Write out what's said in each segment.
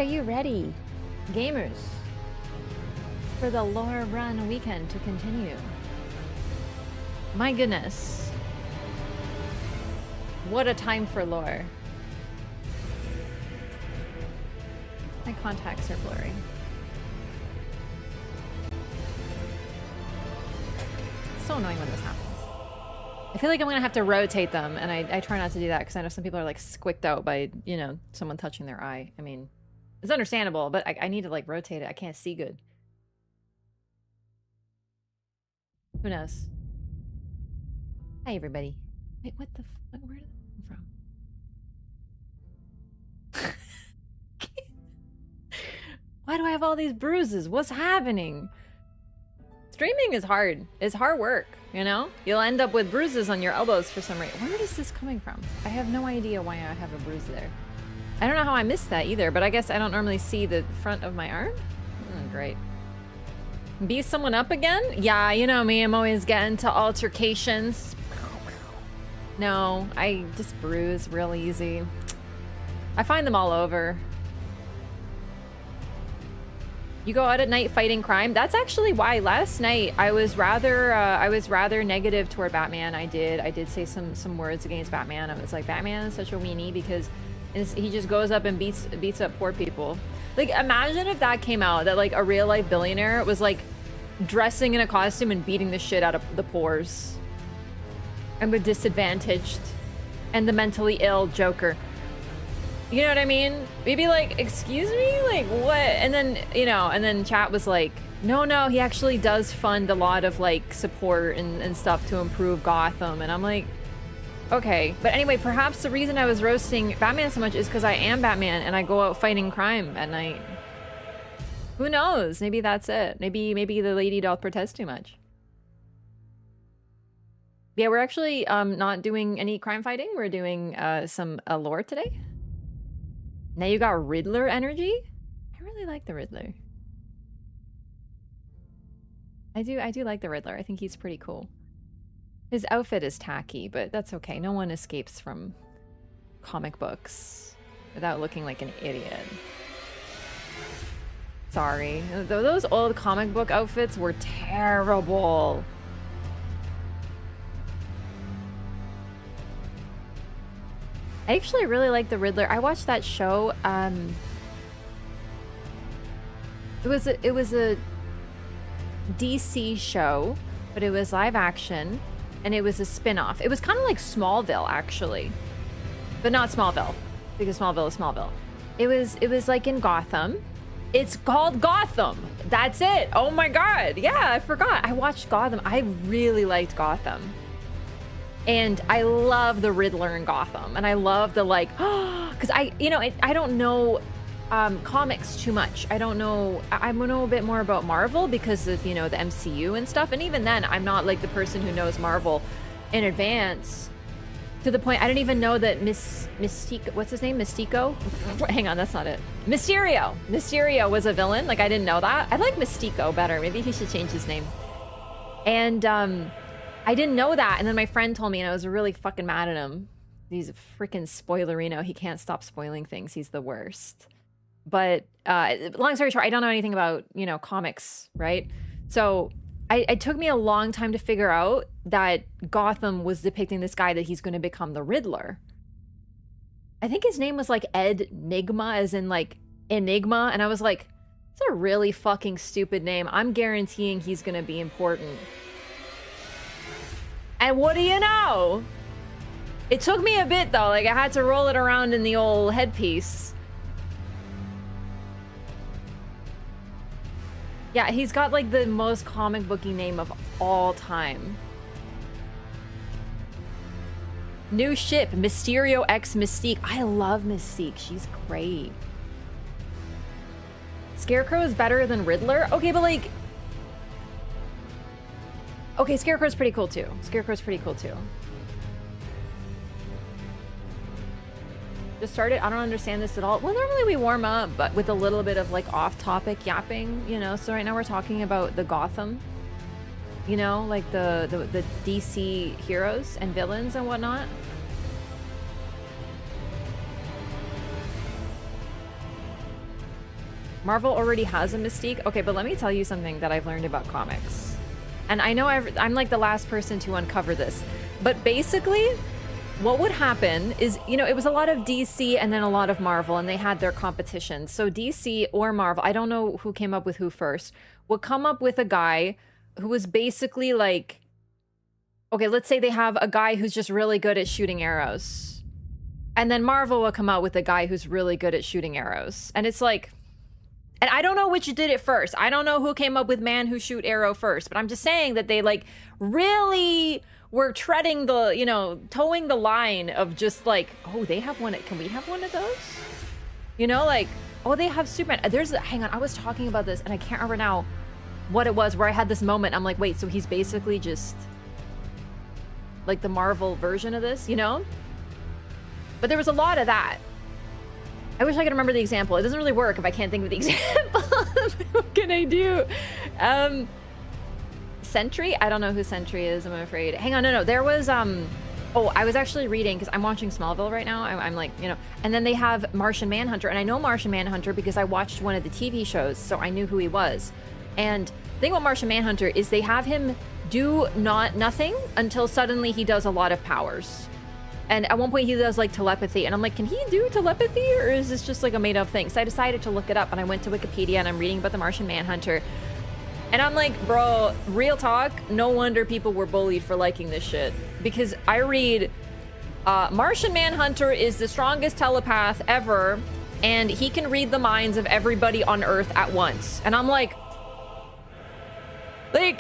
Are you ready? Gamers. For the lore run weekend to continue. My goodness. What a time for lore. My contacts are blurry. It's so annoying when this happens. I feel like I'm gonna have to rotate them, and I try not to do that because I know some people are like squicked out by, you know, someone touching their eye. I mean, it's understandable, but I need to like rotate it. I can't see good. Who knows? Hi, everybody. Wait, what the fuck? Where did that come from? Why do I have all these bruises? What's happening? Streaming is hard. It's hard work, you know? You'll end up with bruises on your elbows for some reason. Where is this coming from? I have no idea why I have a bruise there. I don't know how I missed that either, but I guess I don't normally see the front of my arm. Oh, great. Beat someone up again? Yeah, you know me. I'm always getting to altercations. No, I just bruise real easy. I find them all over. You go out at night fighting crime. That's actually why last night I was rather negative toward Batman. I did say some words against Batman. I was like, Batman is such a weenie because he just goes up and beats up poor people. Like, imagine if that came out, that like a real life billionaire was like dressing in a costume and beating the shit out of the poors and the disadvantaged and the mentally ill Joker. You know what I mean? Maybe like, excuse me? Like, what? And then, you know, and then chat was like, no, he actually does fund a lot of like support and stuff to improve Gotham. And I'm like, okay. But anyway, perhaps the reason I was roasting Batman so much is because I am Batman and I go out fighting crime at night. Who knows? Maybe that's it. Maybe the lady doth protest too much. Yeah, we're actually not doing any crime fighting. We're doing some lore today. Now you got Riddler energy? I really like the Riddler. I do like the Riddler. I think he's pretty cool. His outfit is tacky, but that's okay. No one escapes from comic books without looking like an idiot. Sorry. Those old comic book outfits were terrible. I actually really like the Riddler. I watched that show. It was a DC show, but it was live action, and it was a spin-off. It was kind of like Smallville, actually, but not Smallville, because Smallville is Smallville. It was like in Gotham. It's called Gotham. That's it. Oh my God. Yeah, I forgot. I watched Gotham. I really liked Gotham. And I love the Riddler in Gotham. And I love the like, because I don't know comics too much. I know a bit more about Marvel because of, you know, the MCU and stuff. And even then, I'm not like the person who knows Marvel in advance to the point I didn't even know that Mystique, what's his name? Mystico? Hang on, that's not it. Mysterio was a villain. Like, I didn't know that. I like Mystico better. Maybe he should change his name. And, I didn't know that, and then my friend told me, and I was really fucking mad at him. He's a freaking spoilerino. He can't stop spoiling things. He's the worst. But long story short, I don't know anything about, you know, comics, right? So it took me a long time to figure out that Gotham was depicting this guy that he's going to become the Riddler. I think his name was like Ed Nigma, as in like Enigma, and I was like, it's a really fucking stupid name. I'm guaranteeing he's going to be important. And what do you know? It took me a bit though, like I had to roll it around in the old headpiece. Yeah, he's got like the most comic booky name of all time. New ship, Mysterio X Mystique. I love Mystique, she's great. Scarecrow is better than Riddler? Okay, but like, okay, Scarecrow's pretty cool too. Just started. I don't understand this at all. Well, normally we warm up, but with a little bit of like off-topic yapping, you know. So right now we're talking about the Gotham, you know, like the DC heroes and villains and whatnot. Marvel already has a Mystique. Okay, but let me tell you something that I've learned about comics. And I know I'm like the last person to uncover this. But basically, what would happen is, you know, it was a lot of DC and then a lot of Marvel, and they had their competitions. So DC or Marvel, I don't know who came up with who first, would come up with a guy who was basically like, okay, let's say they have a guy who's just really good at shooting arrows. And then Marvel will come out with a guy who's really good at shooting arrows. And it's like, and I don't know which did it first. I don't know who came up with man who shoot arrow first, but I'm just saying that they like really were treading the, you know, towing the line of just like, oh, they have one. Can we have one of those? You know, like, oh, they have Superman. Hang on, I was talking about this and I can't remember now what it was where I had this moment. I'm like, wait, so he's basically just like the Marvel version of this, you know? But there was a lot of that. I wish I could remember the example. It doesn't really work if I can't think of the example. What can I do? Sentry? I don't know who Sentry is, I'm afraid. Hang on, no. There was, oh, I was actually reading, because I'm watching Smallville right now. I'm like, you know, and then they have Martian Manhunter, and I know Martian Manhunter because I watched one of the TV shows, so I knew who he was. And the thing about Martian Manhunter is they have him do nothing until suddenly he does a lot of powers. And at one point he does like telepathy, and I'm like, can he do telepathy, or is this just like a made up thing? So I decided to look it up, and I went to Wikipedia and I'm reading about the Martian Manhunter. And I'm like, bro, real talk, no wonder people were bullied for liking this shit. Because I read, Martian Manhunter is the strongest telepath ever, and he can read the minds of everybody on Earth at once. And I'm like,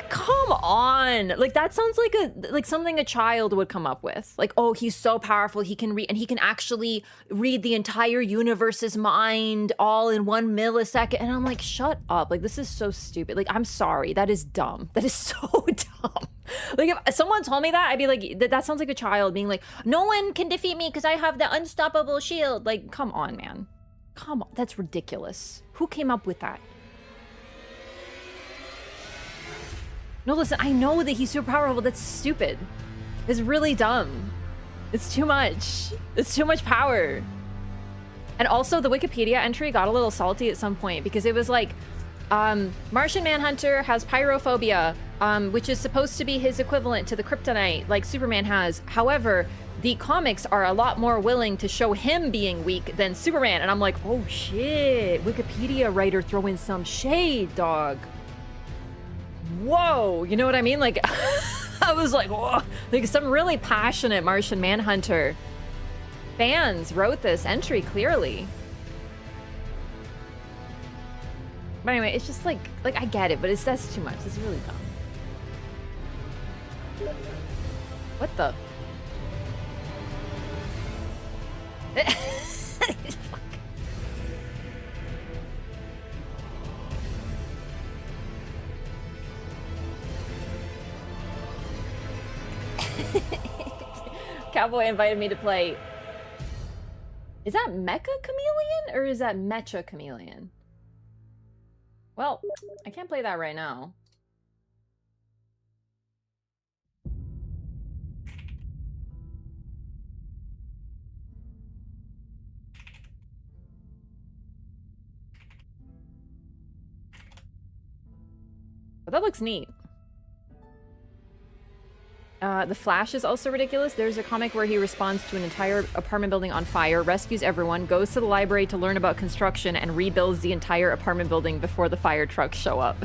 come on. Like, that sounds like something a child would come up with. Like, oh, he's so powerful, he can read, and he can actually read the entire universe's mind all in 1 millisecond. And I'm like, shut up. Like, this is so stupid. Like, I'm sorry. That is dumb. That is so dumb. Like, if someone told me that, I'd be like, that sounds like a child being like, no one can defeat me because I have the unstoppable shield. Like, come on, man. Come on. That's ridiculous. Who came up with that? No, listen, I know that he's super powerful, but that's stupid. It's really dumb. It's too much. It's too much power. And also, the Wikipedia entry got a little salty at some point because it was like, Martian Manhunter has pyrophobia, which is supposed to be his equivalent to the kryptonite, like Superman has. However, the comics are a lot more willing to show him being weak than Superman. And I'm like, oh shit, Wikipedia writer throwing some shade, dog. Whoa, you know what I mean? Like, I was like, whoa, like some really passionate Martian Manhunter fans wrote this entry clearly. But anyway, it's just like I get it, but that's too much. It's really dumb. What the? Cowboy invited me to play. Is that Mecha Chameleon or is that Mecha Chameleon? Well, I can't play that right now. But that looks neat. The Flash is also ridiculous. There's a comic where he responds to an entire apartment building on fire, rescues everyone, goes to the library to learn about construction, and rebuilds the entire apartment building before the fire trucks show up.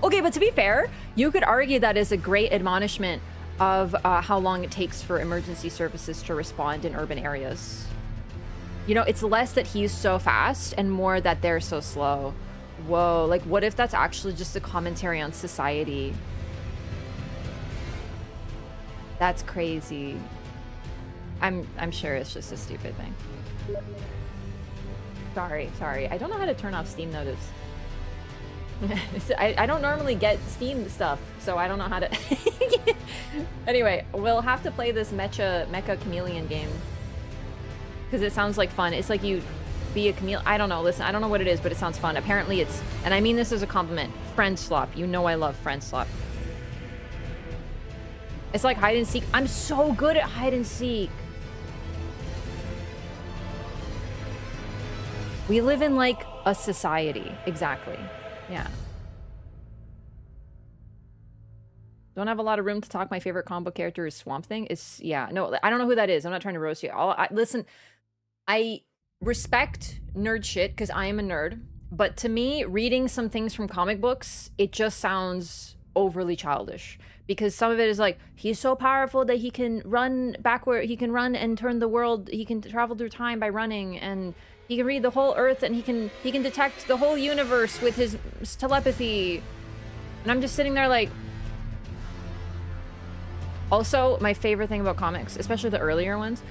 Okay, but to be fair, you could argue that is a great admonishment of how long it takes for emergency services to respond in urban areas. You know, it's less that he's so fast and more that they're so slow. Whoa, like what if that's actually just a commentary on society? That's crazy. I'm sure it's just a stupid thing. Sorry. I don't know how to turn off Steam notice. I don't normally get Steam stuff, so I don't know how to... Anyway, we'll have to play this Mecha Chameleon game. Because it sounds like fun. It's like you be a chameleon. I don't know, listen, I don't know what it is, but it sounds fun. Apparently it's, and I mean this as a compliment, friend slop. You know I love friend slop. It's like hide and seek. I'm so good at hide and seek. We live in like a society. Exactly. Yeah. Don't have a lot of room to talk. My favorite comic book character is Swamp Thing. Yeah, no, I don't know who that is. I'm not trying to roast you. Listen, I respect nerd shit because I am a nerd. But to me, reading some things from comic books, it just sounds overly childish. Because some of it is like, he's so powerful that he can run backward, he can run and turn the world, he can travel through time by running, and he can read the whole earth, and he can detect the whole universe with his telepathy. And I'm just sitting there like... Also, my favorite thing about comics, especially the earlier ones,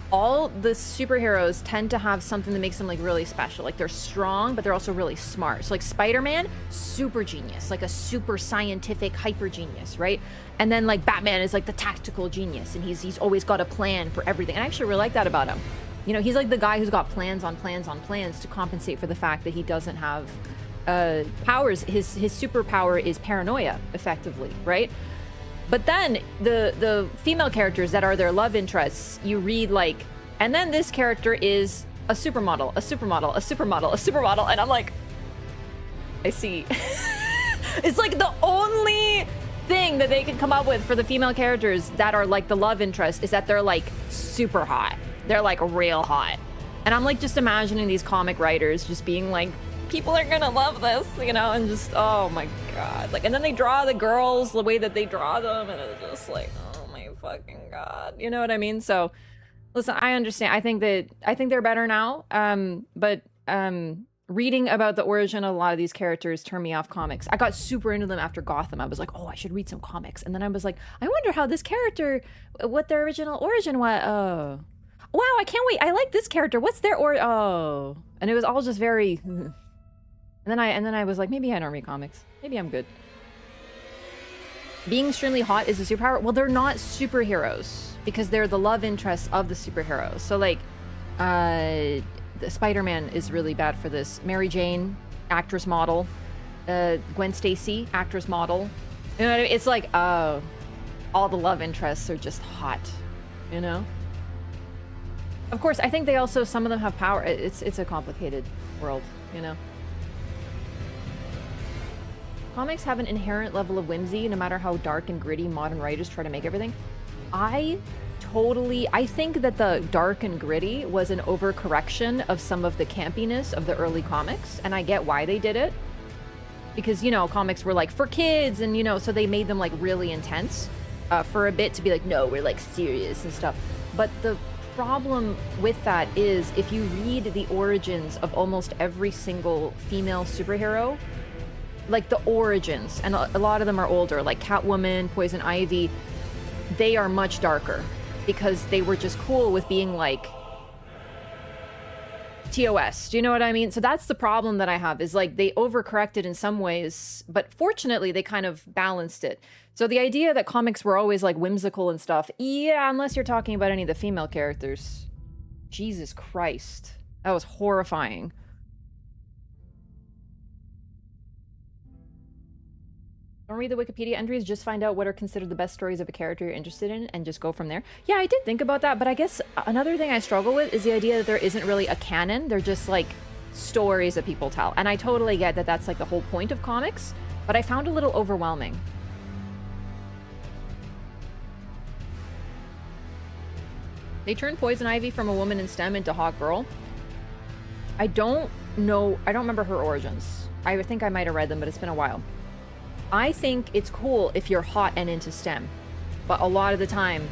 all the superheroes tend to have something that makes them like really special. Like they're strong, but they're also really smart. So like Spider-Man, super genius, like a super scientific hyper genius, right? And then like Batman is like the tactical genius, and he's always got a plan for everything. And I actually really like that about him. You know, he's like the guy who's got plans on plans on plans to compensate for the fact that he doesn't have powers. His superpower is paranoia, effectively, right? But then the female characters that are their love interests, you read like, and then this character is a supermodel, a supermodel, a supermodel, a supermodel, and I'm like, I see. It's like the only thing that they can come up with for the female characters that are like the love interest is that they're like super hot. They're like real hot. And I'm like just imagining these comic writers just being like, people are gonna love this, you know, and just, oh my god. Like, and then they draw the girls the way that they draw them, and it's just like, oh my fucking god. You know what I mean? So, listen, I understand. I think they're better now. But reading about the origin of a lot of these characters turned me off comics. I got super into them after Gotham. I was like, oh, I should read some comics. And then I was like, I wonder how this character, what their original origin was. Oh. Wow, I can't wait. I like this character. What's their oh. And it was all just very... And then I was like, maybe I don't read comics. Maybe I'm good. Being extremely hot is a superpower. Well, they're not superheroes because they're the love interests of the superheroes. So like, the Spider-Man is really bad for this. Mary Jane, actress model. Gwen Stacy, actress model. You know what I mean? It's like, oh, all the love interests are just hot. You know? Of course, I think they also, some of them have power. It's a complicated world, you know? Comics have an inherent level of whimsy, no matter how dark and gritty modern writers try to make everything. I think that the dark and gritty was an overcorrection of some of the campiness of the early comics, and I get why they did it. Because, you know, comics were like for kids, and, you know, so they made them like really intense for a bit to be like, no, we're like serious and stuff. But the problem with that is if you read the origins of almost every single female superhero, like the origins, and a lot of them are older, like Catwoman, Poison Ivy, they are much darker because they were just cool with being like TOS. Do you know what I mean? So that's the problem that I have, is like they overcorrected in some ways, but fortunately they kind of balanced it. So the idea that comics were always like whimsical and stuff, yeah, unless you're talking about any of the female characters. Jesus Christ. That was horrifying. Don't read the Wikipedia entries, just find out what are considered the best stories of a character you're interested in and just go from there. Yeah, I did think about that, but I guess another thing I struggle with is the idea that there isn't really a canon. They're just like stories that people tell. And I totally get that that's like the whole point of comics, but I found it a little overwhelming. They turned Poison Ivy from a woman in STEM into hot girl. I don't know. I don't remember her origins. I think I might have read them, but it's been a while. I think it's cool if you're hot and into STEM, but a lot of the time,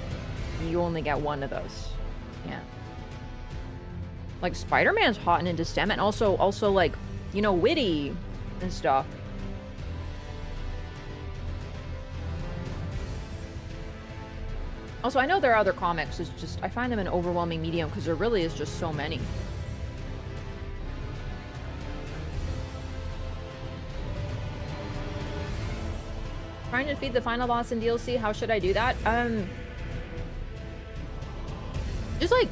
you only get one of those. Yeah. Like, Spider-Man's hot and into STEM, and also like, you know, witty and stuff. Also, I know there are other comics, it's just, I find them an overwhelming medium because there really is just so many. Trying to defeat the final boss in DLC, how should I do that? Just like,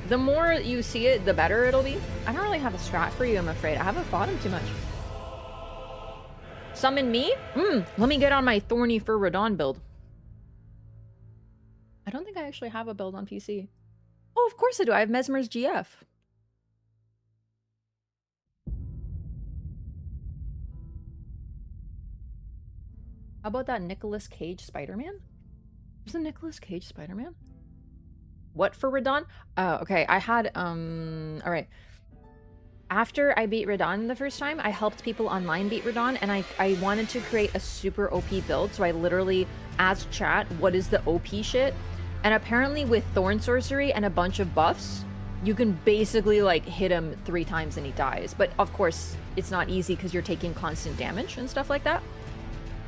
the more you see it, the better it'll be. I don't really have a strat for you, I'm afraid. I haven't fought him too much. Summon me? Let me get on my Thorny Fur Radon build. I don't think I actually have a build on PC. Oh, of course I do. I have Mesmer's GF. How about that Nicolas Cage Spider-Man? There's a Nicolas Cage Spider-Man? What for Radon? Oh, okay. I had, all right. After I beat Radon the first time, I helped people online beat Radon, and I wanted to create a super OP build, so I literally asked chat, what is the OP shit? And apparently with Thorn Sorcery and a bunch of buffs, you can basically, like, hit him 3 times and he dies. But, of course, it's not easy because you're taking constant damage and stuff like that.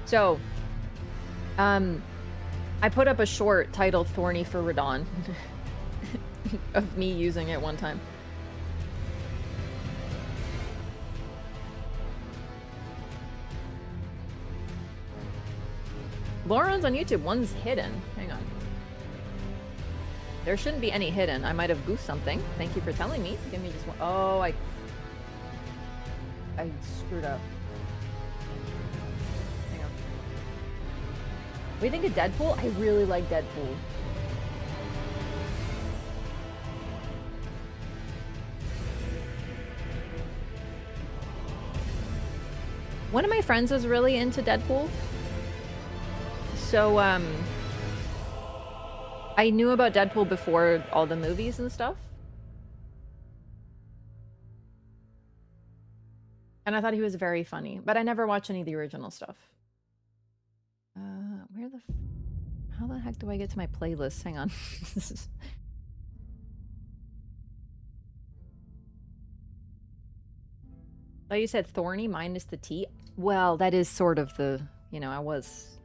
So, I put up a short titled Thorny for Radon of me using it one time. Lauren's on YouTube. One's hidden. Hang on. There shouldn't be any hidden. I might have goofed something. Thank you for telling me. Give me just one. Oh, I screwed up. Hang on. What do you think of Deadpool? I really like Deadpool. One of my friends was really into Deadpool. So, I knew about Deadpool before all the movies and stuff. And I thought he was very funny, but I never watched any of the original stuff. How the heck do I get to my playlist? Hang on. Oh, you said thorny minus the T? Well, that is sort of the, you know, I was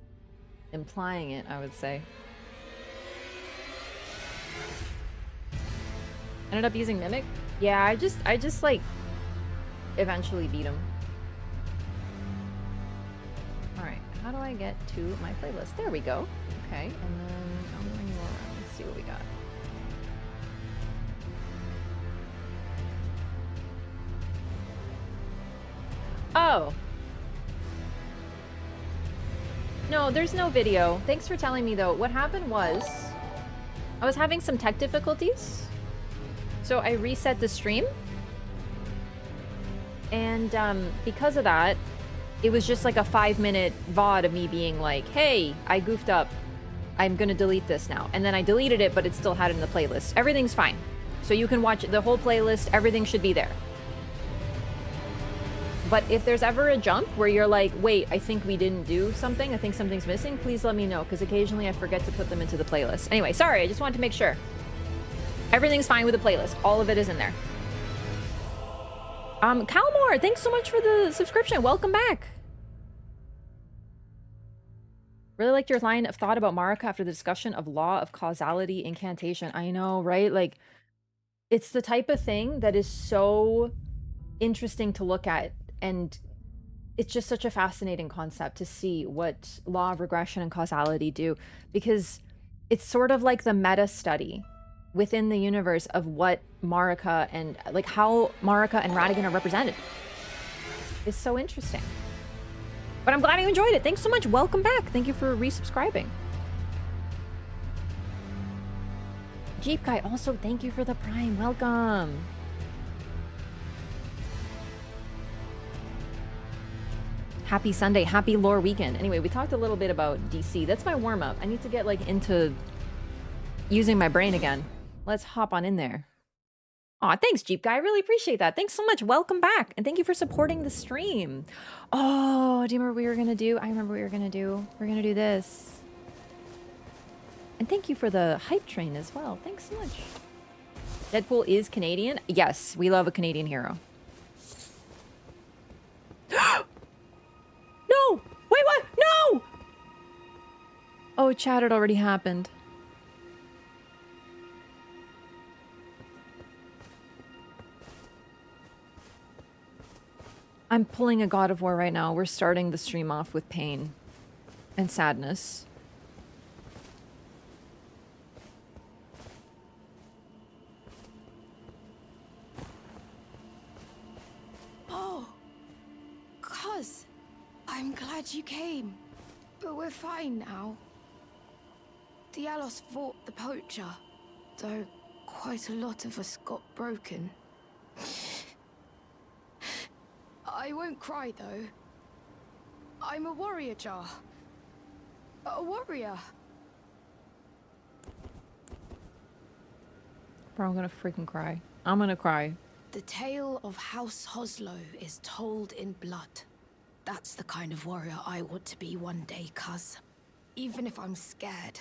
implying it, I would say. Ended up using Mimic? Yeah, I just like eventually beat him. Alright, how do I get to my playlist? There we go. Okay, and then I'll bring you around. Let's see what we got. Oh. No, there's no video. Thanks for telling me, though. What happened was I was having some tech difficulties. So I reset the stream. And because of that, it was just like a 5-minute VOD of me being like, hey, I goofed up. I'm going to delete this now. And then I deleted it, but it still had it in the playlist. Everything's fine. So you can watch the whole playlist. Everything should be there. But if there's ever a jump where you're like, wait, I think we didn't do something, I think something's missing, please let me know, because occasionally I forget to put them into the playlist. Anyway, sorry, I just wanted to make sure. Everything's fine with the playlist. All of it is in there. Calmore, thanks so much for the subscription. Welcome back. Really liked your line of thought about Marika after the discussion of law of causality incantation. I know, right? Like, it's the type of thing that is so interesting to look at. And it's just such a fascinating concept to see what law of regression and causality do, because it's sort of like the meta study within the universe of what Marika and like how Marika and Radigan are represented. It's so interesting. But I'm glad you enjoyed it. Thanks so much. Welcome back. Thank you for resubscribing. Jeep Guy, also thank you for the Prime. Welcome. Happy Sunday, happy lore weekend. Anyway, we talked a little bit about DC. That's my warm-up. I need to get like into using my brain again. Let's hop on in there. Aw, thanks, Jeep Guy. I really appreciate that. Thanks so much. Welcome back. And thank you for supporting the stream. Oh, do you remember what we were going to do? I remember what we were going to do. We're going to do this. And thank you for the hype train as well. Thanks so much. Deadpool is Canadian? Yes, we love a Canadian hero. No! Wait, what? No! Oh, chat, it already happened. I'm pulling a God of War right now. We're starting the stream off with pain and sadness. Oh, cuz. I'm glad you came, but we're fine now. Dialos fought the poacher, though quite a lot of us got broken. I won't cry, though. I'm a warrior jar, A warrior. Bro, I'm gonna freaking cry. I'm gonna cry. The tale of House Hoslow is told in blood. That's the kind of warrior I want to be one day, cuz. Even if I'm scared,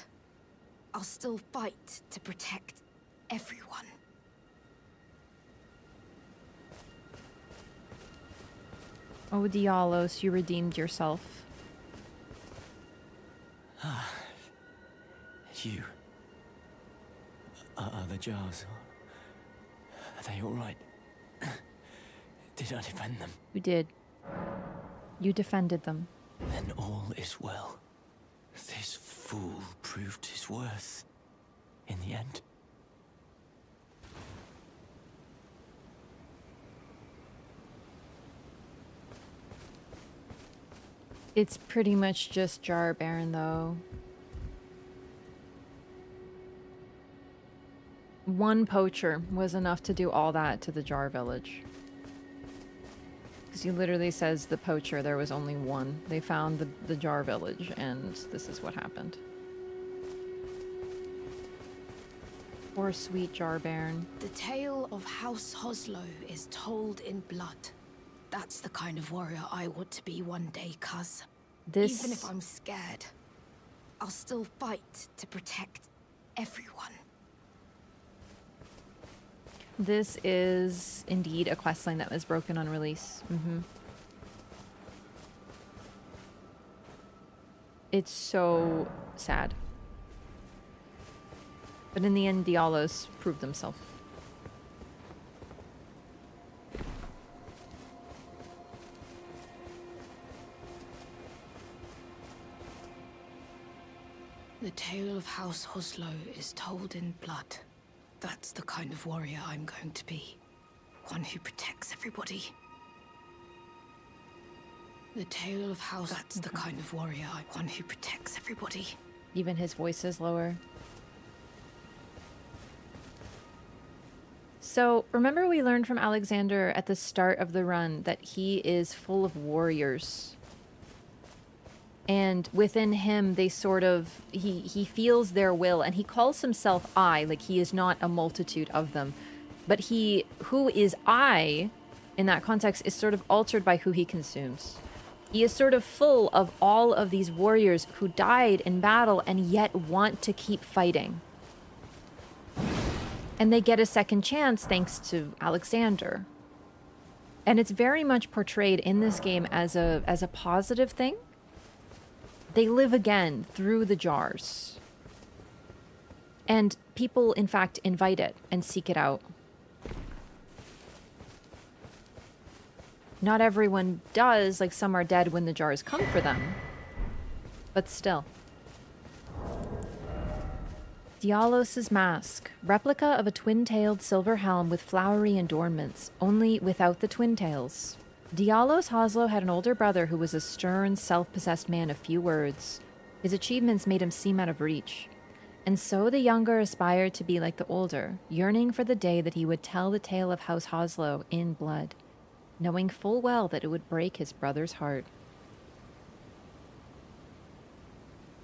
I'll still fight to protect everyone. Oh, Dialos, you redeemed yourself. You. Are the jars? Are they all right? Did I defend them? You did. You defended them. Then all is well. This fool proved his worth. In the end. It's pretty much just Jar Baron, though. One poacher was enough to do all that to the Jar village. Because he literally says the poacher, there was only one. They found the Jar village, and this is what happened. Poor sweet Jar Baron. The tale of House Hoslow is told in blood. That's the kind of warrior I want to be one day, cuz. Even if I'm scared, I'll still fight to protect everyone. This is indeed a questline that was broken on release. It's so sad. But in the end, Dialos proved himself. The tale of House Hoslow is told in blood. That's the kind of warrior I'm going to be. One who protects everybody. The tale of House... That's the kind of warrior one who protects everybody. Even his voice is lower. So, remember we learned from Alexander at the start of the run that he is full of warriors. And within him, they sort of... He feels their will, and he calls himself I, like he is not a multitude of them. But he, who is I, in that context, is sort of altered by who he consumes. He is sort of full of all of these warriors who died in battle and yet want to keep fighting. And they get a second chance thanks to Alexander. And it's very much portrayed in this game as a positive thing. They live again through the jars. And people, in fact, invite it and seek it out. Not everyone does, like some are dead when the jars come for them. But still. Dialos' mask. Replica of a twin-tailed silver helm with flowery adornments, only without the twin tails. Dialos Hoslow had an older brother who was a stern, self-possessed man of few words. His achievements made him seem out of reach. And so the younger aspired to be like the older, yearning for the day that he would tell the tale of House Hoslow in blood, knowing full well that it would break his brother's heart.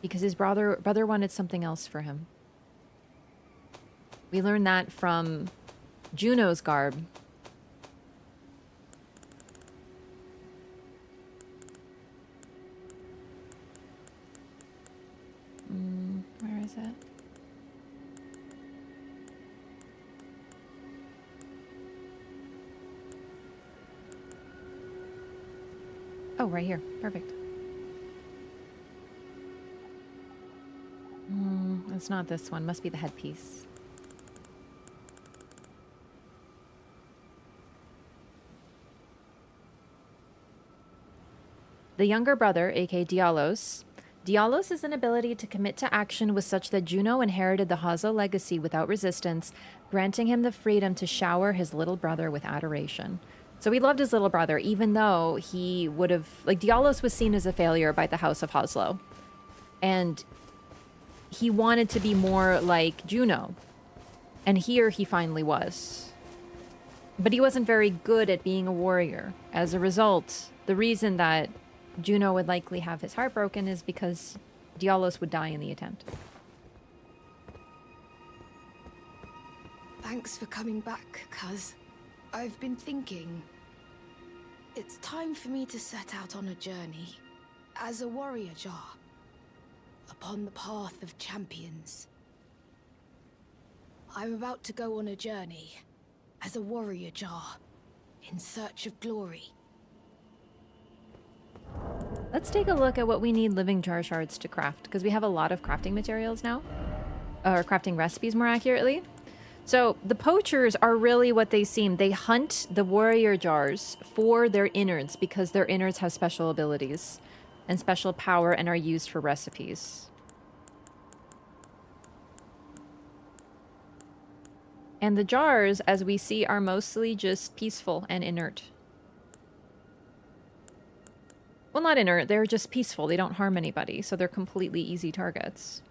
Because his brother wanted something else for him. We learned that from Juno's garb. Where is it? Oh, right here. Perfect. It's not this one. Must be the headpiece. The younger brother, aka Dialos. Dialos' is an ability to commit to action was such that Juno inherited the Hoslow legacy without resistance, granting him the freedom to shower his little brother with adoration. So he loved his little brother, even though he would have... Like, Dialos was seen as a failure by the House of Hoslow. And he wanted to be more like Juno. And here he finally was. But he wasn't very good at being a warrior. As a result, the reason that Juno would likely have his heart broken is because Dialos would die in the attempt. Thanks for coming back, cuz. I've been thinking. It's time for me to set out on a journey. As a warrior jar. Upon the path of champions. I'm about to go on a journey. As a warrior jar. In search of glory. Let's take a look at what we need living jar shards to craft, because we have a lot of crafting materials now. Or crafting recipes, more accurately. So, the poachers are really what they seem. They hunt the warrior jars for their innards, because their innards have special abilities and special power and are used for recipes. And the jars, as we see, are mostly just peaceful and inert. Well, not inert, they're just peaceful. They don't harm anybody, so they're completely easy targets.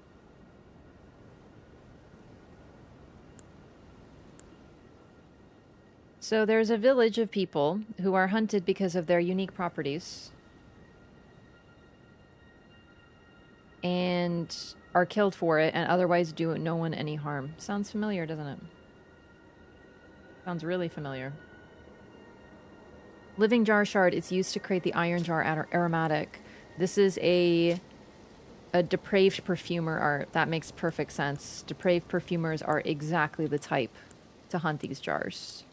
So there's a village of people who are hunted because of their unique properties. And are killed for it, and otherwise do no one any harm. Sounds familiar, doesn't it? Sounds really familiar. Living jar shard is used to create the iron jar aromatic. This is a depraved perfumer art. That makes perfect sense. Depraved perfumers are exactly the type to hunt these jars.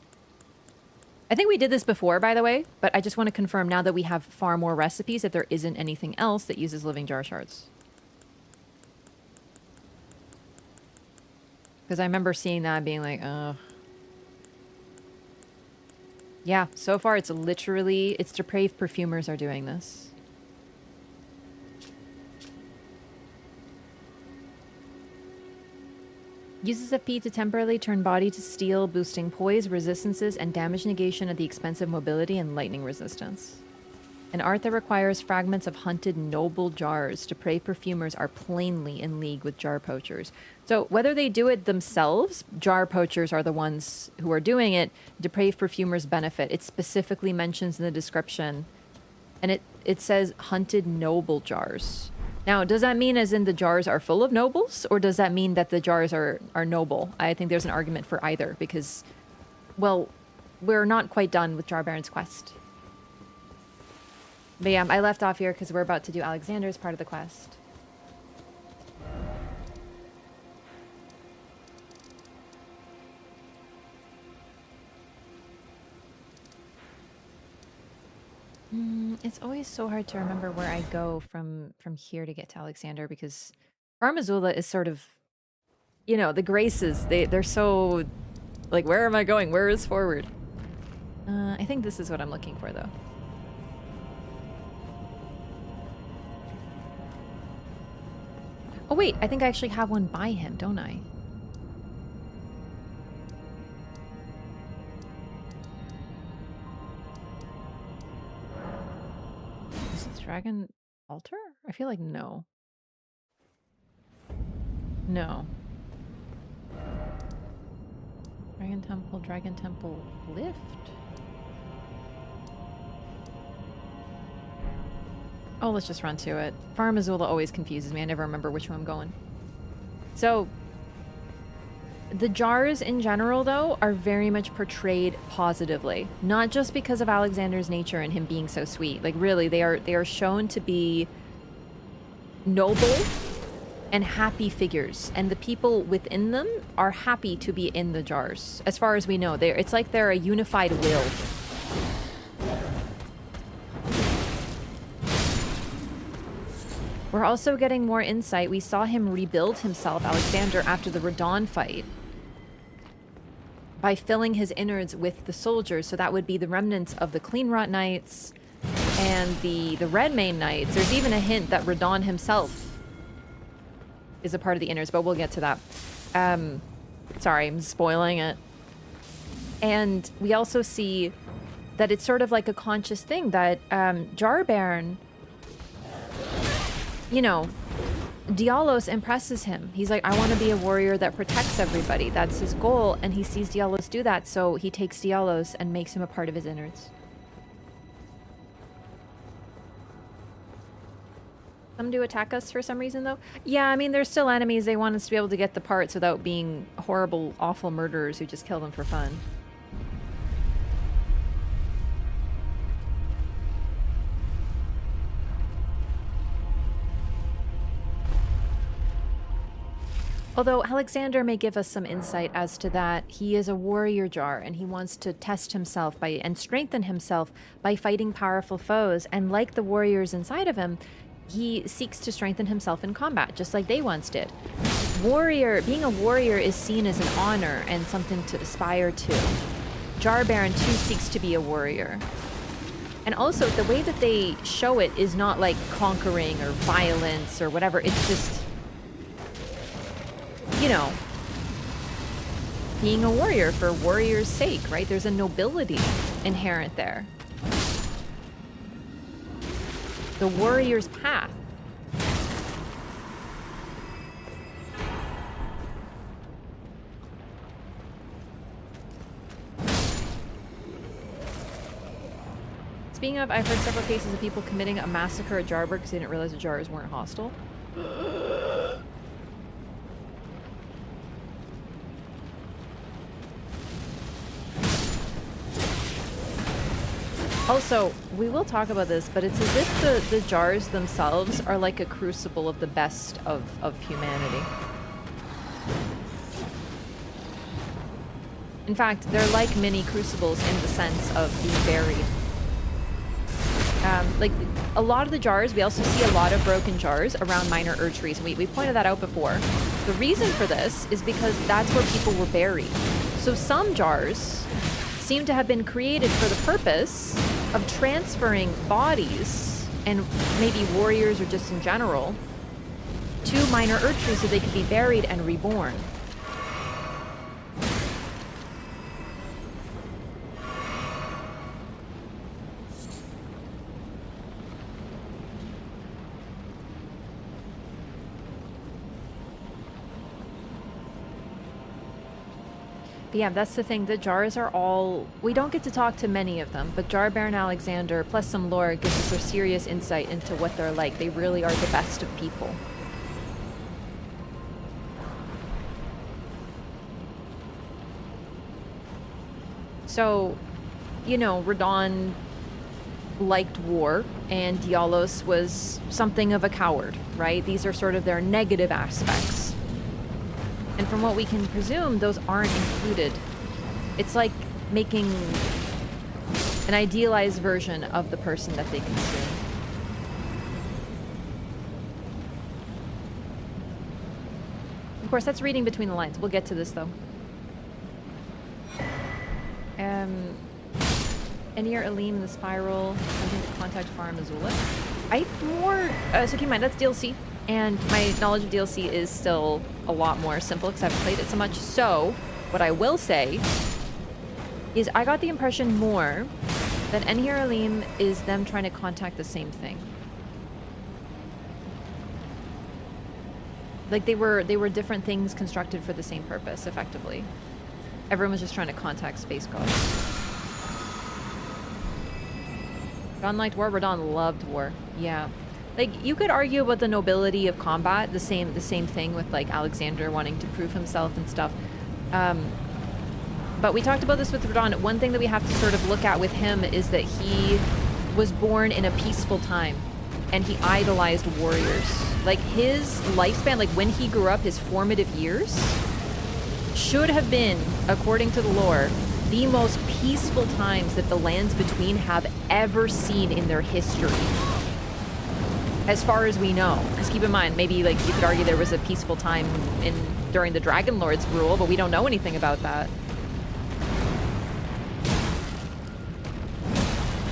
I think we did this before, by the way, but I just want to confirm now that we have far more recipes that there isn't anything else that uses living jar shards. Because I remember seeing that and being like, ugh. Yeah, so far it's literally, it's depraved perfumers are doing this. Uses FP to temporarily turn body to steel, boosting poise, resistances, and damage negation at the expense of mobility and lightning resistance. An art that requires fragments of hunted noble jars. Depraved perfumers are plainly in league with jar poachers. So whether they do it themselves, jar poachers are the ones who are doing it. Depraved perfumers benefit. It specifically mentions in the description. And it says hunted noble jars. Now, does that mean as in the jars are full of nobles? Or does that mean that the jars are noble? I think there's an argument for either. Because, well, we're not quite done with Jar Baron's quest. But yeah, I left off here because we're about to do Alexander's part of the quest. It's always so hard to remember where I go from here to get to Alexander because Farum Azula is sort of, you know, the graces, they're so, like, where am I going? Where is forward? I think this is what I'm looking for, though. Oh wait, I think I actually have one by him, don't I? Is it Dragon Altar? I feel like no. No. Dragon Temple Lift? Oh, let's just run to it. Farum Azula always confuses me. I never remember which way I'm going. So, the jars in general, though, are very much portrayed positively. Not just because of Alexander's nature and him being so sweet. Like, really, they are shown to be noble and happy figures. And the people within them are happy to be in the jars. As far as we know, it's like they're a unified will. We're also getting more insight. We saw him rebuild himself, Alexander, after the Radon fight by filling his innards with the soldiers. So that would be the remnants of the Cleanrot Knights and the Redmane Knights. There's even a hint that Radon himself is a part of the innards, but we'll get to that. Sorry, I'm spoiling it. And we also see that it's sort of like a conscious thing that Jar Baron, you know, Dialos impresses him. He's like, I want to be a warrior that protects everybody. That's his goal. And he sees Dialos do that, so he takes Dialos and makes him a part of his innards. Come to attack us for some reason, though? Yeah, I mean, they're still enemies. They want us to be able to get the parts without being horrible, awful murderers who just kill them for fun. Although Alexander may give us some insight as to that. He is a warrior jar, and he wants to test himself and strengthen himself by fighting powerful foes. And like the warriors inside of him, he seeks to strengthen himself in combat, just like they once did. Being a warrior is seen as an honor and something to aspire to. Jar Baron too seeks to be a warrior. And also, the way that they show it is not like conquering or violence or whatever. It's just, you know, being a warrior for warrior's sake, right? There's a nobility inherent there. The warrior's path. Speaking of, I've heard several cases of people committing a massacre at Jarber because they didn't realize the Jars weren't hostile. Also, we will talk about this, but it's as if the jars themselves are like a crucible of the best of humanity. In fact, they're like mini crucibles in the sense of being buried. Like, a lot of the jars, we also see a lot of broken jars around minor trees, and we pointed that out before. The reason for this is because that's where people were buried. So some jars seem to have been created for the purpose of transferring bodies, and maybe warriors or just in general, to minor trees so they could be buried and reborn. But yeah, that's the thing. The jars are all... We don't get to talk to many of them, but Jar Baron Alexander, plus some lore, gives us a serious insight into what they're like. They really are the best of people. So, you know, Radon liked war, and Dialos was something of a coward, right? These are sort of their negative aspects. And from what we can presume, those aren't included. It's like making an idealized version of the person that they consume. Of course, that's reading between the lines. We'll get to this, though. Enir Alim in the Spiral, something to contact Farum Azula. So keep in mind, that's DLC. And my knowledge of DLC is still a lot more simple because I've played it so much. So, what I will say is I got the impression more that Enir Alim is them trying to contact the same thing. Like they were different things constructed for the same purpose, effectively. Everyone was just trying to contact space gods. Radon liked war, Radon loved war. Yeah. Like, you could argue about the nobility of combat, the same thing with, like, Alexander wanting to prove himself and stuff. But we talked about this with Radon. One thing that we have to sort of look at with him is that he was born in a peaceful time, and he idolized warriors. Like, his lifespan, like, when he grew up, his formative years, should have been, according to the lore, the most peaceful times that the lands between have ever seen in their history. As far as we know. Because keep in mind, maybe like you could argue there was a peaceful time during the Dragon Lord's rule, but we don't know anything about that.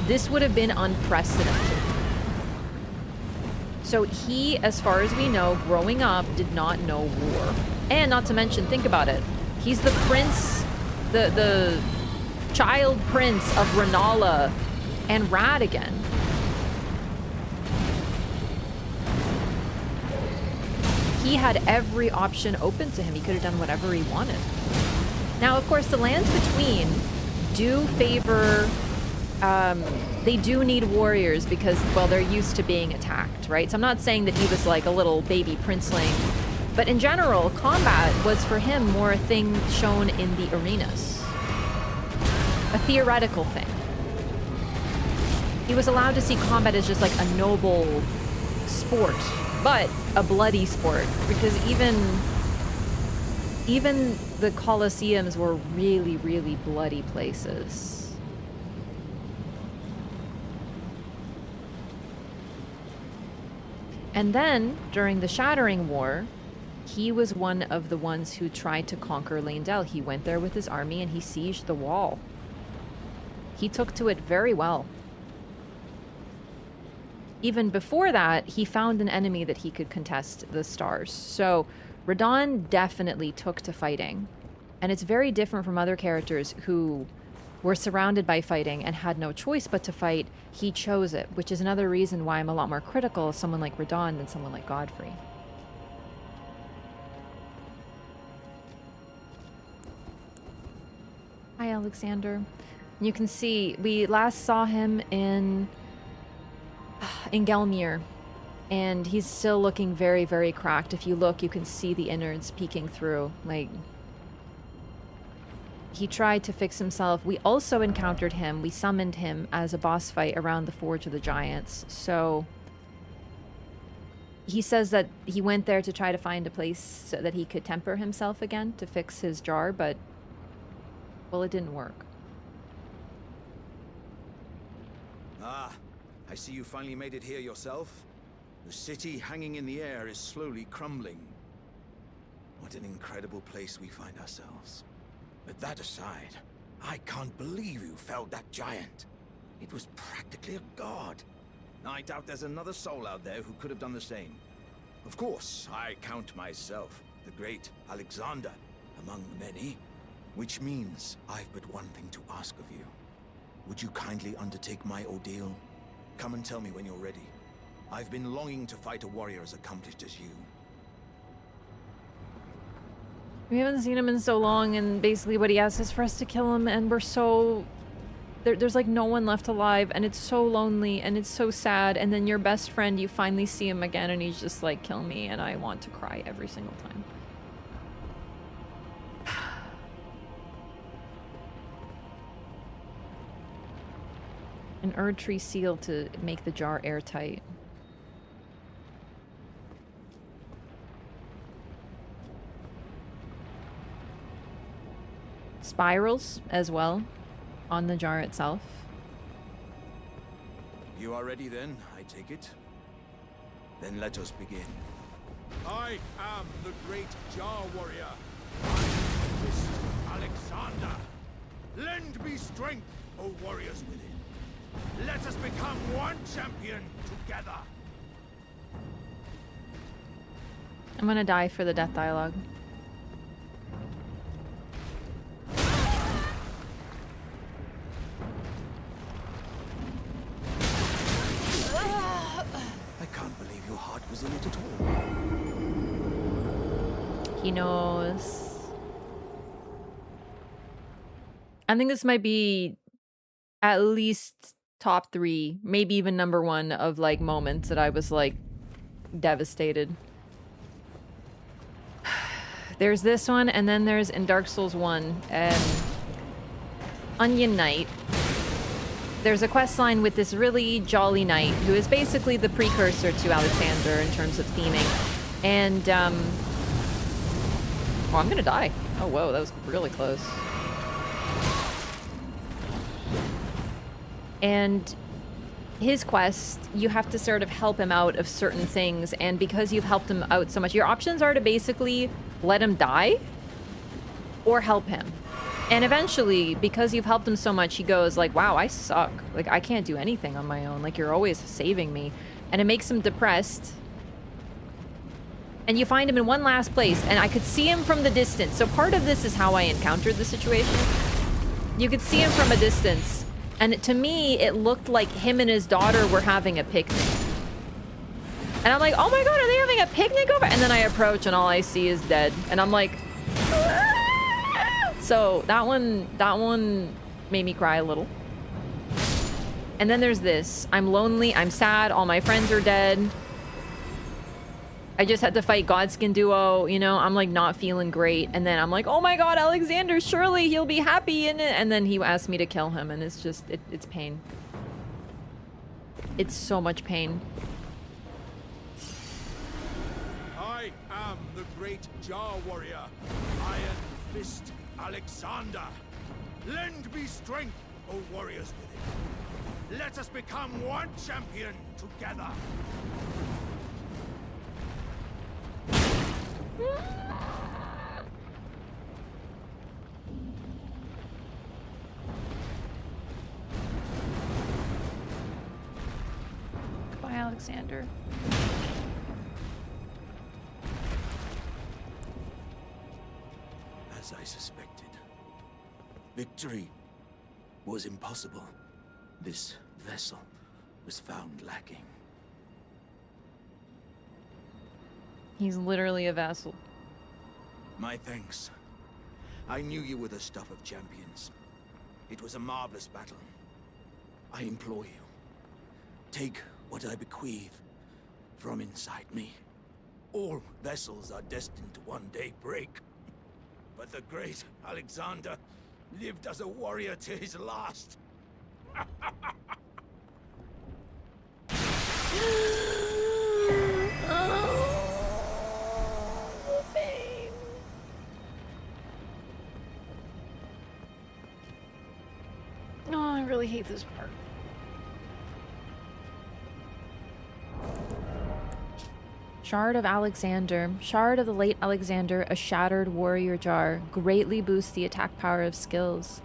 This would have been unprecedented. So he, as far as we know, growing up, did not know war. And not to mention, think about it. He's the prince, the child prince of Rennala and Radagon. He had every option open to him. He could have done whatever he wanted. Now, of course, the lands between do favor they do need warriors because, well, they're used to being attacked, right? So I'm not saying that he was like a little baby princeling, but in general, combat was for him more a thing shown in the arenas. A theoretical thing. He was allowed to see combat as just like a noble sport, but a bloody sport, because even the Colosseums were really, really bloody places. And then, during the Shattering War, he was one of the ones who tried to conquer Leyndell. He went there with his army and he sieged the wall. He took to it very well. Even before that, he found an enemy that he could contest the stars. So, Radahn definitely took to fighting. And it's very different from other characters who were surrounded by fighting and had no choice but to fight. He chose it, which is another reason why I'm a lot more critical of someone like Radahn than someone like Godfrey. Hi, Alexander. You can see, we last saw him in Gelmir, and he's still looking very, very cracked. If you look, you can see the innards peeking through. Like, he tried to fix himself. We also encountered him. We summoned him as a boss fight around the Forge of the Giants. So he says that he went there to try to find a place so that he could temper himself again to fix his jar, but, well, it didn't work. Ah, I see you finally made it here yourself. The city hanging in the air is slowly crumbling. What an incredible place we find ourselves. But that aside, I can't believe you felled that giant. It was practically a god. I doubt there's another soul out there who could have done the same. Of course, I count myself, the great Alexander, among the many. Which means I've but one thing to ask of you. Would you kindly undertake my ordeal? Come and tell me when you're ready. I've been longing to fight a warrior as accomplished as you. We haven't seen him in so long, and basically what he asks is for us to kill him, and we're so... There's like no one left alive, and it's so lonely, and it's so sad, and then your best friend, you finally see him again, and he's just like, kill me, and I want to cry every single time. An Erd tree seal to make the jar airtight. Spirals as well on the jar itself. You are ready then, I take it? Then let us begin. I am the great Jar Warrior. I am Christ Alexander. Lend me strength, O warriors within. Let us become one champion together. I'm gonna die for the death dialogue. I can't believe your heart was in it at all. He knows. I think this might be at least top 3, maybe even number 1 of like moments that I was like devastated. There's this one, and then there's in Dark Souls 1, Onion Knight. There's a quest line with this really jolly knight who is basically the precursor to Alexander in terms of theming. And, oh, I'm gonna die. Oh, whoa, that was really close. And his quest, you have to sort of help him out of certain things, and because you've helped him out so much, your options are to basically let him die or help him. And eventually, because you've helped him so much, he goes like, wow, I suck. Like, I can't do anything on my own. Like, you're always saving me. And it makes him depressed. And you find him in one last place, and I could see him from the distance. So part of this is how I encountered the situation. You could see him from a distance. And to me, it looked like him and his daughter were having a picnic. And I'm like, oh my god, are they having a picnic over? And then I approach, and all I see is dead. And I'm like... So that one made me cry a little. And then there's this. I'm lonely, I'm sad, all my friends are dead. I just had to fight Godskin Duo, you know, I'm like not feeling great. And then I'm like, oh my god, Alexander, surely he'll be happy in it. And then he asked me to kill him, and it's just, it's pain. It's so much pain. I am the great Jar Warrior, Iron Fist Alexander. Lend me strength, O warriors within. Let us become one champion together. Goodbye, Alexander. As I suspected, victory was impossible. This vessel was found lacking. He's literally a vassal. My thanks. I knew you were the stuff of champions. It was a marvelous battle. I implore you, take what I bequeath from inside me. All vessels are destined to one day break. But the great Alexander lived as a warrior to his last. No, I really hate this part. Shard of Alexander. Shard of the late Alexander, a shattered warrior jar. Greatly boosts the attack power of skills.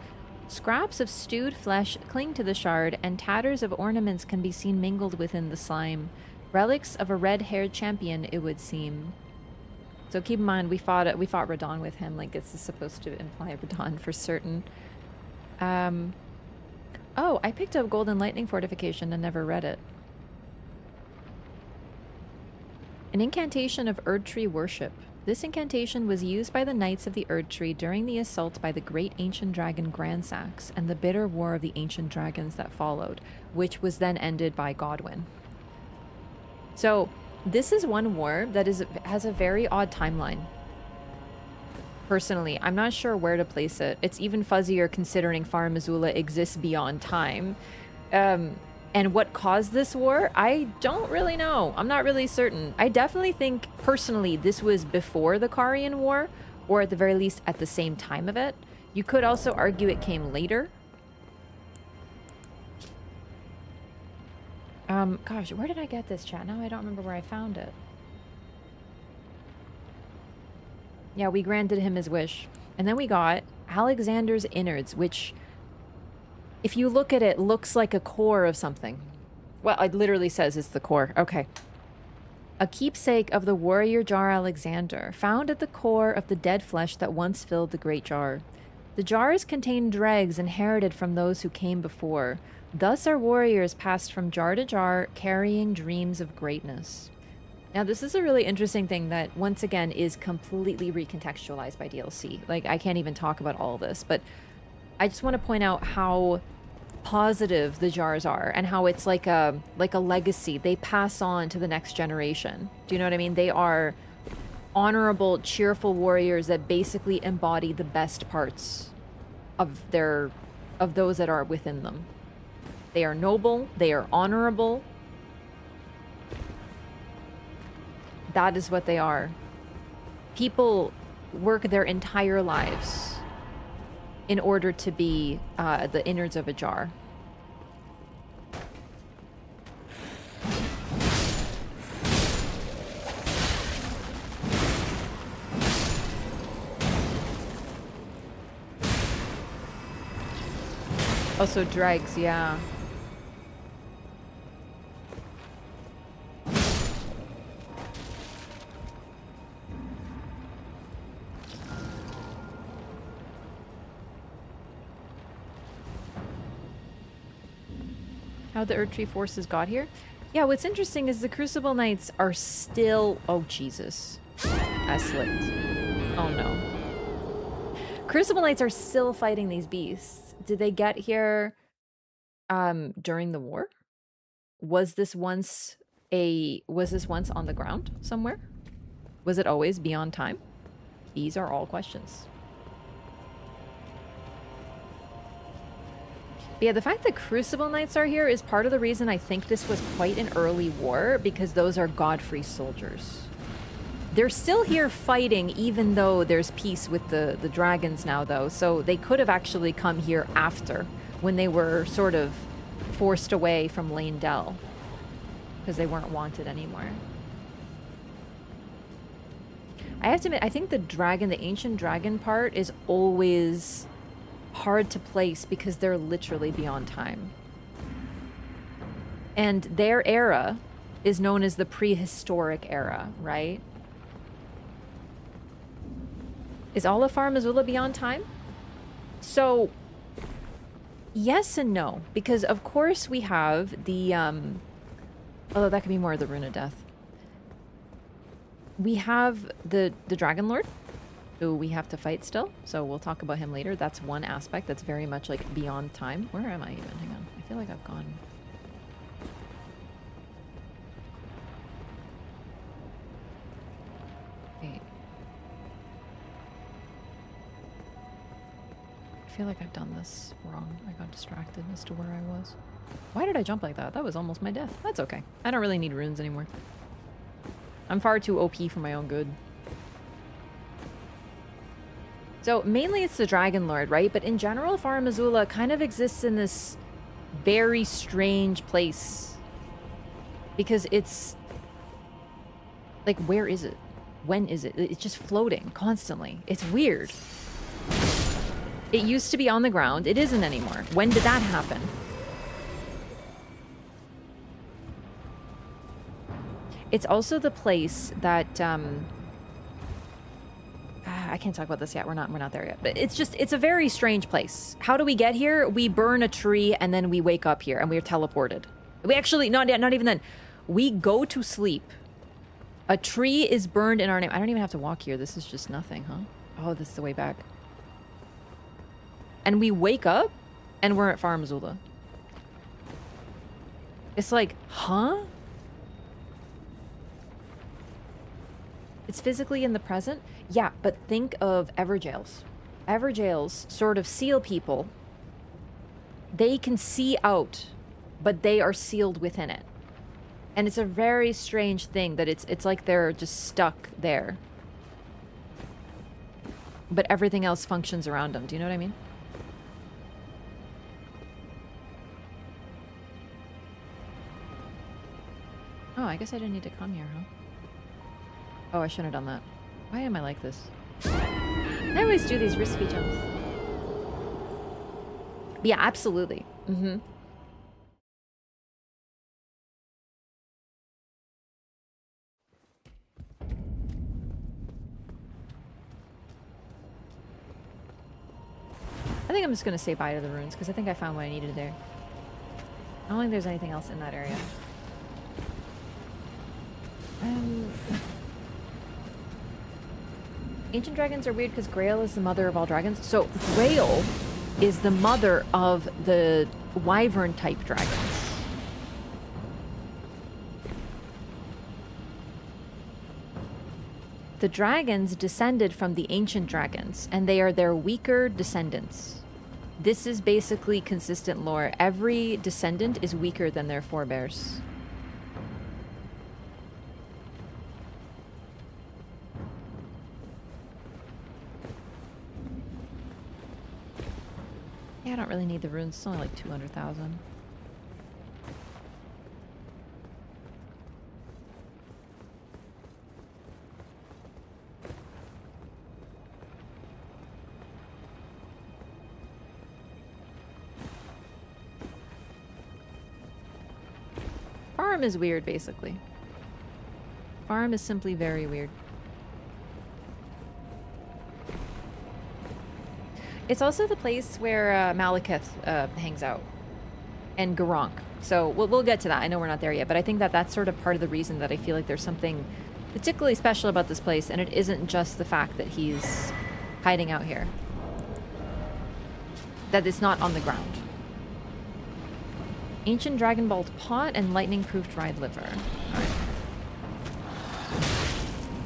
Scraps of stewed flesh cling to the shard, and tatters of ornaments can be seen mingled within the slime. Relics of a red-haired champion, it would seem. So keep in mind, we fought Radon with him. Like, this is supposed to imply Radon for certain. Oh, I picked up Golden Lightning Fortification and never read it. An incantation of Erd Tree worship. This incantation was used by the Knights of the Erd Tree during the assault by the great ancient dragon Grandsax and the bitter war of the ancient dragons that followed, which was then ended by Godwyn. So, this is one war that has a very odd timeline. Personally, I'm not sure where to place it. It's even fuzzier considering Farum Azula exists beyond time. And what caused this war? I don't really know. I'm not really certain. I definitely think, personally, this was before the Carian War, or at the very least at the same time of it. You could also argue it came later. Gosh, where did I get this, chat? Now I don't remember where I found it. Yeah, we granted him his wish. And then we got Alexander's innards, which, if you look at it, looks like a core of something. Well, it literally says it's the core. Okay. A keepsake of the warrior jar Alexander, found at the core of the dead flesh that once filled the great jar. The jars contain dregs inherited from those who came before. Thus our warriors passed from jar to jar, carrying dreams of greatness. Now, this is a really interesting thing that, once again, is completely recontextualized by DLC. Like, I can't even talk about all this, but I just want to point out how positive the jars are and how it's like a legacy. They pass on to the next generation. Do you know what I mean? They are honorable, cheerful warriors that basically embody the best parts of those that are within them. They are noble, they are honorable. That is what they are. People work their entire lives in order to be the innards of a jar. Also dregs, yeah. How the Erd Tree forces got here? Yeah, what's interesting is the Crucible Knights are still... Oh, Jesus. I slipped. Oh, no. Crucible Knights are still fighting these beasts. Did they get here During the war? Was this once on the ground somewhere? Was it always beyond time? These are all questions. But yeah, the fact that Crucible Knights are here is part of the reason I think this was quite an early war, because those are Godfrey soldiers. They're still here fighting, even though there's peace with the dragons now, though. So they could have actually come here after, when they were sort of forced away from Lane Dell, because they weren't wanted anymore. I have to admit, I think the ancient dragon part is always hard to place because they're literally beyond time. And their era is known as the prehistoric era, right? Is all of Farum Azula beyond time? So, yes and no. Because, of course, we have the, although that could be more of the Rune of Death. We have the Dragon Lord, who we have to fight still. So we'll talk about him later. That's one aspect that's very much, like, beyond time. Where am I even? Hang on. I feel like I've gone... Wait. I feel like I've done this wrong. I got distracted as to where I was. Why did I jump like that? That was almost my death. That's okay. I don't really need runes anymore. I'm far too OP for my own good. So mainly it's the Dragon Lord, right? But in general, Farum Azula kind of exists in this very strange place. Because it's... like, where is it? When is it? It's just floating constantly. It's weird. It used to be on the ground. It isn't anymore. When did that happen? It's also the place that, I can't talk about this yet. We're not there yet. But it's a very strange place. How do we get here? We burn a tree and then we wake up here and we are teleported. We actually, not even then. We go to sleep. A tree is burned in our name. I don't even have to walk here. This is just nothing, huh? Oh, this is the way back. And we wake up, and we're at Farum Azula. It's like, huh? It's physically in the present? Yeah, but think of Everjails. Everjails sort of seal people. They can see out, but they are sealed within it. And it's a very strange thing that it's like they're just stuck there. But everything else functions around them. Do you know what I mean? Oh, I guess I didn't need to come here, huh? Oh, I shouldn't have done that. Why am I like this? I always do these risky jumps. Yeah, absolutely. Mm-hmm. I think I'm just going to say bye to the runes, because I think I found what I needed there. I don't think there's anything else in that area. Ancient dragons are weird because Grail is the mother of all dragons. So Grail is the mother of the wyvern type dragons. The dragons descended from the ancient dragons, and they are their weaker descendants. This is basically consistent lore. Every descendant is weaker than their forebears. Yeah, I don't really need the runes. It's only like 200,000. Farum is weird, basically. Farum is simply very weird. It's also the place where Malekith hangs out. And Garank. So we'll get to that. I know we're not there yet, but I think that that's sort of part of the reason that I feel like there's something particularly special about this place, and it isn't just the fact that he's hiding out here. That it's not on the ground. Ancient Dragon Bolt pot and lightning-proof dried liver. Alright.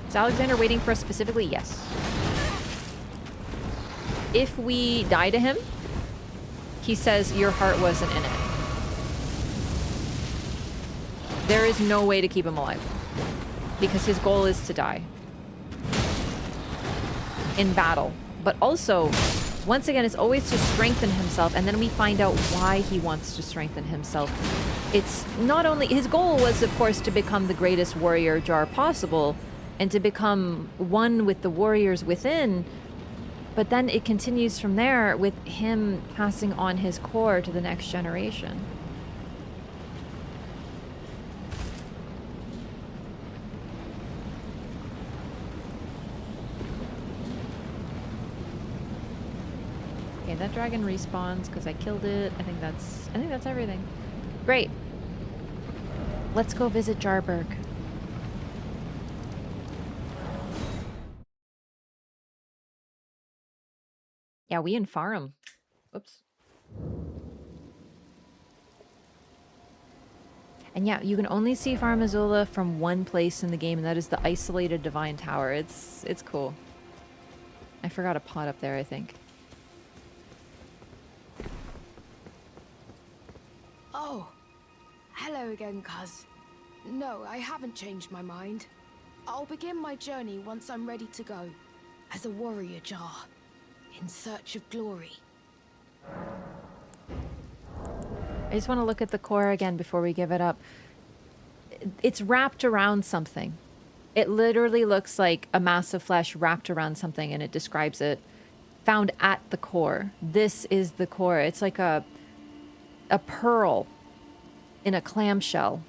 Is Alexander waiting for us specifically? Yes. If we die to him, he says your heart wasn't in it. There is no way to keep him alive. Because his goal is to die. In battle. But also, once again, it's always to strengthen himself, and then we find out why he wants to strengthen himself. It's not only... His goal was, of course, to become the greatest warrior Jar possible, and to become one with the warriors within, but then it continues from there with him passing on his core to the next generation. Okay, that dragon respawns because I killed it. I think that's everything. Great. Let's go visit Jarberg. Yeah, we in Farum. Whoops. And yeah, you can only see Farum Azula from one place in the game, and that is the isolated Divine Tower. It's cool. I forgot a pot up there, I think. Oh, hello again, cuz. No, I haven't changed my mind. I'll begin my journey once I'm ready to go, as a warrior Jar, in search of glory. I just want to look at the core again before we give it up. It's wrapped around something. It literally looks like a mass of flesh wrapped around something, and it describes it. Found at the core. This is the core. It's like a pearl in a clamshell.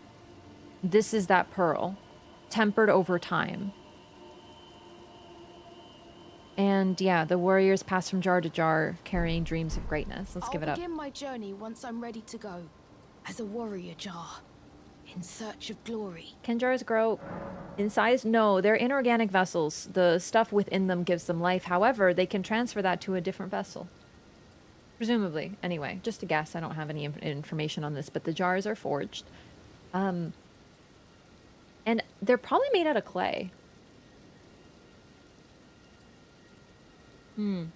This is that pearl, tempered over time. And yeah, the warriors pass from jar to jar, carrying dreams of greatness. Let's give it up. I'll begin my journey once I'm ready to go, as a warrior Jar, in search of glory. Can jars grow in size? No, they're inorganic vessels. The stuff within them gives them life. However, they can transfer that to a different vessel. Presumably. Anyway, just a guess. I don't have any information on this, but the jars are forged. And they're probably made out of clay. And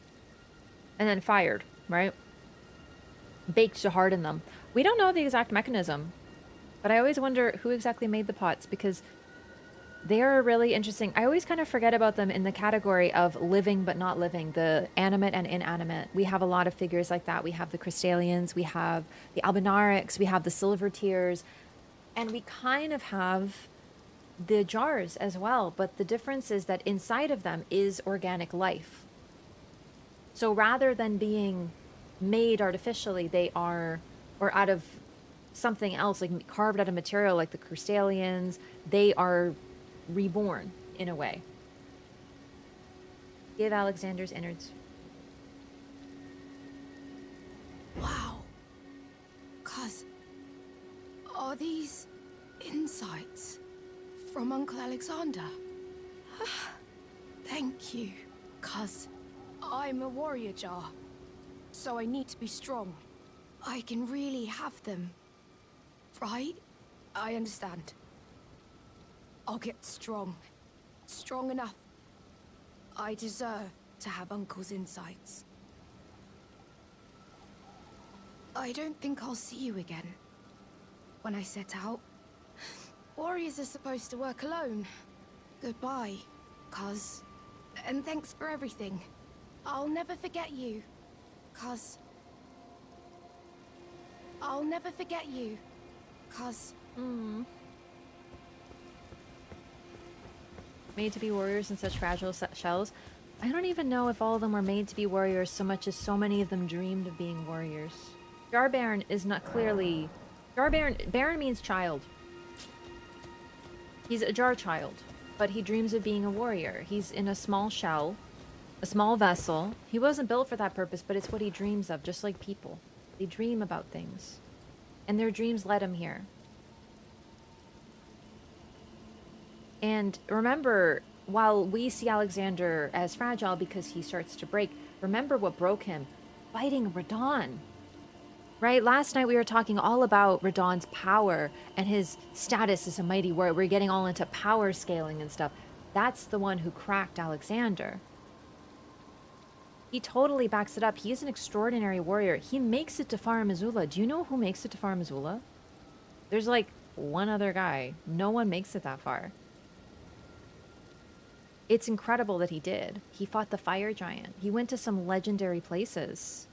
then fired, right? Baked to harden them. We don't know the exact mechanism, but I always wonder who exactly made the pots, because they are really interesting. I always kind of forget about them in the category of living but not living, the animate and inanimate. We have a lot of figures like that. We have the Crystalians, we have the Albinarics, we have the Silver Tears, and we kind of have the jars as well, but the difference is that inside of them is organic life. So rather than being made artificially, they are, or out of something else, like carved out of material like the Crystalians, they are reborn in a way. Give Alexander's innards. Wow. Cuz, are these insights from Uncle Alexander? Thank you, cuz I'm a warrior Jar, so I need to be strong. I can really have them, right? I understand. I'll get strong. Strong enough. I deserve to have Uncle's insights. I don't think I'll see you again. When I set out, warriors are supposed to work alone. Goodbye, cuz. And thanks for everything. I'll never forget you, cuz. I'll never forget you, cuz. Made to be warriors in such fragile shells. I don't even know if all of them were made to be warriors so much as so many of them dreamed of being warriors. Jar Baron is not clearly... Baron means child. He's a jar child, but he dreams of being a warrior. He's in a small shell, a small vessel. He wasn't built for that purpose, but it's what he dreams of, just like people. They dream about things, and their dreams led him here. And remember, while we see Alexander as fragile because he starts to break, remember what broke him? Fighting Radahn. Right? Last night we were talking all about Radahn's power and his status as a mighty warrior. We're getting all into power scaling and stuff. That's the one who cracked Alexander. He totally backs it up. He is an extraordinary warrior. He makes it to Farum Azula. Do you know who makes it to Farum Azula? There's like one other guy. No one makes it that far. It's incredible that he did. He fought the fire giant. He went to some legendary places.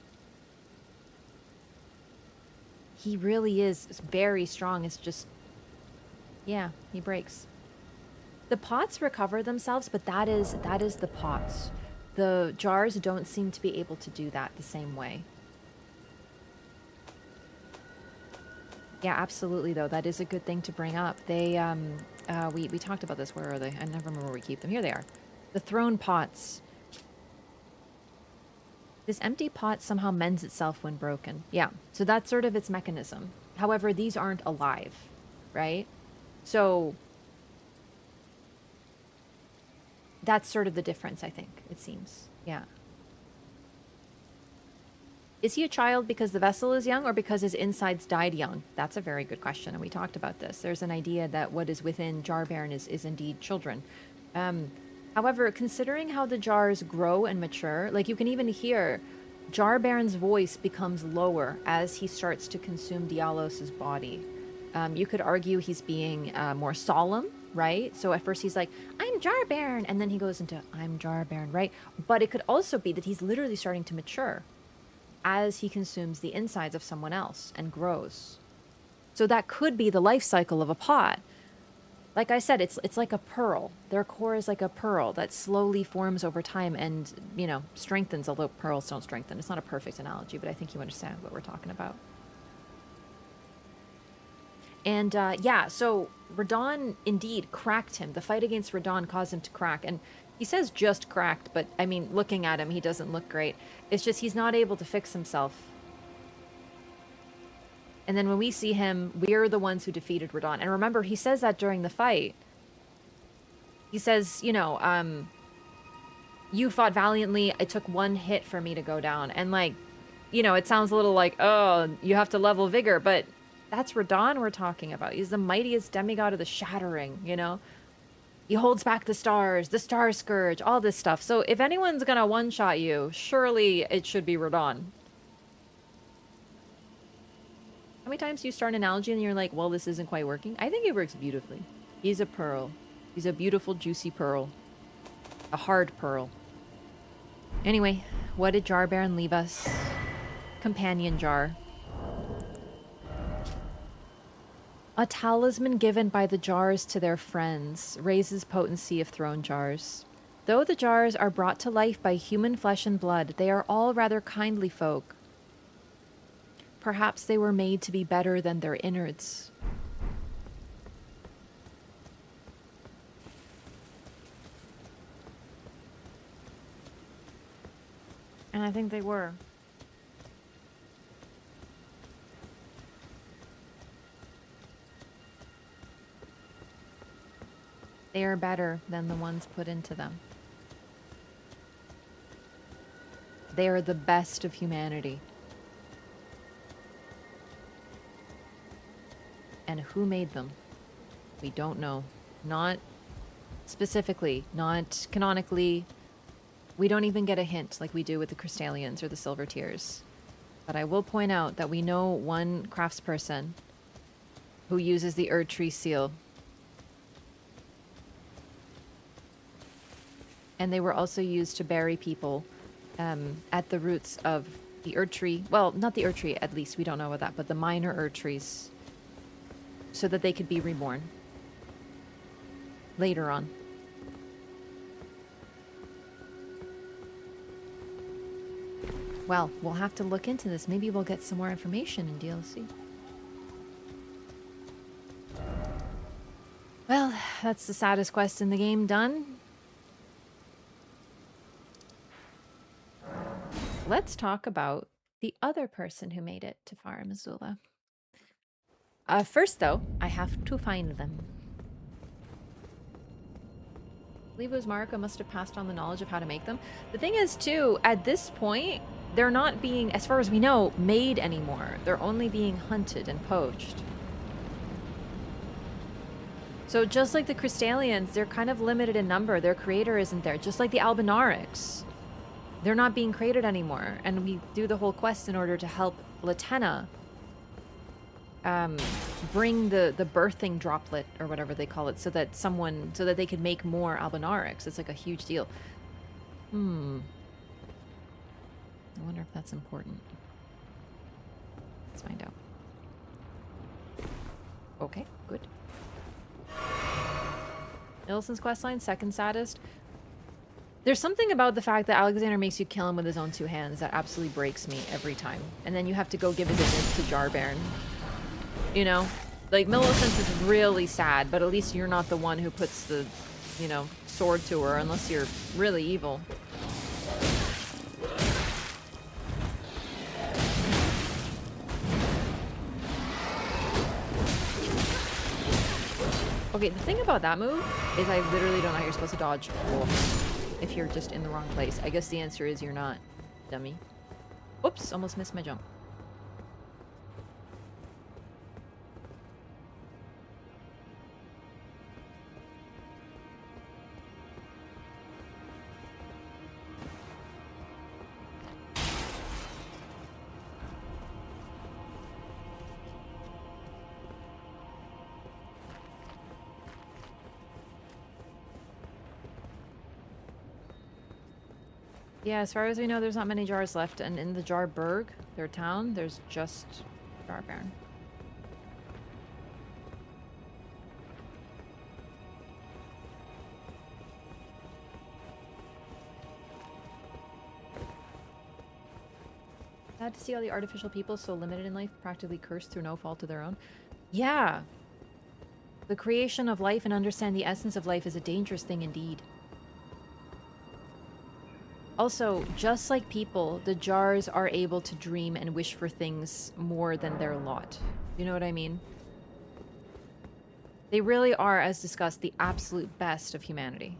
He really is very strong. It's just, yeah, he breaks. The pots recover themselves, but that is the pots. The jars don't seem to be able to do that the same way. Yeah, absolutely, though. That is a good thing to bring up. They, we talked about this. Where are they? I never remember where we keep them. Here they are. The throne pots. This empty pot somehow mends itself when broken. Yeah, so that's sort of its mechanism. However, these aren't alive, right? So that's sort of the difference, I think, it seems. Yeah. Is he a child because the vessel is young or because his insides died young? That's a very good question, and we talked about this. There's an idea that what is within Jar Baron is indeed children. However, considering how the jars grow and mature, like you can even hear Jar Baron's voice becomes lower as he starts to consume Dialos's body. You could argue he's being more solemn, right? So at first he's like, I'm Jar Baron, and then he goes into, I'm Jar Baron, right? But it could also be that he's literally starting to mature as he consumes the insides of someone else and grows. So that could be the life cycle of a pot. Like I said, it's like a pearl. Their core is like a pearl that slowly forms over time and, you know, strengthens, although pearls don't strengthen. It's not a perfect analogy, but I think you understand what we're talking about. And, yeah, so Radahn indeed cracked him. The fight against Radahn caused him to crack. And he says just cracked, but, I mean, looking at him, he doesn't look great. It's just he's not able to fix himself. And then when we see him, we're the ones who defeated Radahn. And remember, he says that during the fight. He says, you know, you fought valiantly. It took one hit for me to go down. And, like, you know, it sounds a little like, oh, you have to level vigor. But that's Radahn we're talking about. He's the mightiest demigod of the Shattering, you know? He holds back the stars, the Star Scourge, all this stuff. So if anyone's gonna one-shot you, surely it should be Radahn. How many times do you start an analogy and you're like, well, this isn't quite working? I think it works beautifully. He's a pearl. He's a beautiful, juicy pearl. A hard pearl. Anyway, what did Jar Baron leave us? Companion jar. A talisman given by the jars to their friends raises potency of throne jars. Though the jars are brought to life by human flesh and blood, they are all rather kindly folk. Perhaps they were made to be better than their innards. And I think they were. They are better than the ones put into them. They are the best of humanity. And who made them? We don't know. Not specifically, not canonically. We don't even get a hint like we do with the Crystallians or the Silver Tears. But I will point out that we know one craftsperson who uses the Erd Tree seal. And they were also used to bury people at the roots of the Erd Tree. Well, not the Erd Tree, at least. We don't know about that. But the minor Erd Trees. So that they could be reborn. Later on. Well, we'll have to look into this. Maybe we'll get some more information in DLC. Well, that's the saddest quest in the game done. Let's talk about the other person who made it to Farum Azula. First, though, I have to find them. I believe it was Marika must have passed on the knowledge of how to make them. The thing is, too, at this point, they're not being, as far as we know, made anymore. They're only being hunted and poached. So just like the Crystallians, they're kind of limited in number. Their creator isn't there. Just like the Albinarics. They're not being created anymore. And we do the whole quest in order to help Latenna bring the birthing droplet, or whatever they call it, so that they could make more Albinarics. It's like a huge deal. I wonder if that's important. Let's find out. Okay, good. Illison's questline, second saddest. There's something about the fact that Alexander makes you kill him with his own two hands that absolutely breaks me every time. And then you have to go give his image to Jarbairn. You know? Like, Millicent's is really sad, but at least you're not the one who puts the, you know, sword to her, unless you're really evil. Okay, the thing about that move is I literally don't know how you're supposed to dodge if you're just in the wrong place. I guess the answer is you're not, dummy. Oops, almost missed my jump. Yeah, as far as we know, there's not many jars left, and in the Jarburg, their town, there's just Jarbairn. Sad to see all the artificial people so limited in life, practically cursed through no fault of their own. Yeah. The creation of life and understand the essence of life is a dangerous thing indeed. Also, just like people, the jars are able to dream and wish for things more than their lot. You know what I mean? They really are, as discussed, the absolute best of humanity.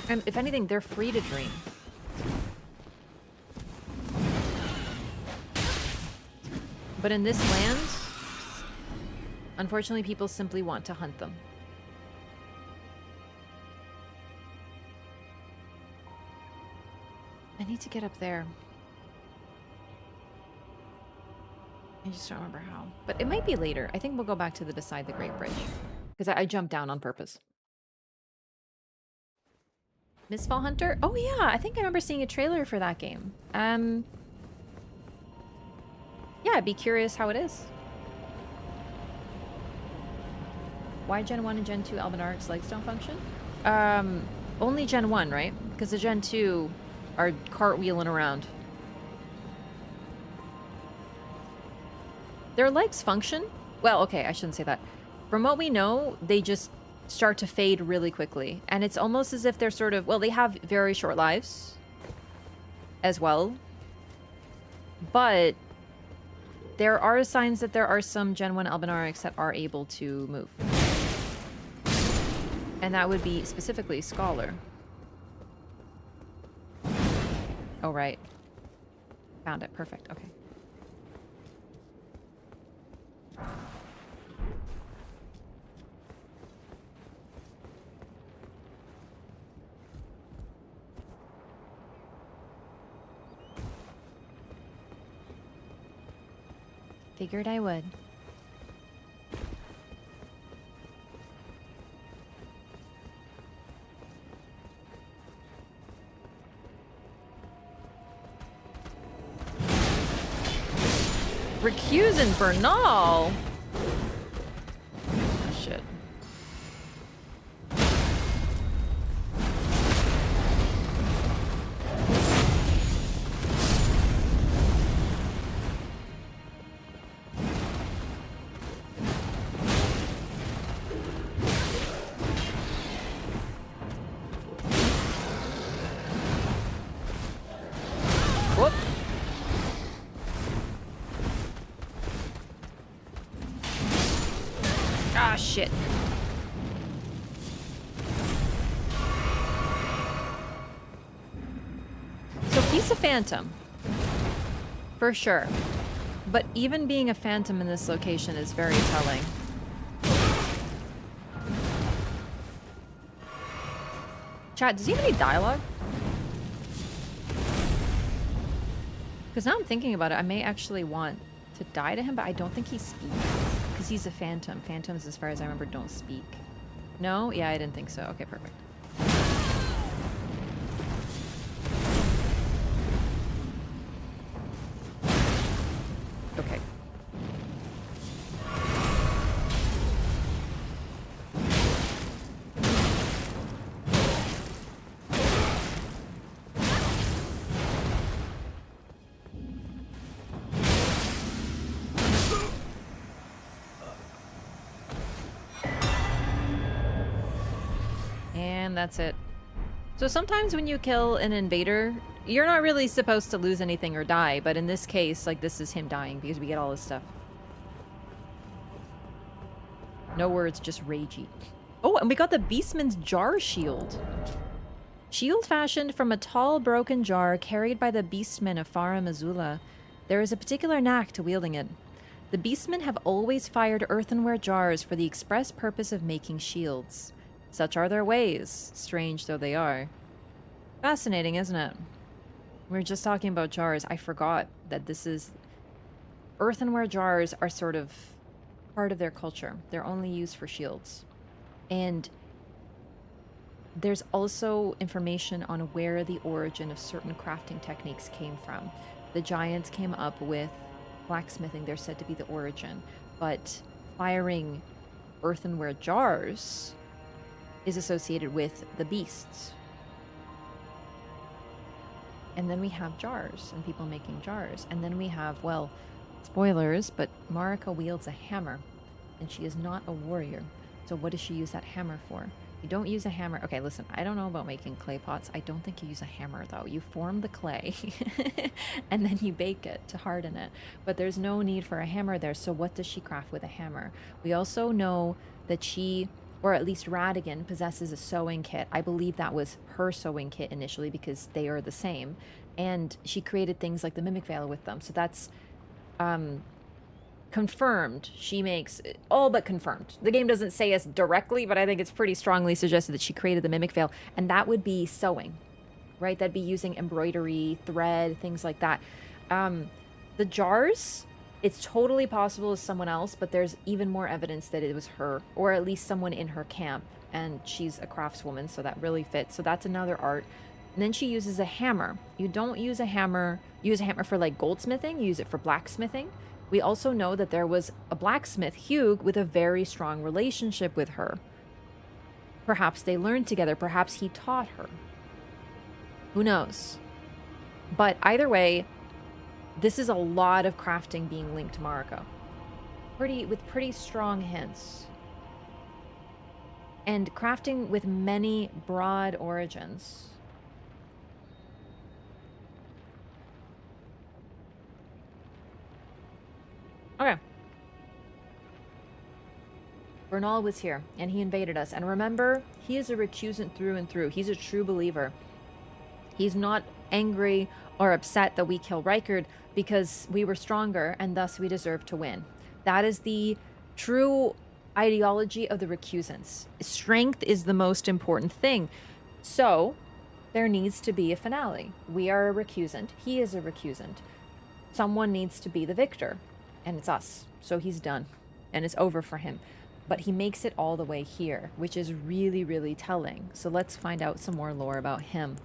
And if anything, they're free to dream. But in this land, unfortunately, people simply want to hunt them. I need to get up there. I just don't remember how. But it might be later. I think we'll go back to the beside the Great Bridge. Because I jumped down on purpose. Mistfall Hunter? Oh yeah, I think I remember seeing a trailer for that game. Yeah, I'd be curious how it is. Why Gen 1 and Gen 2 Albinaric's legs don't function? Only Gen 1, right? Because the Gen 2 are cartwheeling around. Their legs function? Well, okay, I shouldn't say that. From what we know, they just start to fade really quickly. And it's almost as if they're sort of... Well, they have very short lives as well. But there are signs that there are some Gen 1 Albinarics that are able to move. And that would be specifically Scholar. Oh, right. Found it. Perfect. Okay. Figured I would. Recuse and Bernal? Oh, shit. Ah, shit. So he's a phantom. For sure. But even being a phantom in this location is very telling. Chat, does he have any dialogue? Because now I'm thinking about it, I may actually want to die to him, but I don't think he speaks. Because he's a phantom. Phantoms, as far as I remember, don't speak. No? Yeah, I didn't think so. Okay, perfect. Okay. And that's it. So sometimes when you kill an invader, you're not really supposed to lose anything or die, but in this case, like, this is him dying because we get all this stuff. No words, just ragey. Oh, and we got the Beastman's jar shield. Shield fashioned from a tall, broken jar carried by the Beastmen of Farum, Azula. There is a particular knack to wielding it. The Beastmen have always fired earthenware jars for the express purpose of making shields. Such are their ways, strange though they are. Fascinating, isn't it? We were just talking about jars. I forgot that this is... Earthenware jars are sort of part of their culture. They're only used for shields. And there's also information on where the origin of certain crafting techniques came from. The giants came up with blacksmithing. They're said to be the origin. But firing earthenware jars is associated with the beasts. And then we have jars and people making jars. And then we have, well, spoilers, but Marika wields a hammer and she is not a warrior. So what does she use that hammer for? You don't use a hammer. Okay, listen, I don't know about making clay pots. I don't think you use a hammer though. You form the clay and then you bake it to harden it. But there's no need for a hammer there. So what does she craft with a hammer? We also know that she, or at least Radigan, possesses a sewing kit. I believe that was her sewing kit initially because they are the same. And she created things like the Mimic Veil with them. So that's confirmed. She makes... all but confirmed. The game doesn't say us directly, but I think it's pretty strongly suggested that she created the Mimic Veil. And that would be sewing, right? That'd be using embroidery, thread, things like that. The jars... it's totally possible it's someone else, but there's even more evidence that it was her, or at least someone in her camp, and she's a craftswoman, so that really fits. So that's another art. And then she uses a hammer. You don't use a hammer, use a hammer for like goldsmithing, you use it for blacksmithing. We also know that there was a blacksmith, Hugh, with a very strong relationship with her. Perhaps they learned together, perhaps he taught her. Who knows? But either way, this is a lot of crafting being linked to Marika. With pretty strong hints. And crafting with many broad origins. Okay. Bernal was here, and he invaded us. And remember, he is a recusant through and through. He's a true believer. He's not angry or upset that we kill Rykard because we were stronger and thus we deserve to win. That is the true ideology of the recusants. Strength is the most important thing. So there needs to be a finale. We are a recusant. He is a recusant. Someone needs to be the victor, and it's us. So he's done, and it's over for him. But he makes it all the way here, which is really, really telling. So let's find out some more lore about him.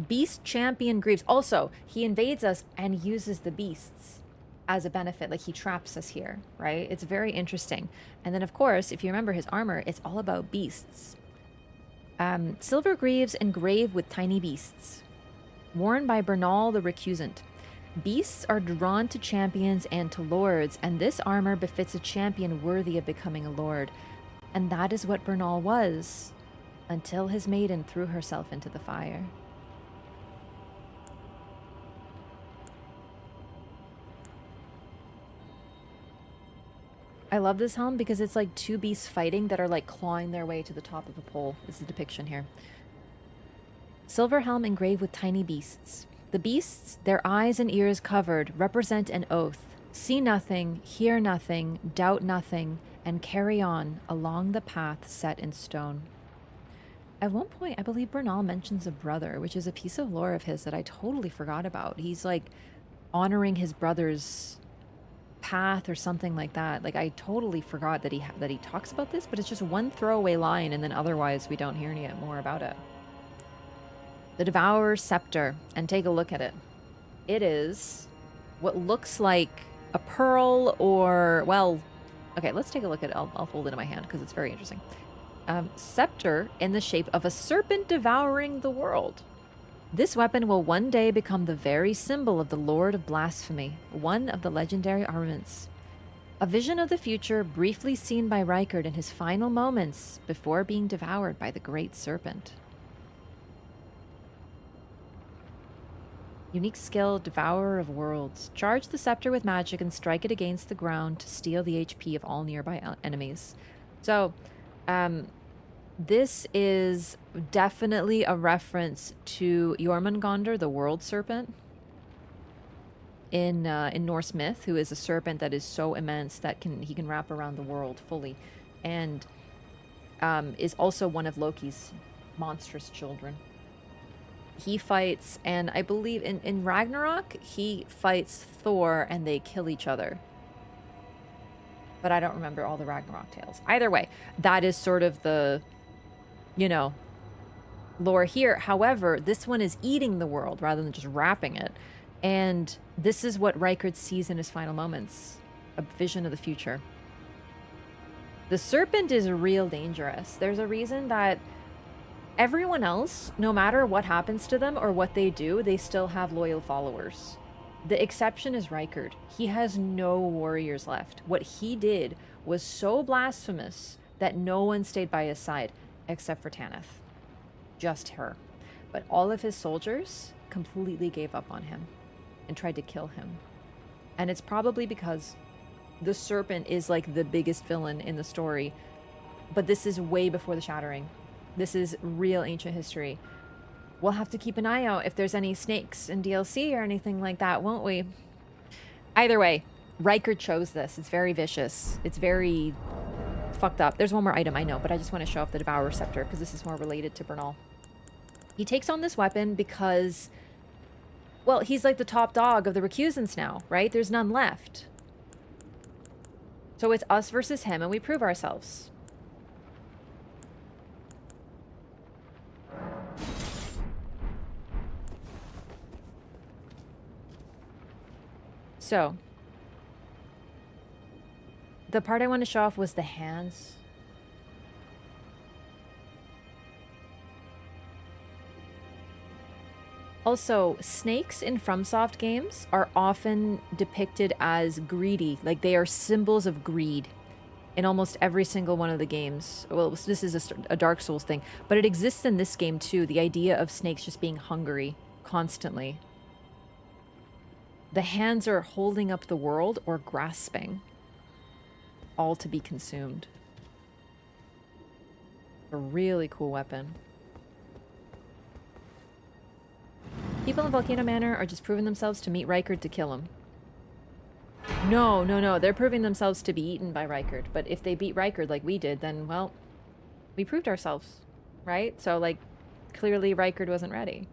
Beast Champion Greaves. Also, he invades us and uses the beasts as a benefit. Like, he traps us here, right? It's very interesting. And then, of course, if you remember his armor, it's all about beasts. Silver greaves engraved with tiny beasts. Worn by Bernal the Recusant. Beasts are drawn to champions and to lords, and this armor befits a champion worthy of becoming a lord. And that is what Bernal was, until his maiden threw herself into the fire. I love this helm because it's like two beasts fighting that are like clawing their way to the top of a pole. This is the depiction here. Silver helm engraved with tiny beasts. The beasts, their eyes and ears covered, represent an oath. See nothing, hear nothing, doubt nothing, and carry on along the path set in stone. At one point, I believe Bernal mentions a brother, which is a piece of lore of his that I totally forgot about. He's like honoring his brother's path or something like that. Like I totally forgot that he talks about this, but it's just one throwaway line, and then otherwise we don't hear any more about it. The Devourer's Scepter, and take a look at it. It is what looks like a pearl or, well, okay, let's take a look at it. I'll hold it in my hand because it's very interesting. Scepter in the shape of a serpent devouring the world. This weapon will one day become the very symbol of the Lord of Blasphemy, one of the legendary armaments. A vision of the future briefly seen by Rykard in his final moments before being devoured by the great serpent. Unique skill, Devourer of Worlds. Charge the scepter with magic and strike it against the ground to steal the HP of all nearby enemies. So, this is definitely a reference to Jormungandr, the World Serpent, in Norse myth, who is a serpent that is so immense that he can wrap around the world fully, and is also one of Loki's monstrous children. He fights, and I believe in Ragnarok, he fights Thor and they kill each other. But I don't remember all the Ragnarok tales. Either way, that is sort of the, you know, lore here. However, this one is eating the world rather than just wrapping it. And this is what Rykard sees in his final moments. A vision of the future. The serpent is real dangerous. There's a reason that everyone else, no matter what happens to them or what they do, they still have loyal followers. The exception is Rykard. He has no warriors left. What he did was so blasphemous that no one stayed by his side, except for Tanith. Just her. But all of his soldiers completely gave up on him and tried to kill him. And it's probably because the serpent is like the biggest villain in the story. But this is way before the Shattering. This is real ancient history. We'll have to keep an eye out if there's any snakes in DLC or anything like that, won't we? Either way, Rykard chose this. It's very vicious. It's very fucked up. There's one more item, I know, but I just want to show off the Devourer Scepter because this is more related to Bernal. He takes on this weapon because, well, he's like the top dog of the recusants now, right? There's none left. So it's us versus him, and we prove ourselves. So, the part I want to show off was the hands. Also, snakes in FromSoft games are often depicted as greedy, like they are symbols of greed in almost every single one of the games. Well, this is a Dark Souls thing, but it exists in this game too, the idea of snakes just being hungry constantly. The hands are holding up the world or grasping, all to be consumed. A really cool weapon. People in Volcano Manor are just proving themselves to meet Rykard to kill him. No. They're proving themselves to be eaten by Rykard. But if they beat Rykard like we did, then, well, we proved ourselves, right? So, like, clearly Rykard wasn't ready.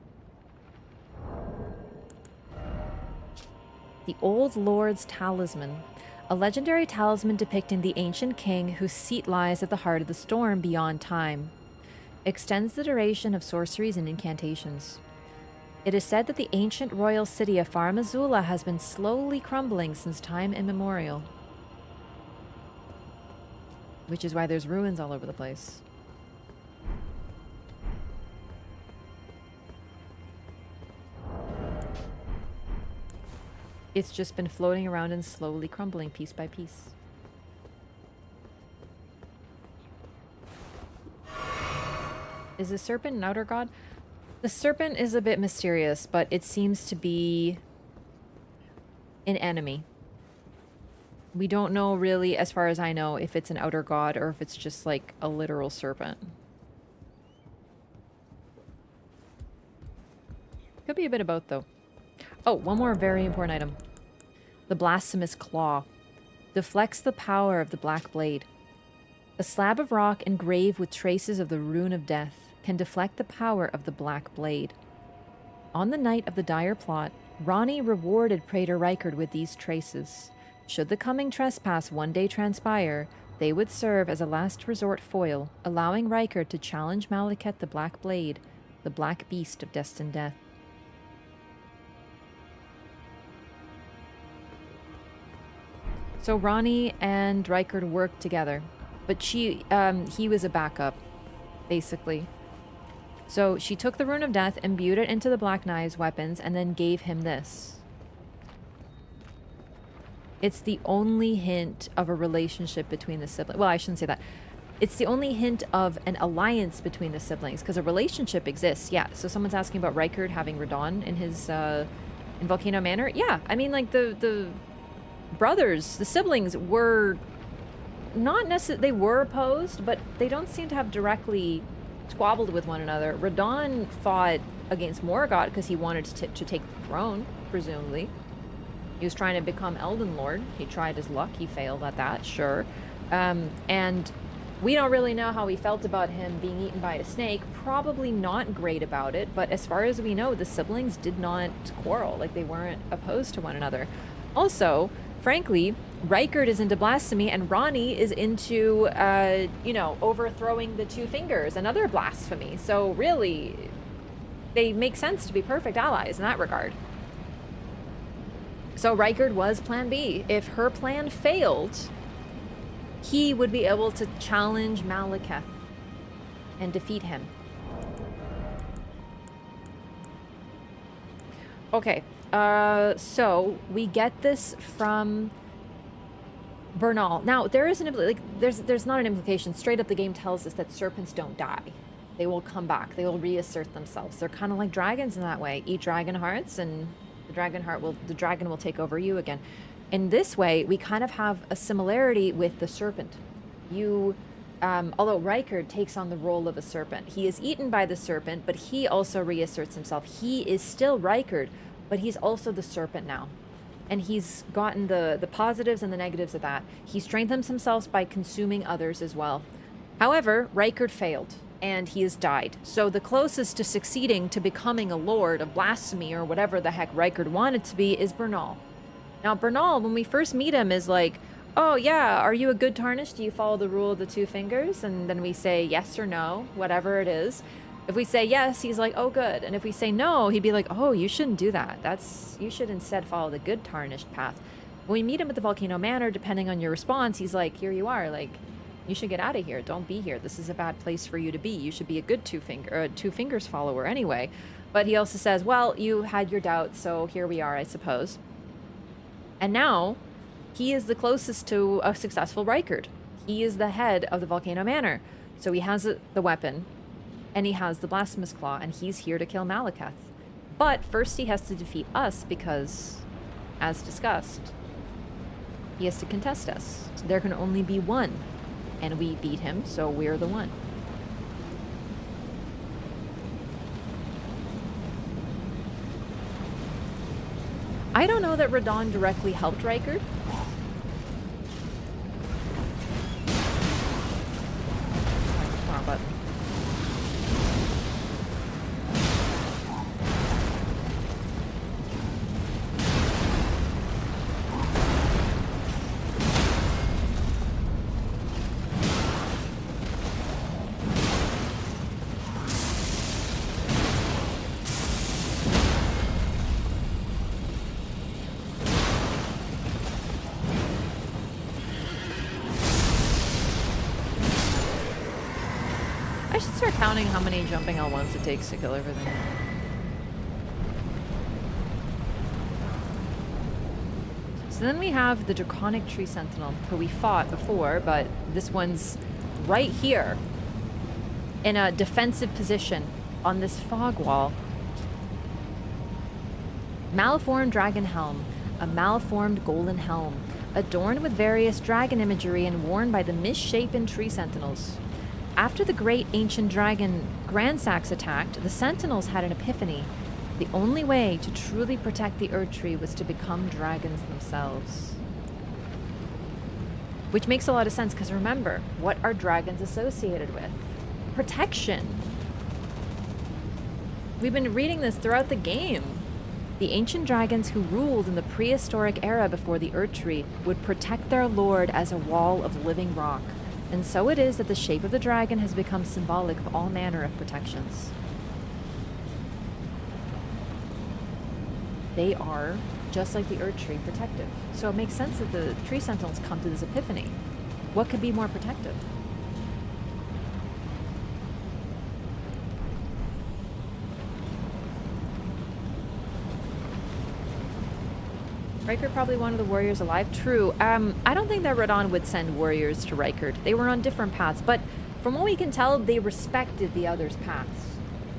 The Old Lord's Talisman. A legendary talisman depicting the ancient king whose seat lies at the heart of the storm beyond time. Extends the duration of sorceries and incantations. It is said that the ancient royal city of Farum Azula has been slowly crumbling since time immemorial. Which is why there's ruins all over the place. It's just been floating around and slowly crumbling piece by piece. Is the serpent an outer god? The serpent is a bit mysterious, but it seems to be an enemy. We don't know really, as far as I know, if it's an outer god or if it's just like a literal serpent. Could be a bit of both, though. Oh, one more very important item. The Blasphemous Claw. Deflects the power of the Black Blade. A slab of rock engraved with traces of the Rune of Death can deflect the power of the Black Blade. On the night of the dire plot, Ronnie rewarded Praetor Rykard with these traces. Should the coming trespass one day transpire, they would serve as a last resort foil, allowing Rykard to challenge Malekith the Black Blade, the Black Beast of Destined Death. So Ronnie and Rykard worked together, but he was a backup, basically. So she took the Rune of Death, imbued it into the Black Knight's weapons, and then gave him this. It's the only hint of a relationship between the siblings. Well, I shouldn't say that. It's the only hint of an alliance between the siblings, because a relationship exists, yeah. So someone's asking about Rykard having Radon in his, in Volcano Manor. Yeah, I mean, like, the brothers, the siblings were not necessarily, they were opposed, but they don't seem to have directly squabbled with one another. Radon fought against Morgott because he wanted to take the throne, presumably. He was trying to become Elden Lord. He tried his luck. He failed at that, sure. And we don't really know how he felt about him being eaten by a snake. Probably not great about it, but as far as we know, the siblings did not quarrel. Like, they weren't opposed to one another. Also, frankly, Rykard is into blasphemy, and Ronnie is into, you know, overthrowing the Two Fingers, another blasphemy. So really, they make sense to be perfect allies in that regard. So Rykard was plan B. If her plan failed, he would be able to challenge Malekith and defeat him. Okay, so we get this from Bernal. Now, there is an there's not an implication. Straight up, the game tells us that serpents don't die. They will come back. They will reassert themselves. They're kind of like dragons in that way. Eat dragon hearts, and the dragon will take over you again. In this way, we kind of have a similarity with the serpent. Although Rykard takes on the role of a serpent, he is eaten by the serpent, but he also reasserts himself. He is still Rykard, but he's also the serpent now. And he's gotten the positives and the negatives of that. He strengthens himself by consuming others as well. However, Rykard failed, and he has died. So the closest to succeeding to becoming a lord of blasphemy, or whatever the heck Rykard wanted to be, is Bernal. Now, Bernal, when we first meet him, is like, oh yeah, are you a good tarnish? Do you follow the rule of the Two Fingers? And then we say yes or no, whatever it is. If we say yes, he's like, oh, good. And if we say no, he'd be like, oh, you shouldn't do that. You should instead follow the good tarnished path. When we meet him at the Volcano Manor, depending on your response, he's like, here you are. Like, you should get out of here. Don't be here. This is a bad place for you to be. You should be a good Two Fingers follower anyway. But he also says, well, you had your doubts, so here we are, I suppose. And now, he is the closest to a successful Rykard. He is the head of the Volcano Manor. So he has the weapon, and he has the Blasphemous Claw, and he's here to kill Malekith. But first he has to defeat us because, as discussed, he has to contest us. So there can only be one. And we beat him, so we're the one. I don't know that Radon directly helped Rykard. Wrong button. Counting how many jumping L1s it takes to kill everything. So then we have the Draconic Tree Sentinel, who we fought before, but this one's right here in a defensive position on this fog wall. Malformed Dragon Helm, a malformed golden helm, adorned with various dragon imagery and worn by the misshapen tree sentinels. After the great ancient dragon Grandsax attacked, the sentinels had an epiphany. The only way to truly protect the Erdtree was to become dragons themselves. Which makes a lot of sense, because remember, what are dragons associated with? Protection. We've been reading this throughout the game. The ancient dragons who ruled in the prehistoric era before the Erdtree would protect their lord as a wall of living rock. And so it is that the shape of the dragon has become symbolic of all manner of protections. They are, just like the Erdtree, protective. So it makes sense that the tree sentinels come to this epiphany. What could be more protective? Riker probably one of the warriors alive. True. I don't think that Radon would send warriors to Riker. They were on different paths, but from what we can tell, they respected the other's paths.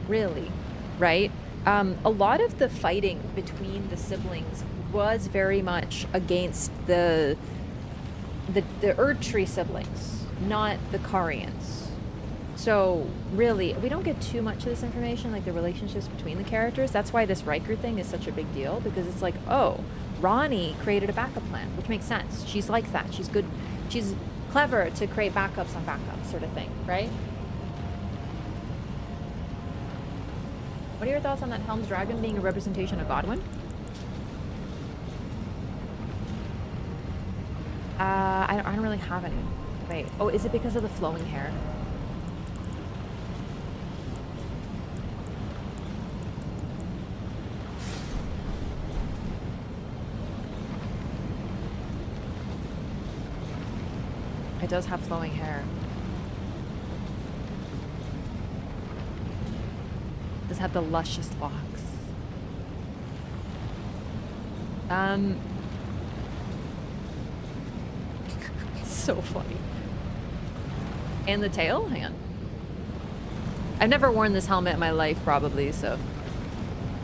Really, right? A lot of the fighting between the siblings was very much against the Erdtree siblings, not the Carians. So really, we don't get too much of this information, like the relationships between the characters. That's why this Riker thing is such a big deal, because it's like, oh, Ronnie created a backup plan, which makes sense. She's like that. She's good. She's clever to create backups on backups, sort of thing, right? What are your thoughts on that Helm's dragon being a representation of Godwin? I don't really have any. Wait. Oh, is it because of the flowing hair? It does have flowing hair. It does have the luscious locks. It's so funny. And the tail? Hang on. I've never worn this helmet in my life, probably, so.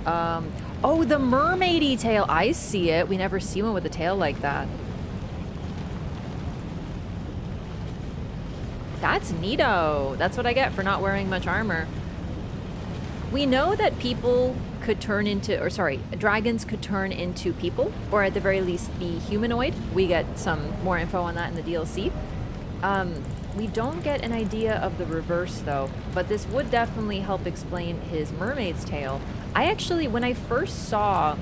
Oh, the mermaidy tail. I see it. We never see one with a tail like that. That's neato. That's what I get for not wearing much armor. We know that people could turn into, or sorry, dragons could turn into people, or at the very least be humanoid. We get some more info on that in the DLC. We don't get an idea of the reverse though, but this would definitely help explain his mermaid's tail. I actually, when I first saw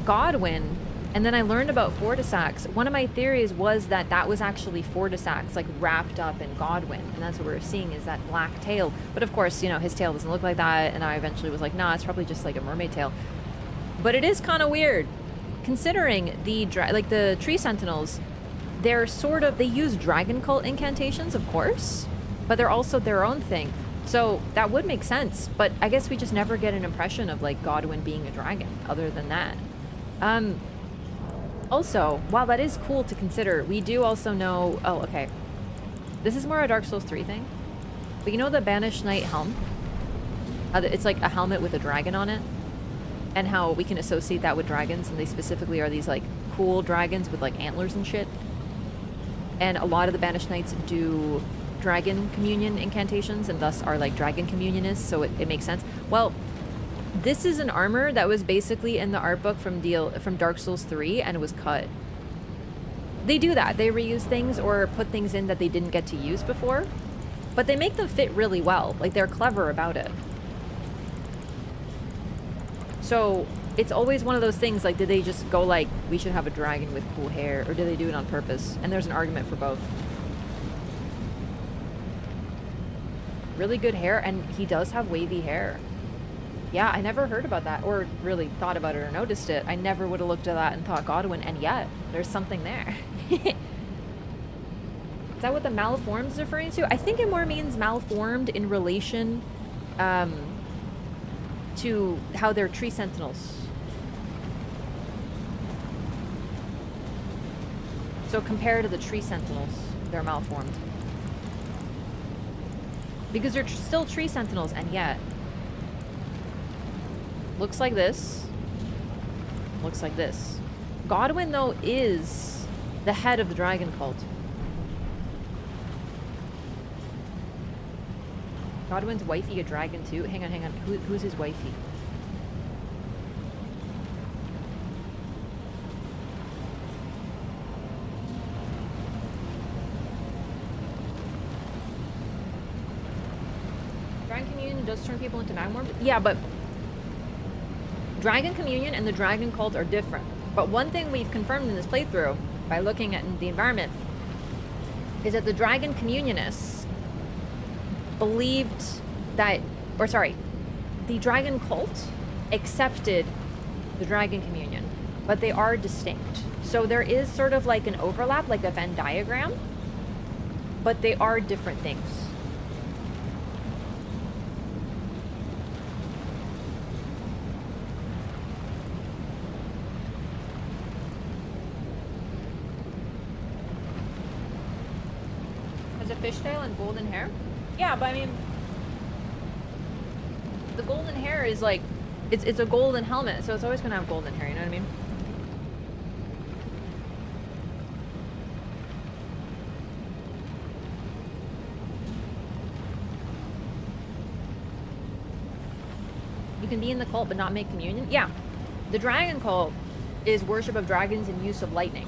Godwin, and then I learned about Fortisax, one of my theories was that that was actually Fortisax, like wrapped up in Godwin. And that's what we were seeing, is that black tail. But of course, you know, his tail doesn't look like that. And I eventually was like, nah, it's probably just like a mermaid tail. But it is kind of weird, considering the tree sentinels, they're sort of, they use dragon cult incantations, of course, but they're also their own thing. So that would make sense. But I guess we just never get an impression of like Godwin being a dragon other than that. Also, while that is cool to consider, we do also know... Oh, okay. This is more a Dark Souls 3 thing. But you know the Banished Knight helm? It's like a helmet with a dragon on it. And how we can associate that with dragons. And they specifically are these like cool dragons with like antlers and shit. And a lot of the Banished Knights do dragon communion incantations. And thus are like dragon communionists. So it makes sense. Well... This is an armor that was basically in the art book from Dark Souls 3 and it was cut. They do that. They reuse things or put things in that they didn't get to use before. But they make them fit really well. Like, they're clever about it. So, it's always one of those things, like, did they just go like, we should have a dragon with cool hair, or did they do it on purpose? And there's an argument for both. Really good hair, and he does have wavy hair. Yeah, I never heard about that, or really thought about it or noticed it. I never would have looked at that and thought Godwin, and yet, there's something there. Is that what the malformed is referring to? I think it more means malformed in relation to how they're tree sentinels. So compared to the tree sentinels, they're malformed. Because they're still tree sentinels, and yet... Looks like this. Looks like this. Godwin, though, is The head of the dragon cult. Godwin's wifey a dragon too? Hang on, hang on. Who's his wifey? Dragon Communion does turn people into magmorphs? Yeah, but Dragon Communion and the Dragon Cult are different. But one thing we've confirmed in this playthrough, by looking at the environment, is that the Dragon Communionists believed that, or sorry, the Dragon Cult accepted the Dragon Communion, but they are distinct. So there is sort of like an overlap, like a Venn diagram, but they are different things. Has a fishtail and golden hair? Yeah, but I mean, the golden hair is like, it's a golden helmet, so it's always gonna have golden hair, you know what I mean? You can be in the cult but not make communion? Yeah. The dragon cult is worship of dragons and use of lightning.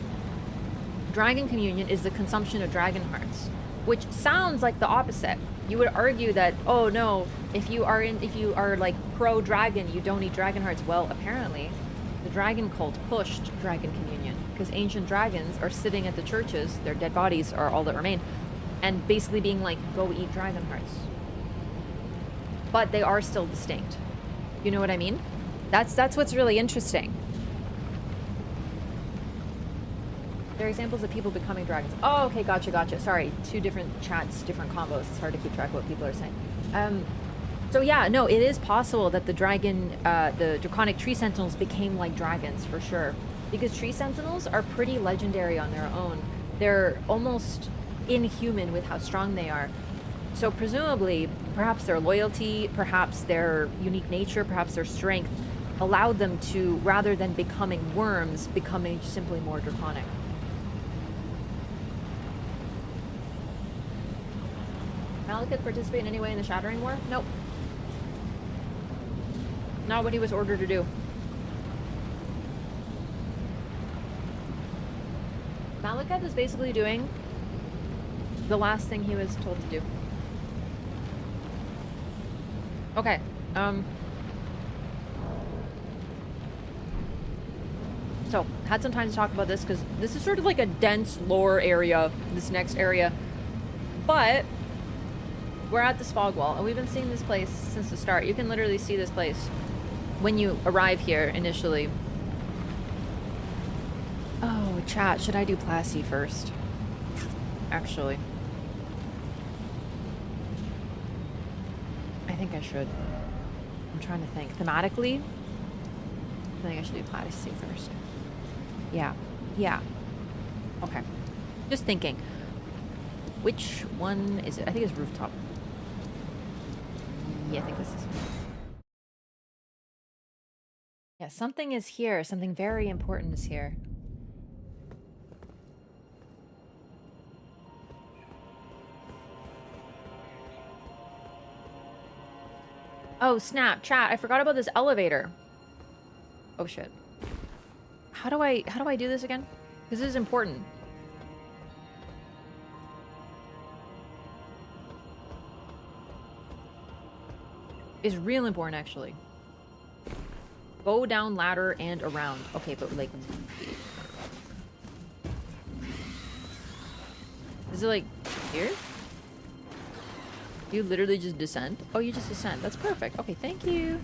Dragon communion is the consumption of dragon hearts, which sounds like the opposite. You would argue that, oh no, if you are like pro-dragon, you don't eat dragon hearts. Well, apparently, the dragon cult pushed dragon communion because ancient dragons are sitting at the churches, their dead bodies are all that remain, and basically being like, go eat dragon hearts. But they are still distinct. You know what I mean? That's what's really interesting. There are examples of people becoming dragons. Oh, okay, gotcha. Sorry, two different chats, different combos. It's hard to keep track of what people are saying. So yeah, no, it is possible that the draconic tree sentinels became like dragons for sure. Because tree sentinels are pretty legendary on their own. They're almost inhuman with how strong they are. So presumably, perhaps their loyalty, perhaps their unique nature, perhaps their strength allowed them to, rather than becoming worms, becoming simply more draconic. Malekith participate in any way in the Shattering War? Nope. Not what he was ordered to do. Malekith is basically doing the last thing he was told to do. Okay, so, had some time to talk about this, because this is sort of like a dense lore area, this next area. But we're at this fog wall, and we've been seeing this place since the start. You can literally see this place when you arrive here initially. Oh, chat, should I do Plassey first? Actually. I think I should. I'm trying to think. Thematically, I think I should do Plassey first. Yeah. Okay. Just thinking. Which one is it? I think it's Rooftop. Yeah, I think this is... Yeah, something is here. Something very important is here. Oh, snap. Chat, I forgot about this elevator. Oh, shit. How do I do this again? Because this is important. It's real important, actually. Go down ladder and around. Okay, but like... Is it like here? You literally just descend? Oh, you just descend. That's perfect. Okay, thank you.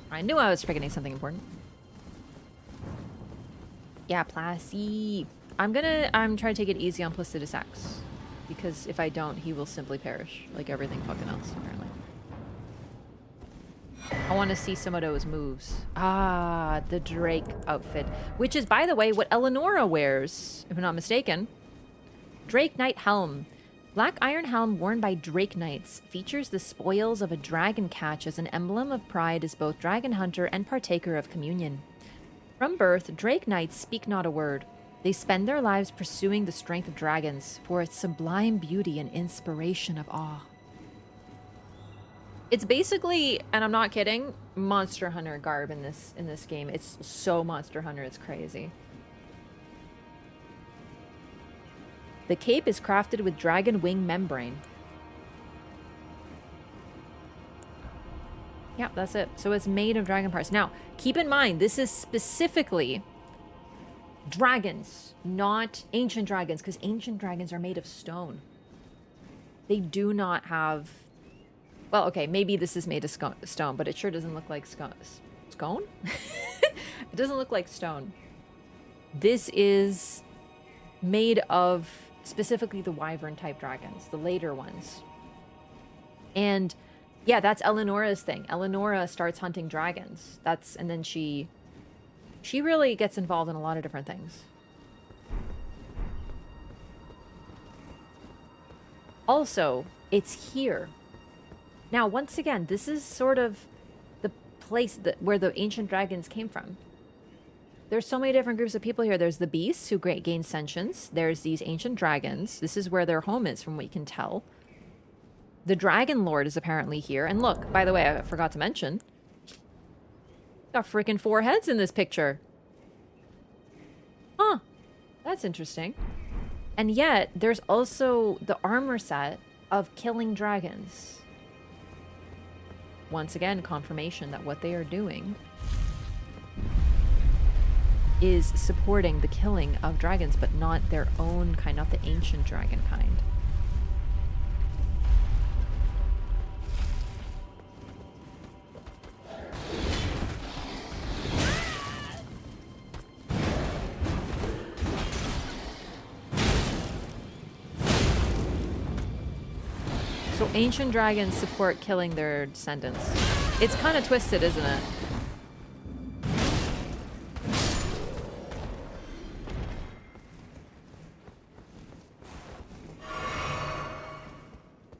I knew I was forgetting something important. Yeah, Plassey. I'm trying to take it easy on Placidus X. Because if I don't, he will simply perish. Like everything fucking else, apparently. I want to see some of those moves. Ah, the Drake outfit. Which is, by the way, what Eleonora wears, if I'm not mistaken. Drake Knight Helm. Black iron helm worn by Drake Knights features the spoils of a dragon catch as an emblem of pride as both dragon hunter and partaker of communion. From birth, Drake Knights speak not a word. They spend their lives pursuing the strength of dragons for its sublime beauty and inspiration of awe. It's basically, and I'm not kidding, Monster Hunter garb in this game. It's so Monster Hunter, it's crazy. The cape is crafted with dragon wing membrane. Yep, that's it. So it's made of dragon parts. Now, keep in mind, this is specifically dragons, not ancient dragons, because ancient dragons are made of stone. They do not have... Well, okay, maybe this is made of stone, but it sure doesn't look like scone? It doesn't look like stone. This is made of specifically the wyvern-type dragons, the later ones. And yeah, that's Eleonora's thing. Eleonora starts hunting dragons. And then she really gets involved in a lot of different things. Also, it's here. Now, once again, this is sort of the place where the ancient dragons came from. There's so many different groups of people here. There's the beasts who gain sentience. There's these ancient dragons. This is where their home is, from what you can tell. The Dragon Lord is apparently here. And look, by the way, I forgot to mention, got freaking 4 heads in this picture. Huh. That's interesting. And yet, there's also the armor set of killing dragons. Once again, confirmation that what they are doing is supporting the killing of dragons, but not their own kind, not the ancient dragon kind. So ancient dragons support killing their descendants. It's kind of twisted, isn't it?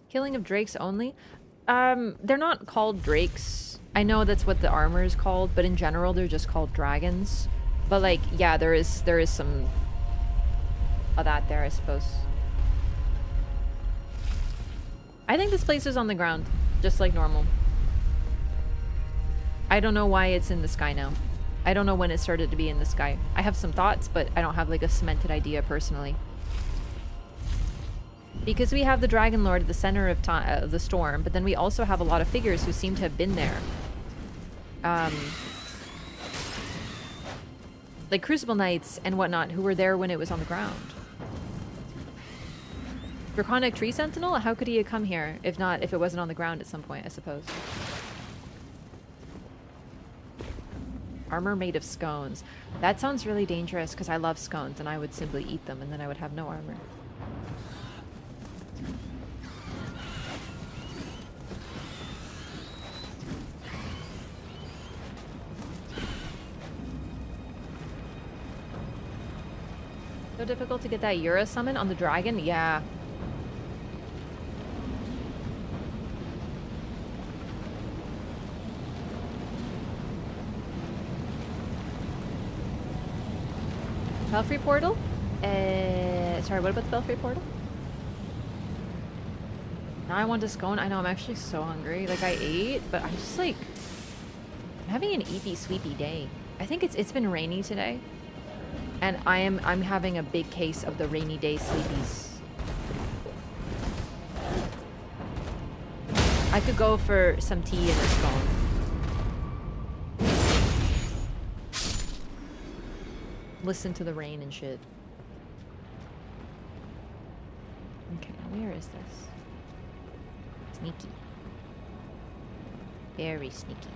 Killing of drakes only? They're not called drakes. I know that's what the armor is called, but in general they're just called dragons. But like, yeah, there is some of that there, I suppose. I think this place is on the ground, just like normal. I don't know why it's in the sky now. I don't know when it started to be in the sky. I have some thoughts, but I don't have like a cemented idea personally. Because we have the Dragon Lord at the center of the storm, but then we also have a lot of figures who seem to have been there. Like Crucible Knights and whatnot, who were there when it was on the ground. Draconic Tree Sentinel? How could he have come here if it wasn't on the ground at some point, I suppose? Armor made of scones. That sounds really dangerous because I love scones and I would simply eat them and then I would have no armor. So difficult to get that Yura summon on the dragon? Yeah. Belfry portal? Sorry, what about the Belfry portal? Now I want a scone. I know, I'm actually so hungry. Like, I ate, but I'm just like... I'm having an eepy, sweepy day. I think it's been rainy today. And I'm having a big case of the rainy day sleepies. I could go for some tea and a scone. Listen to the rain and shit. Okay, now where is this? Sneaky. Very sneaky.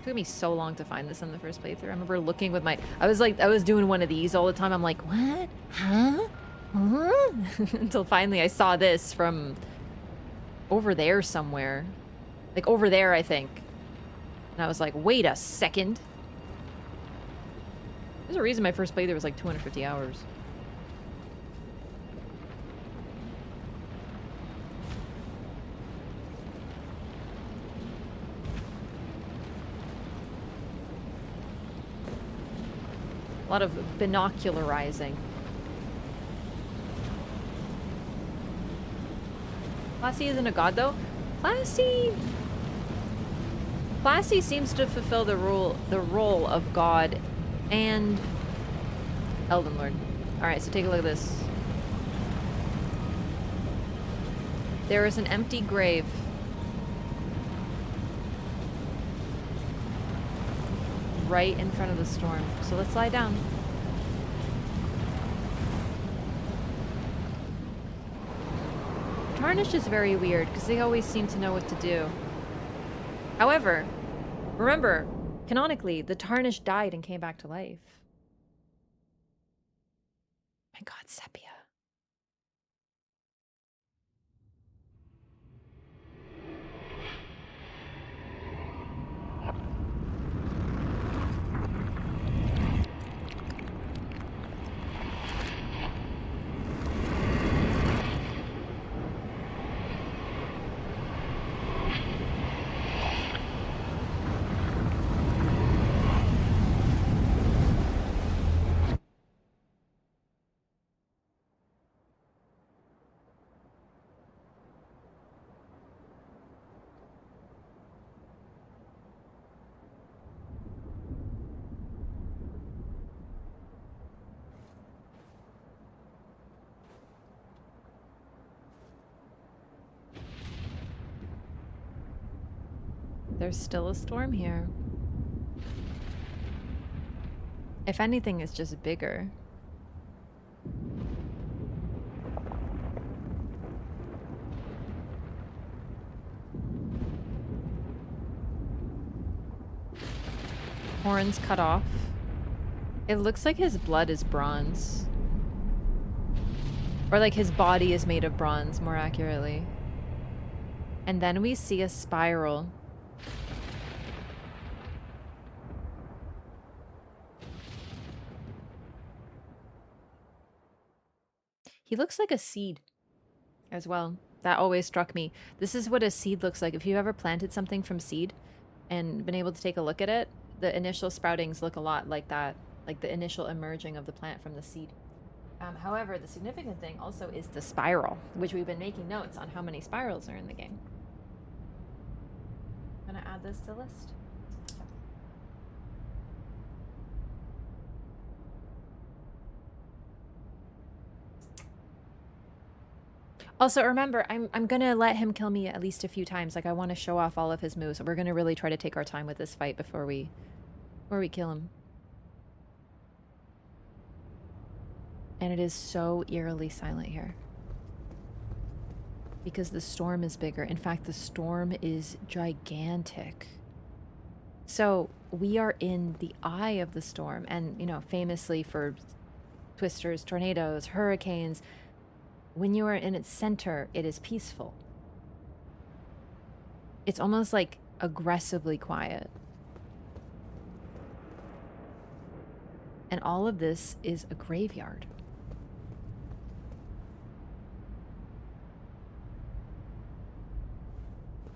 It took me so long to find this on the first playthrough. I remember looking with my... I was doing one of these all the time. I'm like, what? Huh? Huh? Until finally I saw this from over there somewhere. Like over there, I think. And I was like, wait a second. There's a reason my first playthrough was like 250 hours. A lot of binocularizing. Classy isn't a god though. Classy seems to fulfill the role of god and Elden Lord. Alright, so take a look at this. There is an empty grave. Right in front of the storm. So let's lie down. Tarnished is very weird because they always seem to know what to do. However, remember, canonically, the Tarnished died and came back to life. My god, Sepia. There's still a storm here. If anything, it's just bigger. Horns cut off. It looks like his blood is bronze. Or like his body is made of bronze, more accurately. And then we see a spiral. He looks like a seed as well. That always struck me. This is what a seed looks like. If you've ever planted something from seed and been able to take a look at it, the initial sproutings look a lot like that, like the initial emerging of the plant from the seed. However, the significant thing also is the spiral, which we've been making notes on how many spirals are in the game. I'm gonna add this to the list. Also, remember, I'm gonna let him kill me at least a few times. Like, I want to show off all of his moves. We're gonna really try to take our time with this fight before we kill him. And it is so eerily silent here. Because the storm is bigger. In fact, the storm is gigantic. So, we are in the eye of the storm. And, you know, famously for twisters, tornadoes, hurricanes, when you are in its center, it is peaceful. It's almost like aggressively quiet. And all of this is a graveyard.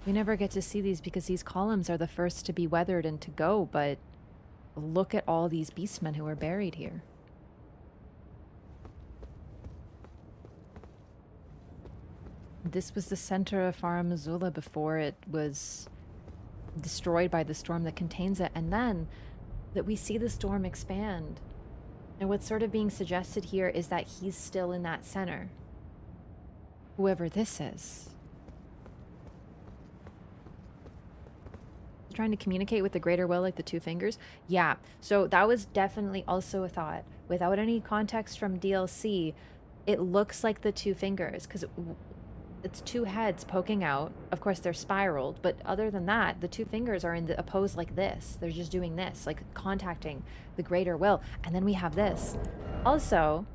We never get to see these because these columns are the first to be weathered and to go, but look at all these beastmen who are buried here. This was the center of Farum Azula before it was destroyed by the storm that contains it. And then that we see the storm expand. And what's sort of being suggested here is that he's still in that center. Whoever this is. Trying to communicate with the greater will like the two fingers. Yeah, so that was definitely also a thought. Without any context from DLC, it looks like the two fingers because it's two heads poking out. Of course, they're spiraled, but other than that, the two fingers are in a pose like this. They're just doing this, like contacting the greater will. And then we have this. Also,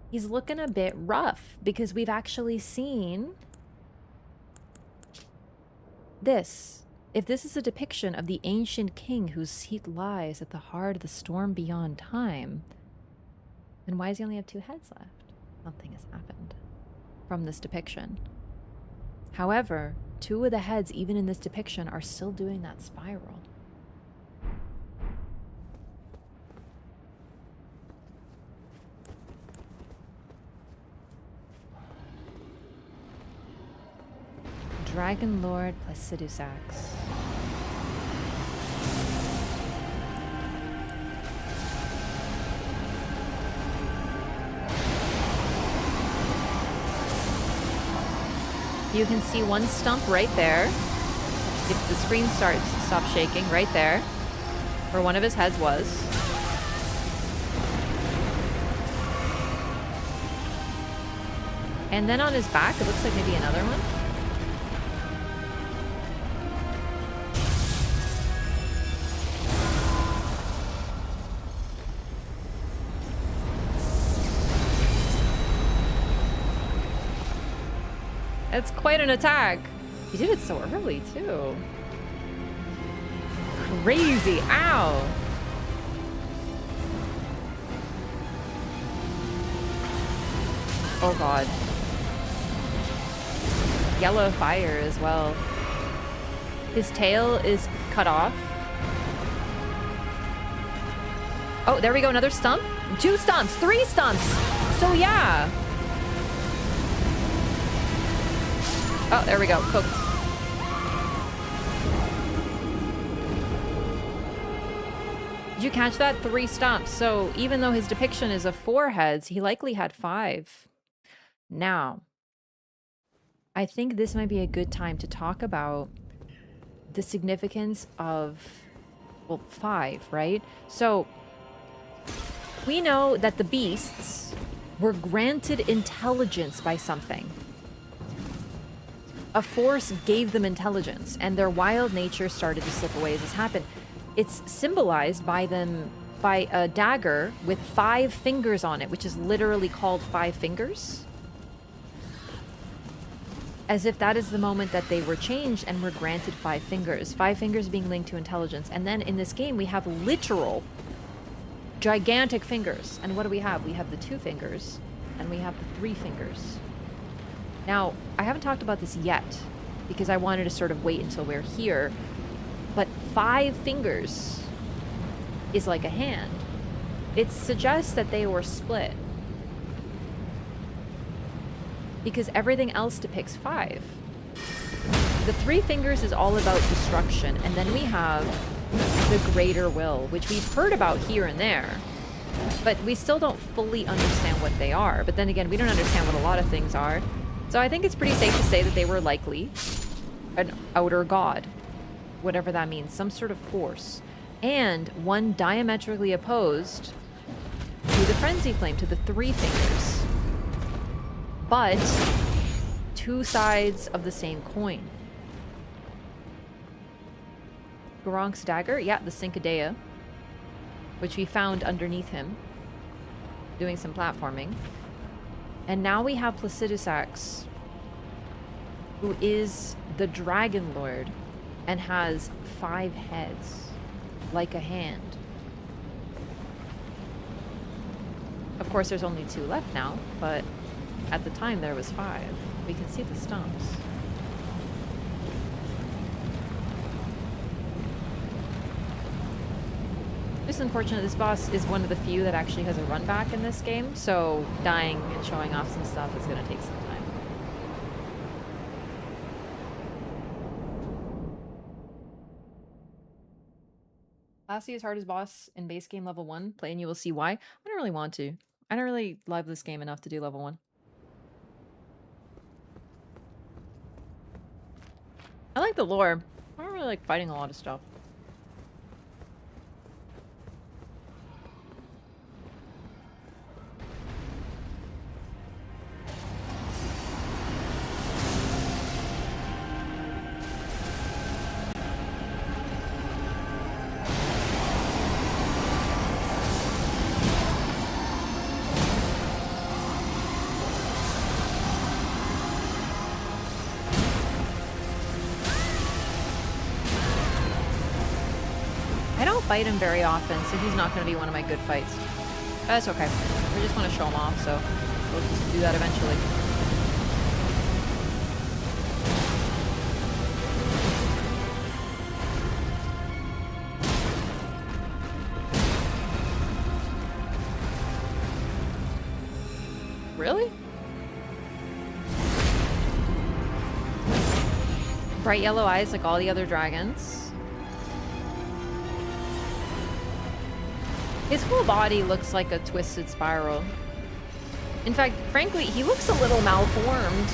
he's looking a bit rough because we've actually seen this. If this is a depiction of the ancient king whose seat lies at the heart of the storm beyond time, then why does he only have two heads left? Something has happened from this depiction. However, two of the heads, even in this depiction, are still doing that spiral. Dragon Lord Placidusax. You can see one stump right there. If the screen stops shaking, right there, where one of his heads was. And then on his back, it looks like maybe another one. It's quite an attack. He did it so early, too. Crazy. Ow. Oh, God. Yellow fire as well. His tail is cut off. Oh, there we go. Another stump. 2 stumps. 3 stumps. So, yeah. Oh, there we go. Cooked. Did you catch that? 3 stumps. So even though his depiction is of 4 heads, he likely had 5. Now, I think this might be a good time to talk about the significance of, well, 5, right? So we know that the beasts were granted intelligence by something. A force gave them intelligence, and their wild nature started to slip away as this happened. It's symbolized by a dagger with 5 fingers on it, which is literally called 5 fingers. As if that is the moment that they were changed and were granted 5 fingers. 5 fingers being linked to intelligence. And then in this game, we have literal gigantic fingers. And what do we have? We have the 2 fingers, and we have the 3 fingers. Now, I haven't talked about this yet, because I wanted to sort of wait until we're here, but 5 fingers is like a hand. It suggests that they were split, because everything else depicts 5. The 3 fingers is all about destruction, and then we have the greater will, which we've heard about here and there, but we still don't fully understand what they are. But then again, we don't understand what a lot of things are. So I think it's pretty safe to say that they were likely an outer god, whatever that means, some sort of force, and one diametrically opposed to the frenzy flame, to the 3 fingers, but 2 sides of the same coin. Goronk's dagger, yeah, the Cincadea, which we found underneath him, doing some platforming. And now we have Placidusax, who is the Dragon Lord and has 5 heads, like a hand. Of course, there's only 2 left now, but at the time there was 5. We can see the stumps. It's unfortunate this boss is one of the few that actually has a run back in this game, so dying and showing off some stuff is going to take some time. Lassie is hardest boss in base game level 1. Play and you will see why. I don't really want to. I don't really love this game enough to do level 1. I like the lore. I don't really like fighting a lot of stuff. Fight him very often, so he's not going to be one of my good fights. That's okay. We just want to show him off, so we'll just do that eventually. Really? Bright yellow eyes like all the other dragons. His whole body looks like a twisted spiral. In fact, frankly, he looks a little malformed.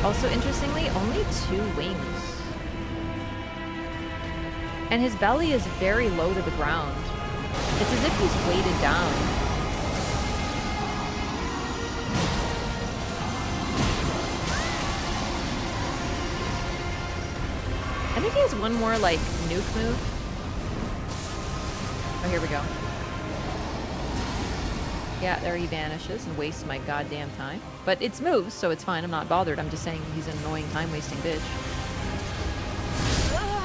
Also interestingly, only 2 wings. And his belly is very low to the ground. It's as if he's weighted down. I think he has one more, like, nuke move. Oh, here we go. Yeah, there he vanishes and wastes my goddamn time. But it's moves, so it's fine. I'm not bothered. I'm just saying he's an annoying time-wasting bitch.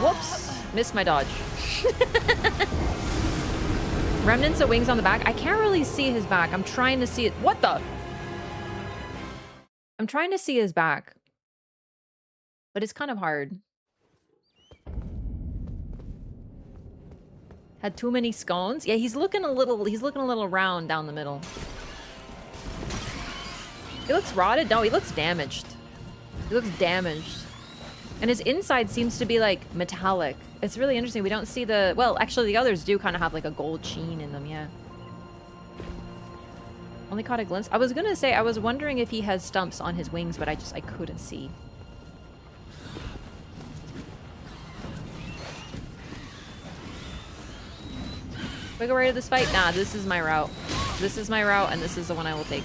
Whoops! Missed my dodge. Remnants of wings on the back. I can't really see his back. I'm trying to see it. What the? I'm trying to see his back. But it's kind of hard. Had too many scones? Yeah, he's looking a little round down the middle. He looks rotted? No, he looks damaged. He looks damaged. And his inside seems to be like metallic. It's really interesting. We don't see the... Well, actually the others do kind of have like a gold sheen in them, yeah. Only caught a glimpse. I was gonna say, I was wondering if he has stumps on his wings, but I couldn't see. We go right to this fight? Nah, this is my route. This is my route, and this is the one I will take.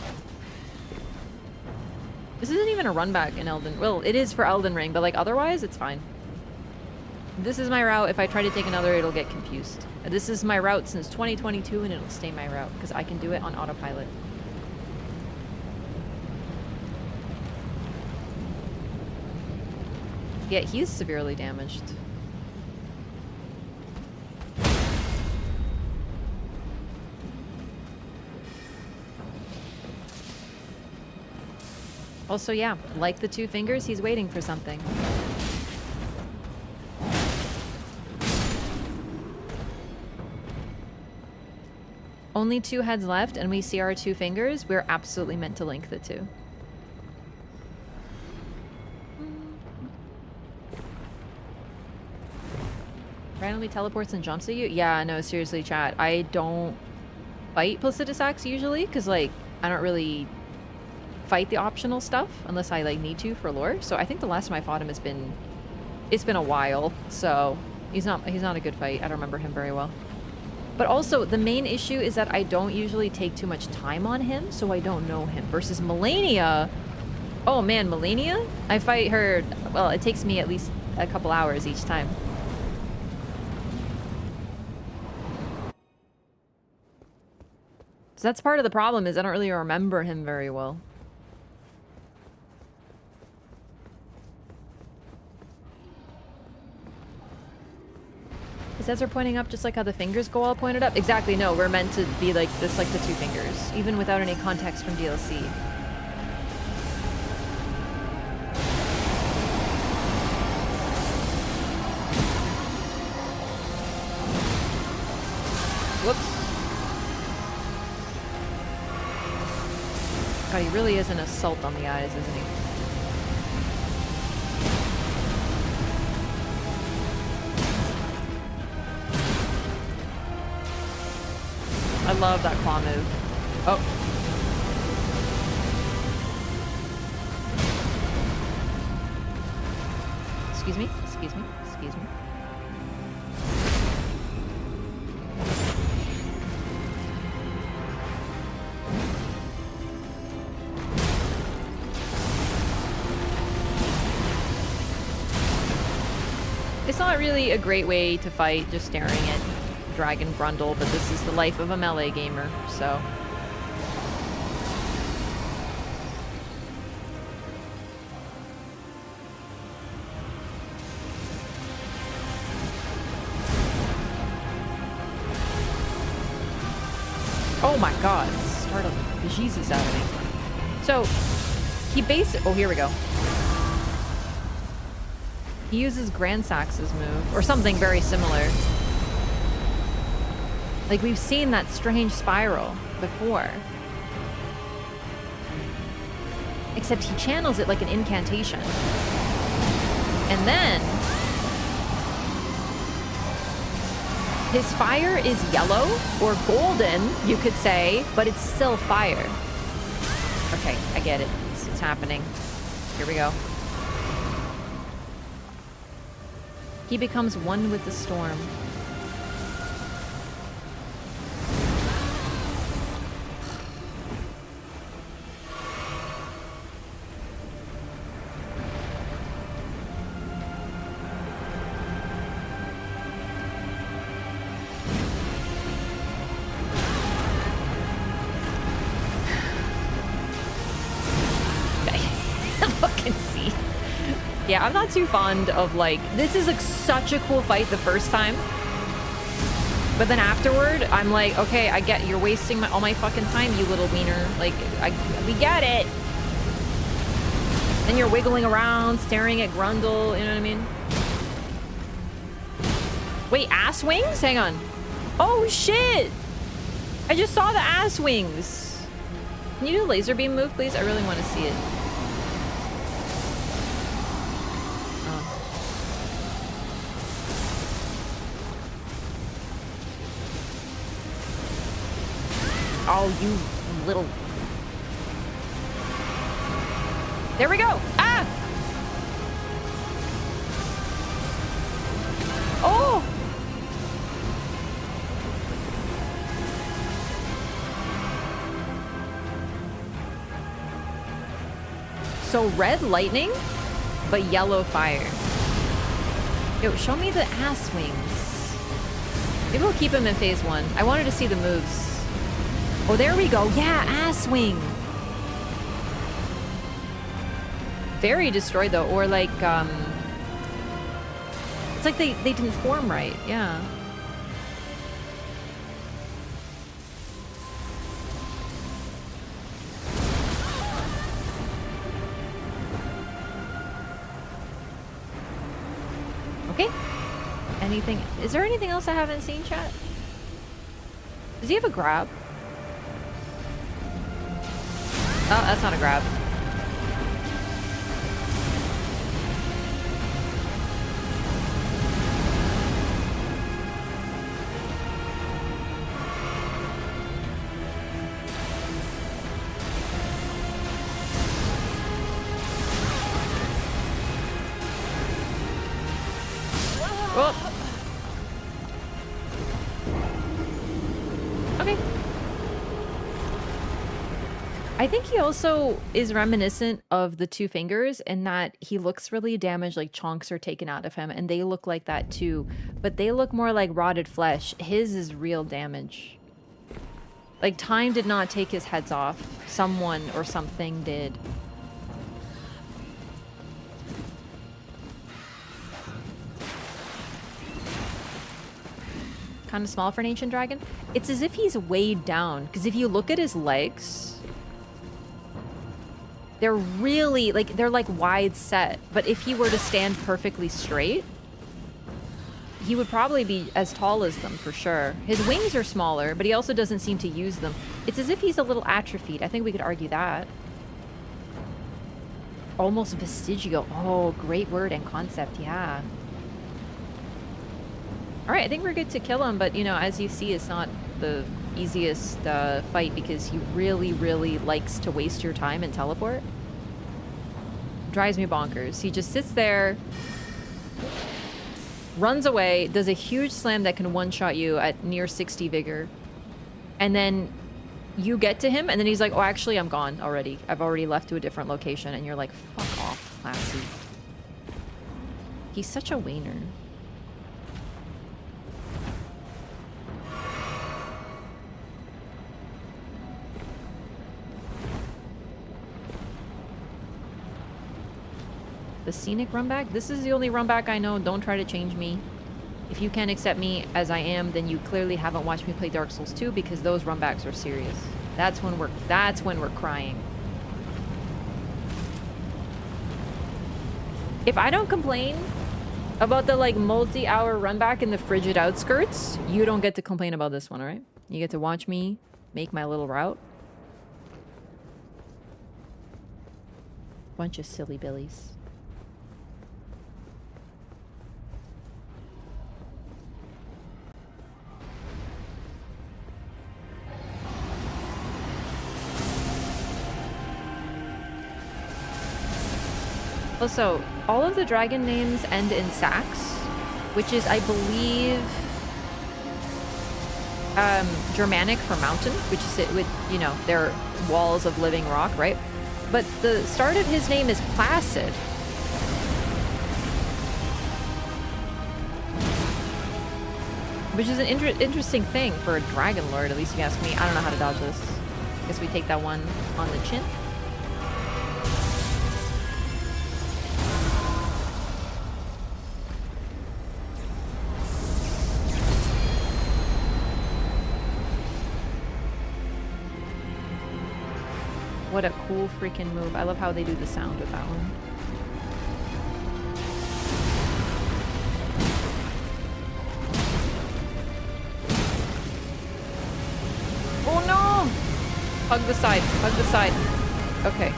This isn't even a run back in Elden. Well, it is for Elden Ring, but like otherwise, it's fine. This is my route. If I try to take another, it'll get confused. This is my route since 2022, and it'll stay my route because I can do it on autopilot. Yeah, he's severely damaged. Also, yeah, like the 2 fingers, he's waiting for something. Only 2 heads left, and we see our 2 fingers. We're absolutely meant to link the 2. Randomly teleports and jumps at you? Yeah, no, seriously, chat. I don't fight Placidus Axe usually, because, like, I don't really fight the optional stuff unless I like need to for lore. So I think the last time I fought him it's been a while. So he's not a good fight. I don't remember him very well. But also the main issue is that I don't usually take too much time on him, so I don't know him. Versus Melania, oh man, Melania, I fight her. Well, it takes me at least a couple hours each time. So that's part of the problem, is I don't really remember him very well. His heads are pointing up just like how the fingers go all pointed up? Exactly, no, we're meant to be like this, like the 2 fingers, even without any context from DLC. Whoops. God, he really is an assault on the eyes, isn't he? I love that claw move. Oh. Excuse me, excuse me, excuse me. It's not really a great way to fight just staring at Dragon Grundle, but this is the life of a melee gamer, so. Oh my god, startled the Jesus out of me. So, oh, here we go. He uses Grand Sax's move, or something very similar. Like, we've seen that strange spiral before. Except he channels it like an incantation. And then his fire is yellow or golden, you could say, but it's still fire. Okay, I get it. It's happening. Here we go. He becomes one with the storm. Yeah, I'm not too fond of, like, this is like such a cool fight the first time. But then afterward, I'm like, okay, I get you're wasting all my fucking time, you little wiener. Like, we get it. Then you're wiggling around, staring at Grundle, you know what I mean? Wait, ass wings? Hang on. Oh, shit! I just saw the ass wings. Can you do a laser beam move, please? I really want to see it. Oh, you little... There we go! Ah! Oh! So red lightning, but yellow fire. Yo, show me the ass wings. Maybe we'll keep him in phase 1. I wanted to see the moves. Oh, there we go. Yeah, ass wing. Very destroyed though, or like it's like they didn't form right. Yeah. Okay. Anything? Is there anything else I haven't seen, chat? Does he have a grab? Oh, that's not a grab. Oh. Okay. I think he also is reminiscent of the Two Fingers in that he looks really damaged, like chunks are taken out of him, and they look like that too, but they look more like rotted flesh. His is real damage. Like, time did not take his heads off. Someone or something did. Kind of small for an ancient dragon. It's as if he's weighed down, because if you look at his legs, they're really, like, they're like wide set, but if he were to stand perfectly straight, he would probably be as tall as them for sure. His wings are smaller, but he also doesn't seem to use them. It's as if he's a little atrophied. I think we could argue that. Almost vestigial. Oh, great word and concept, yeah. All right, I think we're good to kill him, but, you know, as you see, it's not the easiest fight because he really, really likes to waste your time and teleport. Drives me bonkers. He just sits there, runs away, does a huge slam that can one-shot you at near 60 vigor, and then you get to him, and then he's like, oh, actually, I'm gone already. I've already left to a different location, and you're like, fuck off, lassie. He's such a wiener. The scenic run back? This is the only run back I know. Don't try to change me. If you can't accept me as I am, then you clearly haven't watched me play Dark Souls 2 because those run backs are serious. That's when we're crying. If I don't complain about the like multi-hour run back in the frigid outskirts, you don't get to complain about this one, all right? You get to watch me make my little route. Bunch of silly billies. Also, all of the dragon names end in sax, which is, I believe, Germanic for mountain, which sit with, you know, their walls of living rock, right? But the start of his name is Placid. Which is an interesting thing for a dragon lord, at least if you ask me. I don't know how to dodge this. Guess we take that one on the chin. What a cool freaking move. I love how they do the sound with that one. Oh no! Hug the side. Hug the side. Okay.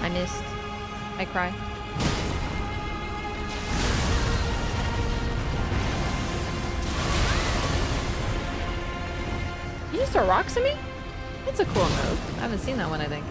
I missed. I cry. You used a rocks at me? That's a cool move. I haven't seen that one, I think.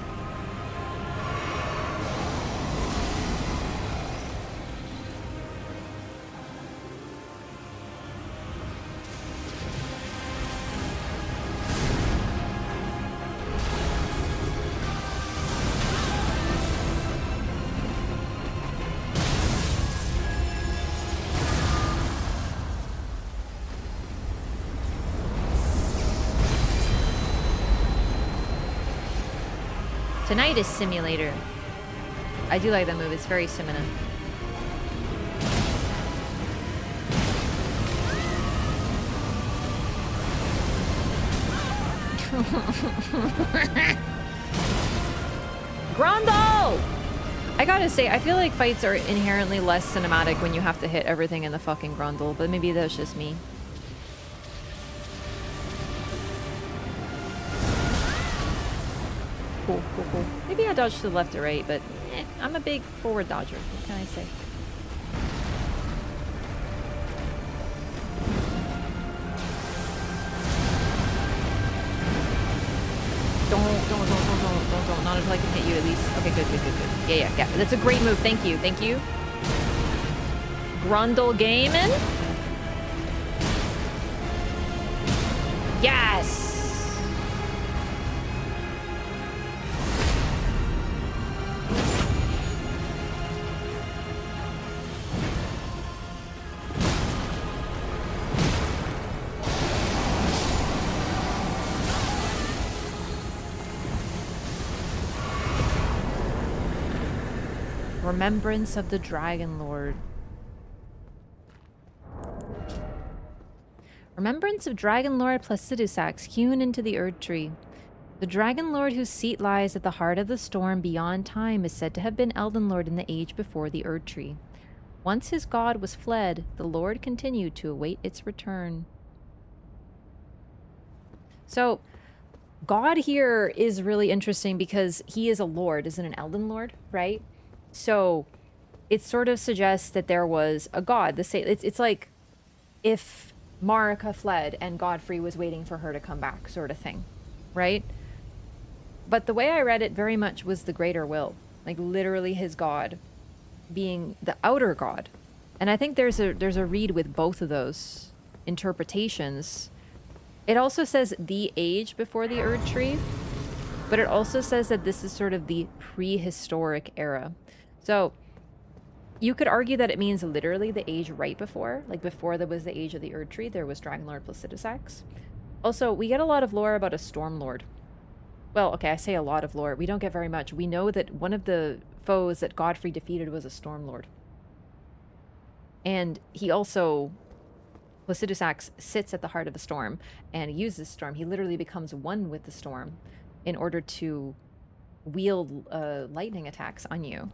Tonight is Simulator. I do like that move. It's very similar. Grundle! I gotta say, I feel like fights are inherently less cinematic when you have to hit everything in the fucking Grundle, but maybe that's just me. Cool, cool, cool. Maybe I dodge to the left or right, but I'm a big forward dodger. What can I say? Don't. Not until I can hit you at least. Okay, good. Yeah. That's a great move. Thank you. Grundle gaming. Yes! Remembrance of the Dragon Lord. Remembrance of Dragon Lord Placidusax hewn into the Erd Tree. The Dragon Lord whose seat lies at the heart of the storm beyond time is said to have been Elden Lord in the age before the Erd Tree. Once his god was fled, the Lord continued to await its return. So, God here is really interesting because he is a lord, isn't an Elden Lord, right? So it sort of suggests that there was a god. It's like if Marika fled and Godfrey was waiting for her to come back, sort of thing, right? But the way I read it very much was the greater will, like literally his god being the outer god. And I think there's a read with both of those interpretations. It also says the age before the Erd Tree, but it also says that this is sort of the prehistoric era. So you could argue that it means literally the age right before, like before there was the age of the Erd Tree, there was Dragon Lord Placidusax. Also, we get a lot of lore about a Storm Lord. Well, okay, I say a lot of lore. We don't get very much. We know that one of the foes that Godfrey defeated was a Storm Lord. And he also, Placidusax sits at the heart of the storm and uses storm. He literally becomes one with the storm in order to wield lightning attacks on you.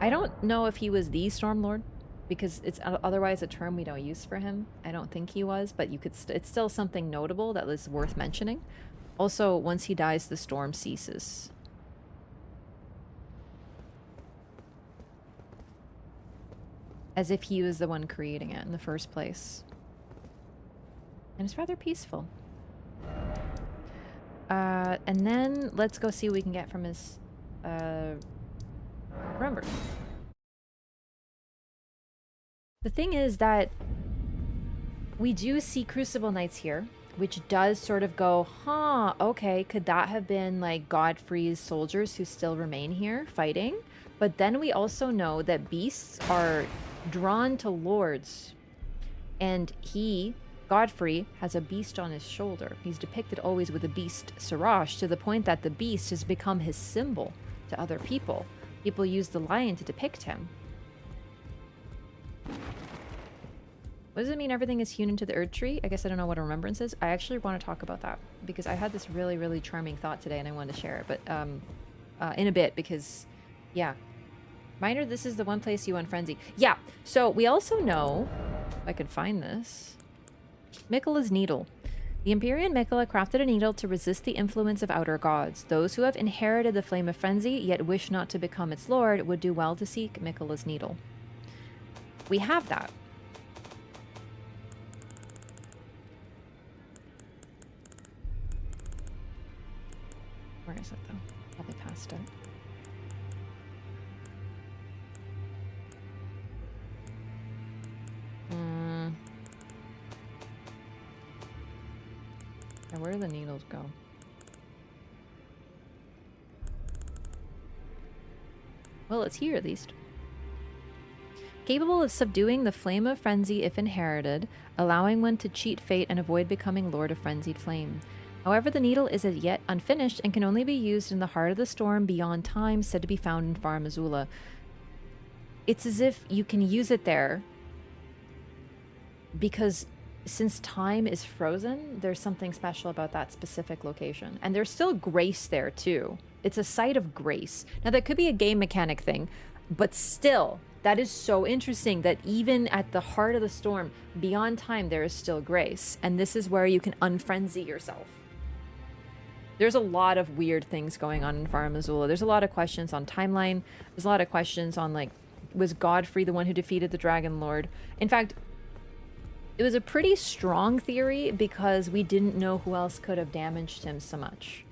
I don't know if he was the Stormlord, because it's otherwise a term we don't use for him. I don't think he was, but you could it's still something notable that was worth mentioning. Also, once he dies, the storm ceases. As if he was the one creating it in the first place. And it's rather peaceful. And then let's go see what we can get from his remembers. The thing is that we do see Crucible Knights here, which does sort of go, huh, okay, could that have been like Godfrey's soldiers who still remain here fighting? But then we also know that beasts are drawn to lords, and Godfrey, has a beast on his shoulder. He's depicted always with a beast Siraj, to the point that the beast has become his symbol to other people. People use the lion to depict him. What does it mean everything is hewn into the Erd Tree? I guess I don't know what a remembrance is. I actually want to talk about that, because I had this really, really charming thought today and I wanted to share it, but in a bit, because, yeah. Reminder, this is the one place you unfrenzy. Yeah, so we also know, if I could find this, Miquella's Needle. The Empyrean Miquella crafted a needle to resist the influence of outer gods. Those who have inherited the Flame of Frenzy, yet wish not to become its lord, would do well to seek Miquella's Needle. We have that. Where is it, though? Probably past it. Yeah, where do the needles go? Well, it's here at least. Capable of subduing the Flame of Frenzy if inherited, allowing one to cheat fate and avoid becoming Lord of Frenzied Flame. However, the needle is as yet unfinished and can only be used in the heart of the storm beyond time, said to be found in Farum Azula. It's as if you can use it there because since time is frozen, there's something special about that specific location. And there's still grace there too. It's a site of grace. Now that could be a game mechanic thing, but still, that is so interesting that even at the heart of the storm, beyond time, there is still grace. And this is where you can unfrenzy yourself. There's a lot of weird things going on in Farum Azula. There's a lot of questions on timeline. There's a lot of questions on, like, was Godfrey the one who defeated the Dragon Lord? In fact, it was a pretty strong theory because we didn't know who else could have damaged him so much.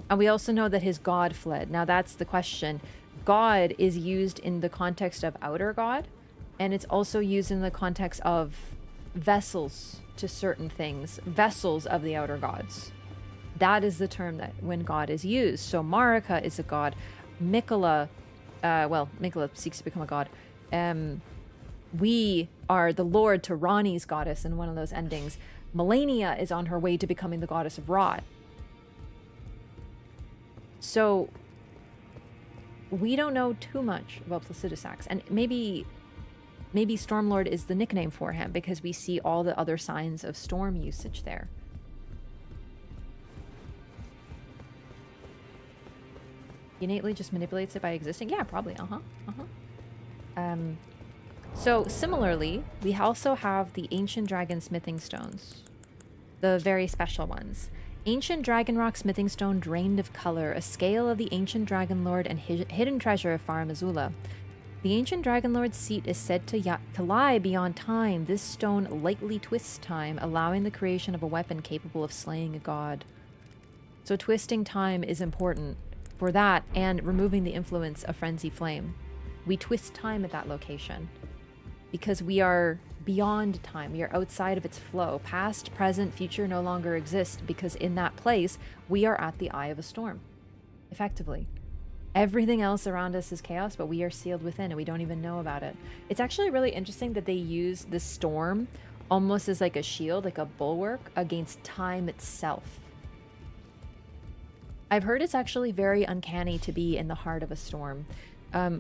And we also know that his god fled. Now that's the question. God is used in the context of outer god, and it's also used in the context of vessels to certain things, vessels of the outer gods. That is the term that when God is used. So Marika is a god. Miquella, Miquella seeks to become a god. We are the lord to Rani's goddess in one of those endings. Melania is on her way to becoming the goddess of Rot. So we don't know too much about Placidusax, and maybe Stormlord is the nickname for him because we see all the other signs of storm usage there. He innately just manipulates it by existing? Yeah, probably. So similarly, we also have the Ancient Dragon Smithing Stones. The very special ones. Ancient Dragon Rock Smithing Stone drained of color, a scale of the Ancient Dragon Lord and hidden treasure of Farum Azula. The Ancient Dragon Lord's seat is said to lie beyond time. This stone lightly twists time, allowing the creation of a weapon capable of slaying a god. So twisting time is important for that and removing the influence of Frenzy Flame. We twist time at that location because we are beyond time. We are outside of its flow. Past, present, future no longer exist because in that place, we are at the eye of a storm, effectively. Everything else around us is chaos, but we are sealed within and we don't even know about it. It's actually really interesting that they use the storm almost as like a shield, like a bulwark against time itself. I've heard it's actually very uncanny to be in the heart of a storm.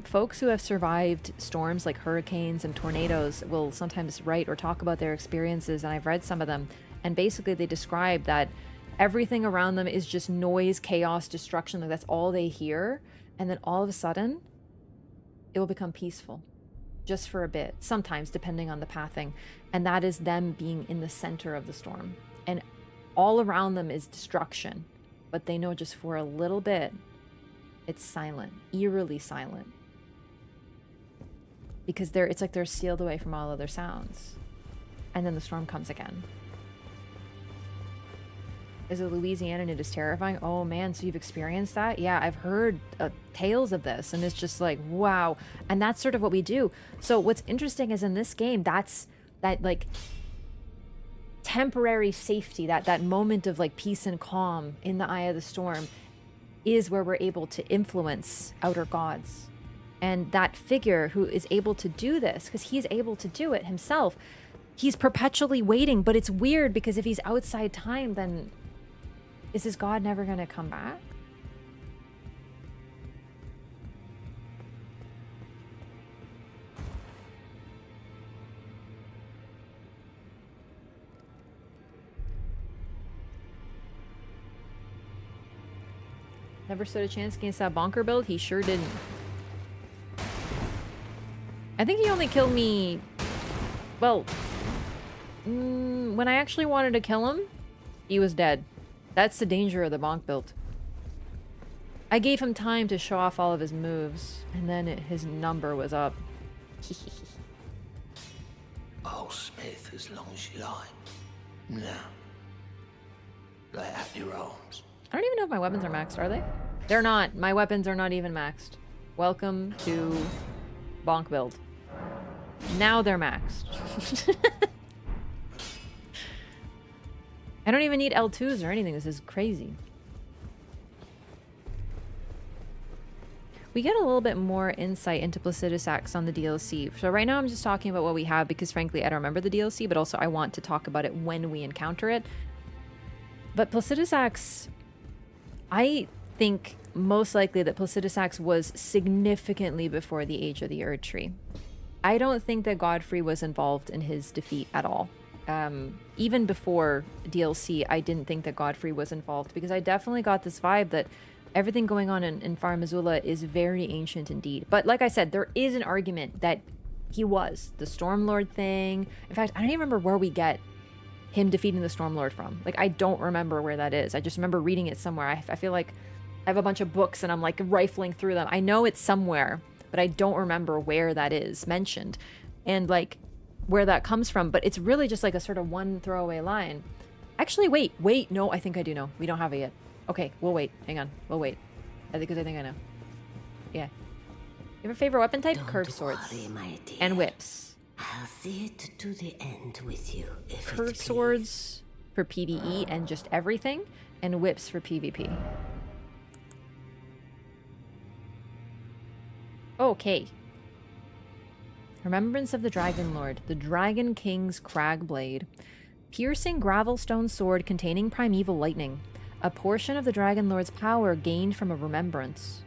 Folks who have survived storms like hurricanes and tornadoes will sometimes write or talk about their experiences, and I've read some of them, and basically they describe that everything around them is just noise, chaos, destruction, like that's all they hear, and then all of a sudden it will become peaceful. Just for a bit, sometimes depending on the pathing. And that is them being in the center of the storm. And all around them is destruction. But they know just for a little bit, it's silent, eerily silent. Because it's like they're sealed away from all other sounds. And then the storm comes again. Is it Louisiana and it is terrifying? Oh man, so you've experienced that? Yeah, I've heard tales of this, and it's just like, wow. And that's sort of what we do. So what's interesting is in this game, that like temporary safety, that moment of like peace and calm in the eye of the storm is where we're able to influence outer gods. And that figure who is able to do this, because he's able to do it himself, he's perpetually waiting. But it's weird because if he's outside time, then is his god never going to come back? Never stood a chance against that bonker build? He sure didn't. I think he only killed me... Well... when I actually wanted to kill him, he was dead. That's the danger of the bonk build. I gave him time to show off all of his moves, and then his number was up. I'll smith as long as you like. Now, lay out your arms. I don't even know if my weapons are maxed, are they? They're not. My weapons are not even maxed. Welcome to bonk build. Now they're maxed. I don't even need L2s or anything. This is crazy. We get a little bit more insight into Placidus Axe on the DLC. So right now I'm just talking about what we have because frankly I don't remember the DLC, but also I want to talk about it when we encounter it. But Placidus Axe, I think most likely that Placidus Axe was significantly before the Age of the Erd Tree. I don't think that Godfrey was involved in his defeat at all. Even before DLC, I didn't think that Godfrey was involved because I definitely got this vibe that everything going on in Farum Azula is very ancient indeed. But like I said, there is an argument that he was. The Stormlord thing. In fact, I don't even remember where we get him defeating the Stormlord from. Like, I don't remember where that is. I just remember reading it somewhere. I feel like I have a bunch of books and I'm like rifling through them. I know it's somewhere, but I don't remember where that is mentioned. And like where that comes from, but it's really just like a sort of one throwaway line. Actually, wait, no, I think I do know. We don't have it yet. Okay, we'll wait. Hang on, we'll wait. Because I think I know. Yeah. You have a favorite weapon type? Curved swords. And whips. I'll see it to the end with you. Curved swords for PvE and just everything, and whips for PvP. Okay. Remembrance of the Dragon Lord, the Dragon King's Crag Blade. Piercing gravelstone sword containing primeval lightning. A portion of the Dragon Lord's power gained from a remembrance.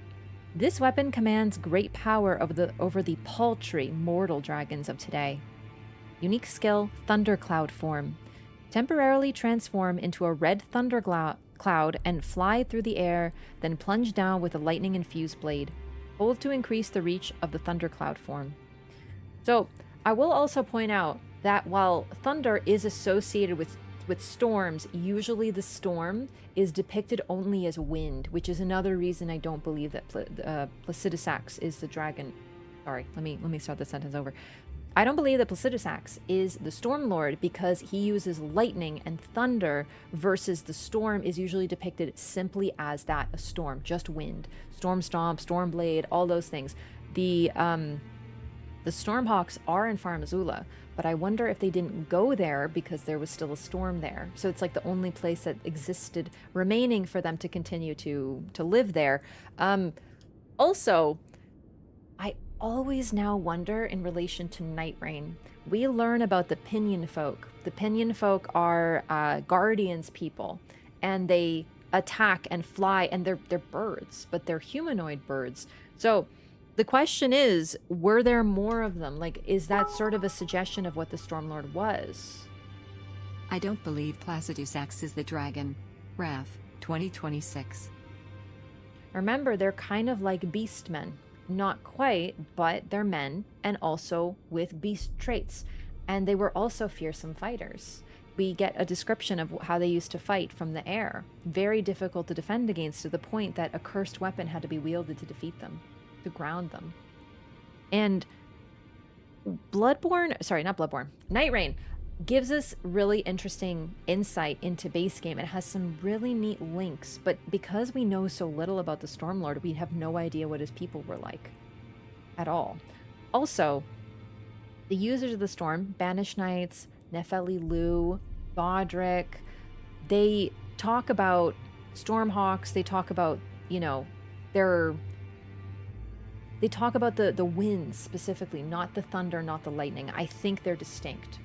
This weapon commands great power over the paltry mortal dragons of today. Unique skill, Thundercloud form. Temporarily transform into a red thundercloud and fly through the air, then plunge down with a lightning-infused blade. Hold to increase the reach of the Thundercloud form. So, I will also point out that while thunder is associated with storms, usually the storm is depicted only as wind, which is another reason I don't believe that Placidus Axe is the dragon. Sorry, let me start the sentence over. I don't believe that Placidus Axe is the Stormlord because he uses lightning and thunder versus the storm is usually depicted simply as that, a storm, just wind. Storm Stomp, Storm Blade, all those things. The Stormhawks are in Farum Azula, but I wonder if they didn't go there because there was still a storm there. So it's like the only place that existed remaining for them to continue to live there. Also, I always now wonder in relation to Night Rain. We learn about the Pinion Folk. The Pinion Folk are Guardians people, and they attack and fly, and they're birds, but they're humanoid birds. So the question is, were there more of them? Like, is that sort of a suggestion of what the Stormlord was? I don't believe Placidus Axe is the dragon. Wraff, 2026. Remember, they're kind of like beastmen. Not quite, but they're men and also with beast traits. And they were also fearsome fighters. We get a description of how they used to fight from the air. Very difficult to defend against, to the point that a cursed weapon had to be wielded to defeat them, to ground them. And Night Rain gives us really interesting insight into base game. It has some really neat links, but because we know so little about the Stormlord, we have no idea what his people were like at all. Also, the users of the Storm, Banished Knights, Nefeli Lu, Bodrick, they talk about Stormhawks, they talk about, you know, they talk about the winds specifically, not the thunder, not the lightning. I think they're distinct.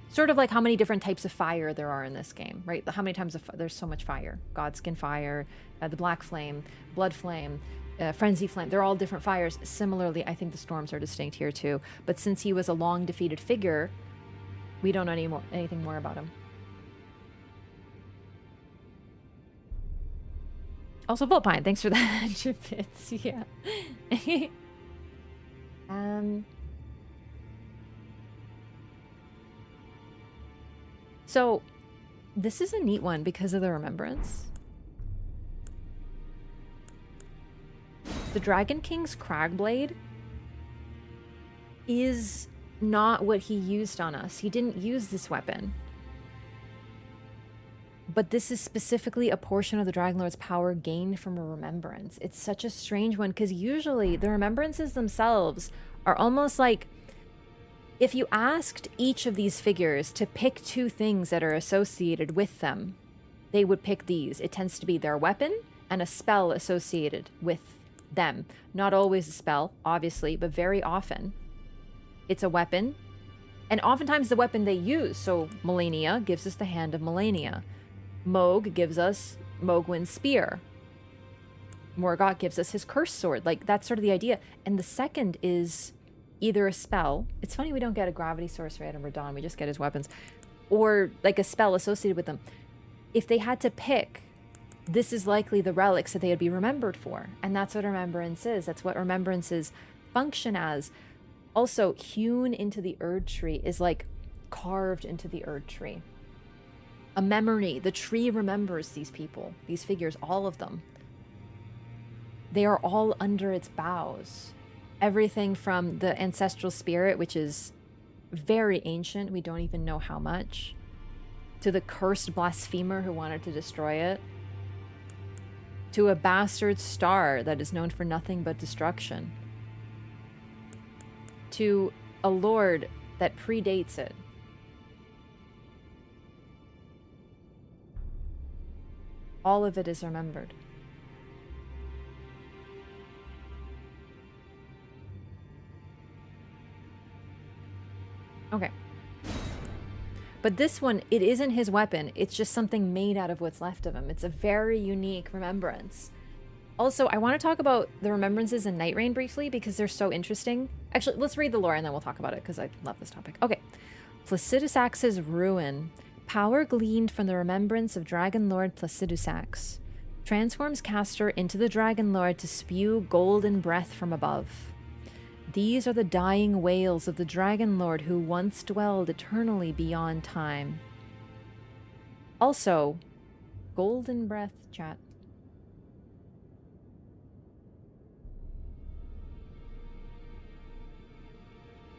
Sort of like how many different types of fire there are in this game, right? How many times there's so much fire. Godskin fire, the Black Flame, Blood Flame, Frenzy Flame. They're all different fires. Similarly, I think the storms are distinct here too. But since he was a long defeated figure, we don't know anything more about him. Also, Volpine, thanks for the 100 bits. Yeah. So, this is a neat one because of the remembrance. The Dragon King's Cragblade is not what he used on us. He didn't use this weapon. But this is specifically a portion of the Dragon Lord's power gained from a remembrance. It's such a strange one because usually the remembrances themselves are almost like if you asked each of these figures to pick two things that are associated with them, they would pick these. It tends to be their weapon and a spell associated with them. Not always a spell, obviously, but very often it's a weapon. And oftentimes the weapon they use. So Melania gives us the Hand of Melania. Moog gives us Mogwin's spear. Morgott gives us his cursed sword. Like, that's sort of the idea. And the second is either a spell. It's funny we don't get a gravity sorcery out of Radahn. We just get his weapons. Or like a spell associated with them. If they had to pick, this is likely the relics that they would be remembered for. And that's what remembrance is. That's what remembrances function as. Also, hewn into the Erd tree is like carved into the Erd tree. A memory. The tree remembers these people, these figures, all of them. They are all under its boughs. Everything from the ancestral spirit, which is very ancient, we don't even know how much, to the cursed blasphemer who wanted to destroy it, to a bastard star that is known for nothing but destruction, to a lord that predates it. All of it is remembered. Okay. But this one, it isn't his weapon. It's just something made out of what's left of him. It's a very unique remembrance. Also, I want to talk about the remembrances in Night Rain briefly because they're so interesting. Actually, let's read the lore and then we'll talk about it because I love this topic. Okay. Placidusax's Ruin. Power gleaned from the remembrance of Dragon Lord Placidusax. Transforms caster into the Dragon Lord to spew golden breath from above. These are the dying wails of the Dragon Lord who once dwelled eternally beyond time. Also, golden breath, chat.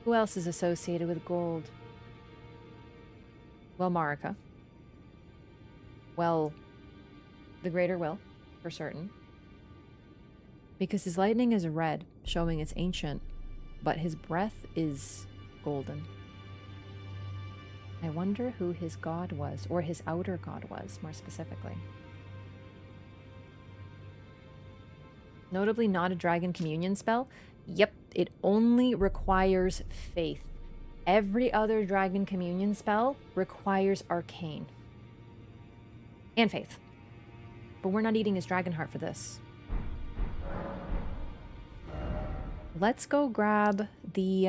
Who else is associated with gold? Well, Marika. Well, the Greater Will, for certain. Because his lightning is red, showing it's ancient, but his breath is golden. I wonder who his god was, or his outer god was, more specifically. Notably not a Dragon Communion spell. Yep, it only requires faith. Every other Dragon Communion spell requires Arcane. And faith. But we're not eating his Dragon Heart for this. Let's go grab the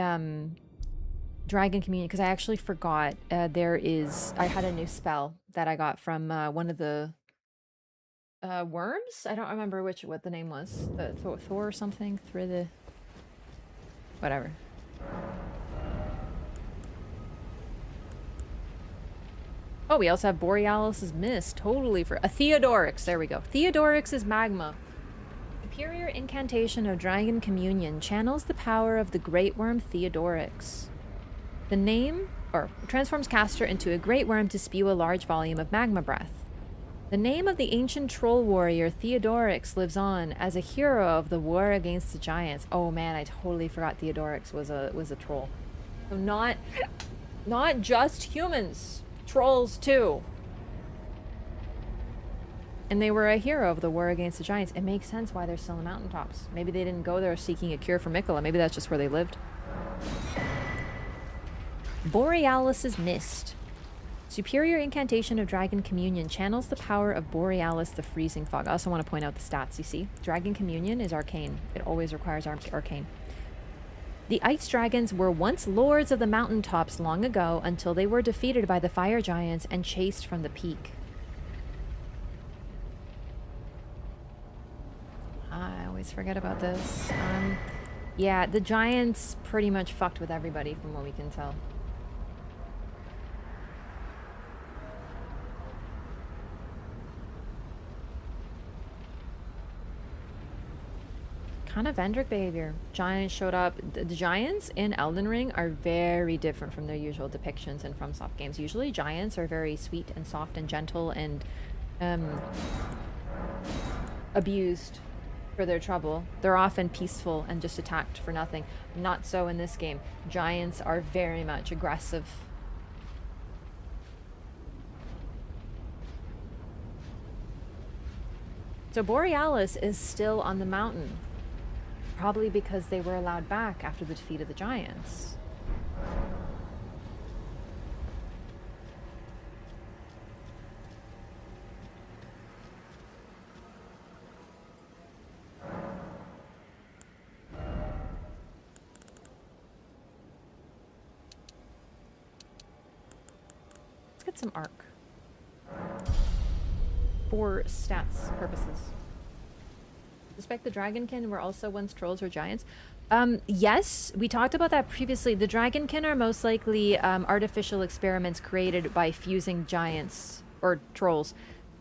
Dragon Communion, because I actually forgot. I had a new spell that I got from one of the worms? I don't remember what the name was. The Thor or something? Whatever. Oh, we also have Borealis's Mist. Totally for a Theodorix. There we go. Theodorix is magma. Superior incantation of Dragon Communion channels the power of the great worm Theodorix. The name, or transforms caster into a great worm to spew a large volume of magma breath. The name of the ancient troll warrior Theodorix lives on as a hero of the war against the giants. Oh man, I totally forgot Theodorix was a troll. So not just humans, trolls too. And they were a hero of the war against the giants. It makes sense why they're still in the mountaintops. Maybe they didn't go there seeking a cure for Mikola. Maybe that's just where they lived. Borealis's Mist. Superior incantation of Dragon Communion channels the power of Borealis the Freezing Fog. I also want to point out the stats, you see. Dragon Communion is arcane. It always requires arcane. The ice dragons were once lords of the mountaintops long ago until they were defeated by the fire giants and chased from the peak. I always forget about this. Yeah, the giants pretty much fucked with everybody from what we can tell. Kind of Vendrick behavior. Giants showed up. The giants in Elden Ring are very different from their usual depictions in FromSoft games. Usually giants are very sweet and soft and gentle and abused for their trouble. They're often peaceful and just attacked for nothing. Not so in this game. Giants are very much aggressive. So Borealis is still on the mountain. Probably because they were allowed back after the defeat of the giants. Let's get some arc. For stats purposes. Suspect the Dragonkin were also once trolls or giants. Yes, we talked about that previously. The Dragonkin are most likely artificial experiments created by fusing giants or trolls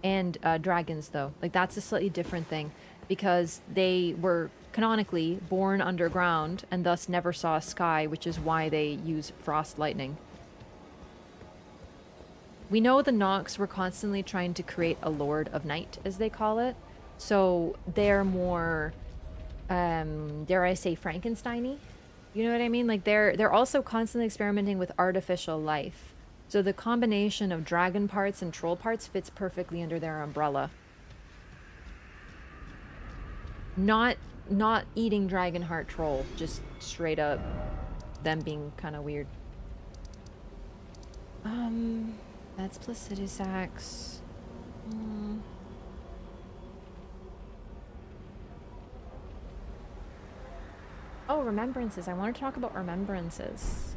and dragons, though. Like, that's a slightly different thing because they were canonically born underground and thus never saw a sky, which is why they use frost lightning. We know the Nox were constantly trying to create a Lord of Night, as they call it. So they're more, dare I say, Frankenstein-y? You know what I mean? Like they're also constantly experimenting with artificial life. So the combination of dragon parts and troll parts fits perfectly under their umbrella. Not eating dragon heart troll, just straight up them being kind of weird. That's Placidus Axe. Oh, remembrances. I want to talk about remembrances.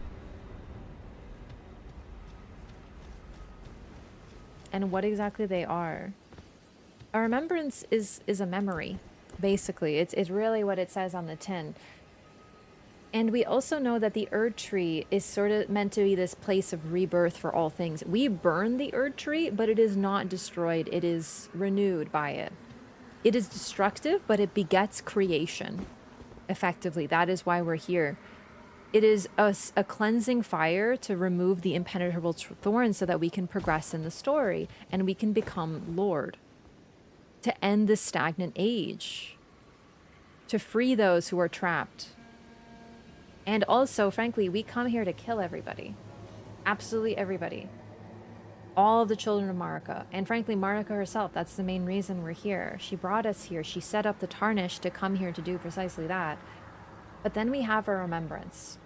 And what exactly they are. A remembrance is a memory, basically. It's really what it says on the tin. And we also know that the Erd Tree is sort of meant to be this place of rebirth for all things. We burn the Erd Tree, but it is not destroyed. It is renewed by it. It is destructive, but it begets creation. Effectively, that is why we're here. It is a cleansing fire to remove the impenetrable thorns so that we can progress in the story and we can become Lord. To end this stagnant age. To free those who are trapped. And also, frankly, we come here to kill everybody. Absolutely everybody. All of the children of Marika. And frankly, Marika herself, that's the main reason we're here. She brought us here. She set up the Tarnish to come here to do precisely that. But then we have a remembrance.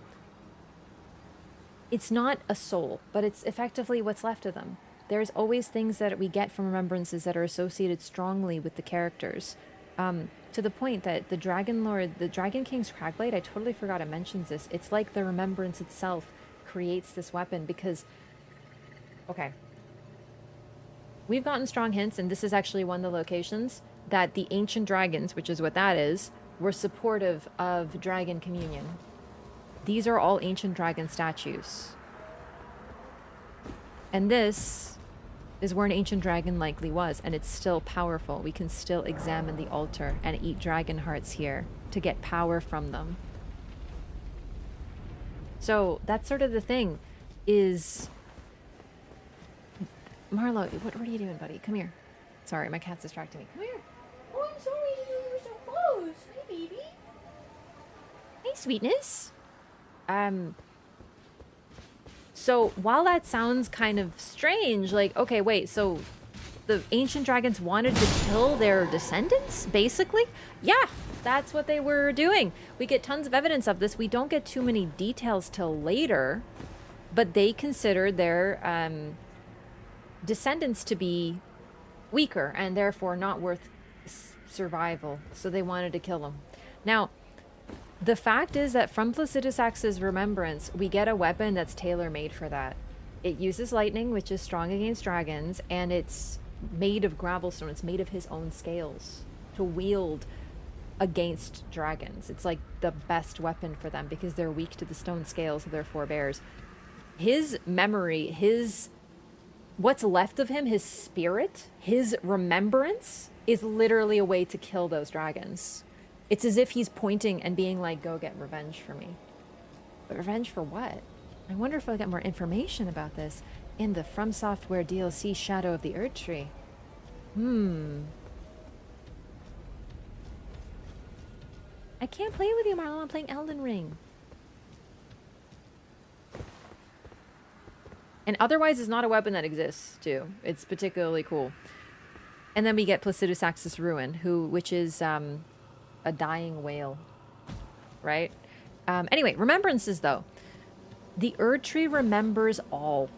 It's not a soul, but it's effectively what's left of them. There's always things that we get from remembrances that are associated strongly with the characters. To the point that the Dragon Lord, the Dragon King's Cragblade, I totally forgot it mentions this. It's like the remembrance itself creates this weapon because... Okay. We've gotten strong hints, and this is actually one of the locations, that the ancient dragons, which is what that is, were supportive of Dragon Communion. These are all ancient dragon statues. And this is where an ancient dragon likely was, and it's still powerful. We can still examine the altar and eat dragon hearts here to get power from them. So that's sort of the thing, is... Marlo, what are you doing, buddy? Come here. Sorry, my cat's distracting me. Come here. Oh, I'm sorry, you were so close. Hi, baby. Hey, sweetness. So while that sounds kind of strange, like, okay, wait, so the ancient dragons wanted to kill their descendants, basically? Yeah, that's what they were doing. We get tons of evidence of this. We don't get too many details till later, but they considered their descendants to be weaker and therefore not worth survival. So they wanted to kill them. Now, the fact is that from Placidus Axe's remembrance, we get a weapon that's tailor-made for that. It uses lightning, which is strong against dragons, and it's made of gravelstone. It's made of his own scales to wield against dragons. It's like the best weapon for them because they're weak to the stone scales of their forebears. His memory, what's left of him, his spirit, his remembrance is literally a way to kill those dragons. It's as if he's pointing and being like, go get revenge for me. But revenge for what? I wonder if I'll get more information about this in the From Software DLC Shadow of the Erdtree. I can't play with you, Marlon. I'm playing Elden Ring. And otherwise, it's not a weapon that exists, too. It's particularly cool. And then we get Placidus Axis Ruin, which is a dying whale, right? Anyway, remembrances, though. The Erdtree remembers all.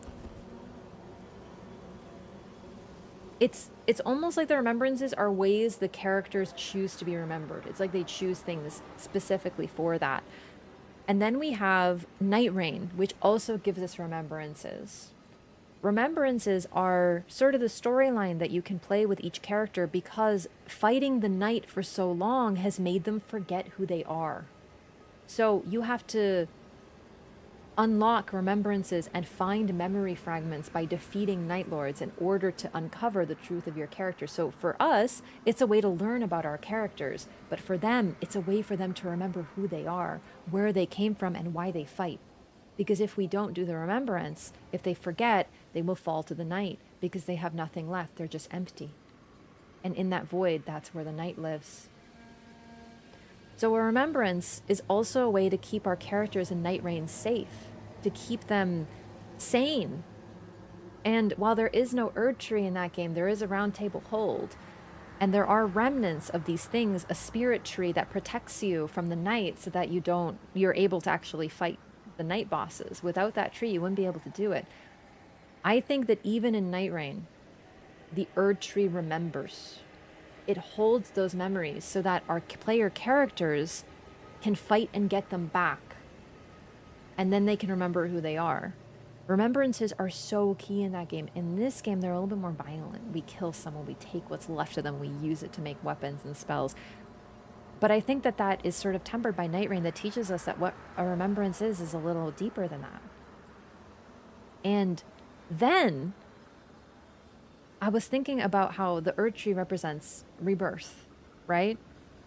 It's almost like the remembrances are ways the characters choose to be remembered. It's like they choose things specifically for that. And then we have Night Rain, which also gives us remembrances. Remembrances are sort of the storyline that you can play with each character because fighting the night for so long has made them forget who they are. So you have to unlock remembrances and find memory fragments by defeating Night Lords in order to uncover the truth of your character. So for us, it's a way to learn about our characters, but for them, it's a way for them to remember who they are, where they came from, and why they fight. Because if we don't do the remembrance, if they forget, they will fall to the night because they have nothing left. They're just empty. And in that void, that's where the night lives. So a remembrance is also a way to keep our characters in Night Rain safe, to keep them sane. And while there is no Erdtree in that game, there is a Round Table Hold. And there are remnants of these things, a spirit tree that protects you from the night so that you're able to actually fight the night bosses. Without that tree, you wouldn't be able to do it. I think that even in Night Rain, the Erdtree remembers. It holds those memories so that our player characters can fight and get them back. And then they can remember who they are. Remembrances are so key in that game. In this game, they're a little bit more violent. We kill someone, we take what's left of them, we use it to make weapons and spells. But I think that is sort of tempered by Night Rain that teaches us that what a remembrance is a little deeper than that. And then I was thinking about how the Erdtree represents rebirth, right?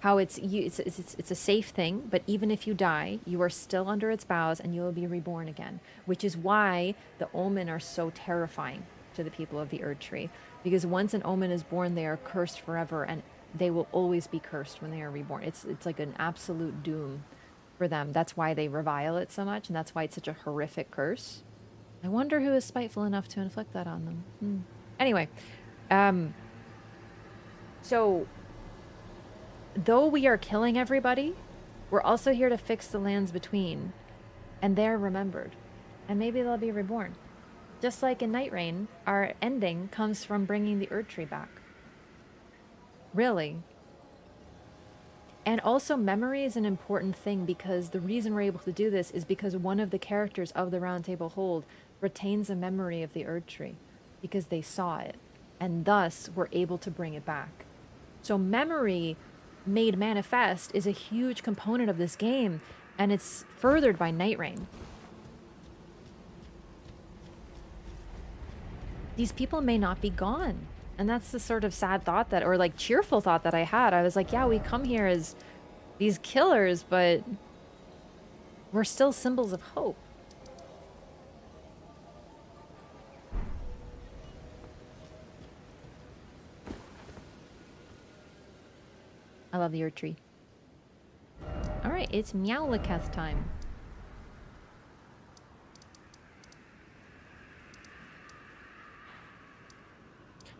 How it's a safe thing, but even if you die, you are still under its boughs and you will be reborn again, which is why the Omen are so terrifying to the people of the Erdtree. Because once an Omen is born, they are cursed forever, and they will always be cursed when they are reborn. It's like an absolute doom for them. That's why they revile it so much, and that's why it's such a horrific curse. I wonder who is spiteful enough to inflict that on them. Anyway, so though we are killing everybody, we're also here to fix the lands between, and they're remembered, and maybe they'll be reborn. Just like in Night Rain, our ending comes from bringing the Erdtree back. Really. And also memory is an important thing because the reason we're able to do this is because one of the characters of the Round Table Hold retains a memory of the Erdtree because they saw it, and thus we're able to bring it back. So memory made manifest is a huge component of this game, And it's furthered by night rain. These people may not be gone. And that's the sort of sad thought that, or like cheerful thought that I had. I was like, yeah, we come here as these killers, but we're still symbols of hope. I love the Earth Tree. Alright, it's Meowlaketh time.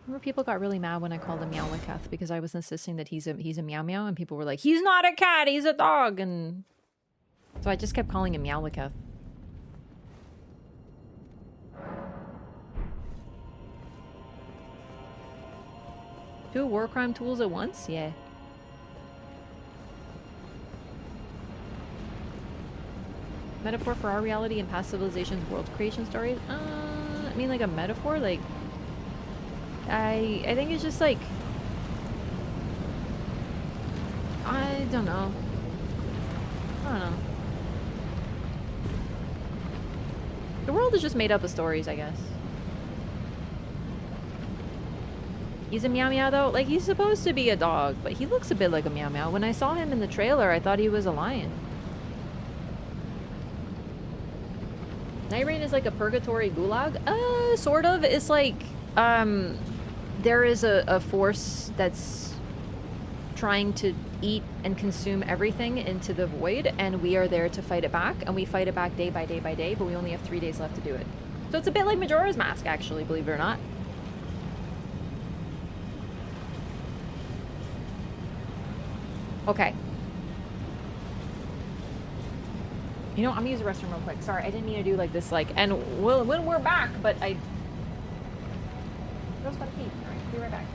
Remember people got really mad when I called him Meowlaketh because I was insisting that he's a meow meow, and people were like, he's not a cat, he's a dog, and so I just kept calling him Meowlaketh. Two war crime tools at once? Yeah. Metaphor for our reality and past civilizations' world creation stories? I mean, like a metaphor? Like, I think it's just like, I don't know. The world is just made up of stories, I guess. He's a meow meow though? Like, he's supposed to be a dog, but he looks a bit like a meow meow. When I saw him in the trailer, I thought he was a lion. Night Rain is like a purgatory gulag? Sort of. It's like, there is a force that's trying to eat and consume everything into the void, and we are there to fight it back, and we fight it back day by day by day, but we only have 3 days left to do it. So it's a bit like Majora's Mask, actually, believe it or not. Okay. You know, I'm gonna use the restroom real quick. Sorry, I didn't mean to do like this, like, and when we're back, but I... Girls gotta pee. Alright, be right back.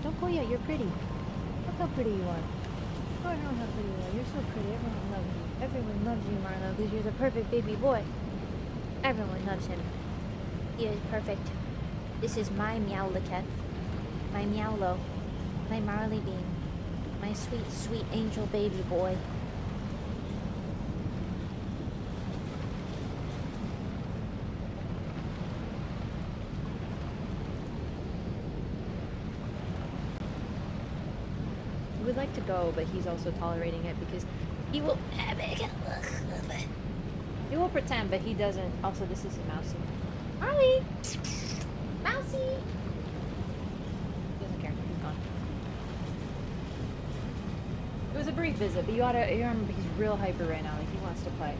Don't go yet. You're pretty. Look how pretty you are. Oh, everyone how pretty you are. You're so pretty. Everyone loves you. Everyone loves you, Marlo, because you're the perfect baby boy. Everyone loves him. He is perfect. This is my Meowlaketh. My Meowlo. My Marley Bean. My sweet, sweet angel baby boy. He would like to go, but he's also tolerating it because he will... He will pretend, but he doesn't. Also, this is a mousy. Marley! Mousy! He doesn't care. He's gone. It was a brief visit, but you remember he's real hyper right now. Like, he wants to play.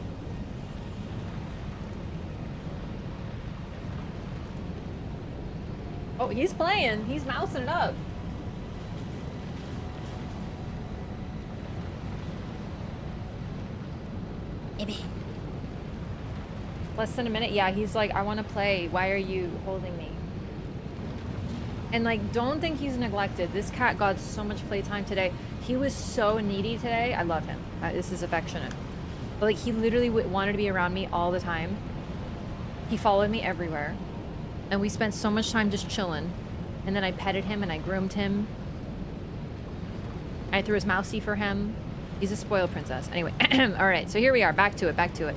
Oh, he's playing. He's mousing it up. Maybe. Less than a minute? Yeah, he's like, I want to play. Why are you holding me? And like, don't think he's neglected. This cat got so much playtime today. He was so needy today. I love him. This is affectionate. But like, he literally wanted to be around me all the time. He followed me everywhere. And we spent so much time just chilling. And then I petted him and I groomed him. I threw his mousey for him. He's a spoiled princess. Anyway, all right, so here we are. Back to it, back to it.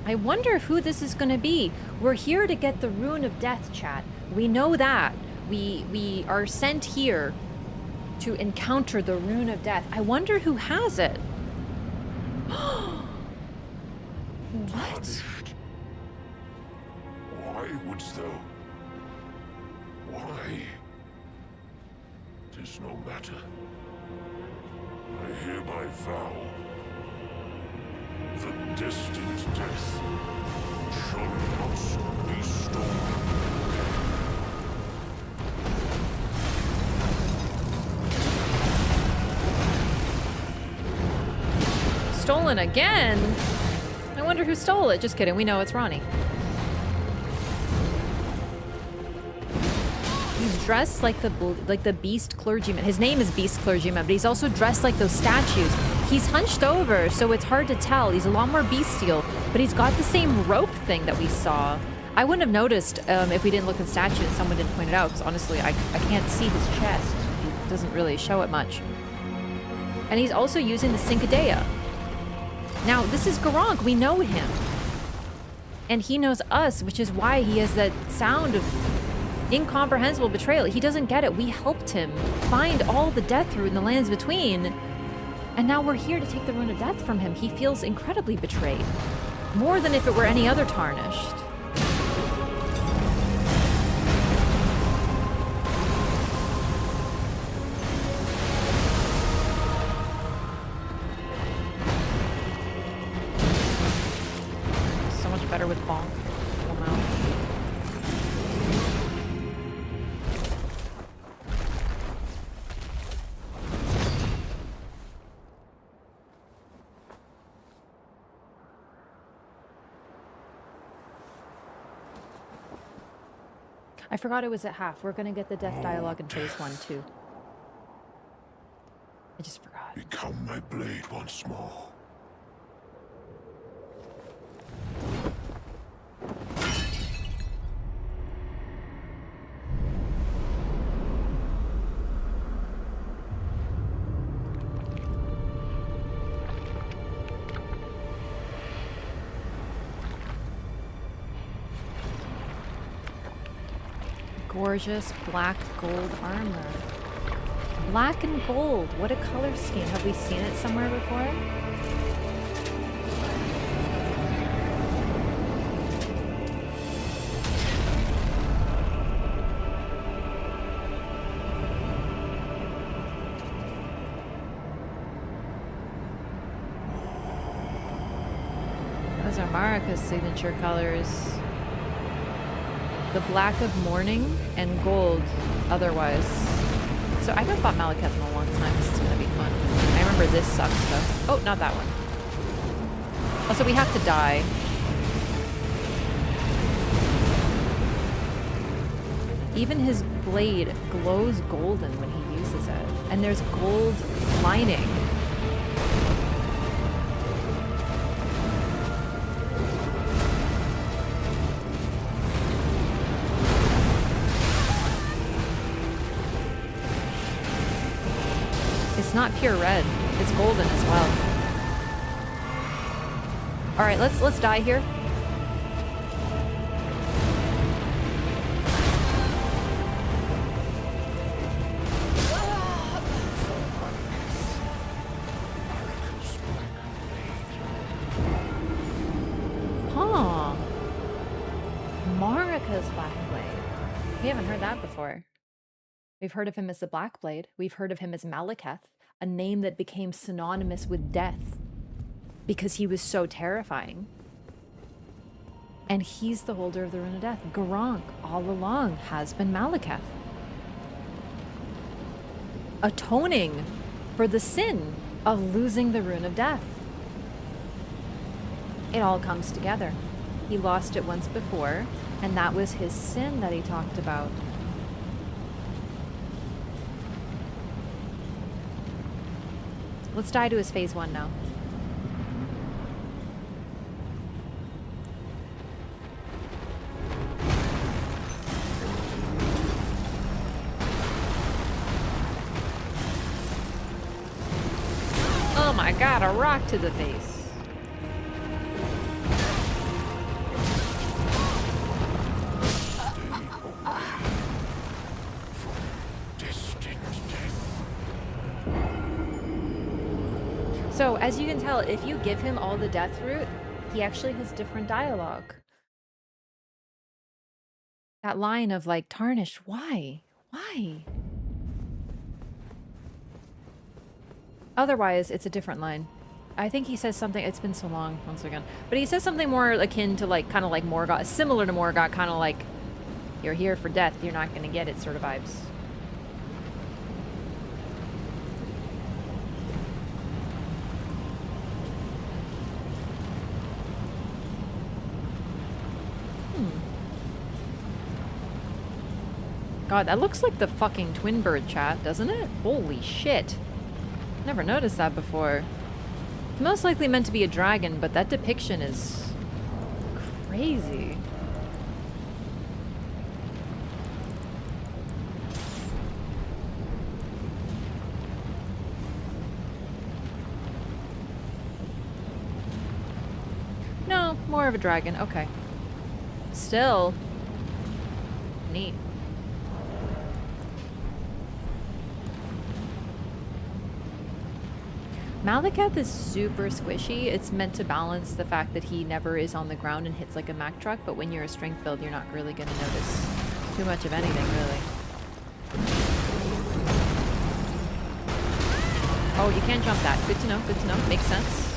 I wonder who this is going to be. We're here to get the Rune of Death, chat. We know that. We are sent here to encounter the Rune of Death. I wonder who has it. What? Why wouldst thou? Why? 'Tis no matter. I hereby vow the distant death shall not be stolen. Stolen again? I wonder who stole it. Just kidding. We know it's Ronnie. He's dressed like the beast clergyman. His name is Beast Clergyman, but he's also dressed like those statues. He's hunched over, so it's hard to tell. He's a lot more bestial, but he's got the same rope thing that we saw. I wouldn't have noticed if we didn't look at the statue and someone didn't point it out, because honestly, I can't see his chest. He doesn't really show it much. And he's also using the Cincadea. Now, this is Garunk. We know him. And he knows us, which is why he has that sound of incomprehensible betrayal. He doesn't get it. We helped him find all the death root in the lands between. And now we're here to take the Rune of Death from him. He feels incredibly betrayed. More than if it were any other tarnished. So much better with Bonk. I forgot it was at half. We're gonna get the death dialogue in phase 1 too. I just forgot. Become my blade once more. Gorgeous black gold armor. Black and gold. What a color scheme. Have we seen it somewhere before? Those are Marika's signature colors. The black of mourning and gold otherwise. So I haven't fought Malekith in a long time. This is gonna be fun. I remember this sucks though. Oh, not that one. Also, we have to die. Even his blade glows golden when he uses it. And there's gold lining. not pure red. It's golden as well. All right, let's die here. Huh. Marika's Blackblade. We haven't heard that before. We've heard of him as the Blackblade. We've heard of him as Malekith, a name that became synonymous with death because he was so terrifying. And he's the holder of the Rune of Death. Garank, all along, has been Malekith, atoning for the sin of losing the Rune of Death. It all comes together. He lost it once before, and that was his sin that he talked about. Let's die to his phase 1 now. Oh my god, a rock to the face. So, as you can tell, if you give him all the death root, he actually has different dialogue. That line of like, tarnish, why? Why? Otherwise, it's a different line. I think he says something, it's been so long, once again. But he says something more akin to like, kind of like Morgoth, similar to Morgoth, kind of like, you're here for death, you're not gonna get it sort of vibes. God, that looks like the fucking twin bird chat, doesn't it? Holy shit. Never noticed that before. It's most likely meant to be a dragon, but that depiction is crazy. No, more of a dragon. Okay. Still. Neat. Malekith is super squishy. It's meant to balance the fact that he never is on the ground and hits like a Mack truck, but when you're a strength build, you're not really going to notice too much of anything, really. Oh, you can't jump that. Good to know, good to know. Makes sense.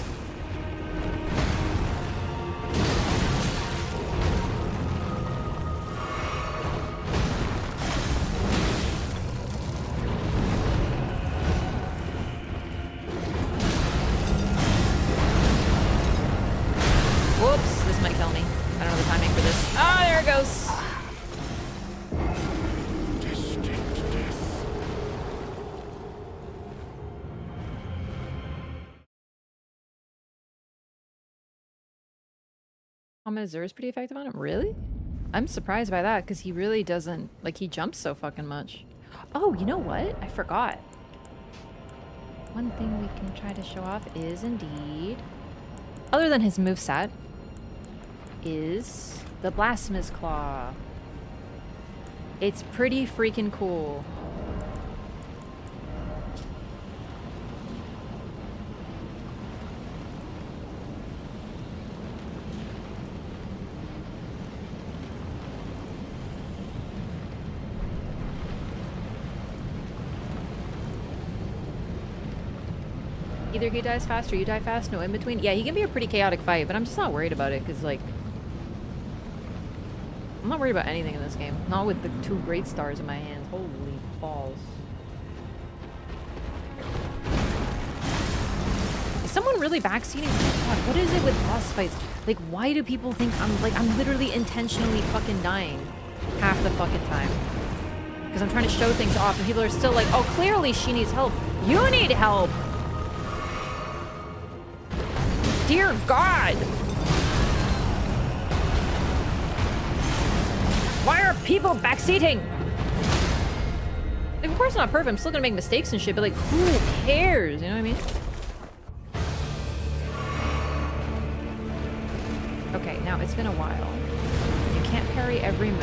Azura is pretty effective on him? Really? I'm surprised by that because he really doesn't, like, he jumps so fucking much. Oh, you know what? I forgot. One thing we can try to show off is indeed, other than his moveset, is the Blasphemous Claw. It's pretty freaking cool. Either he dies fast or you die fast, no in between. Yeah, he can be a pretty chaotic fight, but I'm just not worried about it because, like, I'm not worried about anything in this game. Not with the 2 great stars in my hands. Holy balls. Is someone really backseating? God, what is it with boss fights? Like, why do people think I'm literally intentionally fucking dying half the fucking time? Because I'm trying to show things off and people are still like, oh, clearly she needs help. You need help! Dear God! Why are people backseating? Like, of course not perfect. I'm still gonna make mistakes and shit, but like, who cares? You know what I mean? Okay, now it's been a while. You can't parry every move.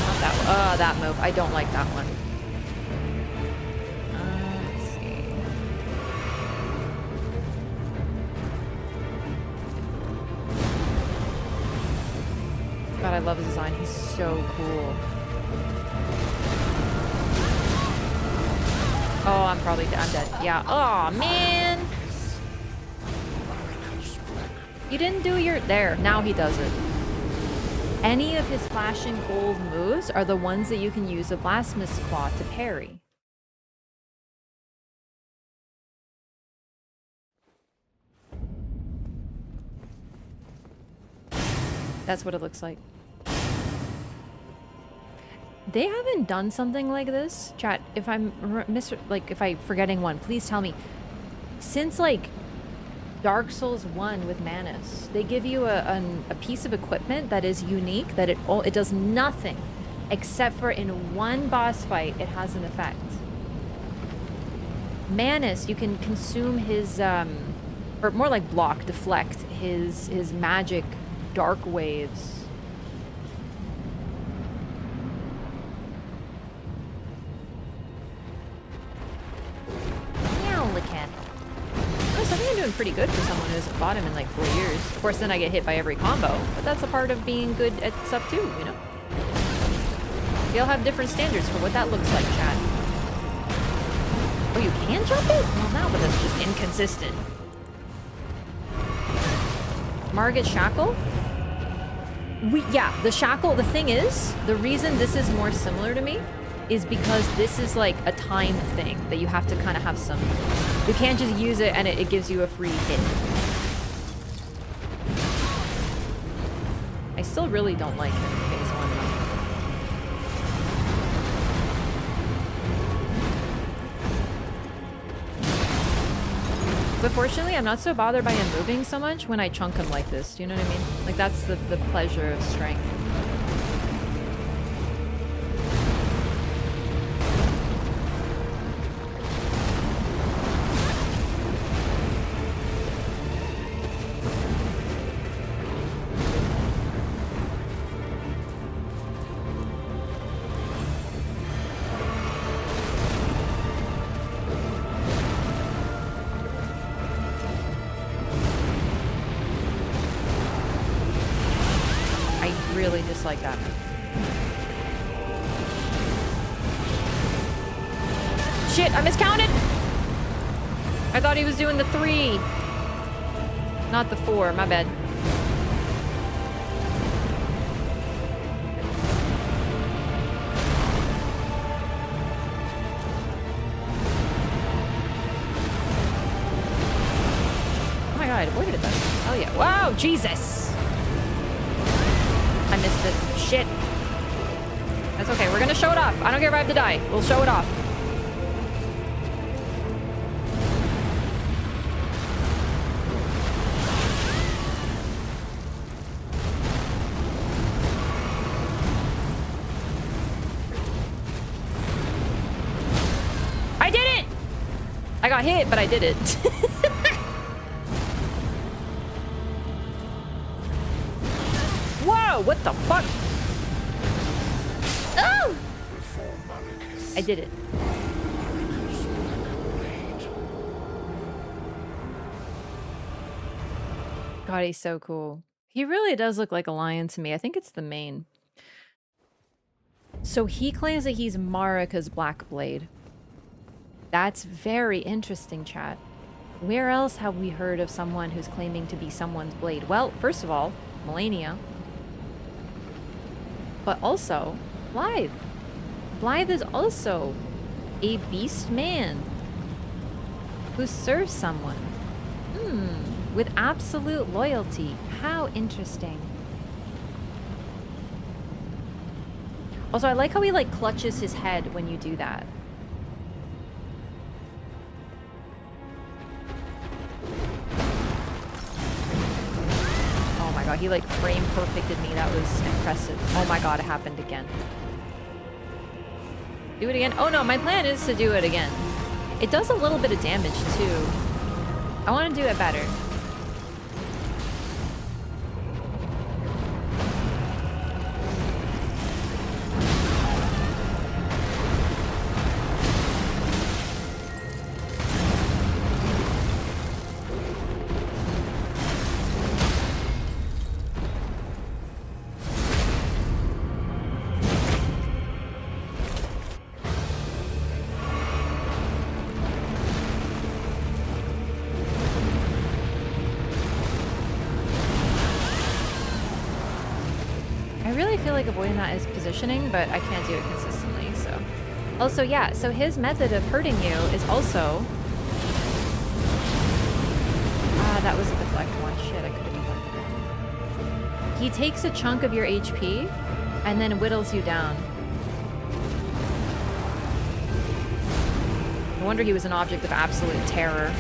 Not that one. That move. I don't like that one. Let's see. God, I love his design. He's so cool. Oh, I'm probably dead. I'm dead. Yeah. Oh, man. You didn't do your... There. Now he does it. Any of his flashing gold moves are the ones that you can use a Blasphemous Claw to parry. That's what it looks like. They haven't done something like this, chat. If I'm if I'm forgetting one, please tell me. Since like Dark Souls 1 with Manus, they give you a piece of equipment that is unique, that it does nothing except for in one boss fight it has an effect. Manus, you can consume his or more like block, deflect his magic dark waves. I think I'm doing pretty good for someone who hasn't fought him in like 4 years. Of course, then I get hit by every combo, but that's a part of being good at stuff too, you know? They all have different standards for what that looks like, chat. Oh, you can jump it? Well, no, but that's just inconsistent. Margit Shackle? Yeah, the Shackle, the thing is, the reason this is more similar to me is because this is like a time thing that you have to kind of have some... You can't just use it and it gives you a free hit. I still really don't like him in phase 1 though. But fortunately, I'm not so bothered by him moving so much when I chunk him like this. Do you know what I mean? Like, that's the pleasure of strength. Like that. Shit, I miscounted! I thought he was doing the 3. Not the 4, my bad. Oh my god, I avoided it then. Hell yeah. Wow, Jesus! I missed it. Shit. That's okay. We're gonna show it off. I don't care if I have to die. We'll show it off. I did it! I got hit, but I did it. What the fuck? Oh! I did it. God, he's so cool. He really does look like a lion to me. I think it's the mane. So he claims that he's Marika's Black Blade. That's very interesting, chat. Where else have we heard of someone who's claiming to be someone's blade? Well, first of all, Melania. But also, Blythe. Blythe is also a beast man who serves someone. With absolute loyalty. How interesting. Also, I like how he like clutches his head when you do that. Oh my god, he like frame perfected me. That was impressive. Oh my god, it happened again. Do it again. Oh no, my plan is to do it again. It does a little bit of damage too. I want to do it better. Avoiding that is positioning, but I can't do it consistently, so. Also, yeah, so his method of hurting you is also... Ah, that was a deflect one. Shit, I could have deflected it. He takes a chunk of your HP and then whittles you down. No wonder he was an object of absolute terror.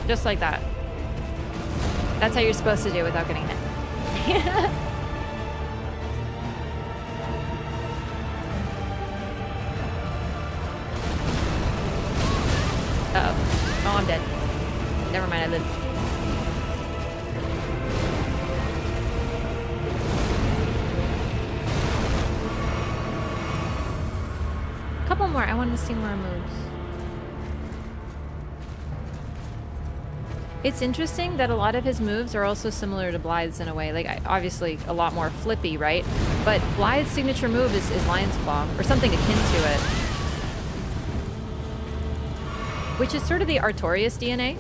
Just like that. That's how you're supposed to do it without getting hit. Uh-oh. Oh, I'm dead. Never mind, I live. A couple more. I want to see more moves. It's interesting that a lot of his moves are also similar to Blythe's in a way. Like, obviously a lot more flippy, right? But Blythe's signature move is Lion's Claw, or something akin to it. Which is sort of the Artorias DNA.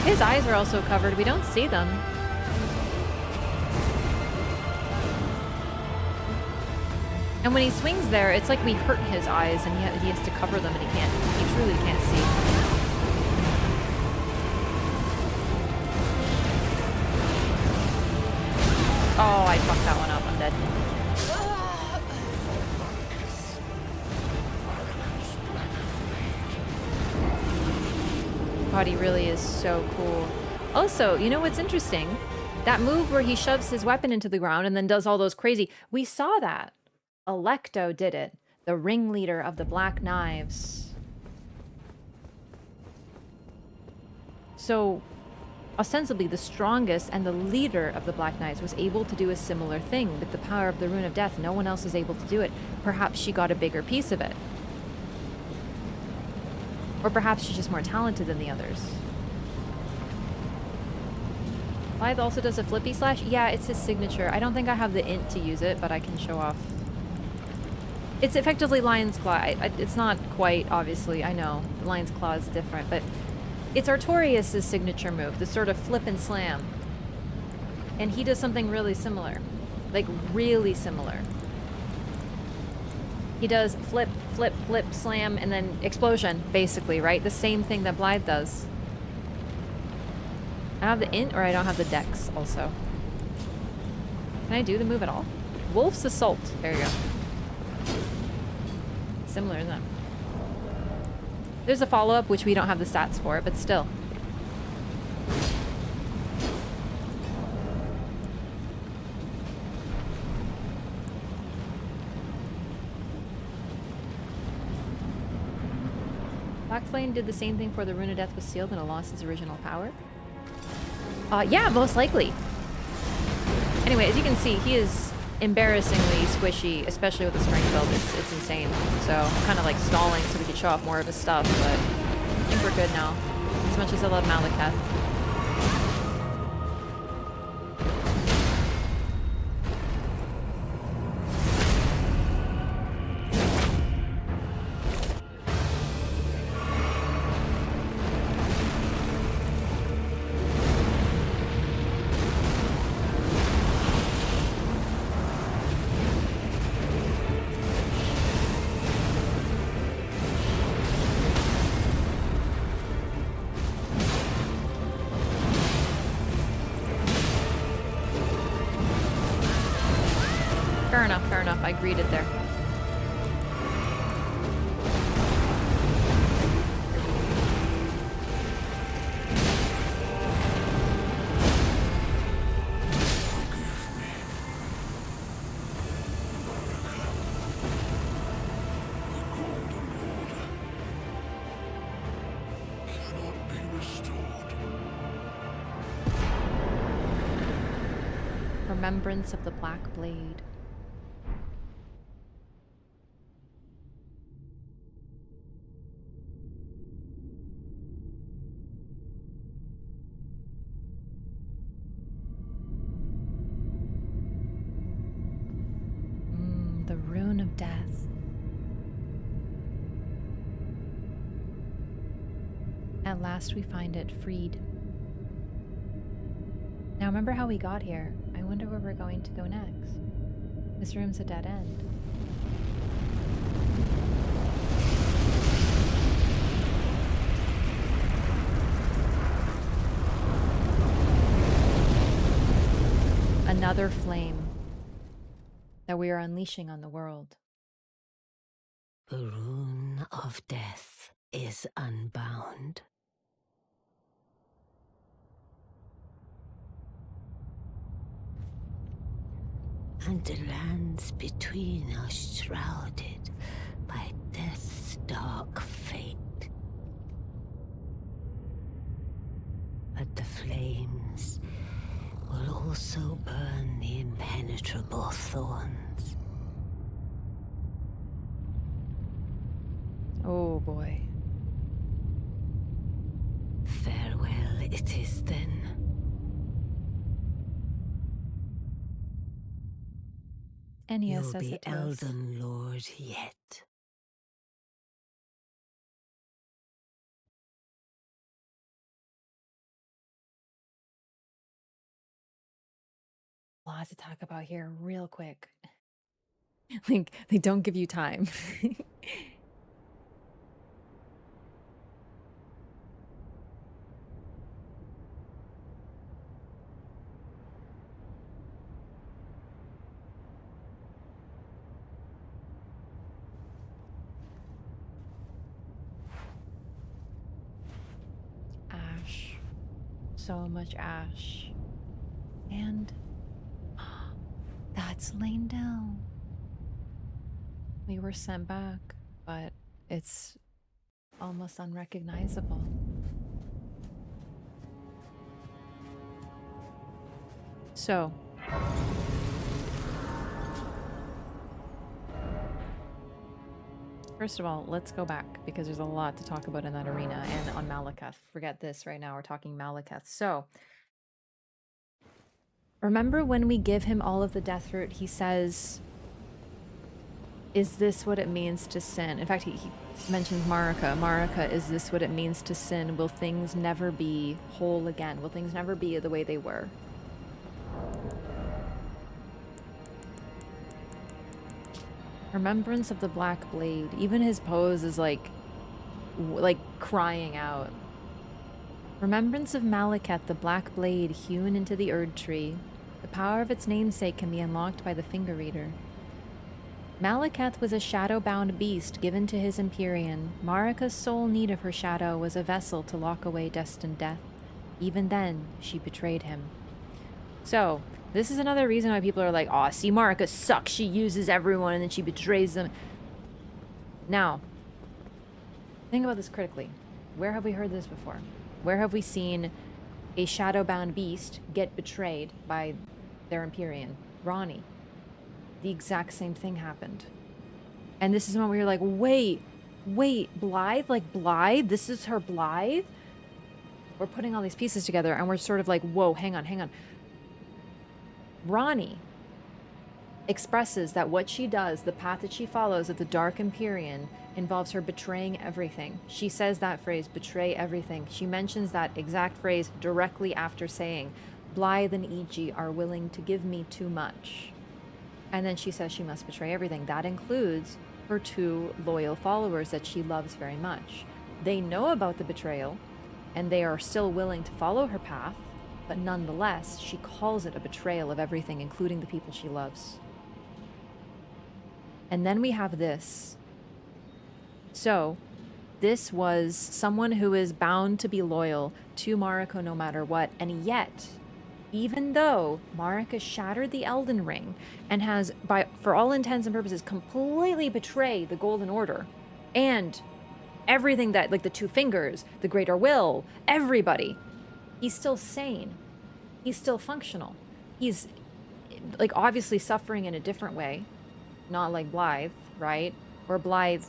His eyes are also covered. We don't see them. And when he swings there, it's like we hurt his eyes and he has to cover them and he truly can't see. Oh, I fucked that one up. I'm dead. God, he really is so cool. Also, you know what's interesting? That move where he shoves his weapon into the ground and then does all those crazy... We saw that. Alecto did it. The ringleader of the Black Knives. So, ostensibly, the strongest and the leader of the Black Knives was able to do a similar thing with the power of the Rune of Death. No one else is able to do it. Perhaps she got a bigger piece of it. Or perhaps she's just more talented than the others. Blythe also does a flippy slash. Yeah, it's his signature. I don't think I have the int to use it, but I can show off. It's effectively Lion's Claw. It's not quite, obviously. I know. The Lion's Claw is different, but it's Artorias' signature move, the sort of flip and slam. And he does something really similar. Like, really similar. He does flip, flip, flip, slam, and then explosion, basically, right? The same thing that Blythe does. I have the int, or I don't have the dex, also. Can I do the move at all? Wolf's Assault. There you go. Similar, isn't it? There's a follow-up, which we don't have the stats for, but still. Black Flame did the same thing for the Rune of Death was sealed and it lost its original power. Yeah, most likely. Anyway, as you can see, he is embarrassingly squishy, especially with the strength build. It's insane. So I'm kind of like stalling so we could show off more of his stuff, but I think we're good now. As much as I love Malakath. fair enough, fair enough. I greeted there. Remembrance of the Black Blade. The Rune of Death. At last we find it freed. Now remember how we got here. I wonder where we're going to go next. This room's a dead end. Another flame that we are unleashing on the world. The Rune of Death is unbound. And the lands between are shrouded by death's dark fate. But the flames will also burn the impenetrable thorns. Oh boy. Farewell it is then. Enya You'll says be it to us. Elden Lord yet. Lots to talk about here real quick. Like, they don't give you time. Ash. So much ash. And that's Leyndell. We were sent back, but it's almost unrecognizable. So, first of all, let's go back because there's a lot to talk about in that arena and on Malekith. Forget this right now, we're talking Malekith. So, remember when we give him all of the death root, he says, is this what it means to sin? In fact, he mentions Marika. Marika, is this what it means to sin? Will things never be whole again? Will things never be the way they were? Remembrance of the Black Blade. Even his pose is like crying out. Remembrance of Malekith, the Black Blade hewn into the Erd Tree. The power of its namesake can be unlocked by the Finger Reader. Malekith was a shadow-bound beast given to his Empyrean. Marika's sole need of her shadow was a vessel to lock away destined death. Even then, she betrayed him. So, this is another reason why people are like, "Aw, see, Marika sucks. She uses everyone and then she betrays them." Now, think about this critically. Where have we heard this before? Where have we seen a shadow-bound beast get betrayed by their Empyrean? Ronnie. The exact same thing happened. And this is when we were like, wait, Blythe? Like, Blythe? This is her Blythe? We're putting all these pieces together and we're sort of like, whoa, hang on. Ronnie expresses that what she does, the path that she follows of the Dark Empyrean, involves her betraying everything. She says that phrase, betray everything. She mentions that exact phrase directly after saying, Blythe and E.G. are willing to give me too much. And then she says she must betray everything. That includes her two loyal followers that she loves very much. They know about the betrayal, and they are still willing to follow her path, but nonetheless, she calls it a betrayal of everything, including the people she loves. And then we have this. So, this was someone who is bound to be loyal to Marika no matter what, and yet, even though Marika shattered the Elden Ring and has, for all intents and purposes, completely betrayed the Golden Order and everything that, like the Two Fingers, the Greater Will, everybody, he's still sane. He's still functional. He's, like, obviously suffering in a different way, not like Blythe, right? Where Blythe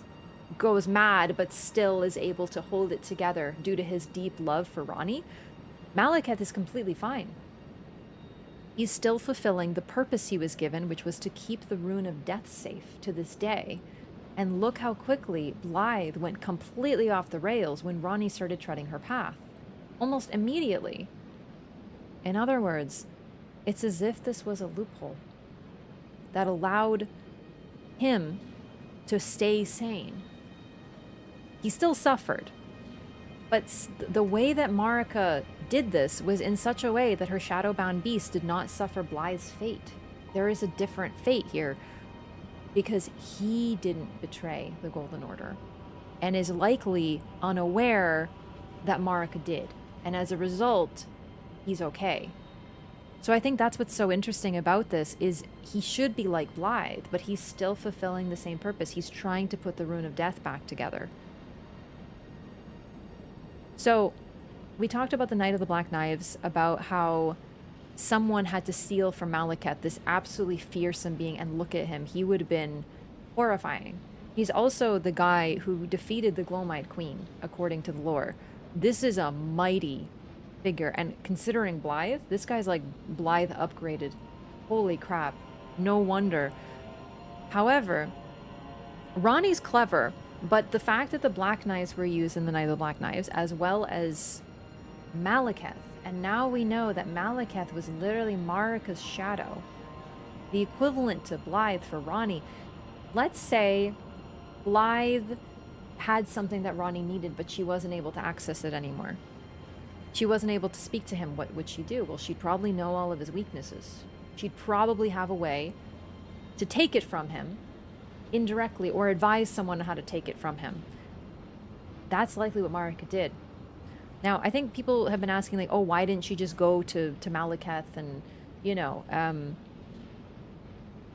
goes mad but still is able to hold it together due to his deep love for Ranni. Malekith is completely fine. He's still fulfilling the purpose he was given, which was to keep the Rune of Death safe to this day. And look how quickly Blythe went completely off the rails when Ranni started treading her path. Almost immediately. In other words, it's as if this was a loophole that allowed him to stay sane. He still suffered, but the way that Marika did this was in such a way that her shadowbound beast did not suffer Blythe's fate. There is a different fate here because he didn't betray the Golden Order and is likely unaware that Marika did. And as a result, he's okay. So I think that's what's so interesting about this is he should be like Blythe, but he's still fulfilling the same purpose. He's trying to put the Rune of Death back together. So we talked about the Knight of the Black Knives, about how someone had to steal from Malekith, this absolutely fearsome being, and look at him. He would have been horrifying. He's also the guy who defeated the Glowmite Queen, according to the lore. This is a mighty figure, and considering Blythe, this guy's like Blythe upgraded. Holy crap. No wonder. However, Ranni's clever, but the fact that the Black Knives were used in the Knight of the Black Knives, as well as Malekith, and now we know that Malekith was literally Marika's shadow, the equivalent to Blythe for Ranni. Let's say Blythe had something that Ranni needed, but she wasn't able to access it anymore. She wasn't able to speak to him. What would she do? Well, she'd probably know all of his weaknesses. She'd probably have a way to take it from him indirectly, or advise someone how to take it from him. That's likely what Marika did. Now, I think people have been asking, like, oh, why didn't she just go to Malekith and, you know,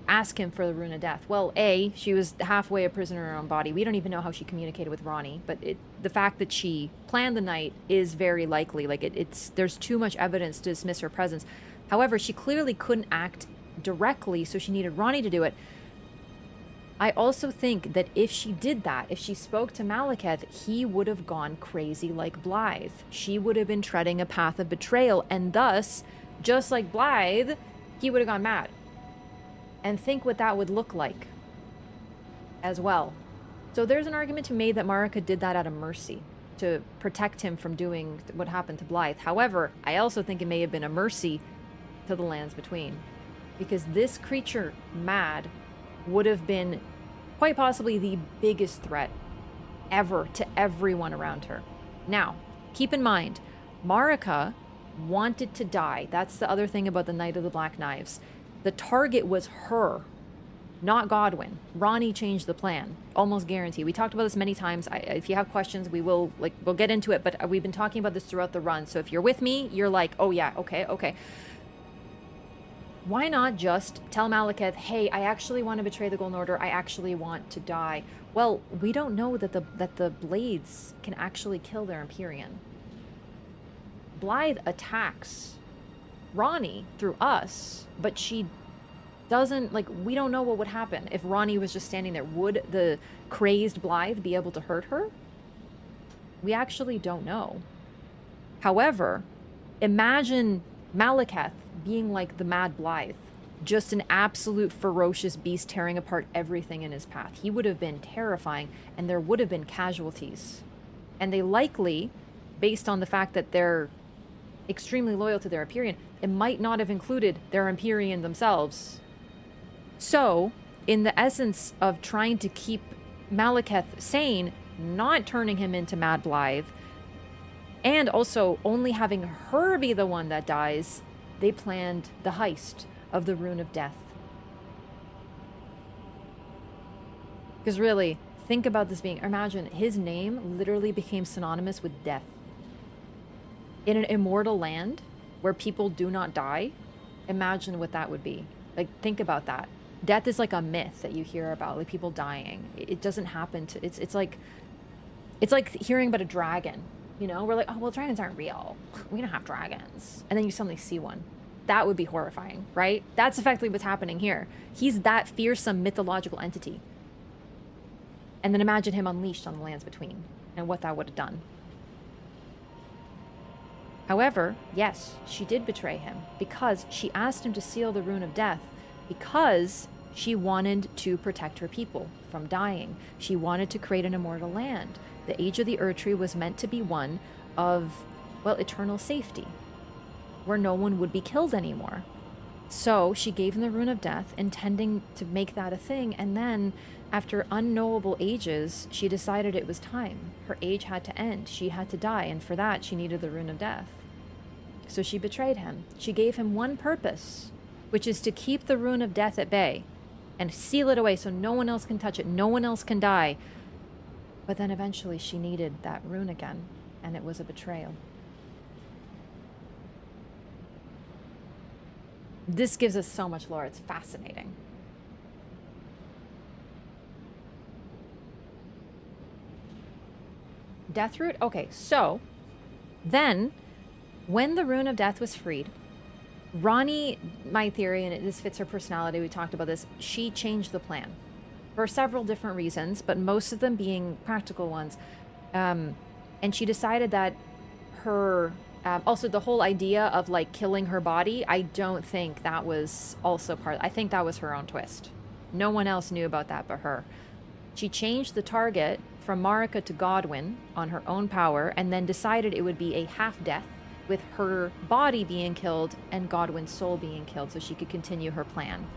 ask him for the Rune of Death? Well, A, she was halfway a prisoner in her own body. We don't even know how she communicated with Ranni, but the fact that she planned the night is very likely. Like, there's too much evidence to dismiss her presence. However, she clearly couldn't act directly, so she needed Ranni to do it. I also think that if she did that, if she spoke to Malekith, he would have gone crazy like Blythe. She would have been treading a path of betrayal, and thus, just like Blythe, he would have gone mad. And think what that would look like as well. So there's an argument to be made that Marika did that out of mercy, to protect him from doing what happened to Blythe. However, I also think it may have been a mercy to the lands between, because this creature, Mad, would have been quite possibly the biggest threat ever to everyone around her. Now, keep in mind, Marika wanted to die. That's the other thing about the Knight of the Black Knives. The target was her, not Godwyn. Ranni changed the plan, almost guarantee. We talked about this many times. If you have questions, we'll get into it, but we've been talking about this throughout the run. So if you're with me, you're like, oh yeah, okay. Why not just tell Malekith, hey, I actually want to betray the Golden Order. I actually want to die. Well, we don't know that the blades can actually kill their Empyrean. Blythe attacks Ranni through us, but she doesn't, like, we don't know what would happen if Ranni was just standing there. Would the crazed Blythe be able to hurt her? We actually don't know. However, imagine Malekith being like the Mad Blythe, just an absolute ferocious beast tearing apart everything in his path. He would have been terrifying, and there would have been casualties. And they likely, based on the fact that they're extremely loyal to their Empyrean, it might not have included their Empyrean themselves. So, in the essence of trying to keep Malekith sane, not turning him into Mad Blythe, and also only having her be the one that dies, they planned the heist of the Rune of Death. Because really, think about this being, imagine his name literally became synonymous with death. In an immortal land where people do not die, imagine what that would be. Like, think about that. Death is like a myth that you hear about, like people dying. It doesn't happen to, it's like hearing about a dragon, you know? We're like, oh, well, dragons aren't real. We don't have dragons. And then you suddenly see one. That would be horrifying, right? That's effectively what's happening here. He's that fearsome mythological entity. And then imagine him unleashed on the lands between and what that would have done. However, yes, she did betray him because she asked him to seal the Rune of Death because she wanted to protect her people from dying. She wanted to create an immortal land. The Age of the Erdtree was meant to be one of, well, eternal safety, where no one would be killed anymore. So she gave him the Rune of Death, intending to make that a thing, and then, after unknowable ages, she decided it was time. Her age had to end. She had to die, and for that, she needed the Rune of Death. So she betrayed him. She gave him one purpose, which is to keep the Rune of Death at bay and seal it away so no one else can touch it, no one else can die. But then eventually she needed that rune again, and it was a betrayal. This gives us so much lore. It's fascinating. Deathroot? Okay, so then when the Rune of Death was freed, Ranni, my theory, and this fits her personality, we talked about this, she changed the plan for several different reasons, but most of them being practical ones. And she decided that her, also the whole idea of like killing her body, I don't think that was also part, I think that was her own twist. No one else knew about that but her. She changed the target from Marika to Godwyn on her own power, and then decided it would be a half-death with her body being killed and Godwyn's soul being killed so she could continue her plan.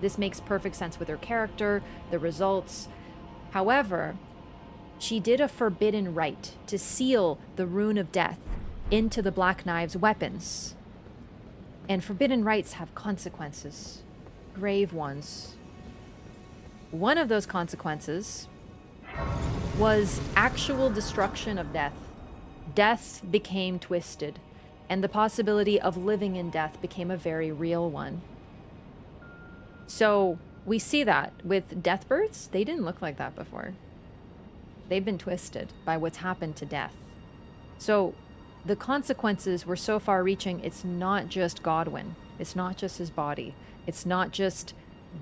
This makes perfect sense with her character, the results. However, she did a forbidden rite to seal the Rune of Death into the Black Knive's weapons. And forbidden rites have consequences, grave ones. One of those consequences was actual destruction of death. Death became twisted, and the possibility of living in death became a very real one. So we see that with Deathbirds. They didn't look like that before. They've been twisted by what's happened to death. So the consequences were so far reaching, it's not just Godwyn. It's not just his body. It's not just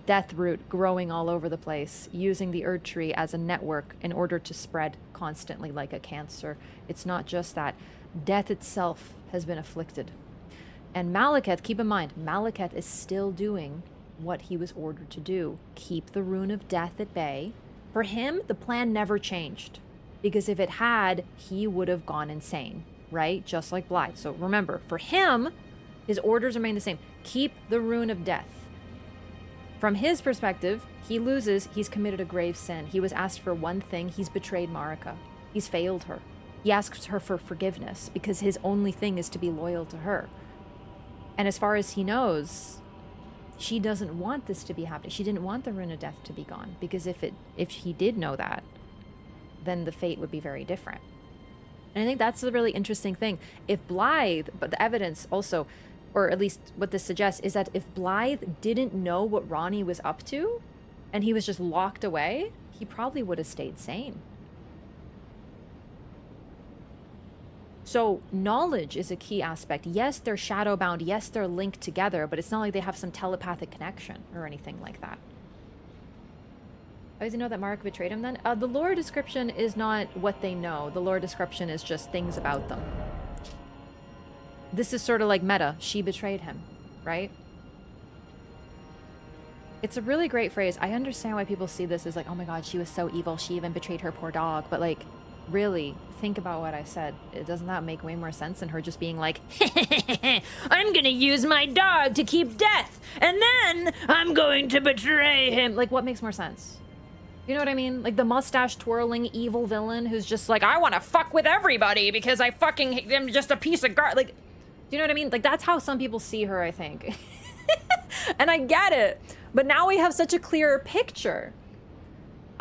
Deathroot growing all over the place, using the Erdtree as a network in order to spread constantly like a cancer. It's not just that. Death itself has been afflicted. And Malekith, keep in mind, Malekith is still doing what he was ordered to do. Keep the Rune of Death at bay. For him, the plan never changed. Because if it had, he would have gone insane, right? Just like Blythe. So remember, for him, his orders remain the same. Keep the Rune of Death. From his perspective, he loses, he's committed a grave sin. He was asked for one thing, he's betrayed Marika. He's failed her. He asks her for forgiveness because his only thing is to be loyal to her. And as far as he knows, she doesn't want this to be happening. She didn't want the Rune of Death to be gone, because if he did know that, then the fate would be very different. And I think that's the really interesting thing. If Blythe, but the evidence also, or at least what this suggests, is that if Blythe didn't know what Ranni was up to, and he was just locked away, he probably would have stayed sane. So knowledge is a key aspect. Yes, they're shadowbound. Yes, they're linked together, but it's not like they have some telepathic connection or anything like that. How does he know that Mark betrayed him then? The lore description is not what they know. The lore description is just things about them. This is sort of like meta. She betrayed him, right? It's a really great phrase. I understand why people see this as like, oh my god, she was so evil. She even betrayed her poor dog. But like, really, think about what I said. Doesn't that make way more sense than her just being like, I'm gonna use my dog to keep death, and then I'm going to betray him. Like, what makes more sense? You know what I mean? Like the mustache twirling evil villain who's just like, I want to fuck with everybody because I fucking am just a piece of like, do you know what I mean? Like, that's how some people see her, I think. And I get it. But now we have such a clearer picture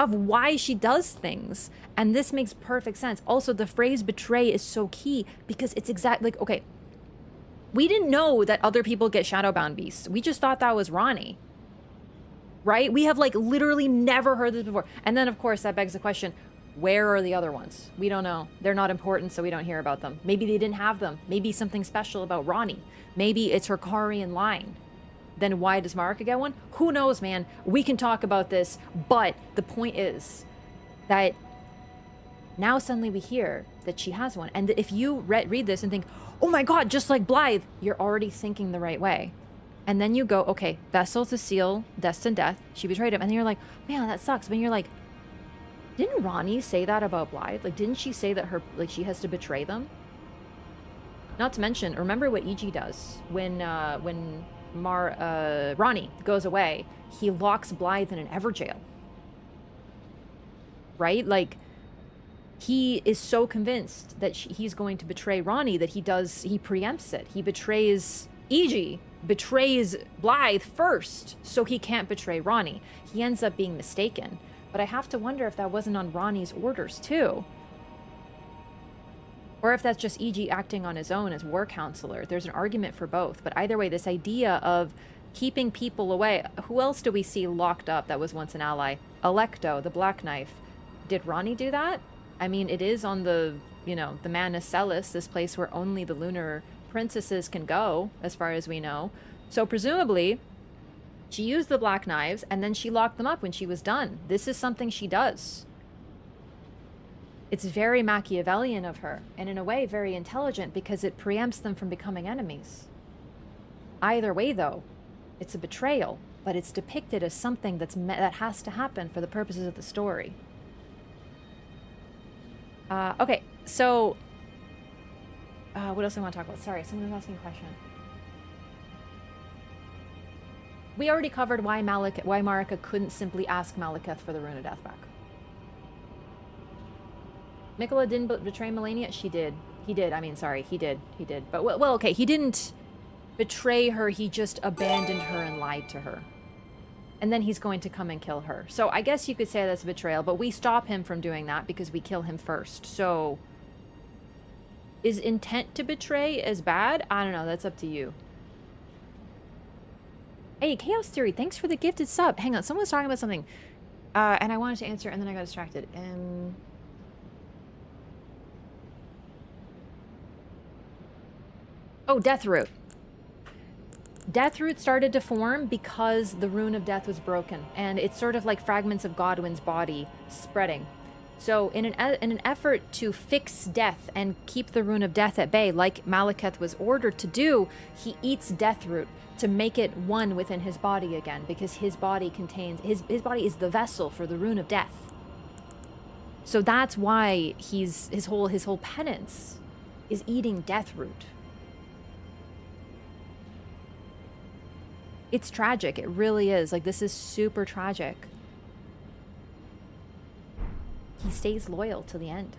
of why she does things. And this makes perfect sense. Also, the phrase betray is so key because it's exactly like, okay, we didn't know that other people get shadowbound beasts. We just thought that was Ronnie. Right? We have like literally never heard this before. And then of course that begs the question, where are the other ones? We don't know. They're not important, so we don't hear about them. Maybe they didn't have them. Maybe something special about Ronnie. Maybe it's her Karian line. Then why does Marika get one? Who knows, man? We can talk about this, but the point is that now suddenly we hear that she has one. And if you read this and think, oh my god, just like Blythe, you're already thinking the right way. And then you go, okay, vessel to seal, destined death. She betrayed him. And then you're like, man, that sucks. But you're like, didn't Ronnie say that about Blythe? Like, didn't she say that she has to betray them? Not to mention, remember what Iji does when Ronnie goes away. He locks Blythe in an Everjail. Right? Like, he is so convinced that he's going to betray Ronnie that he preempts it. He betrays Iji, betrays Blythe first, so he can't betray Ronnie. He ends up being mistaken. But I have to wonder if that wasn't on Ronnie's orders too. Or if that's just Iji acting on his own as war counselor. There's an argument for both. But either way, this idea of keeping people away. Who else do we see locked up that was once an ally? Alecto, the Black Knife. Did Ronnie do that? I mean, it is on the, the Manus Celis, this place where only the lunar princesses can go, as far as we know. So presumably, she used the Black Knives, and then she locked them up when she was done. This is something she does. It's very Machiavellian of her, and in a way very intelligent, because it preempts them from becoming enemies. Either way, though, it's a betrayal, but it's depicted as something that has to happen for the purposes of the story. Okay, so... what else do I want to talk about? Sorry, someone was asking a question. We already covered why Marika couldn't simply ask Malekith for the Rune of Death back. Mikola didn't betray Melania? She did. He did. I mean, sorry, he did. He did. But, well, okay, he didn't betray her. He just abandoned her and lied to her. And then he's going to come and kill her. So I guess you could say that's a betrayal, but we stop him from doing that because we kill him first. So is intent to betray as bad? I don't know. That's up to you. Hey, Chaos Theory, thanks for the gifted sub. Hang on, someone was talking about something. And I wanted to answer, and then I got distracted. Oh, Deathroot. Deathroot started to form because the Rune of Death was broken. And it's sort of like fragments of Godwyn's body spreading. So in an effort to fix death and keep the Rune of Death at bay, like Malekith was ordered to do, he eats Deathroot to make it one within his body again, because his body contains his body is the vessel for the Rune of Death. So that's why his whole penance is eating Deathroot. It's tragic. It really is. Like, this is super tragic. He stays loyal to the end.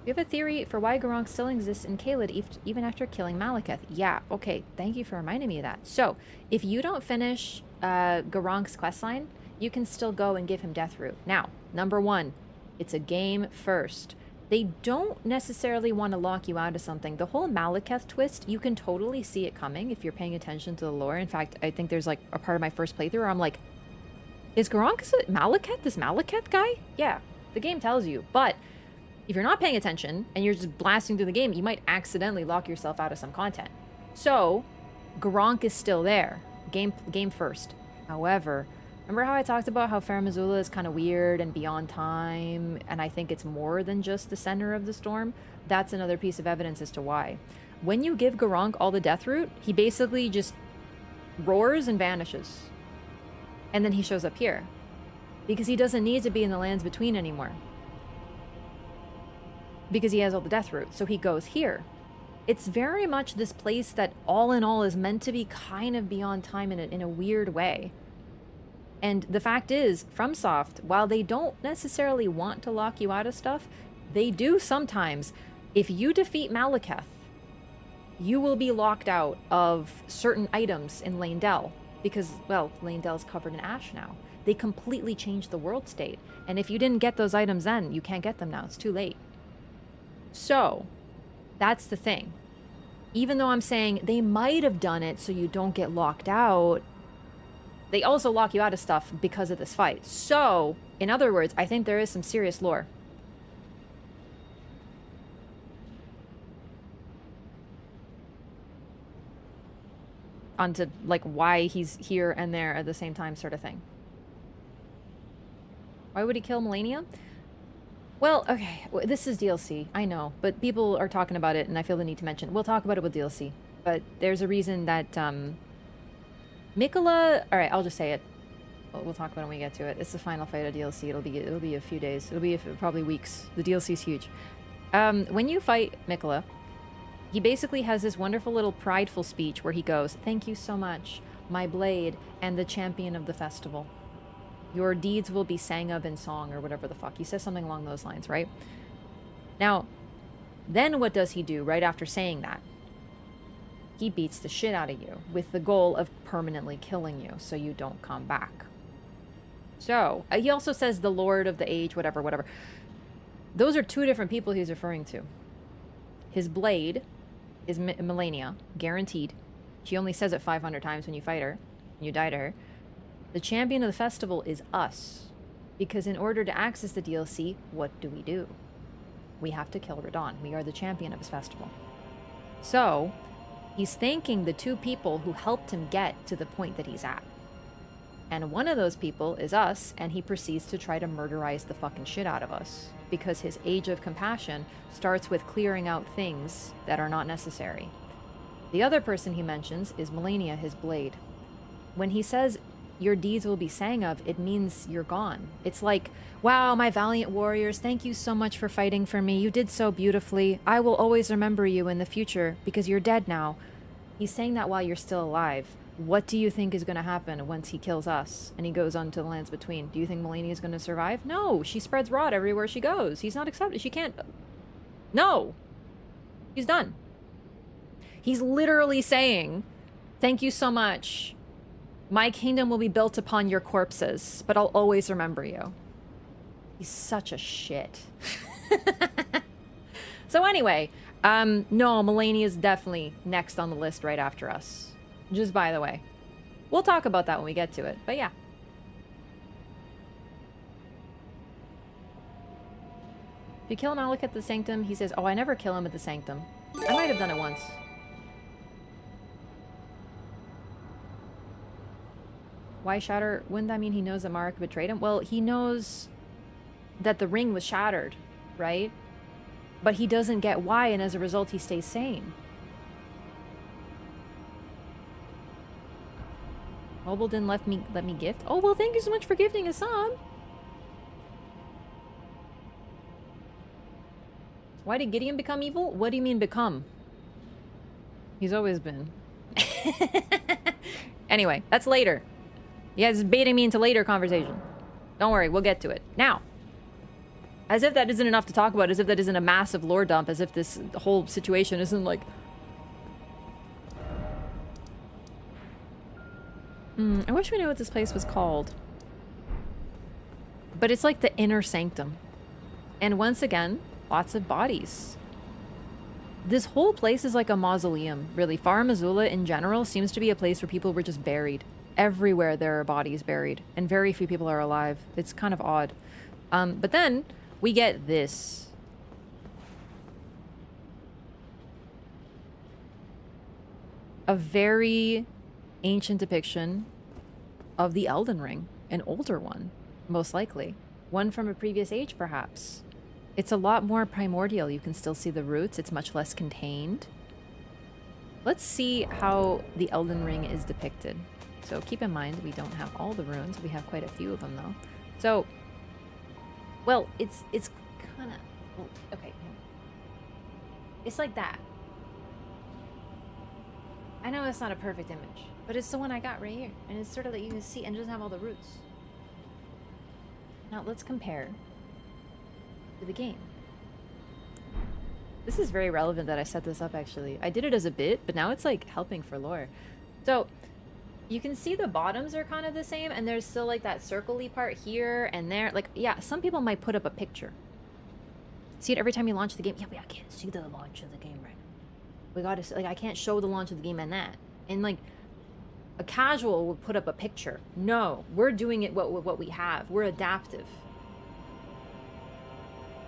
You have a theory for why Garunk still exists in Caelid even after killing Malekith? Yeah, okay. Thank you for reminding me of that. So, if you don't finish Garunk's questline, you can still go and give him Deathroot. Now, number one, it's a game first. They don't necessarily want to lock you out of something. The whole Malekith twist, you can totally see it coming if you're paying attention to the lore. In fact, I think there's like a part of my first playthrough where I'm like, is Garunk Malekith? This Malekith guy? Yeah, the game tells you. But if you're not paying attention and you're just blasting through the game, you might accidentally lock yourself out of some content. So, Garunk is still there. Game first. However, remember how I talked about how Farum Azula is kind of weird and beyond time, and I think it's more than just the center of the storm? That's another piece of evidence as to why. When you give Garunk all the Deathroot, he basically just roars and vanishes. And then he shows up here. Because he doesn't need to be in the lands between anymore. Because he has all the Deathroot, so he goes here. It's very much this place that all in all is meant to be kind of beyond time in a weird way. And the fact is, FromSoft, while they don't necessarily want to lock you out of stuff, they do sometimes. If you defeat Malekith, you will be locked out of certain items in Leyndell. because, well, Leyndell's covered in ash now. They completely changed the world state. And if you didn't get those items then, you can't get them now. It's too late. So, that's the thing. Even though I'm saying they might have done it so you don't get locked out, they also lock you out of stuff because of this fight. So, in other words, I think there is some serious lore. Onto, like, why he's here and there at the same time sort of thing. Why would he kill Melania? Well, okay, this is DLC, I know, but people are talking about it and I feel the need to mention it. We'll talk about it with DLC, but there's a reason that, Mikola... Alright, I'll just say it. We'll talk about it when we get to it. It's the final fight of DLC. It'll be a few days. It'll be probably weeks. The DLC's huge. When you fight Mikola, he basically has this wonderful little prideful speech where he goes, "Thank you so much, my blade and the champion of the festival. Your deeds will be sang of in song," or whatever the fuck. He says something along those lines, right? Now, then what does he do right after saying that? He beats the shit out of you with the goal of permanently killing you so you don't come back. So, he also says the Lord of the Age, whatever, whatever. Those are two different people he's referring to. His blade is Melania, guaranteed. She only says it 500 times when you fight her. You die to her. The champion of the festival is us. Because in order to access the DLC, what do? We have to kill Radon. We are the champion of his festival. So, he's thanking the two people who helped him get to the point that he's at. And one of those people is us, and he proceeds to try to murderize the fucking shit out of us. Because his age of compassion starts with clearing out things that are not necessary. The other person he mentions is Melania, his blade. When he says, "Your deeds will be sang of," it means you're gone. It's like, "Wow, my valiant warriors, thank you so much for fighting for me. You did so beautifully. I will always remember you in the future because you're dead now." He's saying that while you're still alive. What do you think is going to happen once he kills us and he goes on to the lands between? Do you think Melania is going to survive? No, she spreads rot everywhere she goes. He's not accepted. She can't. No. He's done. He's literally saying, "Thank you so much. My kingdom will be built upon your corpses, but I'll always remember you." He's such a shit. So anyway, no, Melania is definitely next on the list right after us. Just by the way. We'll talk about that when we get to it, but yeah. If you kill Malik at the Sanctum, he says, "Oh, I never kill him at the Sanctum." I might have done it once. Why shatter? Wouldn't that mean he knows that Marek betrayed him? Well, he knows that the ring was shattered, right? But he doesn't get why, and as a result, he stays sane. Mobile didn't let me gift. Oh, well, thank you so much for gifting a sub. Why did Gideon become evil? What do you mean become? He's always been. Anyway, that's later. You guys baiting me into later conversation. Don't worry, we'll get to it. Now, as if that isn't enough to talk about, as if that isn't a massive lore dump, as if this whole situation isn't like... I wish we knew what this place was called. But it's like the inner sanctum. And once again, lots of bodies. This whole place is like a mausoleum, really. Farum Azula in general seems to be a place where people were just buried. Everywhere there are bodies buried, and very few people are alive. It's kind of odd. But then we get this. A very ancient depiction of the Elden Ring. An older one, most likely. One from a previous age, perhaps. It's a lot more primordial. You can still see the roots. It's much less contained. Let's see how the Elden Ring is depicted. So keep in mind, we don't have all the runes. We have quite a few of them, though. So, well, it's kind of... Well, okay. It's like that. I know it's not a perfect image, but it's the one I got right here. And it's sort of that you can see, and it doesn't have all the roots. Now, let's compare to the game. This is very relevant that I set this up, actually. I did it as a bit, but now it's, like, helping for lore. So... You can see the bottoms are kind of the same, and there's still like that circle-y part here and there. Like, yeah, some people might put up a picture. See it every time you launch the game. Yeah, but I can't see the launch of the game right now. We gotta, like, I can't show the launch of the game and that. And like, a casual would put up a picture. No, we're doing it what we have. We're adaptive.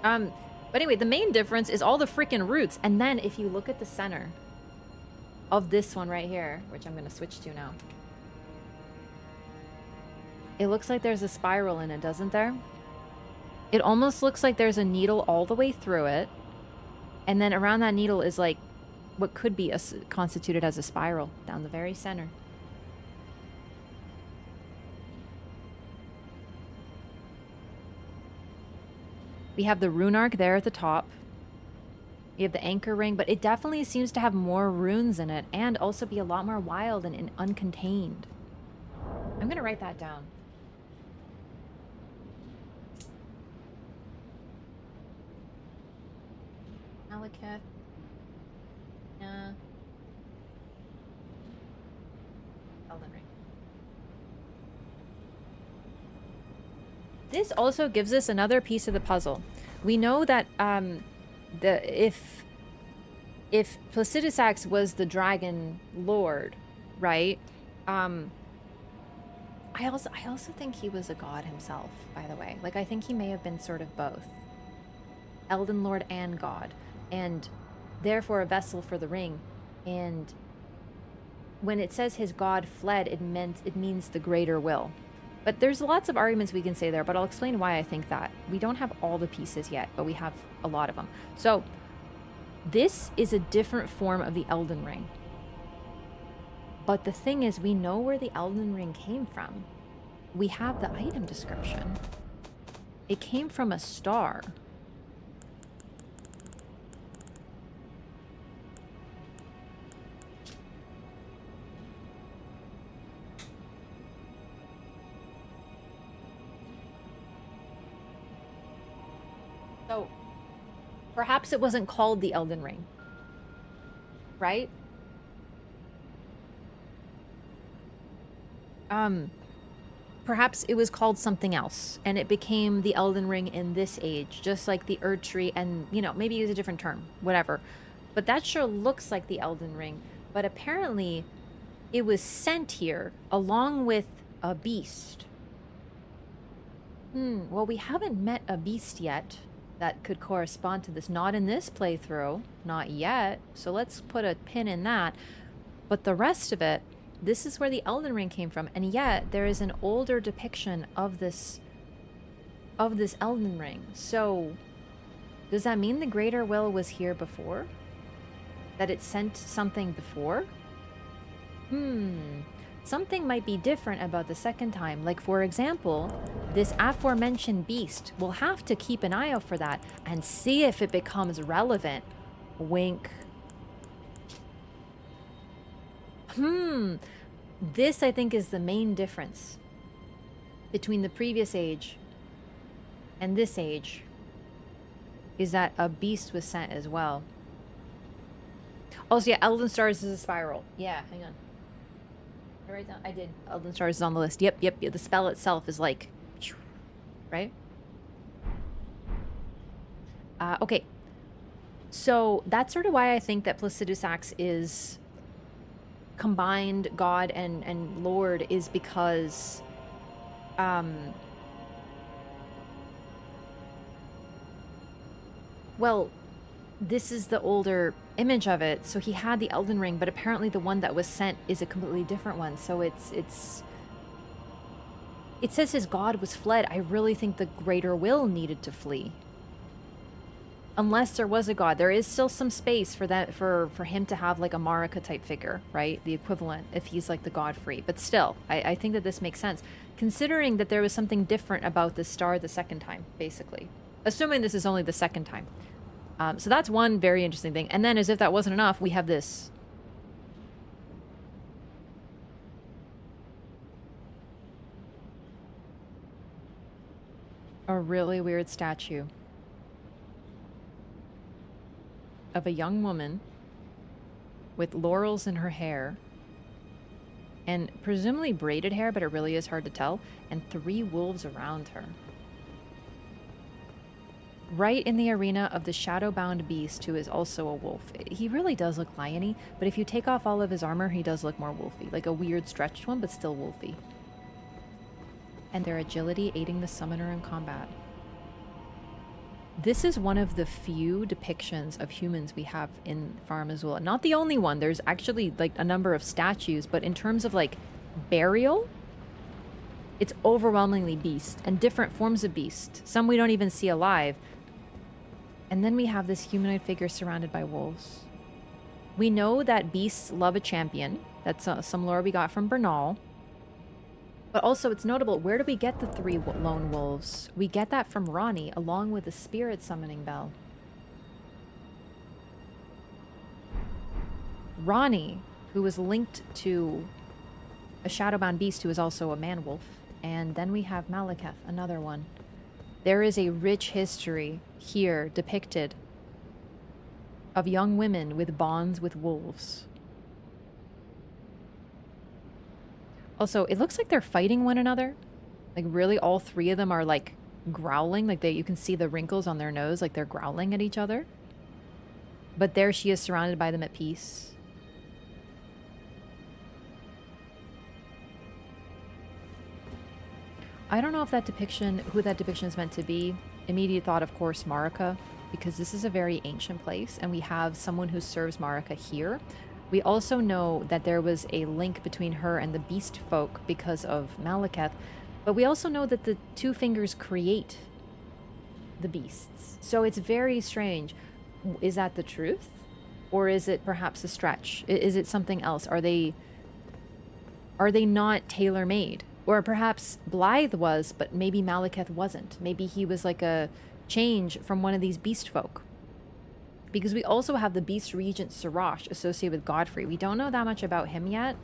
But anyway, the main difference is all the freaking roots. And then if you look at the center of this one right here, which I'm gonna switch to now. It looks like there's a spiral in it, doesn't there? It almost looks like there's a needle all the way through it. And then around that needle is like what could be constituted as a spiral down the very center. We have the rune arc there at the top. You have the anchor ring, but it definitely seems to have more runes in it and also be a lot more wild and uncontained. I'm gonna write that down. Malekith. Yeah. Elden Ring. This also gives us another piece of the puzzle. We know that if Placidus Axe was the dragon lord, right? I also think he was a god himself, by the way. Like, I think he may have been sort of both. Elden Lord and god. And therefore a vessel for the ring. And when it says his god fled, it means the greater will. But there's lots of arguments we can say there, but I'll explain why I think that. We don't have all the pieces yet, but we have a lot of them. So this is a different form of the Elden Ring. But the thing is, we know where the Elden Ring came from. We have the item description. It came from a star. So, perhaps it wasn't called the Elden Ring, right? Perhaps it was called something else, and it became the Elden Ring in this age, just like the Erd Tree, and, you know, maybe use a different term, whatever. But that sure looks like the Elden Ring, but apparently it was sent here along with a beast. Well, we haven't met a beast yet that could correspond to this. Not in this playthrough. Not yet. So let's put a pin in that. But the rest of it, this is where the Elden Ring came from. And yet, there is an older depiction of this Elden Ring. So, does that mean the Greater Will was here before? That it sent something before? Something might be different about the second time. Like, for example, this aforementioned beast. We'll have to keep an eye out for that and see if it becomes relevant. Wink. This, I think, is the main difference between the previous age and this age, is that a beast was sent as well. Also, yeah, Elden Stars is a spiral. Yeah, hang on. Right down. I did. Elden Stars is on the list. Yep. The spell itself is like, right? Okay. So that's sort of why I think that Placidus Axe is combined god and lord, is because well, this is the older image of it, so he had the Elden Ring, but apparently the one that was sent is a completely different one. So it says his god was fled. I really think the Greater Will needed to flee. Unless there was a god. There is still some space for that, for him to have like a Marika type figure, right? The equivalent, if he's like the Godfrey. But still, I think that this makes sense, considering that there was something different about this star the second time, basically. Assuming this is only the second time. So that's one very interesting thing. And then, as if that wasn't enough, we have this. A really weird statue of a young woman with laurels in her hair and presumably braided hair, but it really is hard to tell, and 3 wolves around her. Right in the arena of the shadow-bound beast, who is also a wolf. He really does look lion-y, but if you take off all of his armor, he does look more wolfy. Like a weird stretched one, but still wolfy. And their agility aiding the summoner in combat. This is one of the few depictions of humans we have in Farum Azula. Not the only one. There's actually like a number of statues, but in terms of like burial, it's overwhelmingly beast and different forms of beast. Some we don't even see alive. And then we have this humanoid figure surrounded by wolves. We know that beasts love a champion. That's some lore we got from Bernal. But also, it's notable, where do we get the 3 lone wolves? We get that from Ronnie, along with the spirit summoning bell. Ronnie, who was linked to a shadowbound beast who is also a man-wolf. And then we have Malekith, another one. There is a rich history here depicted of young women with bonds with wolves. Also, it looks like they're fighting one another. Like, really, all 3 of them are, like, growling. Like, you can see the wrinkles on their nose, like they're growling at each other. But there she is, surrounded by them at peace. I don't know if that depiction, who that depiction is meant to be. Immediate thought, of course, Marika, because this is a very ancient place, and we have someone who serves Marika here. We also know that there was a link between her and the beast folk because of Malekith, but we also know that the 2 fingers create the beasts. So it's very strange. Is that the truth? Or is it perhaps a stretch? Is it something else? Are they not tailor-made? Or perhaps Blythe was, but maybe Malekith wasn't. Maybe he was like a change from one of these beast folk. Because we also have the beast regent Sirash associated with Godfrey. We don't know that much about him yet,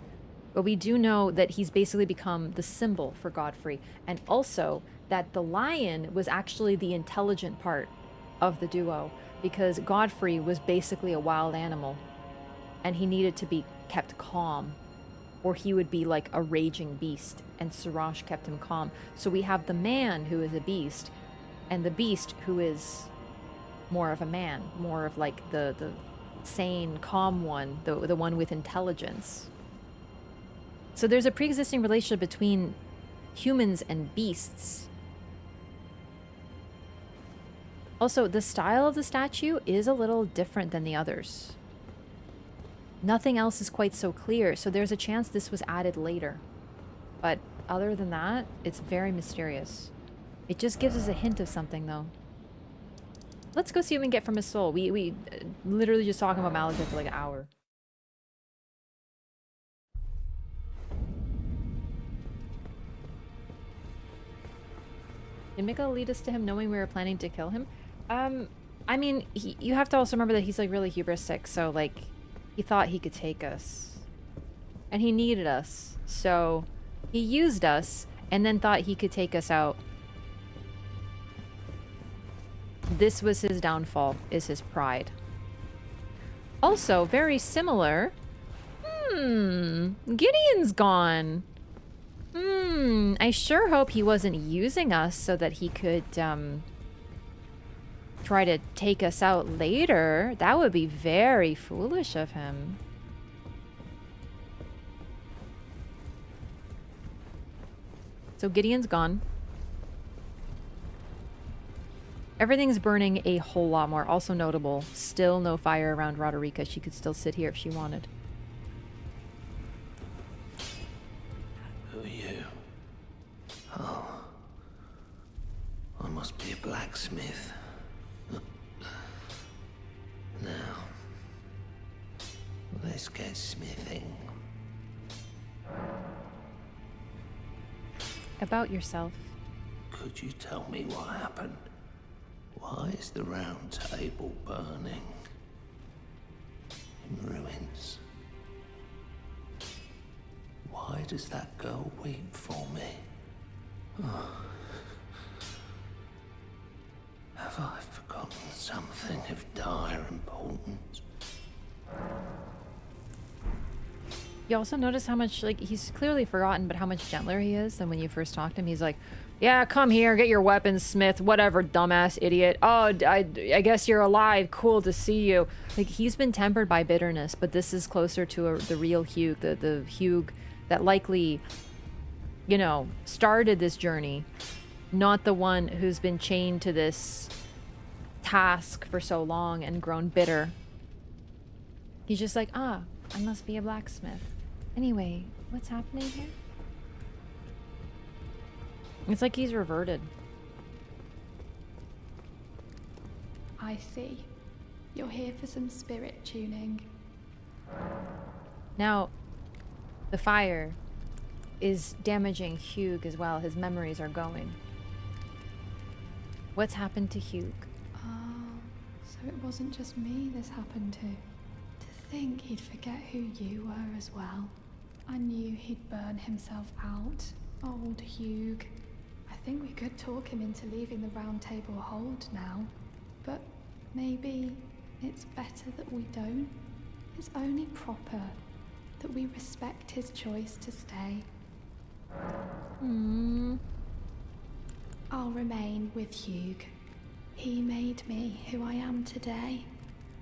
but we do know that he's basically become the symbol for Godfrey. And also that the lion was actually the intelligent part of the duo, because Godfrey was basically a wild animal and he needed to be kept calm, or he would be like a raging beast, and Sirash kept him calm. So we have the man who is a beast, and the beast who is more of a man, more of like the sane, calm one, the one with intelligence. So there's a pre-existing relationship between humans and beasts. Also, the style of the statue is a little different than the others. Nothing else is quite so clear, so there's a chance this was added later. But other than that, it's very mysterious. It just gives us a hint of something, though. Let's go see what we can get from his soul. We literally just talking about Malekith for like an hour. Did Mika lead us to him knowing we were planning to kill him? I mean, you have to also remember that he's like really hubristic, so like he thought he could take us. And he needed us. So he used us and then thought he could take us out. This was his downfall, is his pride. Also, very similar. Gideon's gone. I sure hope he wasn't using us so that he could, try to take us out later. That would be very foolish of him. So Gideon's gone. Everything's burning a whole lot more. Also notable, still no fire around Roderica. She could still sit here if she wanted. Who are you? Oh. I must be a blacksmith. Now, let's get smithing. About yourself. Could you tell me what happened? Why is the round table burning? In ruins. Why does that girl weep for me? Oh. Have I forgotten something of dire importance? You also notice how much, like, he's clearly forgotten, but how much gentler he is than when you first talked to him. He's like, yeah, come here, get your weapons, Smith, whatever, dumbass idiot. Oh, I guess you're alive. Cool to see you. Like, he's been tempered by bitterness, but this is closer to the real Hugh, the Hugh that likely, you know, started this journey, not the one who's been chained to this task for so long and grown bitter. He's just like, I must be a blacksmith. Anyway, what's happening here? It's like he's reverted. I see. You're here for some spirit tuning. Now, the fire is damaging Hugh as well. His memories are going. What's happened to Hugh? Oh, so it wasn't just me this happened to. To think he'd forget who you were as well. I knew he'd burn himself out. Old Hugh. I think we could talk him into leaving the Round Table Hold now. But maybe it's better that we don't. It's only proper that we respect his choice to stay. I'll remain with Hugh. He made me who I am today.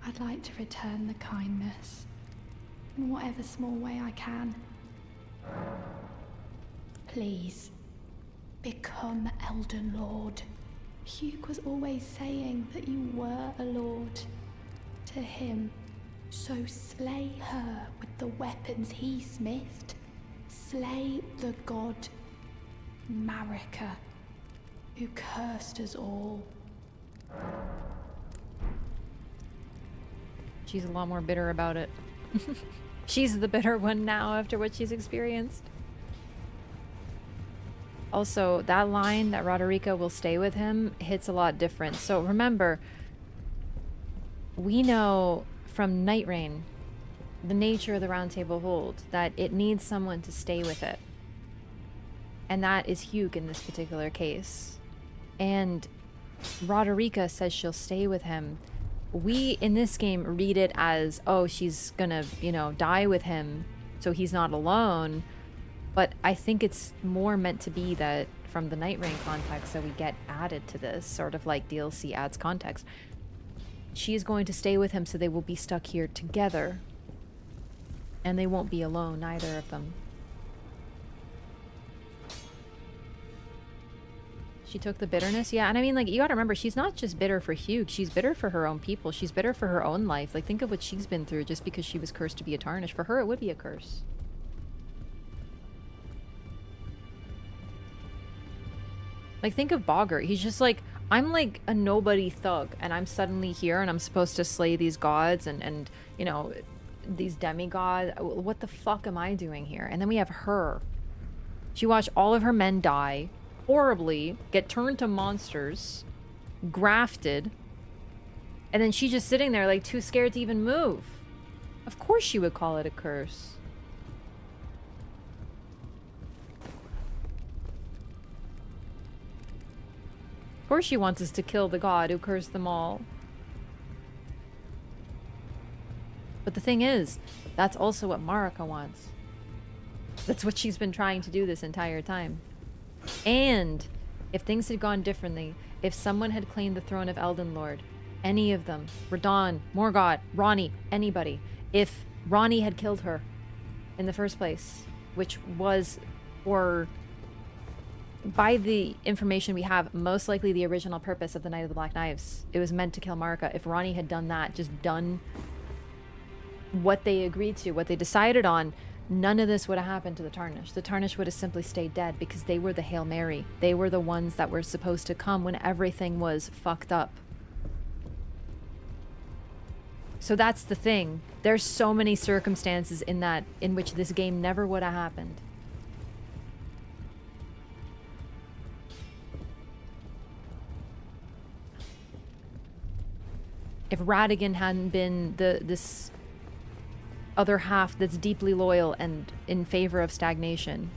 I'd like to return the kindness in whatever small way I can. Please, become Elden Lord. Hugh was always saying that you were a lord to him. So slay her with the weapons he smithed. Slay the god Marika, who cursed us all. She's a lot more bitter about it. She's the bitter one now after what she's experienced. Also, that line that Roderica will stay with him hits a lot different. So remember, we know from Night Rain, the nature of the Round Table Hold, that it needs someone to stay with it. And that is Hugh in this particular case. And Roderica says she'll stay with him. We, in this game, read it as, oh, she's gonna, you know, die with him, so he's not alone. But I think it's more meant to be that from the Night Rain context that we get added to this, sort of like DLC adds context. She is going to stay with him, so they will be stuck here together. And they won't be alone, neither of them. She took the bitterness? Yeah, and I mean, like, you gotta remember, she's not just bitter for Hugh, she's bitter for her own people. She's bitter for her own life. Like, think of what she's been through just because she was cursed to be a tarnish. For her, it would be a curse. Like, think of Boggart. He's just like, I'm like a nobody thug, and I'm suddenly here, and I'm supposed to slay these gods and you know, these demigods. What the fuck am I doing here? And then we have her. She watched all of her men die horribly, get turned to monsters, grafted, and then she's just sitting there like too scared to even move. Of course she would call it a curse. Of course she wants us to kill the god who cursed them all. But the thing is, that's also what Marika wants. That's what she's been trying to do this entire time. And if things had gone differently, if someone had claimed the throne of Elden Lord, any of them, Radahn, Morgott, Ranni, anybody, if Ranni had killed her in the first place, which was, or by the information we have, most likely the original purpose of the Knight of the Black Knives, it was meant to kill Marika. If Ranni had done that, just done what they agreed to, what they decided on, none of this would have happened to the Tarnish. The Tarnish would have simply stayed dead because they were the Hail Mary. They were the ones that were supposed to come when everything was fucked up. So that's the thing. There's so many circumstances in which this game never would have happened. If Radagon hadn't been this other half that's deeply loyal and in favor of stagnation,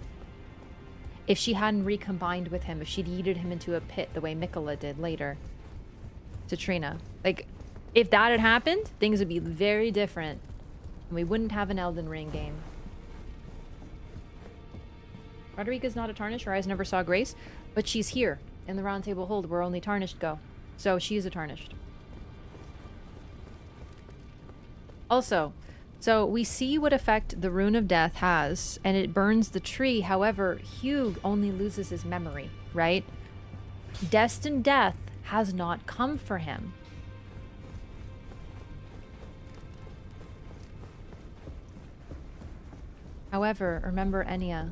if she hadn't recombined with him, if she'd yeeted him into a pit the way Mikola did later to Trina, like, if that had happened, things would be very different and we wouldn't have an Elden Ring game. Roderica's not a Tarnished. Her eyes never saw grace, but she's here in the Round Table Hold where only Tarnished go. So she's a Tarnished. Also, so we see what effect the Rune of Death has, and it burns the tree. However, Hugh only loses his memory, right? Destined Death has not come for him. However, remember Enya.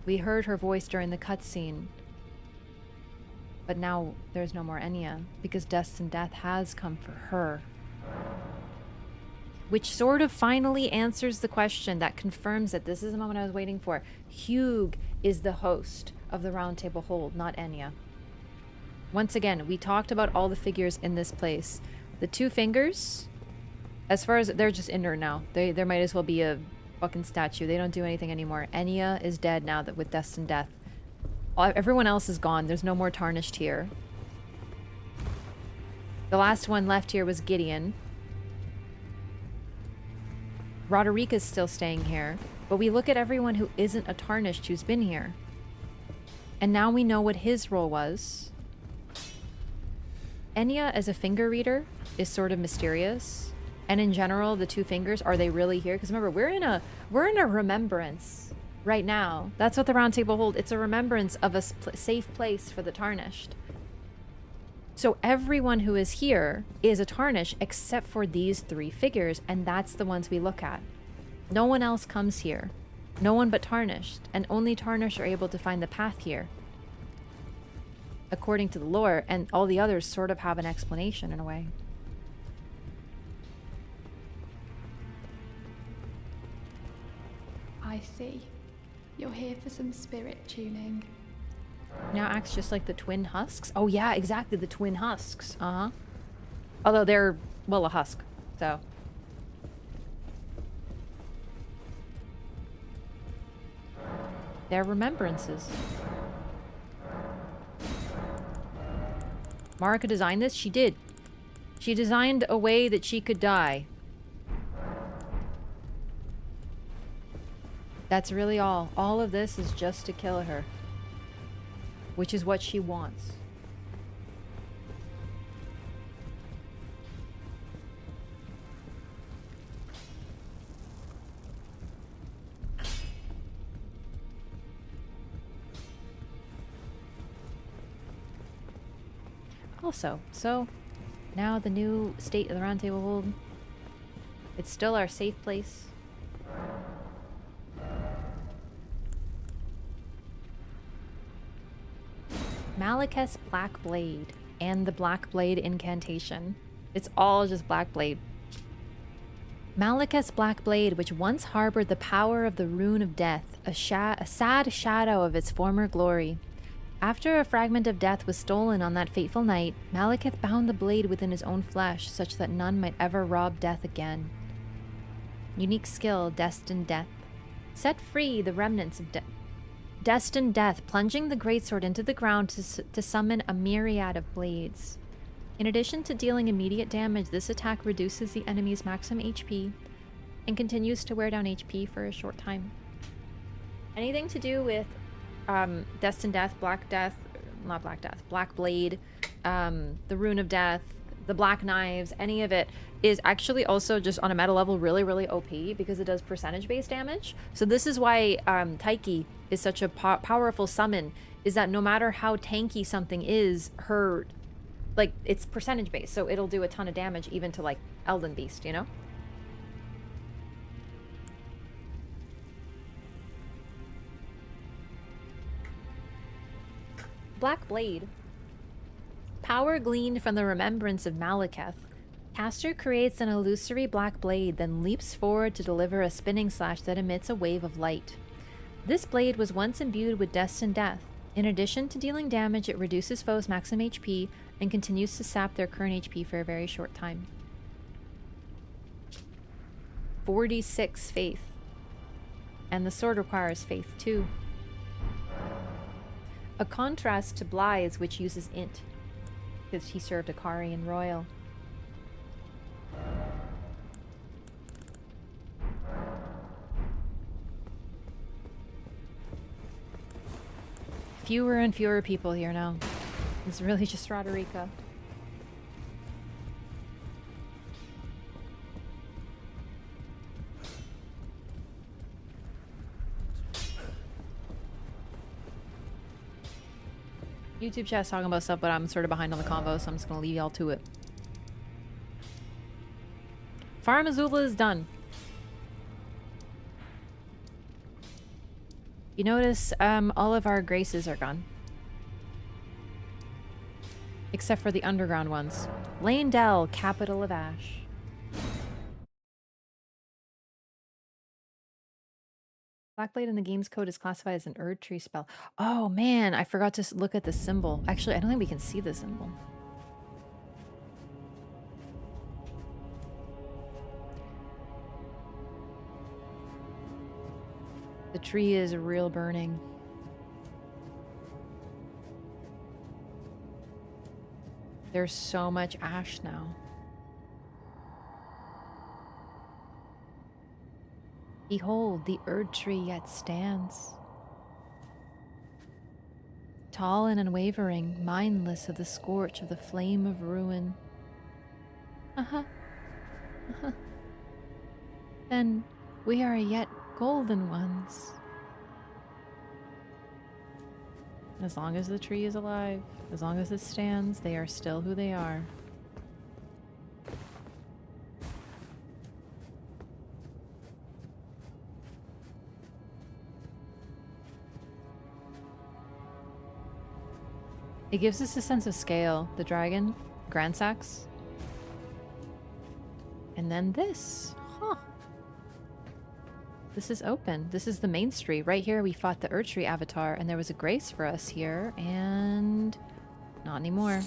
We heard her voice during the cutscene. But now there's no more Enya, because Destined Death has come for her. Which sort of finally answers the question that confirms that this is the moment I was waiting for. Hugh is the host of the Round Table Hold, not Enya. Once again, we talked about all the figures in this place. The two fingers, as far as they're just in there now. There might as well be a fucking statue. They don't do anything anymore. Enya is dead now that with Destined Death. Everyone else is gone. There's no more Tarnished here. The last one left here was Gideon. Roderica's still staying here, but we look at everyone who isn't a Tarnished who's been here. And now we know what his role was. Enya as a finger reader is sort of mysterious. And in general, the two fingers, are they really here? Because remember, we're in a remembrance right now. That's what the Round Table Hold. It's a remembrance of a safe place for the Tarnished. So everyone who is here is a Tarnished except for these three figures, and that's the ones we look at. No one else comes here. No one but Tarnished, and only Tarnished are able to find the path here. According to the lore, and all the others sort of have an explanation in a way. I see. You're here for some spirit tuning. Now acts just like the twin husks. Oh yeah, exactly, the twin husks. Uh-huh. Although they're, well, a husk, so. They're remembrances. Marika designed this? She did. She designed a way that she could die. That's really all. All of this is just to kill her. Which is what she wants. Also, so now the new state of the Round Table Hold. It's still our safe place. Malekith's Black Blade and the Black Blade incantation. It's all just Black Blade. Malekith's Black Blade, which once harbored the power of the Rune of Death, a sad shadow of its former glory. After a fragment of death was stolen on that fateful night, Malekith bound the blade within his own flesh, such that none might ever rob death again. Unique skill, Destined Death. Set free the remnants of Destined Death, plunging the greatsword into the ground to summon a myriad of blades. In addition to dealing immediate damage, this attack reduces the enemy's maximum HP and continues to wear down HP for a short time. Anything to do with Destined Death, Black Blade, the Rune of Death, the Black Knives, any of it is actually also just on a meta level really, really OP because it does percentage-based damage. So this is why Taiki is such a powerful summon, is that no matter how tanky something is, her, like, it's percentage-based, so it'll do a ton of damage even to, like, Elden Beast, you know? Black Blade. Power gleaned from the remembrance of Malekith. Caster creates an illusory black blade, then leaps forward to deliver a spinning slash that emits a wave of light. This blade was once imbued with Destined Death. In addition to dealing damage, it reduces foes' maximum HP and continues to sap their current HP for a very short time. 46 faith. And the sword requires faith too. A contrast to Blythe's, which uses int, because he served a Karian royal. fewer and fewer people here now. It's really just Roderica. YouTube chat's talking about stuff, but I'm sort of behind on the convo, so I'm just gonna leave y'all to it. Farum Azula is done. You notice all of our graces are gone. Except for the underground ones. Leyndell, capital of Ash. Blackblade in the game's code is classified as an Erd Tree spell. Oh man, I forgot to look at the symbol. Actually, I don't think we can see the symbol. The tree is real burning. There's so much ash now. Behold, the Erd Tree yet stands. Tall and unwavering, mindless of the scorch of the flame of ruin. Then we are yet golden ones. As long as the tree is alive, as long as it stands, they are still who they are. It gives us a sense of scale. The dragon, Grandsax. And then this. Huh. This is open. This is the main street. Right here we fought the Erdtree avatar and there was a grace for us here, and not anymore.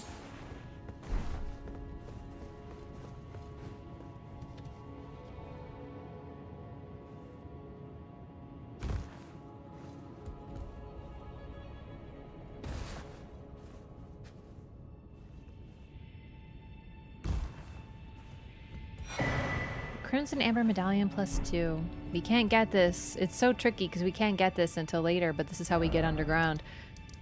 Crimson Amber Medallion +2. We can't get this. It's so tricky because we can't get this until later, but this is how we get underground.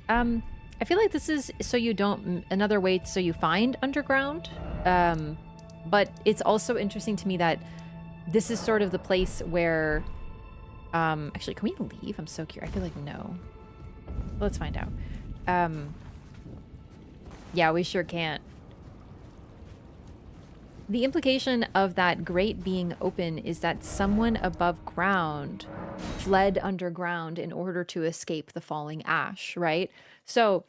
I feel like this is so you don't... another way so you find underground. But it's also interesting to me that this is sort of the place where... actually, can we leave? I'm so curious. I feel like no. Let's find out. Yeah, we sure can't. The implication of that grate being open is that someone above ground fled underground in order to escape the falling ash, right? So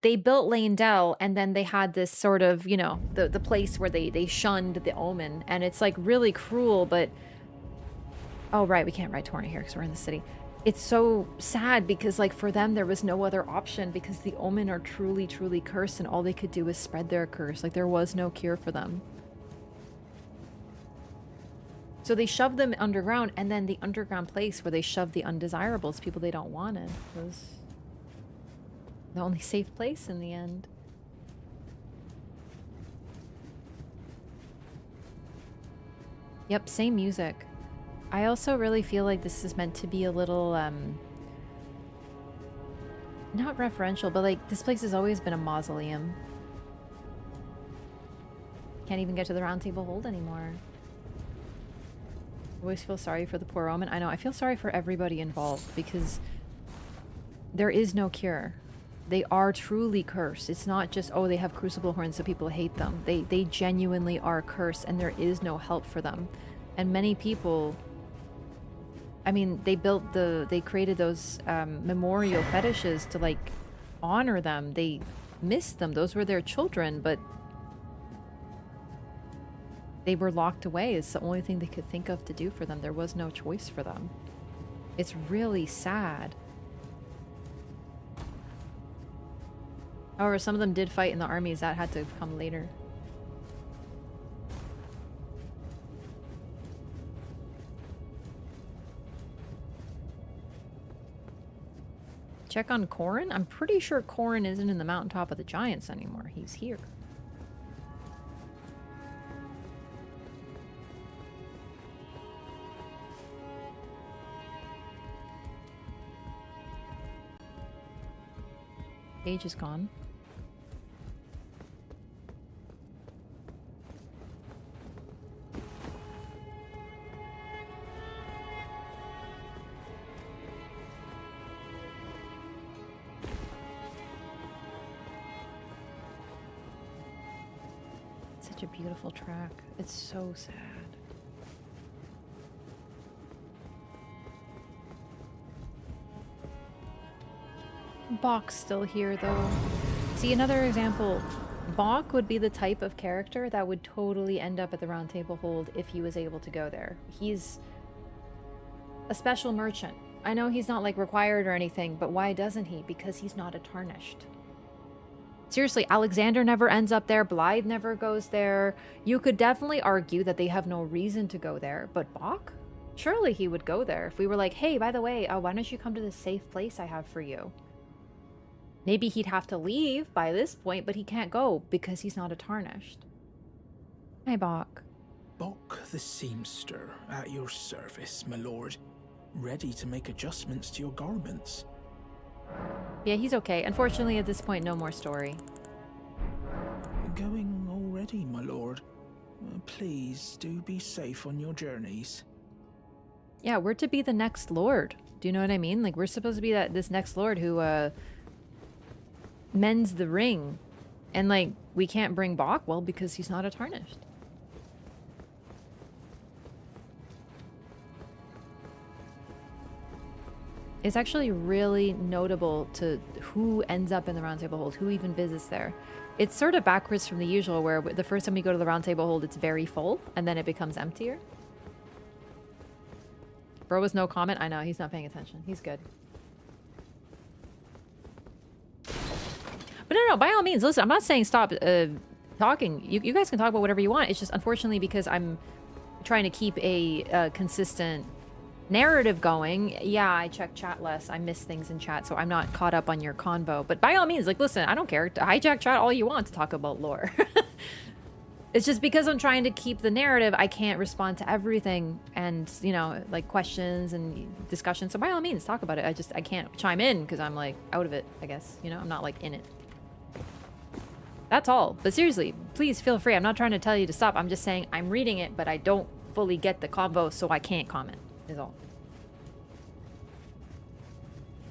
they built Leyndell, and then they had this sort of, you know, the place where they shunned the omen, and it's like really cruel, but... Oh, right, we can't ride Torrent here because we're in the city. It's so sad because, like, for them, there was no other option because the Omen are truly, truly cursed and all they could do was spread their curse. Like, there was no cure for them. So they shoved them underground, and then the underground place where they shoved the undesirables, people they don't wanted, was the only safe place in the end. Yep, same music. I also really feel like this is meant to be a little, not referential, but like, this place has always been a mausoleum. Can't even get to the Round Table Hold anymore. I always feel sorry for the poor omen. I know, I feel sorry for everybody involved because there is no cure. They are truly cursed. It's not just, oh, they have crucible horns so people hate them. They genuinely are cursed and there is no help for them. And many people... I mean, they created those memorial fetishes to, like, honor them. They missed them. Those were their children, but they were locked away. It's the only thing they could think of to do for them. There was no choice for them. It's really sad. However, some of them did fight in the armies. That had to come later. Check on Corrin? I'm pretty sure Corrin isn't in the mountaintop of the giants anymore. He's here. Page is gone. Such a beautiful track. It's so sad. Bach's still here though. See, another example. Bach would be the type of character that would totally end up at the Round Table Hold if he was able to go there. He's a special merchant. I know he's not like required or anything, but why doesn't he? Because he's not a tarnished. Seriously, Alexander never ends up there. Blythe never goes there. You could definitely argue that they have no reason to go there, but Bach? Surely he would go there if we were like, hey, by the way, why don't you come to this safe place I have for you? Maybe he'd have to leave by this point, but he can't go because he's not a tarnished. Hey, Bach. Bach the seamster, at your service, my lord. Ready to make adjustments to your garments. Yeah, he's okay. Unfortunately, at this point, no more story. Going already, my lord. Please do be safe on your journeys. Yeah, we're to be the next lord. Do you know what I mean? Like, we're supposed to be this next lord who, mends the ring. And, like, we can't bring Bach, well, because he's not a tarnished. It's actually really notable to who ends up in the Round Table Hold, who even visits there. It's sort of backwards from the usual, where the first time we go to the Round Table Hold, it's very full, and then it becomes emptier. Bro was no comment. I know, he's not paying attention. He's good. But no, by all means, listen, I'm not saying stop talking. You guys can talk about whatever you want. It's just, unfortunately, because I'm trying to keep a consistent narrative going. Yeah, I check chat less. I miss things in chat, so I'm not caught up on your convo. But by all means, like, listen, I don't care. Hijack chat all you want to talk about lore. It's just because I'm trying to keep the narrative, I can't respond to everything and, you know, like questions and discussion. So by all means, talk about it. I can't chime in because I'm like out of it, I guess. You know, I'm not like in it. That's all. But seriously, please feel free. I'm not trying to tell you to stop. I'm just saying I'm reading it, but I don't fully get the convo, so I can't comment, is all.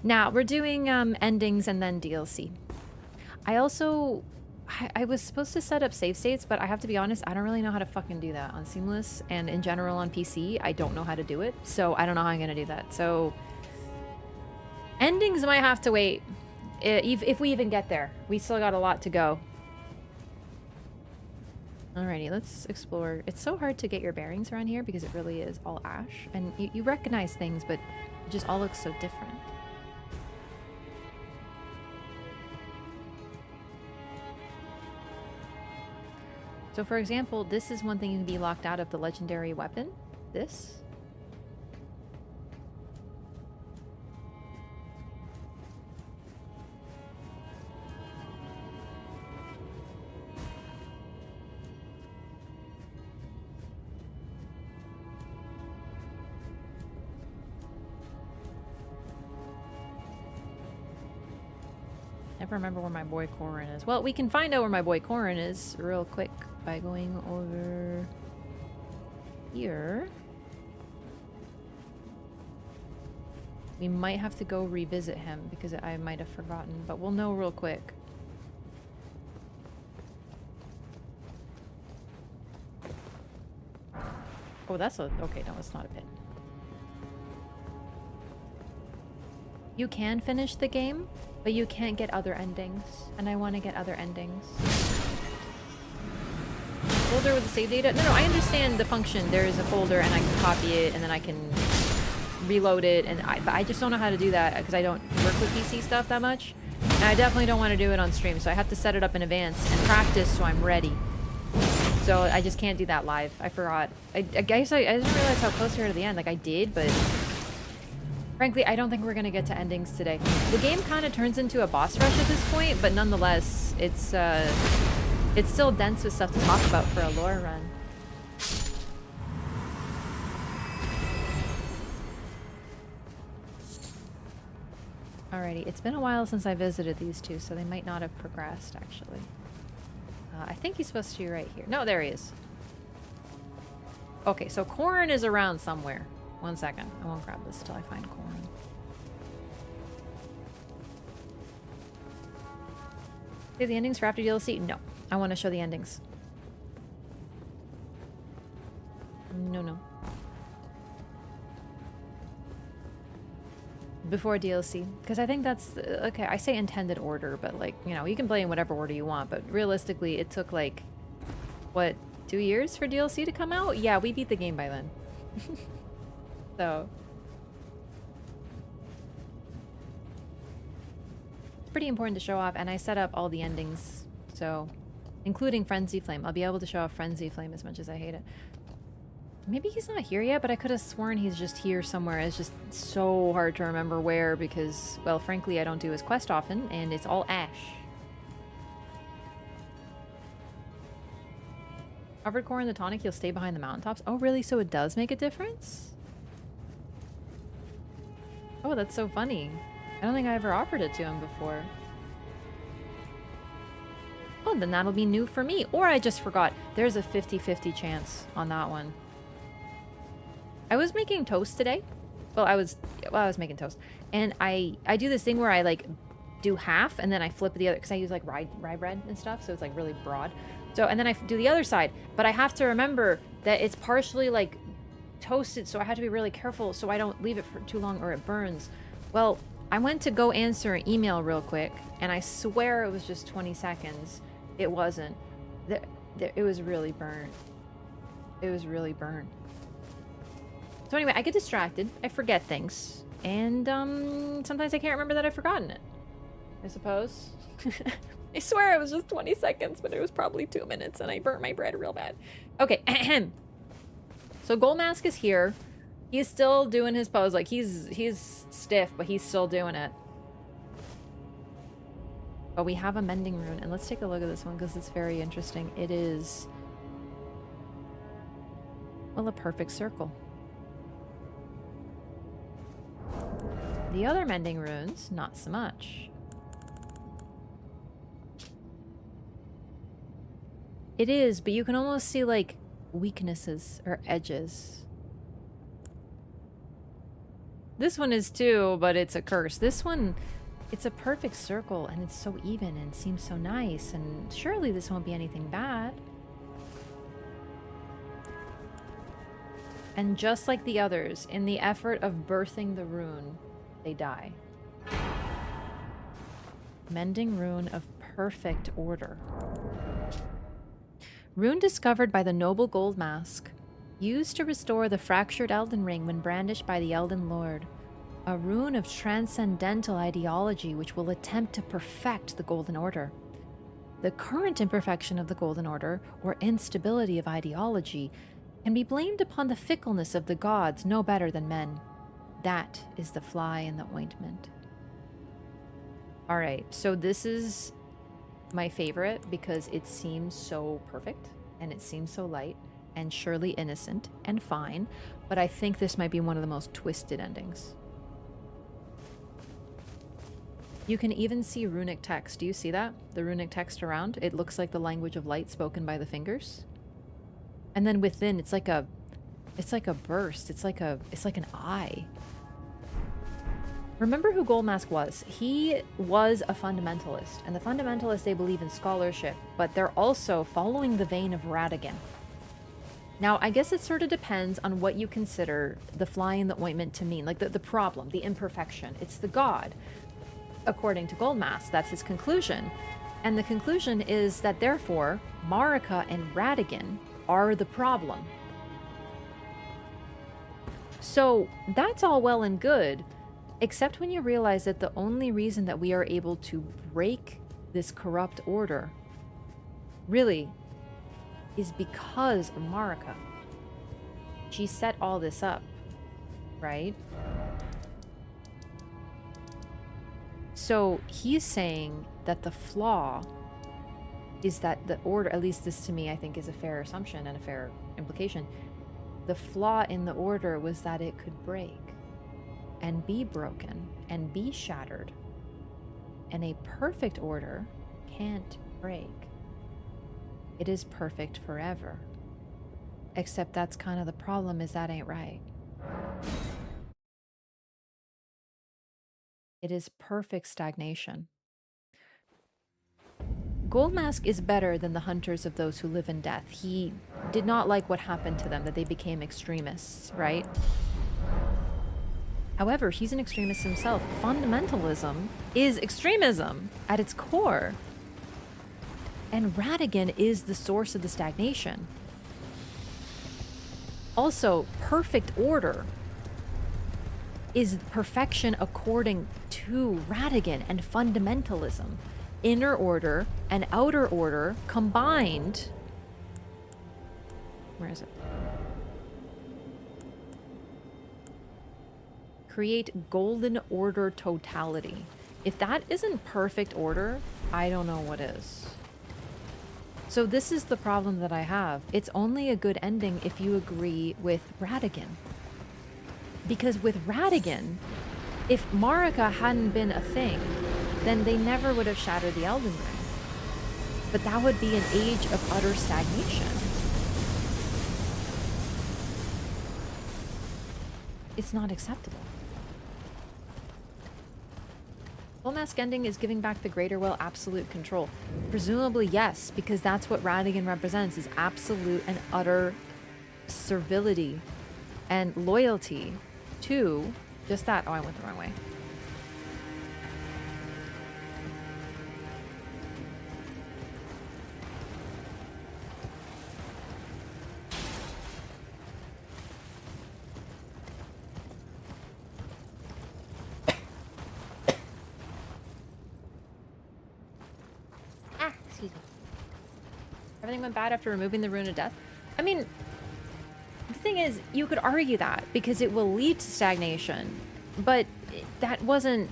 Now, we're doing endings and then DLC. I was supposed to set up save states, but I have to be honest, I don't really know how to fucking do that on Seamless, and in general on PC, I don't know how to do it, so I don't know how I'm gonna do that. So, endings might have to wait, if we even get there. We still got a lot to go. Alrighty, let's explore. It's so hard to get your bearings around here because it really is all ash, and you recognize things, but it just all looks so different. So for example, this is one thing you can be locked out of, the legendary weapon. This. Never remember where my boy Corin is. Well, we can find out where my boy Corin is real quick by going over here. We might have to go revisit him because I might have forgotten, but we'll know real quick. Oh, that's a... okay, no, it's not a pit. You can finish the game, but you can't get other endings, and I want to get other endings. Folder with the save data? No, I understand the function. There is a folder, and I can copy it, and then I can reload it, and but I just don't know how to do that because I don't work with PC stuff that much, and I definitely don't want to do it on stream, so I have to set it up in advance and practice so I'm ready. So I just can't do that live. I forgot. I guess I didn't realize how close we were to the end. Like, I did, but... frankly, I don't think we're gonna get to endings today. The game kind of turns into a boss rush at this point, but nonetheless, it's still dense with stuff to talk about for a lore run. Alrighty, it's been a while since I visited these two, so they might not have progressed, actually. I think he's supposed to be right here. No, there he is. Okay, so Corrin is around somewhere. One second. I won't grab this till I find Corrin. Okay, the endings for after DLC? No. I want to show the endings. No. Before DLC. Because I think that's... okay, I say intended order, but like, you know, you can play in whatever order you want, but realistically, it took like, what, 2 years for DLC to come out? Yeah, we beat the game by then. So... it's pretty important to show off, and I set up all the endings, so... including Frenzy Flame. I'll be able to show off Frenzy Flame as much as I hate it. Maybe he's not here yet, but I could have sworn he's just here somewhere. It's just so hard to remember where because, well, frankly, I don't do his quest often, and it's all ash. Covered core in the tonic, you'll stay behind the mountaintops. Oh, really? So it does make a difference? Oh, that's so funny. I don't think I ever offered it to him before. Oh, then that'll be new for me. Or I just forgot. There's a 50-50 chance on that one. I was making toast today. Well, I was making toast. And I do this thing where I like do half and then I flip the other because I use like rye bread and stuff, so it's like really broad. So and then I do the other side, but I have to remember that it's partially like toasted, so I have to be really careful so I don't leave it for too long or it burns. Well, I went to go answer an email real quick and I swear it was just 20 seconds. It wasn't. It was really burnt. It was really burnt. So anyway, I get distracted. I forget things. And sometimes I can't remember that I've forgotten it. I suppose. I swear it was just 20 seconds, but it was probably 2 minutes and I burnt my bread real bad. Okay. So Gold Mask is here. He's still doing his pose. Like he's stiff, but he's still doing it. But we have a mending rune, and let's take a look at this one because it's very interesting. It is, well, a perfect circle. The other mending runes, not so much. It is, but you can almost see like weaknesses or edges. This one is too, but it's a curse. This one, it's a perfect circle and it's so even and seems so nice, and surely this won't be anything bad. And just like the others, in the effort of birthing the rune, they die. Mending rune of perfect order. Rune discovered by the noble Gold Mask. Used to restore the fractured Elden Ring when brandished by the Elden Lord. A rune of transcendental ideology which will attempt to perfect the Golden Order. The current imperfection of the Golden Order, or instability of ideology, can be blamed upon the fickleness of the gods no better than men. That is the fly in the ointment. Alright, so this is my favorite because it seems so perfect, and it seems so light, and surely innocent, and fine, but I think this might be one of the most twisted endings. You can even see runic text. Do you see that? The runic text around? It looks like the language of light spoken by the fingers. And then within, it's like a burst. It's like an eye. Remember who Goldmask was. He was a fundamentalist, and the fundamentalists, they believe in scholarship, but they're also following the vein of Radigan. Now, I guess it sort of depends on what you consider the fly in the ointment to mean, like the problem, the imperfection. It's the god. According to Goldmask, that's his conclusion. And the conclusion is that therefore, Marika and Radigan are the problem. So that's all well and good, except when you realize that the only reason that we are able to break this corrupt order really is because of Marika. She set all this up, right? So he's saying that the flaw is that the order, at least this to me I think is a fair assumption and a fair implication, the flaw in the order was that it could break and be broken and be shattered and a perfect order can't break. It is perfect forever. Except that's kind of the problem, is that ain't right. It is perfect stagnation. Goldmask is better than the hunters of those who live in death. He did not like what happened to them, that they became extremists, right? However, he's an extremist himself. Fundamentalism is extremism at its core. And Radigan is the source of the stagnation. Also, perfect order is perfection according to Radigan and fundamentalism. Inner order and outer order combined. Where is it? Create golden order totality. If that isn't perfect order, I don't know what is. So this is the problem that I have. It's only a good ending if you agree with Radigan. Because with Radigan, if Marika hadn't been a thing, then they never would have shattered the Elden Ring. But that would be an age of utter stagnation. It's not acceptable. Goldmask ending is giving back the Greater Will absolute control. Presumably yes, because that's what Radigan represents, is absolute and utter servility and loyalty to just that. Oh, I went the wrong way. Excuse me. Everything went bad after removing the Rune of Death. I mean, the thing is, you could argue that because it will lead to stagnation, but that wasn't...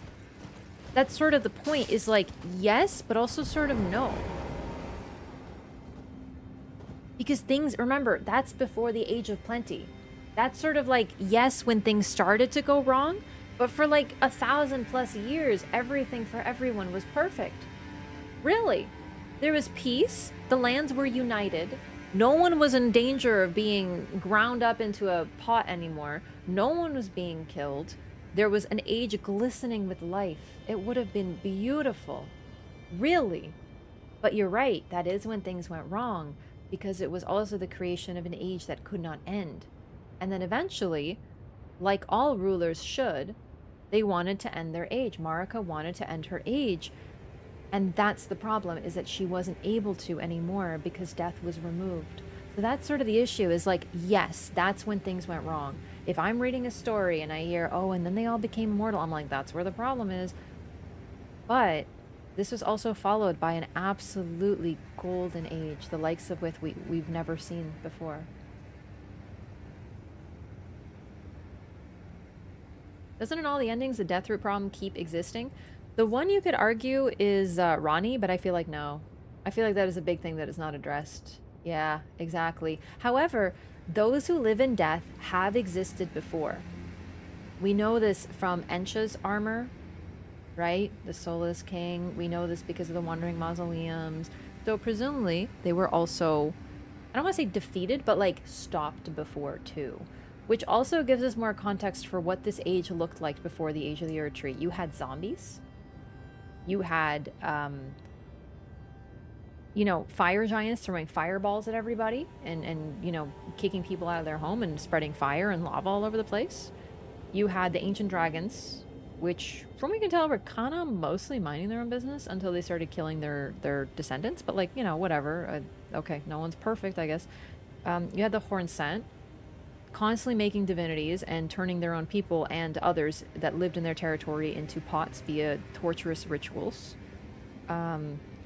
That's sort of the point, is like, yes, but also sort of no. Because things... Remember, that's before the Age of Plenty. That's sort of like, yes, when things started to go wrong, but for like 1,000+ years, everything for everyone was perfect. Really. There was peace, the lands were united, no one was in danger of being ground up into a pot anymore, no one was being killed, there was an age glistening with life. It would have been beautiful. Really. But you're right, that is when things went wrong, because it was also the creation of an age that could not end. And then eventually, like all rulers should, they wanted to end their age. Marika wanted to end her age. And that's the problem, is that she wasn't able to anymore because death was removed. So that's sort of the issue, is like, yes, that's when things went wrong. If I'm reading a story and I hear, oh, and then they all became mortal, I'm like, that's where the problem is. But this was also followed by an absolutely golden age, the likes of which we've never seen before. Doesn't in all the endings the death root problem keep existing? The one you could argue is Ronnie, but I feel like no. I feel like that is a big thing that is not addressed. Yeah, exactly. However, those who live in death have existed before. We know this from Ensha's armor, right? The Soulless King. We know this because of the Wandering Mausoleums. So presumably, they were also, I don't want to say defeated, but like stopped before too. Which also gives us more context for what this age looked like before the Age of the Erdtree. You had zombies. You had, you know, fire giants throwing fireballs at everybody and, you know, kicking people out of their home and spreading fire and lava all over the place. You had the ancient dragons, which, from what we can tell, were kind of mostly minding their own business until they started killing their descendants. But, like, you know, whatever. Okay, no one's perfect, I guess. You had the Hornsent, constantly making divinities and turning their own people and others that lived in their territory into pots via torturous rituals.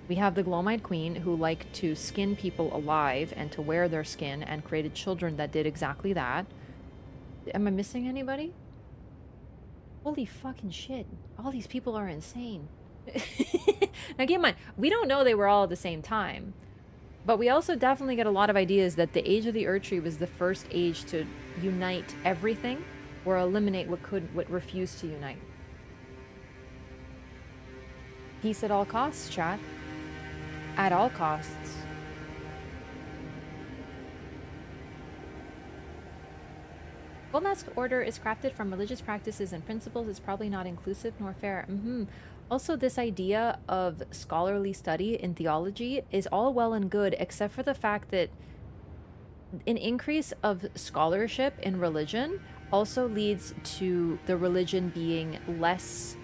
We have the Glowmite Queen, who liked to skin people alive and to wear their skin, and created children that did exactly that. Am I missing anybody? Holy fucking shit. All these people are insane. Now keep in mind, we don't know they were all at the same time. But we also definitely get a lot of ideas that the Age of the Erdtree was the first age to unite everything, or eliminate what refused to unite. Peace at all costs, chat. At all costs. Gold Mask Order is crafted from religious practices and principles. It's probably not inclusive nor fair. Also, this idea of scholarly study in theology is all well and good, except for the fact that an increase of scholarship in religion also leads to the religion being less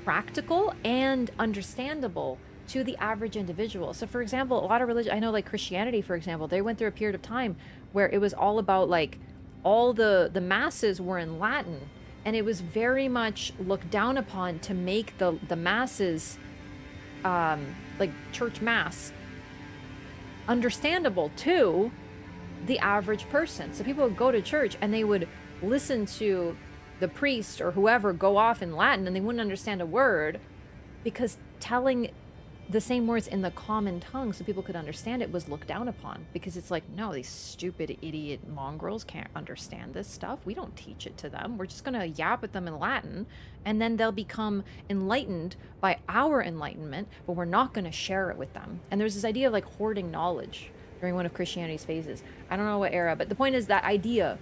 practical and understandable to the average individual. So for example, a lot of religion, I know like Christianity, for example, they went through a period of time where it was all about like all the masses were in Latin, and it was very much looked down upon to make the masses like church mass understandable to the average person. So people would go to church and they would listen to the priest or whoever go off in Latin, and they wouldn't understand a word, because telling the same words in the common tongue so people could understand it was looked down upon, because it's like, no, these stupid idiot mongrels can't understand this stuff. We don't teach it to them. We're just gonna yap at them in Latin, and then they'll become enlightened by our enlightenment, but we're not gonna share it with them. And there's this idea of like hoarding knowledge during one of Christianity's phases. I don't know what era, but the point is that idea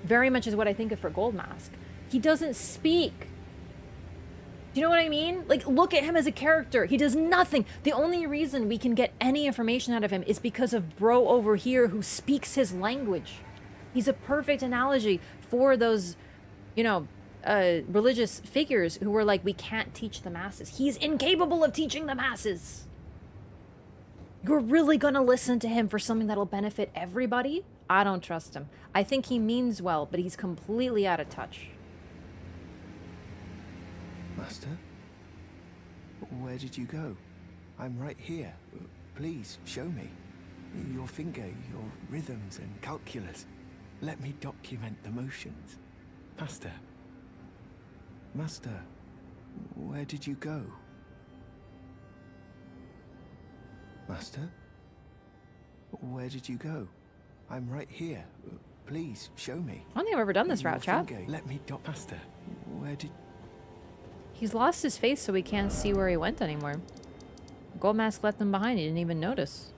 very much is what I think of for Gold Mask. He doesn't speak. Do you know what I mean? Like, look at him as a character. He does nothing. The only reason we can get any information out of him is because of bro over here who speaks his language. He's a perfect analogy for those, you know, religious figures who were like, we can't teach the masses. He's incapable of teaching the masses. You're really gonna listen to him for something that'll benefit everybody? I don't trust him. I think he means well, but he's completely out of touch. Master? Where did you go? I'm right here. Please, show me. Your finger, your rhythms and calculus. Let me document the motions. Master. Master, where did you go? Master? Where did you go? I'm right here. Please, show me. I don't think I've ever done this route, chat. Let me Master, where did... He's lost his face, so we can't see where he went anymore. Gold Mask left them behind. He didn't even notice.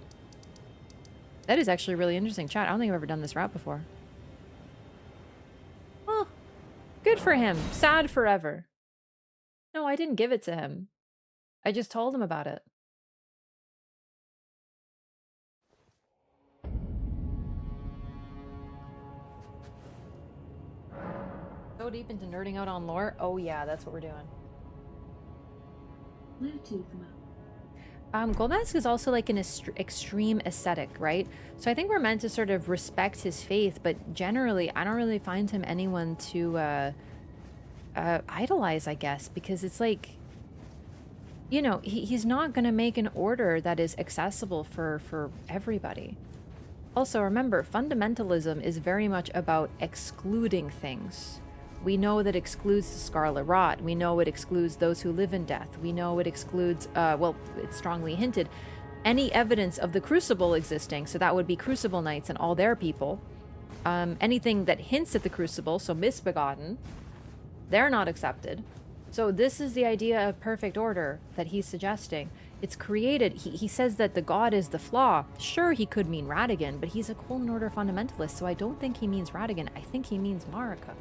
That is actually really interesting, chat. I don't think I've ever done this route before. Oh, good for him. Sad forever. No, I didn't give it to him. I just told him about it. So deep into nerding out on lore. Oh yeah, that's what we're doing. Bluetooth mode. Gold Mask is also like an extreme ascetic, right? So I think we're meant to sort of respect his faith, but generally I don't really find him anyone to idolize, I guess, because it's like, you know, he's not going to make an order that is accessible for everybody. Also, remember, fundamentalism is very much about excluding things. We know that excludes the Scarlet Rot. We know it excludes those who live in death. We know it excludes, well, it's strongly hinted, any evidence of the Crucible existing. So that would be Crucible Knights and all their people. Anything that hints at the Crucible, so misbegotten, they're not accepted. So this is the idea of perfect order that he's suggesting. It's created, he says that the god is the flaw. Sure, he could mean Radigan, but he's a Colon Order fundamentalist, so I don't think he means Radigan. I think he means Marika.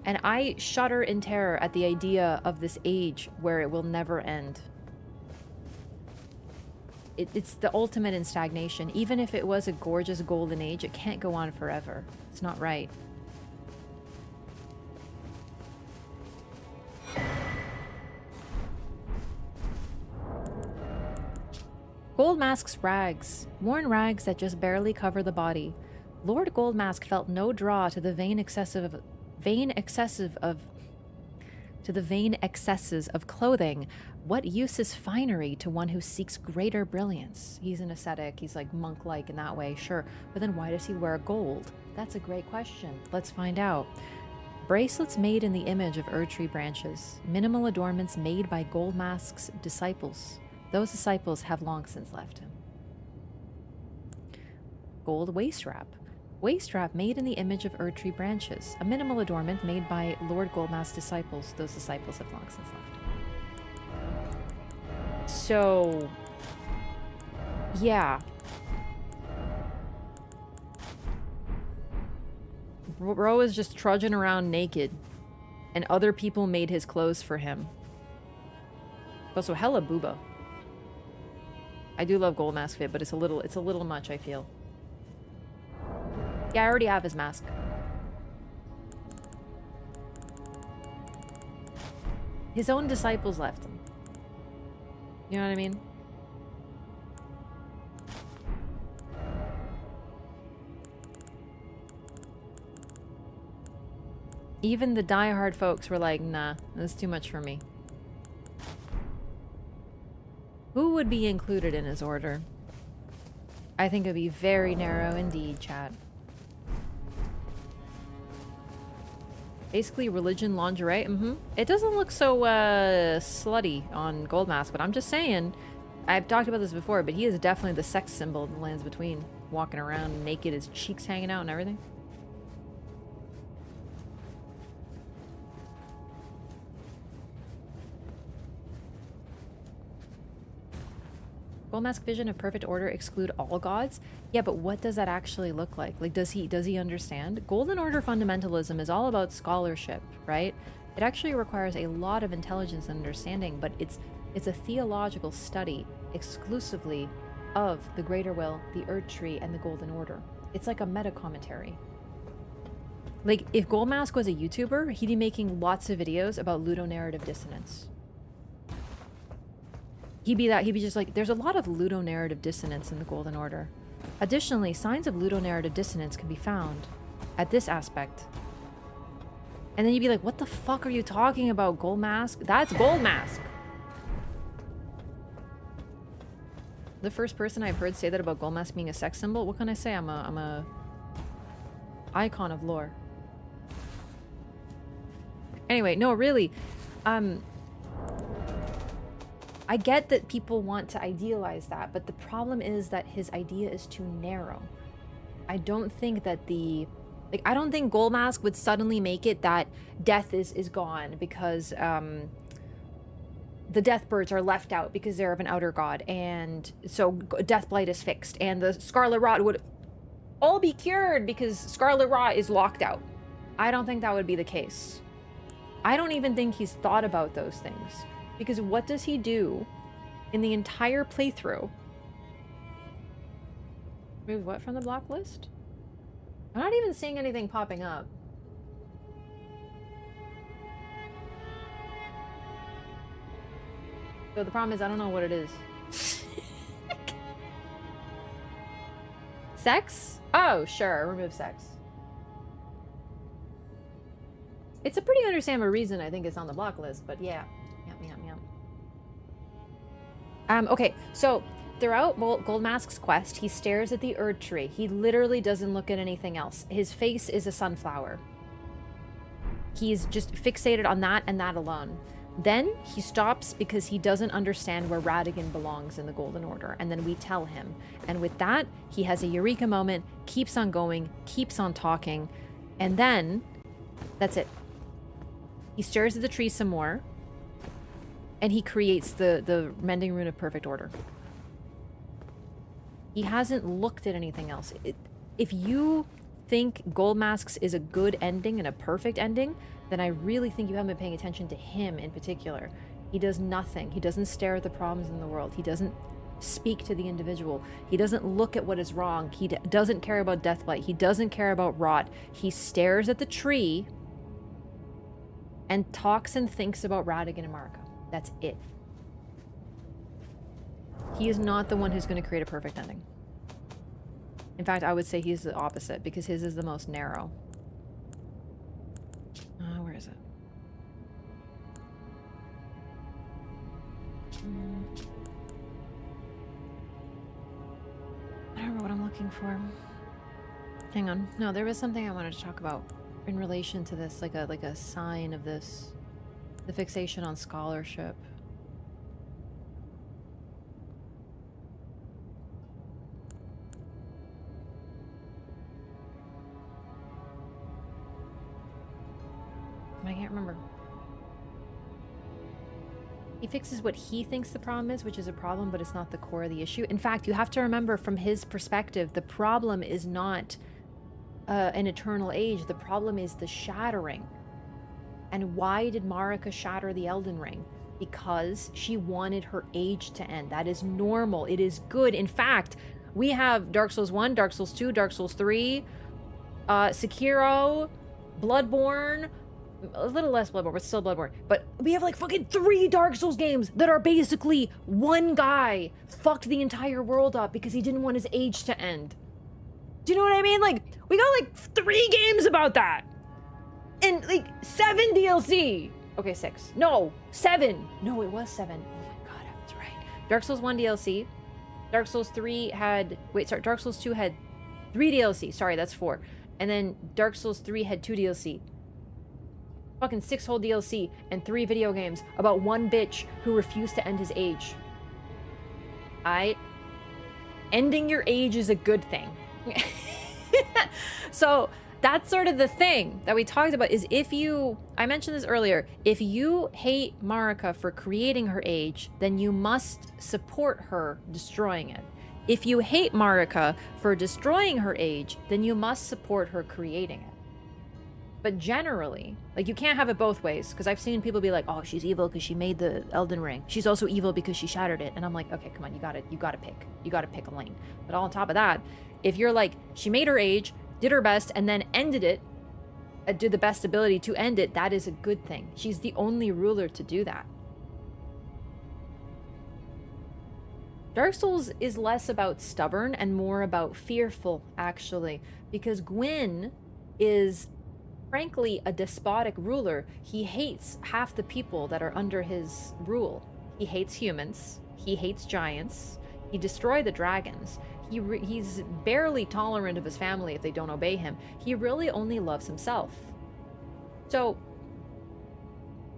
And I shudder in terror at the idea of this age where it will never end. It's the ultimate in stagnation. Even if it was a gorgeous golden age, it can't go on forever. It's not right. Gold Mask's rags. Worn rags that just barely cover the body. Lord Gold Mask felt no draw to the vain excesses of clothing. What use is finery to one who seeks greater brilliance? He's an ascetic, he's like monk-like in that way, sure. But then why does he wear gold? That's a great question. Let's find out. Bracelets made in the image of Erdtree branches. Minimal adornments made by Gold Mask's disciples. Those disciples have long since left him. Gold waist wrap. Waist wrap made in the image of Erdtree branches. A minimal adornment made by Lord Goldmask's disciples. Those disciples have long since left. So, yeah. Bro is just trudging around naked, and other people made his clothes for him. Also, hella booba. I do love Gold Mask fit, but it's a little much, I feel. Yeah, I already have his mask. His own disciples left him. You know what I mean? Even the diehard folks were like, nah, that's too much for me. Who would be included in his order? I think it'd be very narrow indeed, chat. Basically religion lingerie. It doesn't look so slutty on Gold Mask, but I'm just saying, I've talked about this before, but he is definitely the sex symbol in the Lands Between, walking around naked, his cheeks hanging out and everything. Gold Mask vision of perfect order exclude all gods? Yeah, but what does that actually look like? Like, does he understand? Golden Order fundamentalism is all about scholarship, right? It actually requires a lot of intelligence and understanding, but it's a theological study exclusively of the Greater Will, the Erd Tree, and the Golden Order. It's like a meta-commentary. Like, if Gold Mask was a YouTuber, he'd be making lots of videos about ludonarrative dissonance. He'd be just like, there's a lot of ludonarrative dissonance in the Golden Order. Additionally, signs of ludonarrative dissonance can be found at this aspect. And then you'd be like, what the fuck are you talking about, Gold Mask? That's Gold Mask! The first person I've heard say that about Gold Mask being a sex symbol? What can I say? I'm a icon of lore. Anyway, no, really. I get that people want to idealize that, but the problem is that his idea is too narrow. I don't think that I don't think Gold Mask would suddenly make it that death is gone because the Deathbirds are left out because they're of an outer god, and so Deathblight is fixed, and the Scarlet Rot would all be cured because Scarlet Rot is locked out. I don't think that would be the case. I don't even think he's thought about those things. Because what does he do in the entire playthrough? Remove what from the block list? I'm not even seeing anything popping up. So the problem is I don't know what it is. Sex? Oh, sure. Remove sex. It's a pretty understandable reason I think it's on the block list, but yeah. Okay, so throughout Gold Mask's quest, he stares at the Erd Tree. He literally doesn't look at anything else. His face is a sunflower. He's just fixated on that and that alone. Then he stops because he doesn't understand where Radigan belongs in the Golden Order, and then we tell him. And with that, he has a eureka moment, keeps on going, keeps on talking, and then that's it. He stares at the tree some more, and he creates the Mending Rune of Perfect Order. He hasn't looked at anything else. If you think Gold Masks is a good ending and a perfect ending, then I really think you haven't been paying attention to him in particular. He does nothing. He doesn't stare at the problems in the world. He doesn't speak to the individual. He doesn't look at what is wrong. He doesn't care about Deathblight. He doesn't care about Rot. He stares at the tree and talks and thinks about Radigan and Marika. That's it. He is not the one who's going to create a perfect ending. In fact, I would say he's the opposite, because his is the most narrow. Where is it? I don't remember what I'm looking for. Hang on. No, there was something I wanted to talk about in relation to this, like a sign of this. The fixation on scholarship. I can't remember. He fixes what he thinks the problem is, which is a problem, but it's not the core of the issue. In fact, you have to remember from his perspective, the problem is not an eternal age. The problem is the shattering. And why did Marika shatter the Elden Ring? Because she wanted her age to end. That is normal. It is good. In fact, we have Dark Souls 1, Dark Souls 2, Dark Souls 3, Sekiro, Bloodborne, a little less Bloodborne, but still Bloodborne. But we have like fucking 3 Dark Souls games that are basically one guy fucked the entire world up because he didn't want his age to end. Do you know what I mean? Like, we got like 3 games about that. And like 7 DLC. Okay, 6. No, 7. No, it was 7. Oh my god, I was right. Dark Souls 1 DLC. Dark Souls 3 had... Wait, sorry. Dark Souls 2 had 3 DLC. Sorry, that's 4. And then Dark Souls 3 had 2 DLC. Fucking 6 whole DLC and 3 video games about one bitch who refused to end his age. Ending your age is a good thing. So that's sort of the thing that we talked about is if you, I mentioned this earlier, if you hate Marika for creating her age, then you must support her destroying it. If you hate Marika for destroying her age, then you must support her creating it. But generally, like, you can't have it both ways, because I've seen people be like, oh, she's evil because she made the Elden Ring. She's also evil because she shattered it. And I'm like, okay, come on, you gotta pick a lane. But on top of that, if you're like, she made her age, did her best, and then ended it, did the best ability to end it, that is a good thing. She's the only ruler to do that. Dark Souls is less about stubborn and more about fearful, actually, because Gwyn is frankly a despotic ruler. He hates half the people that are under his rule. He hates humans. He hates giants. He destroyed the dragons. He's barely tolerant of his family if they don't obey him. He really only loves himself. So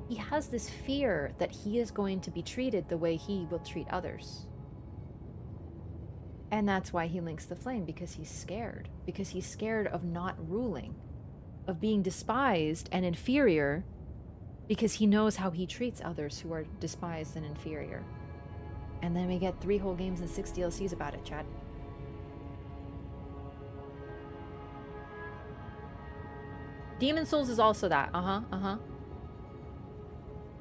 he has this fear that he is going to be treated the way he will treat others. And that's why he links the flame, because he's scared. Because he's scared of not ruling, of being despised and inferior, because he knows how he treats others who are despised and inferior. And then we get 3 whole games and 6 DLCs about it, Chad. Demon Souls is also that.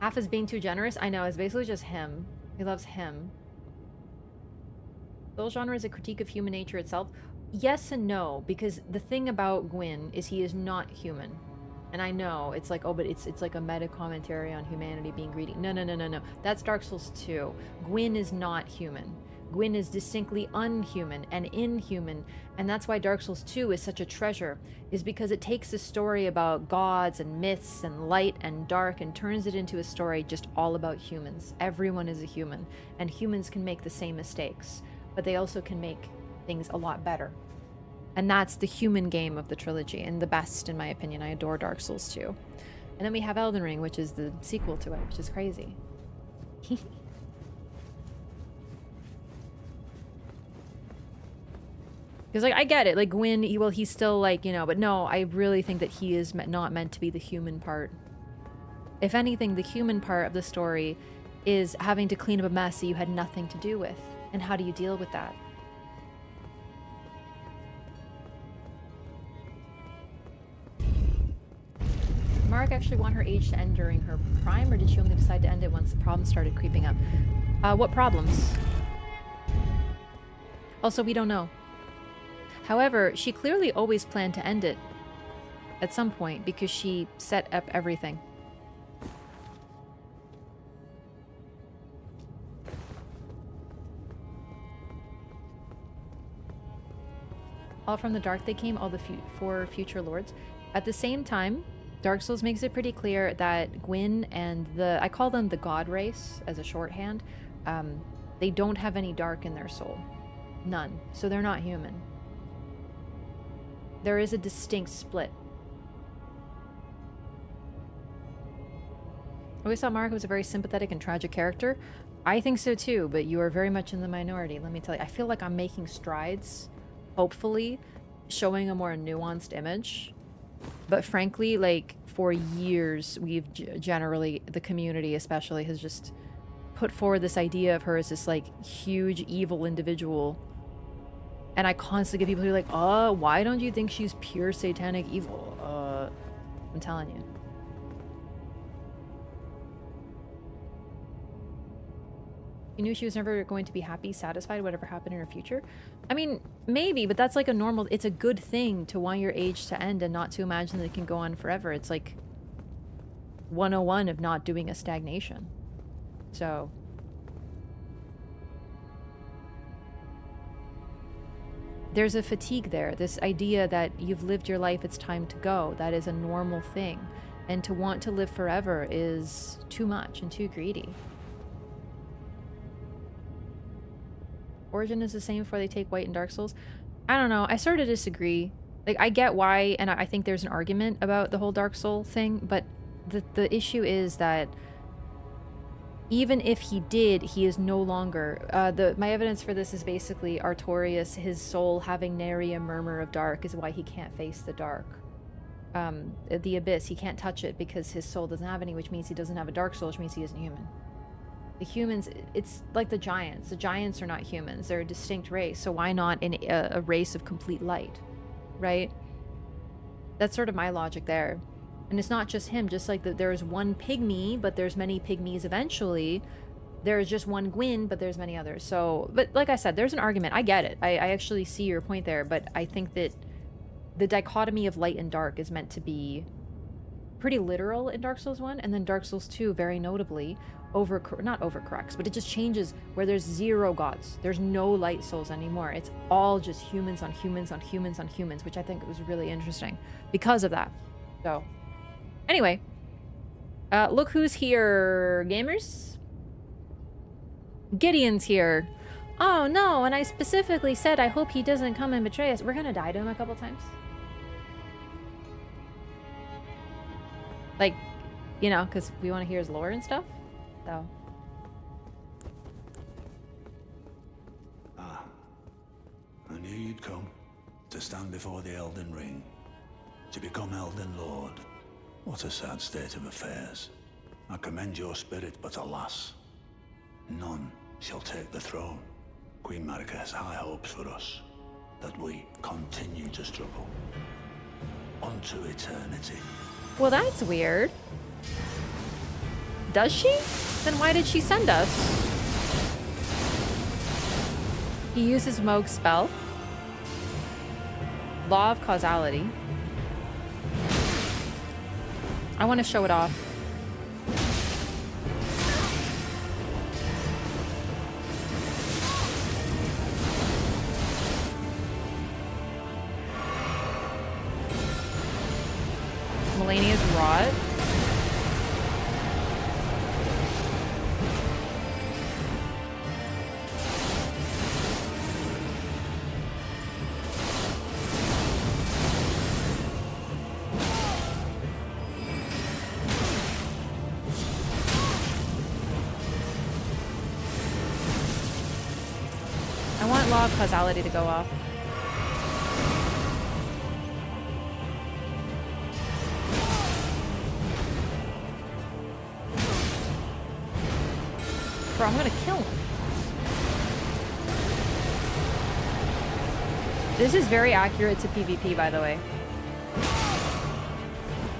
Half is being too generous. I know, it's basically just him. He loves him. Soul genre is a critique of human nature itself. Yes and no, because the thing about Gwyn is he is not human. And I know, it's like, oh, but it's like a meta commentary on humanity being greedy. No. That's Dark Souls 2. Gwyn is not human. Gwyn is distinctly unhuman and inhuman, and that's why Dark Souls 2 is such a treasure, is because it takes a story about gods and myths and light and dark and turns it into a story just all about humans. Everyone is a human, and humans can make the same mistakes, but they also can make things a lot better. And that's the human game of the trilogy, and the best, in my opinion. I adore Dark Souls 2. And then we have Elden Ring, which is the sequel to it, which is crazy. Because, like, I get it. Like, Gwyn, he's still, like, you know, but no, I really think that he is not meant to be the human part. If anything, the human part of the story is having to clean up a mess that you had nothing to do with. And how do you deal with that? Did Mark actually want her age to end during her prime, or did she only decide to end it once the problems started creeping up? What problems? Also, we don't know. However, she clearly always planned to end it at some point because she set up everything. All from the dark they came, all the 4 future lords. At the same time, Dark Souls makes it pretty clear that Gwyn and I call them the god race as a shorthand, they don't have any dark in their soul. None. So they're not human. There is a distinct split. I always thought Marika was a very sympathetic and tragic character. I think so too, but you are very much in the minority, let me tell you. I feel like I'm making strides, hopefully, showing a more nuanced image. But frankly, like, for years, we've generally, the community especially, has just put forward this idea of her as this like huge evil individual. And I constantly get people who are like, oh, why don't you think she's pure satanic evil? I'm telling you. You knew she was never going to be happy, satisfied, whatever happened in her future? I mean, maybe, but that's like a normal... It's a good thing to want your age to end and not to imagine that it can go on forever. It's like 101 of not doing a stagnation. So... there's a fatigue there. This idea that you've lived your life, it's time to go. That is a normal thing. And to want to live forever is too much and too greedy. Origin is the same before they take White in Dark Souls. I don't know. I sort of disagree. Like, I get why, and I think there's an argument about the whole Dark Soul thing, but the issue is that even if he did, he is no longer... my evidence for this is basically Artorias, his soul having nary a murmur of dark is why he can't face the dark. The abyss, he can't touch it because his soul doesn't have any, which means he doesn't have a dark soul, which means he isn't human. The humans, it's like the giants. The giants are not humans. They're a distinct race, so why not a race of complete light, right? That's sort of my logic there. And it's not just him, just like there's one pygmy, but there's many pygmies eventually. There's just one Gwyn, but there's many others. So, but like I said, there's an argument. I get it. I actually see your point there, but I think that the dichotomy of light and dark is meant to be pretty literal in Dark Souls 1, and then Dark Souls 2, very notably, not overcorrects, but it just changes where there's 0 gods. There's no light souls anymore. It's all just humans on humans on humans on humans, which I think was really interesting because of that. So... anyway, look who's here, gamers. Gideon's here. Oh no, and I specifically said I hope he doesn't come and betray us. We're gonna die to him a couple times. Like, you know, because we want to hear his lore and stuff. So. Ah, I knew you'd come to stand before the Elden Ring, to become Elden Lord. What a sad state of affairs. I commend your spirit, but alas, none shall take the throne. Queen Marika has high hopes for us, that we continue to struggle. Unto eternity. Well, that's weird. Does she? Then why did she send us? He uses Moog's spell. Law of causality. I want to show it off. Melania's Rot. Law of causality to go off. Bro, I'm gonna kill him. This is very accurate to PvP, by the way.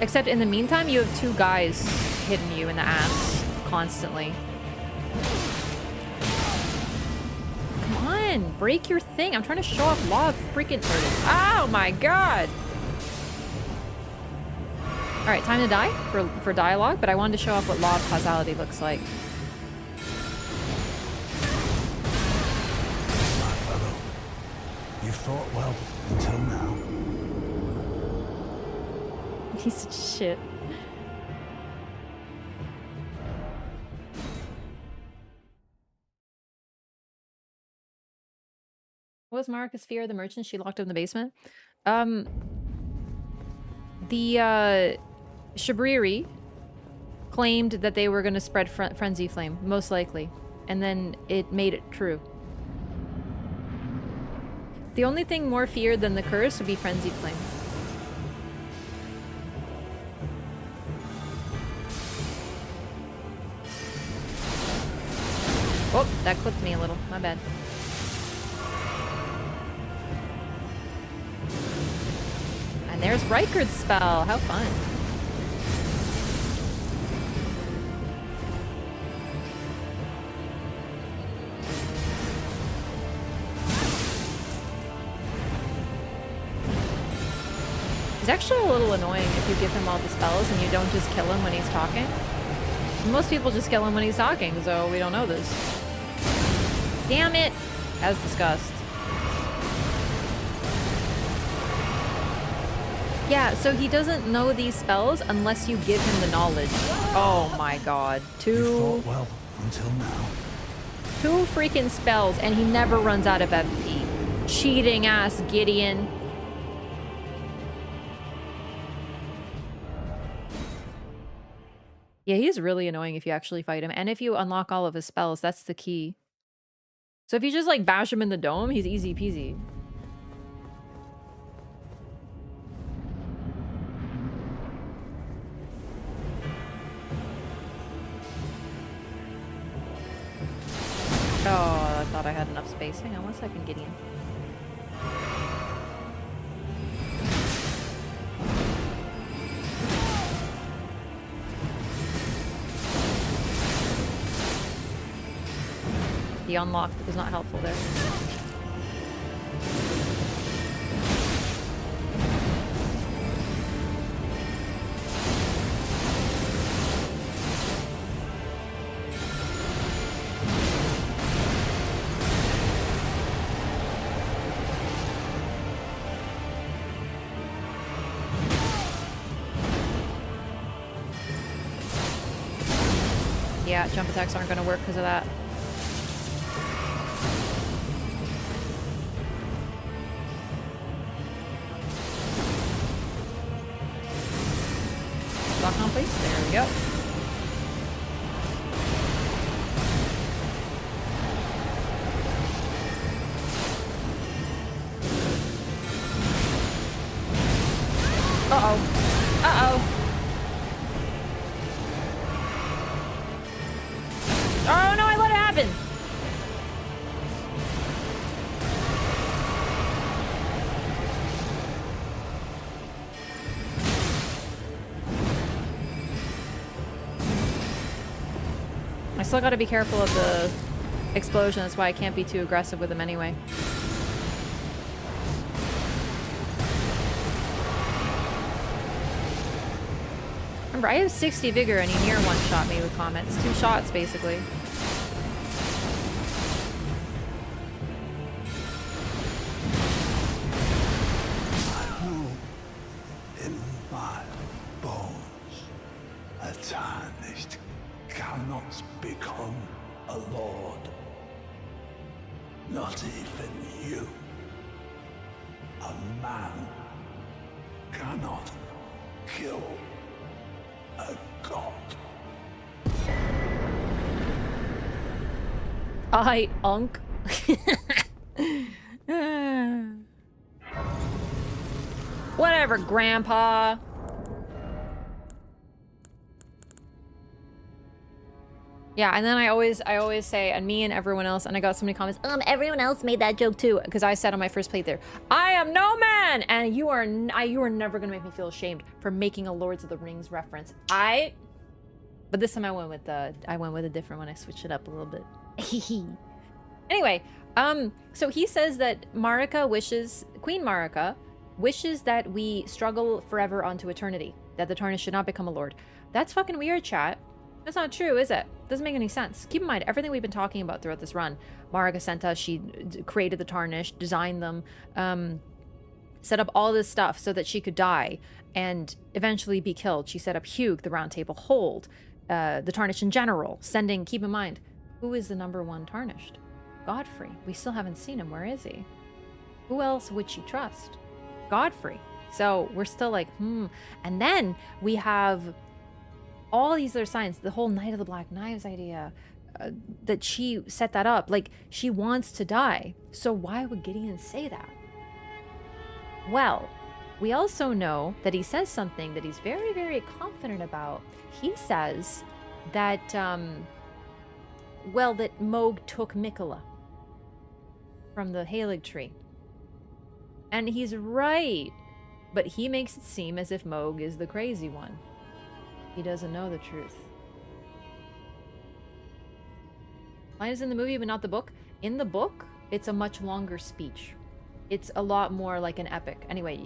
Except in the meantime, you have 2 guys hitting you in the ass constantly. Break your thing. I'm trying to show off Law of freaking... oh my god! Alright, time to die for dialogue, but I wanted to show off what Law of causality looks like. My fellow, you fought well until now. Piece of shit. What was Marika's fear of the merchant she locked up in the basement? The Shabriri claimed that they were going to spread Frenzy Flame, most likely. And then it made it true. The only thing more feared than the curse would be Frenzy Flame. Oh, that clipped me a little. My bad. And there's Rikard's spell. How fun. He's actually a little annoying if you give him all the spells and you don't just kill him when he's talking. Most people just kill him when he's talking, so we don't know this. Damn it! As discussed. Yeah, so he doesn't know these spells unless you give him the knowledge. Oh my god. You fought well until now. 2 freaking spells and he never runs out of FP. Cheating ass Gideon. Yeah, he's really annoying if you actually fight him. And if you unlock all of his spells, that's the key. So if you just like bash him in the dome, he's easy peasy. Oh, I thought I had enough space. Hang on one second, Gideon. The unlock was not helpful there. Yeah, jump attacks aren't going to work because of that. Lock on, please. There we go. Uh-oh. Uh-oh. Oh no, I let it happen! I still gotta be careful of the explosion, that's why I can't be too aggressive with him anyway. Remember, I have 60 vigor and he near one-shot me with comments. 2 shots, basically. In my bones, a tarnished cannot become a lord. Not even you. A man cannot kill a god. I unk. Whatever, Grandpa. Yeah, and then I always say, and me and everyone else, and I got so many comments, everyone else made that joke too, because I said on my first playthrough, I am no man, and you are never gonna make me feel ashamed for making a Lords of the Rings reference. But this time I went with a different one. I switched it up a little bit. Anyway, so he says that Queen Marika wishes that we struggle forever onto eternity, that the Tarnished should not become a lord. That's fucking weird, chat. That's not true, is it? Doesn't make any sense. Keep in mind, everything we've been talking about throughout this run, Marika sent us, she created the Tarnished, designed them, set up all this stuff so that she could die and eventually be killed. She set up Hugh, the Round Table Hold, the Tarnished in general, keep in mind, who is the #1 Tarnished? Godfrey. We still haven't seen him. Where is he? Who else would she trust? Godfrey. So we're still like, And then we have all these other signs, the whole Knight of the Black Knives idea, that she set that up. Like, she wants to die. So why would Gideon say that? Well, we also know that he says something that he's very, very confident about. He says that well, that Moog took Mikola from the Halig tree. And he's right, but he makes it seem as if Moog is the crazy one. He doesn't know the truth. Line is in the movie, but not the book. In the book, it's a much longer speech. It's a lot more like an epic. Anyway,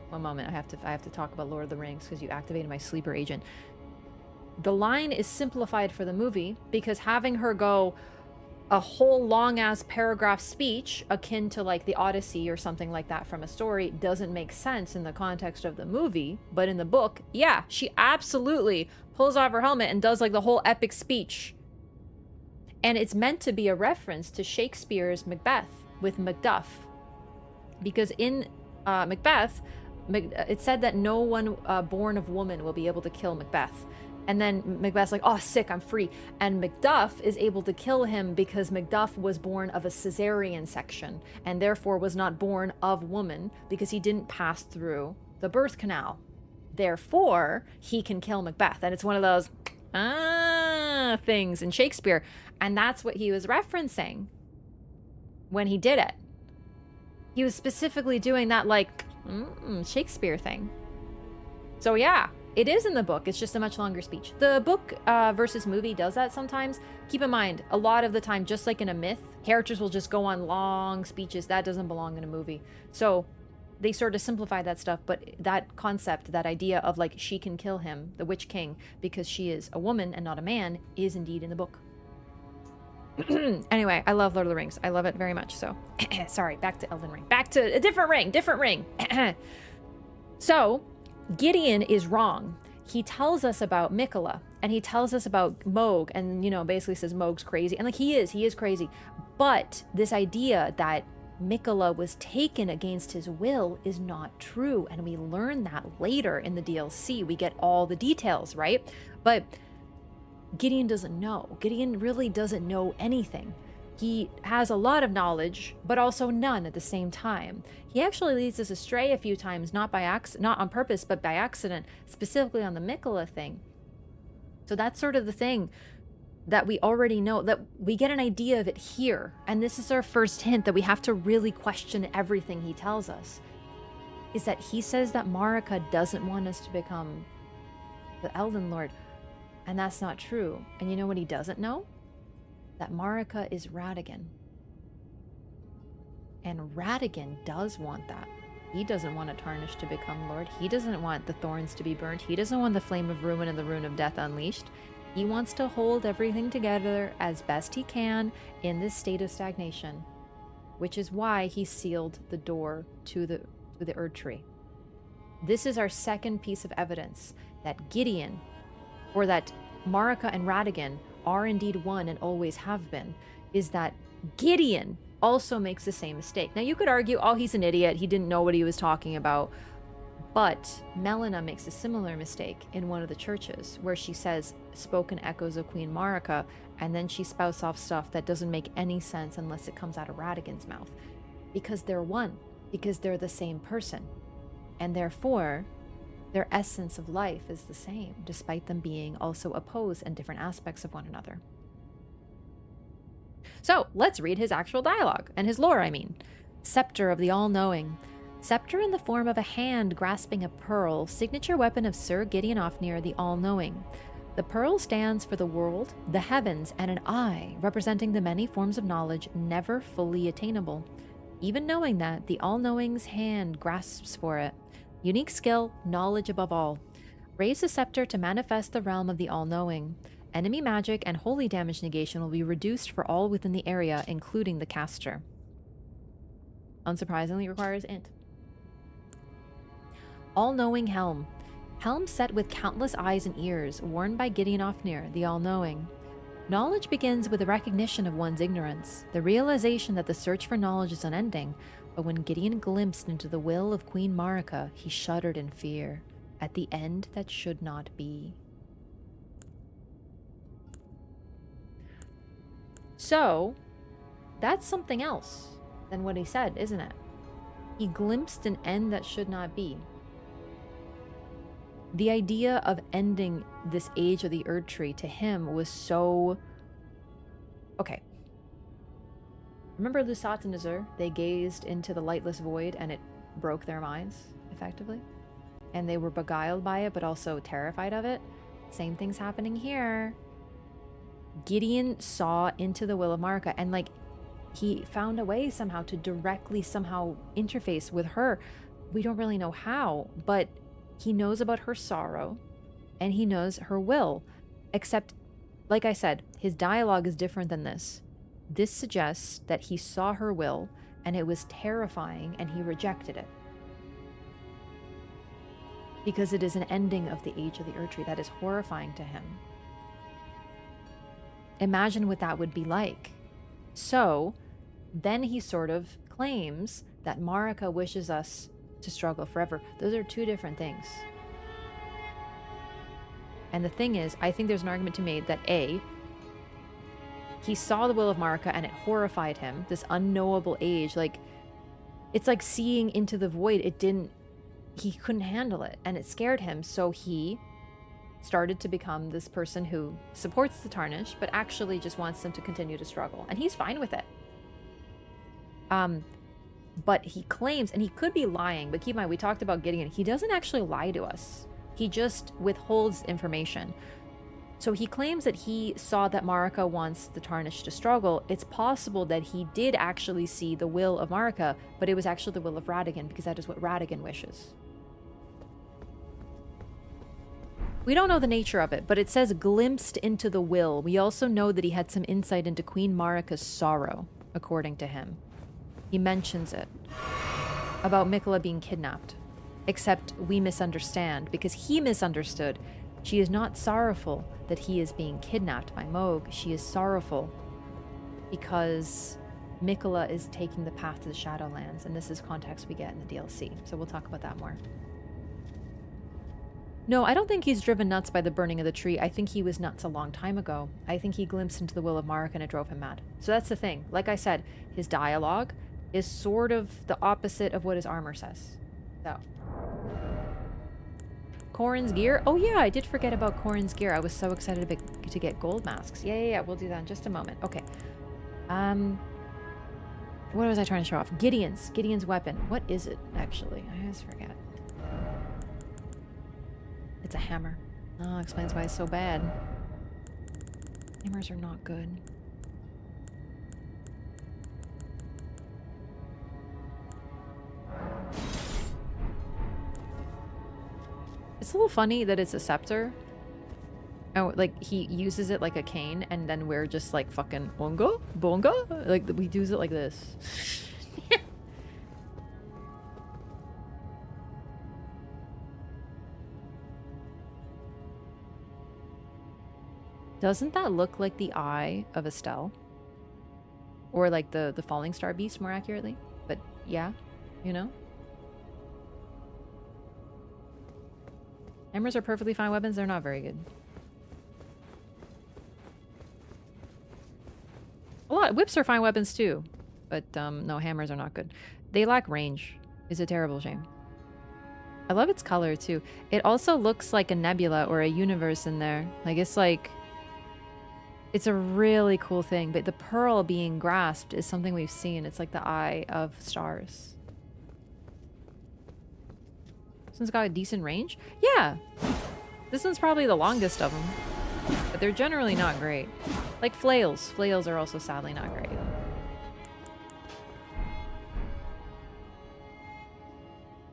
one moment, I have to talk about Lord of the Rings because you activated my sleeper agent. The line is simplified for the movie because having her go a whole long-ass paragraph speech akin to like the Odyssey or something like that from a story doesn't make sense in the context of the movie. But in the book, yeah, she absolutely pulls off her helmet and does like the whole epic speech. And it's meant to be a reference to Shakespeare's Macbeth with Macduff. Because in Macbeth, it said that no one born of woman will be able to kill Macbeth. And then Macbeth's like, oh, sick, I'm free. And Macduff is able to kill him because Macduff was born of a cesarean section and therefore was not born of woman because he didn't pass through the birth canal. Therefore, he can kill Macbeth. And it's one of those things in Shakespeare. And that's what he was referencing when he did it. He was specifically doing that like Shakespeare thing. So yeah. It is in the book. It's just a much longer speech. The book versus movie does that sometimes. Keep in mind, a lot of the time, just like in a myth, characters will just go on long speeches. That doesn't belong in a movie. So they sort of simplify that stuff. But that concept, that idea of like she can kill him, the Witch King, because she is a woman and not a man, is indeed in the book. Anyway, I love Lord of the Rings. I love it very much. So, sorry, back to Elden Ring. Back to a different ring. So, Gideon is wrong. He tells us about Mikola, and he tells us about Moog, and, you know, basically says Moog's crazy. And, like, he is crazy. But this idea that Mikola was taken against his will is not true, and we learn that later in the DLC. We get all the details, right? But Gideon doesn't know. Gideon really doesn't know anything. He has a lot of knowledge, but also none at the same time. He actually leads us astray a few times, not on purpose, but by accident, specifically on the Mikola thing. So that's sort of the thing that we already know, that we get an idea of it here. And this is our first hint that we have to really question everything he tells us. Is that he says that Marika doesn't want us to become the Elden Lord. And that's not true. And you know what he doesn't know? That Marika is Radagon. And Radagon does want that. He doesn't want a tarnish to become Lord. He doesn't want the thorns to be burnt. He doesn't want the flame of ruin and the rune of death unleashed. He wants to hold everything together as best he can in this state of stagnation, which is why he sealed the door to the Erd Tree. This is our second piece of evidence that Gideon, or that Marika and Radagon are indeed one and always have been, is that Gideon also makes the same mistake. Now you could argue, oh, he's an idiot, he didn't know what he was talking about. But Melina makes a similar mistake in one of the churches where she says spoken echoes of Queen Marika, and then she spouts off stuff that doesn't make any sense unless it comes out of Radagon's mouth. Because they're one, because they're the same person. And therefore, their essence of life is the same, despite them being also opposed in different aspects of one another. So, let's read his actual dialogue, and his lore, I mean. Scepter of the All-Knowing. Scepter in the form of a hand grasping a pearl, signature weapon of Sir Gideon Ofnir the All-Knowing. The pearl stands for the world, the heavens, and an eye, representing the many forms of knowledge never fully attainable. Even knowing that, the All-Knowing's hand grasps for it. Unique skill, knowledge above all. Raise the scepter to manifest the realm of the All-Knowing. Enemy magic and holy damage negation will be reduced for all within the area, including the caster. Unsurprisingly, requires int. All-Knowing Helm. Helm set with countless eyes and ears, worn by Gideon Ofnir, the All-Knowing. Knowledge begins with the recognition of one's ignorance, the realization that the search for knowledge is unending. But when Gideon glimpsed into the will of Queen Marika, he shuddered in fear at the end that should not be. So, that's something else than what he said, isn't it? He glimpsed an end that should not be. The idea of ending this age of the Erd Tree to him was so Okay. Remember Lusat and Azur? They gazed into the lightless void and it broke their minds, effectively. And they were beguiled by it, but also terrified of it. Same thing's happening here. Gideon saw into the will of Marika, and like, he found a way somehow to directly somehow interface with her. We don't really know how, but he knows about her sorrow and he knows her will. Except, like I said, his dialogue is different than this. This suggests that he saw her will and it was terrifying and he rejected it. Because it is an ending of the Age of the Erdtree that is horrifying to him. Imagine what that would be like. So, then he sort of claims that Marika wishes us to struggle forever. Those are two different things. And the thing is, I think there's an argument to be made that A, he saw the will of Marika and it horrified him, this unknowable age. Like, it's like seeing into the void. He couldn't handle it and it scared him. So he started to become this person who supports the Tarnished, but actually just wants them to continue to struggle. And he's fine with it. But he claims, and he could be lying, but keep in mind, we talked about Gideon. He doesn't actually lie to us. He just withholds information. So he claims that he saw that Marika wants the Tarnished to struggle. It's possible that he did actually see the will of Marika, but it was actually the will of Radagon, because that is what Radagon wishes. We don't know the nature of it, but it says glimpsed into the will. We also know that he had some insight into Queen Marika's sorrow, according to him. He mentions it, about Miquella being kidnapped. Except we misunderstand, because he misunderstood. She is not sorrowful that he is being kidnapped by Moog. She is sorrowful because Miquella is taking the path to the Shadowlands, and this is context we get in the DLC. So we'll talk about that more. No, I don't think he's driven nuts by the burning of the tree. I think he was nuts a long time ago. I think he glimpsed into the will of Marika and it drove him mad. So that's the thing. Like I said, his dialogue is sort of the opposite of what his armor says. So. Corrin's gear. Oh yeah, I did forget about Corrin's gear. I was so excited to get gold masks. Yeah. We'll do that in just a moment. Okay. What was I trying to show off? Gideon's weapon. What is it, actually? I always forget. It's a hammer. Oh, explains why it's so bad. Hammers are not good. It's a little funny that it's a scepter. Oh, like, he uses it like a cane, and then we're just like fucking bonga? Like, we use it like this. Doesn't that look like the eye of Estelle? Or like the falling star beast, more accurately? But yeah, you know? Hammers are perfectly fine weapons. They're not very good. Whips are fine weapons too. But no, hammers are not good. They lack range. It's a terrible shame. I love its color too. It also looks like a nebula or a universe in there. Like, it's like... It's a really cool thing, but the pearl being grasped is something we've seen. It's like the eye of stars. This one's got a decent range? Yeah! This one's probably the longest of them. But they're generally not great. Like flails. Flails are also sadly not great.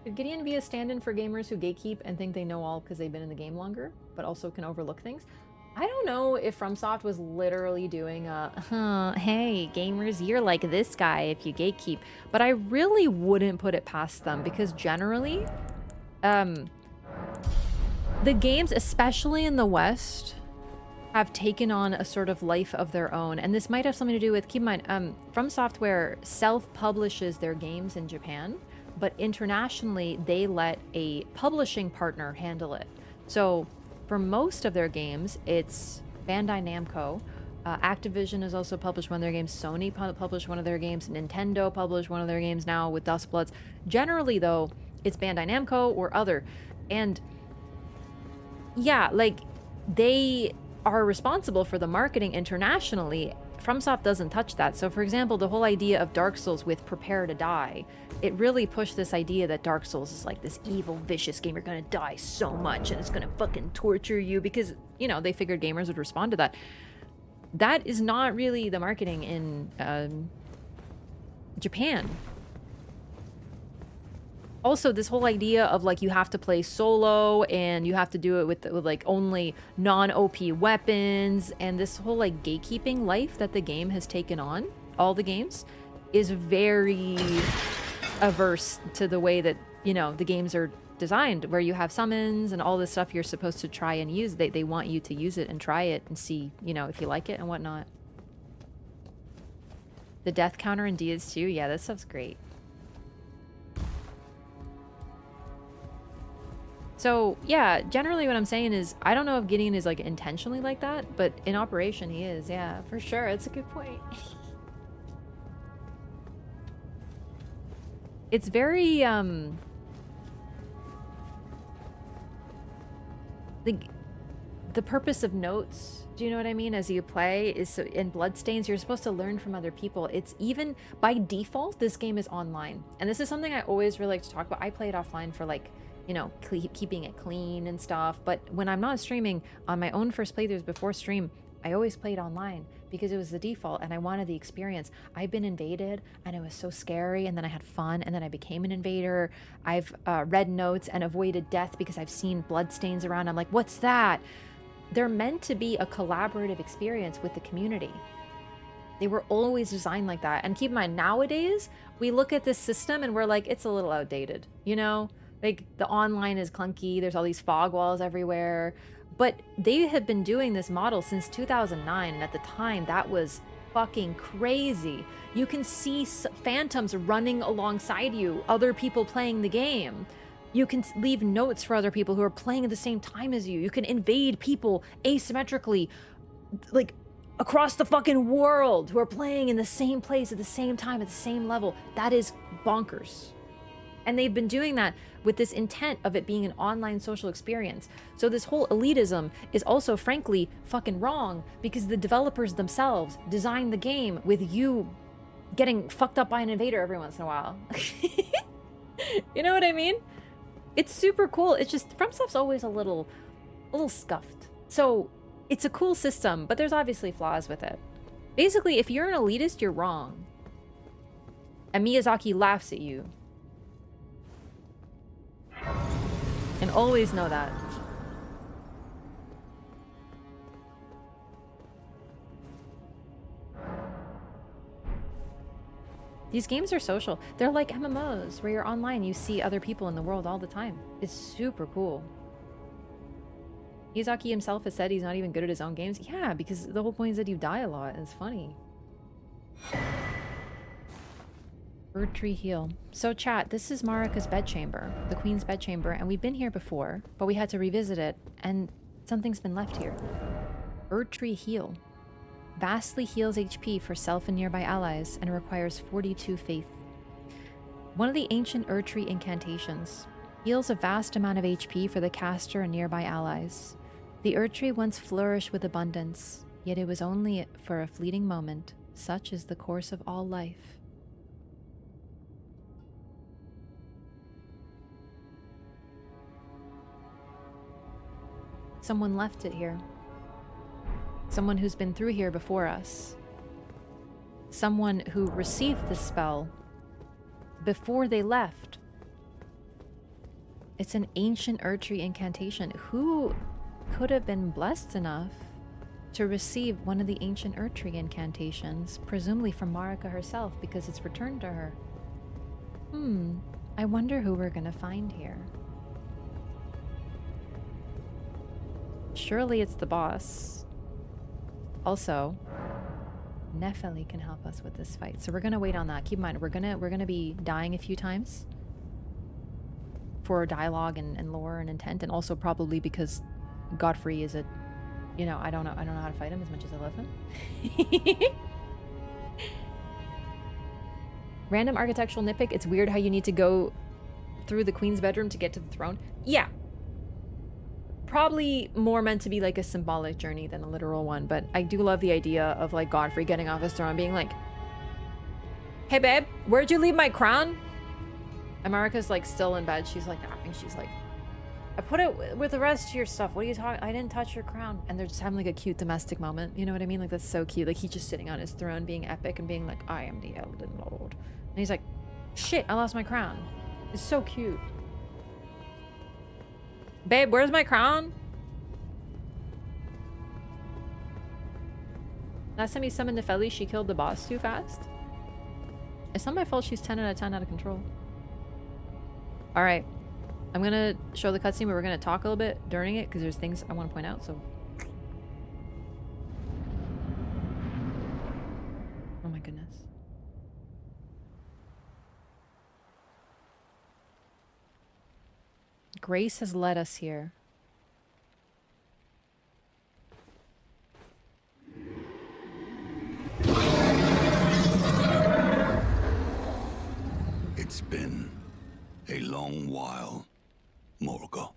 Could Gideon be a stand-in for gamers who gatekeep and think they know all because they've been in the game longer, but also can overlook things? I don't know if FromSoft was literally doing a, hey, gamers, you're like this guy if you gatekeep. But I really wouldn't put it past them, because generally, the games, especially in the West, have taken on a sort of life of their own. And this might have something to do with, keep in mind, FromSoftware self-publishes their games in Japan, but internationally, they let a publishing partner handle it. So for most of their games, it's Bandai Namco. Activision has also published one of their games. Sony published one of their games. Nintendo published one of their games now with Dustbloods. Generally, though, it's Bandai Namco or other. And yeah, like, they are responsible for the marketing internationally. FromSoft doesn't touch that. So for example, the whole idea of Dark Souls with prepare to die, it really pushed this idea that Dark Souls is like this evil, vicious game. You're gonna die so much and it's gonna fucking torture you, because, you know, they figured gamers would respond to that. That is not really the marketing in Japan. Also, this whole idea of like you have to play solo and you have to do it with like only non-OP weapons, and this whole like gatekeeping life that the game has taken on, all the games, is very averse to the way that, you know, the games are designed, where you have summons and all this stuff you're supposed to try and use. They want you to use it and try it and see, you know, if you like it and whatnot. The death counter in DS2, yeah, that stuff's great. So, yeah, generally what I'm saying is, I don't know if Gideon is, like, intentionally like that, but in operation he is, yeah, for sure. It's a good point. It's very, the purpose of notes, do you know what I mean, as you play, is so, in Bloodstains, you're supposed to learn from other people. It's even, by default, this game is online. And this is something I always really like to talk about. I play it offline for, like, you know, keeping it clean and stuff. But when I'm not streaming, on my own first playthroughs before stream, I always played online because it was the default and I wanted the experience. I've been invaded and it was so scary, and then I had fun, and then I became an invader. I've read notes and avoided death because I've seen bloodstains around. I'm like, what's that? They're meant to be a collaborative experience with the community. They were always designed like that. And keep in mind, nowadays, we look at this system and we're like, it's a little outdated, you know? Like, the online is clunky, there's all these fog walls everywhere. But they have been doing this model since 2009, and at the time, that was fucking crazy. You can see phantoms running alongside you, other people playing the game. You can leave notes for other people who are playing at the same time as you. You can invade people asymmetrically, like, across the fucking world, who are playing in the same place at the same time, at the same level. That is bonkers. And they've been doing that with this intent of it being an online social experience. So this whole elitism is also, frankly, fucking wrong, because the developers themselves designed the game with you getting fucked up by an invader every once in a while. You know what I mean? It's super cool. It's just, FromSoft's always a little scuffed. So it's a cool system, but there's obviously flaws with it. Basically, if you're an elitist, you're wrong. And Miyazaki laughs at you. And always know that. These games are social. They're like MMOs, where you're online, you see other people in the world all the time. It's super cool. Miyazaki himself has said he's not even good at his own games. Yeah, because the whole point is that you die a lot. It's funny. Bird Tree Heel. So chat, this is Marika's bedchamber, the Queen's bedchamber, and we've been here before, but we had to revisit it, and something's been left here. Bird Tree Heal. Vastly heals HP for self and nearby allies, and requires 42 faith. One of the ancient Erdtree incantations. Heals a vast amount of HP for the caster and nearby allies. The Erdtree once flourished with abundance, yet it was only for a fleeting moment. Such is the course of all life. Someone left it here. Someone who's been through here before us. Someone who received the spell before they left. It's an ancient Erdtree incantation. Who could have been blessed enough to receive one of the ancient Erdtree incantations, presumably from Marika herself, because it's returned to her? I wonder who we're gonna find here. Surely it's the boss. Also, Nephili can help us with this fight, so we're gonna wait on that. Keep in mind, we're gonna be dying a few times for dialogue and lore and intent, and also probably because Godfrey is a, you know, I don't know how to fight him as much as I love him. Random architectural nitpick. It's weird how you need to go through the queen's bedroom to get to the throne. Yeah. probably more meant to be like a symbolic journey than a literal one, but I do love the idea of like Godfrey getting off his throne being like, hey babe, where'd you leave my crown? America's like still in bed. She's like napping. She's like, I put it with the rest of your stuff. What are you talking? I didn't touch your crown. And they're just having like a cute domestic moment. You know what I mean? Like that's so cute. Like he's just sitting on his throne being epic and being like, I am the Elden Lord. And he's like, shit, I lost my crown. It's so cute. Babe, where's my crown? Last time he summoned Nefeli, she killed the boss too fast. It's not my fault she's 10 out of 10 out of control. Alright. I'm gonna show the cutscene, but we're gonna talk a little bit during it because there's things I want to point out, so. Oh my goodness. Grace has led us here. It's been a long while, Morgoth.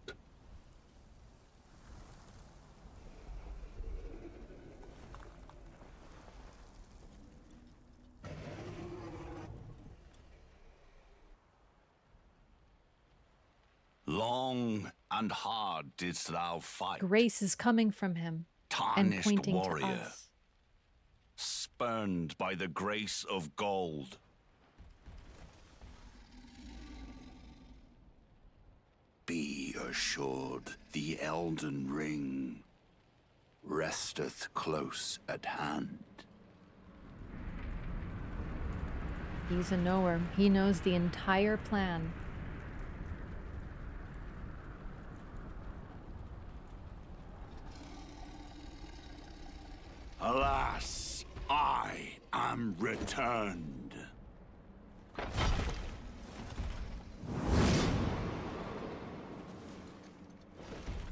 Long and hard didst thou fight. Grace is coming from him and Tarnished pointing warrior, to us. spurned by the grace of gold. Be assured, the Elden Ring resteth close at hand. He's a knower. He knows the entire plan. Alas, I am returned.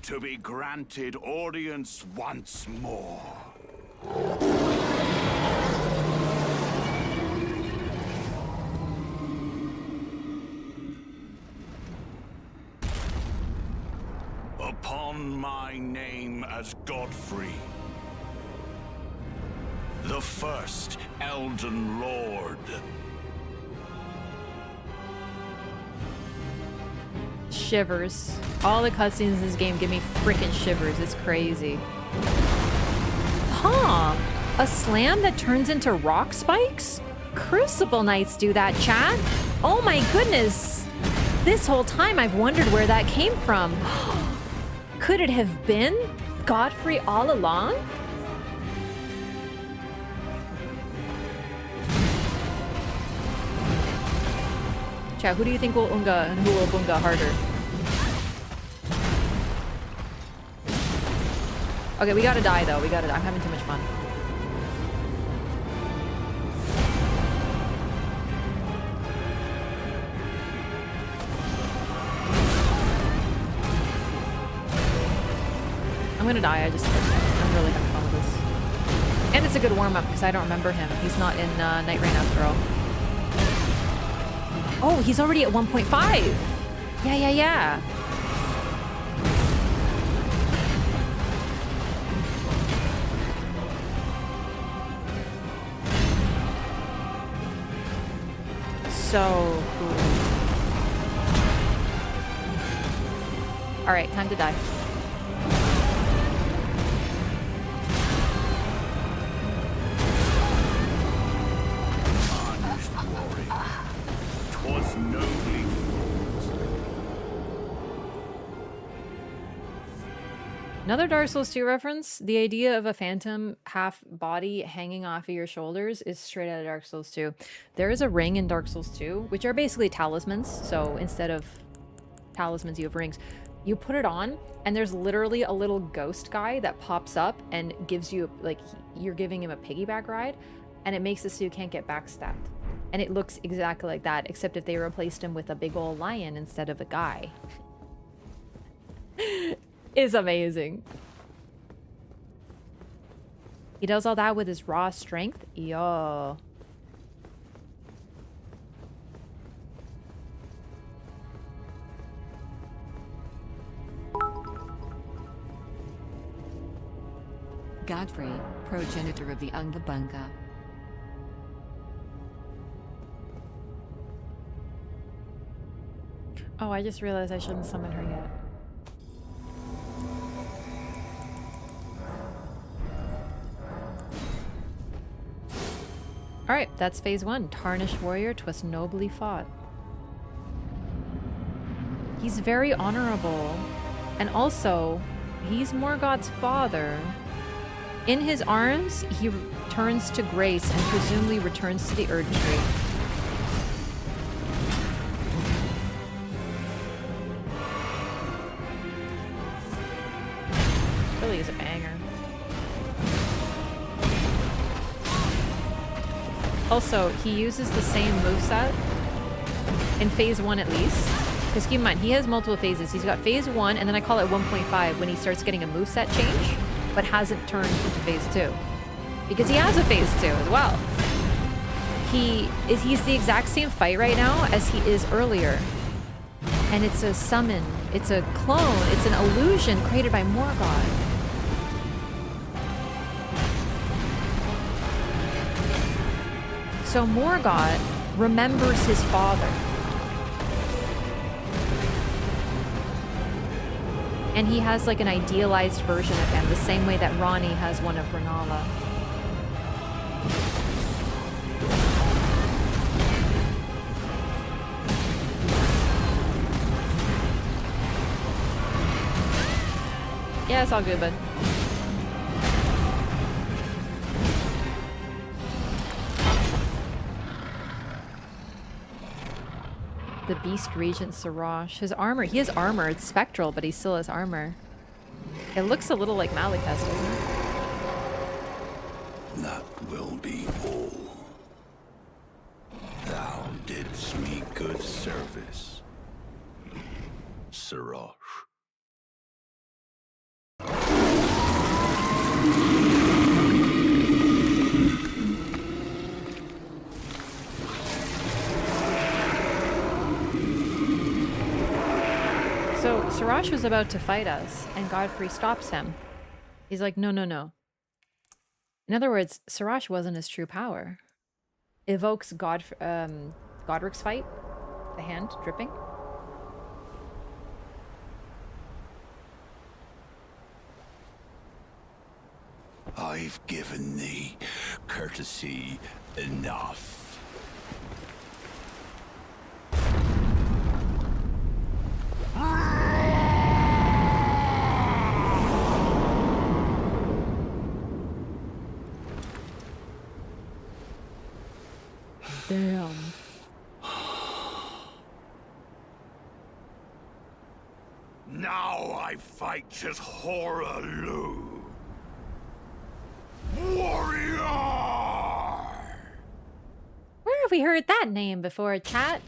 To be granted audience once more. Upon my name as Godfrey, the first Elden Lord. Shivers. All the cutscenes in this game give me freaking shivers. It's crazy. Huh. A slam that turns into rock spikes? Crucible Knights do that, chat. Oh my goodness. This whole time I've wondered where that came from. Could it have been Godfrey all along? Chat, who do you think will Unga and who will Bunga harder? Okay, we gotta die though. We gotta die. I'm having too much fun. I'm gonna die. I'm really having fun with this. And it's a good warm-up because I don't remember him. He's not in Night Rain after all. Oh, he's already at 1.5. Yeah. So cool. All right, time to die. Another Dark Souls 2 reference, the idea of a phantom half body hanging off of your shoulders is straight out of Dark Souls 2. There is a ring in Dark Souls 2, which are basically talismans. So instead of talismans, you have rings. You put it on, and there's literally a little ghost guy that pops up and gives you, like, you're giving him a piggyback ride, and it makes it so you can't get backstabbed. And it looks exactly like that, except if they replaced him with a big old lion instead of a guy. Is amazing. He does all that with his raw strength. Yo. Godfrey, progenitor of the Ungabunga. Oh, I just realized I shouldn't summon her yet. Alright, that's phase 1. Tarnished warrior, 'twas nobly fought. He's very honorable. And also, he's Morgoth's father. In his arms, he returns to grace and presumably returns to the Erd Tree. Really is a banger. Also, he uses the same moveset in phase 1 at least. Because keep in mind, he has multiple phases. He's got phase 1, and then I call it 1.5 when he starts getting a moveset change, but hasn't turned into phase 2. Because he has a phase 2 as well. He's the exact same fight right now as he is earlier. And it's a summon, it's a clone, it's an illusion created by Morgoth. So Morgoth remembers his father. And he has like an idealized version of him, the same way that Ronnie has one of Renala. Yeah, it's all good, bud. The Beast Regent Siraj. His armor, he has armor. It's spectral, but he still has armor. It looks a little like Malekith, doesn't it? That will be all. Thou didst me good service, Siraj. So Siraj was about to fight us, and Godfrey stops him. He's like, no, no, no. In other words, Siraj wasn't his true power. Evokes Godric's fight, the hand dripping. I've given thee courtesy enough. Damn. Now I fight as Horalu. Warrior! Where have we heard that name before, chat?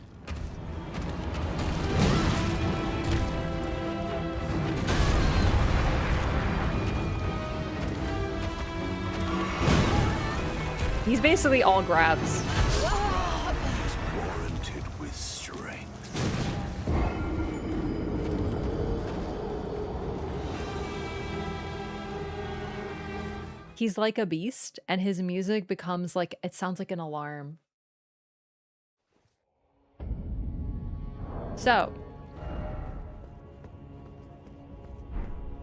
He's basically all grabs. Warranted with strength. He's like a beast, and his music becomes like, it sounds like an alarm. So,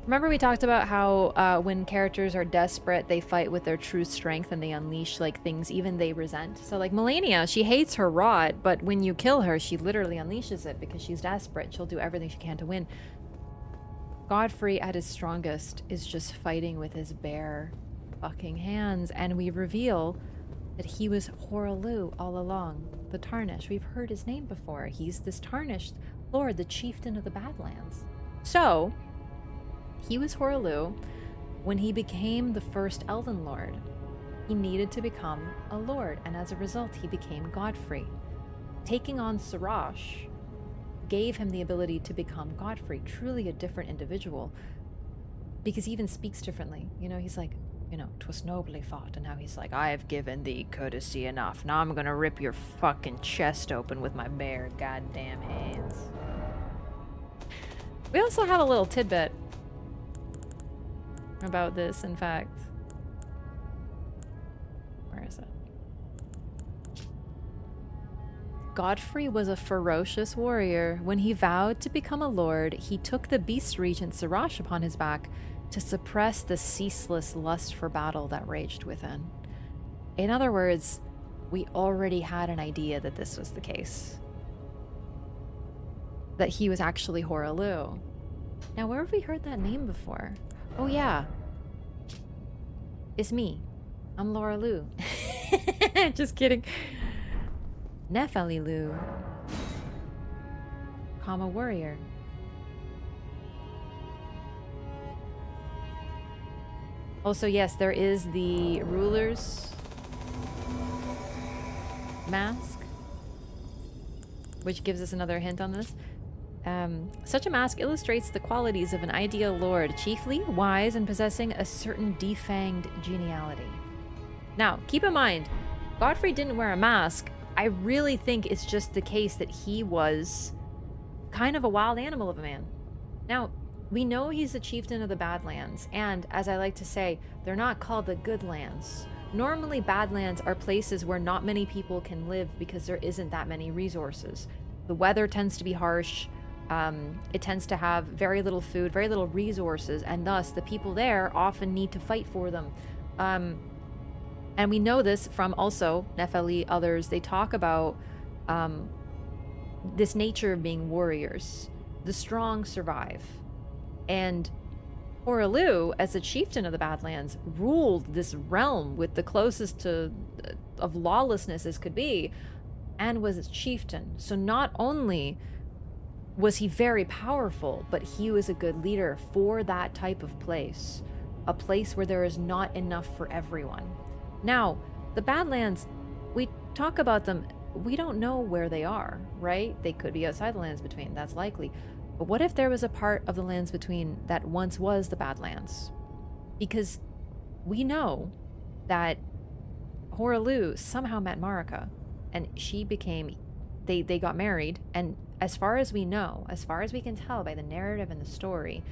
remember we talked about how when characters are desperate, they fight with their true strength and they unleash like things even they resent. So like Melania, she hates her rod, but when you kill her, she literally unleashes it because she's desperate. She'll do everything she can to win. Godfrey at his strongest is just fighting with his bare fucking hands, and we reveal that he was Horalu all along, the Tarnished. We've heard his name before. He's this Tarnished lord, the chieftain of the Badlands. So, he was Horalu when he became the first Elden Lord. He needed to become a lord, and as a result, he became Godfrey. Taking on Siraj gave him the ability to become Godfrey, truly a different individual, because he even speaks differently. You know, he's like, you know, 'twas nobly fought, and now he's like, I have given thee courtesy enough. Now I'm gonna rip your fucking chest open with my bare goddamn hands. We also have a little tidbit about this, in fact. Where is it? Godfrey was a ferocious warrior. When he vowed to become a lord, he took the beast regent Sirash upon his back to suppress the ceaseless lust for battle that raged within. In other words, we already had an idea that this was the case. That he was actually Horalu. Now, where have we heard that name before? Oh yeah. It's me. I'm Laura Lu. Just kidding. Nephelilu, comma warrior. Also, yes, there is the ruler's mask, which gives us another hint on this. Such a mask illustrates the qualities of an ideal lord, chiefly wise and possessing a certain defanged geniality. Now, keep in mind, Godfrey didn't wear a mask. I really think it's just the case that he was kind of a wild animal of a man. Now, we know he's a chieftain of the Badlands, and as I like to say, they're not called the Good Lands. Normally, Badlands are places where not many people can live because there isn't that many resources. The weather tends to be harsh. It tends to have very little food, very little resources, and thus the people there often need to fight for them. And we know this from also Nepheli, others. They talk about this nature of being warriors. The strong survive. And Horalu, as a chieftain of the Badlands, ruled this realm with the closest to of lawlessness as could be, and was its chieftain. So not only was he very powerful, but he was a good leader for that type of place. A place where there is not enough for everyone. Now, the Badlands, we talk about them, we don't know where they are, right? They could be outside the Lands Between, that's likely. But what if there was a part of the Lands Between that once was the Badlands? Because we know that Horalu somehow met Marika, and she became, they got married, and as far as we know, as far as we can tell by the narrative and the story,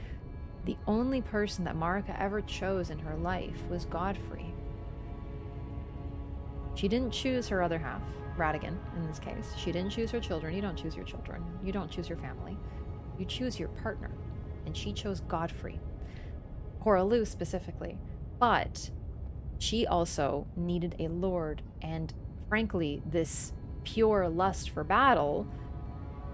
the only person that Marika ever chose in her life was Godfrey. She didn't choose her other half, Radigan, in this case. She didn't choose her children. You don't choose your children. You don't choose your family. You choose your partner. And she chose Godfrey. Horalu specifically. But she also needed a lord. And frankly, this pure lust for battle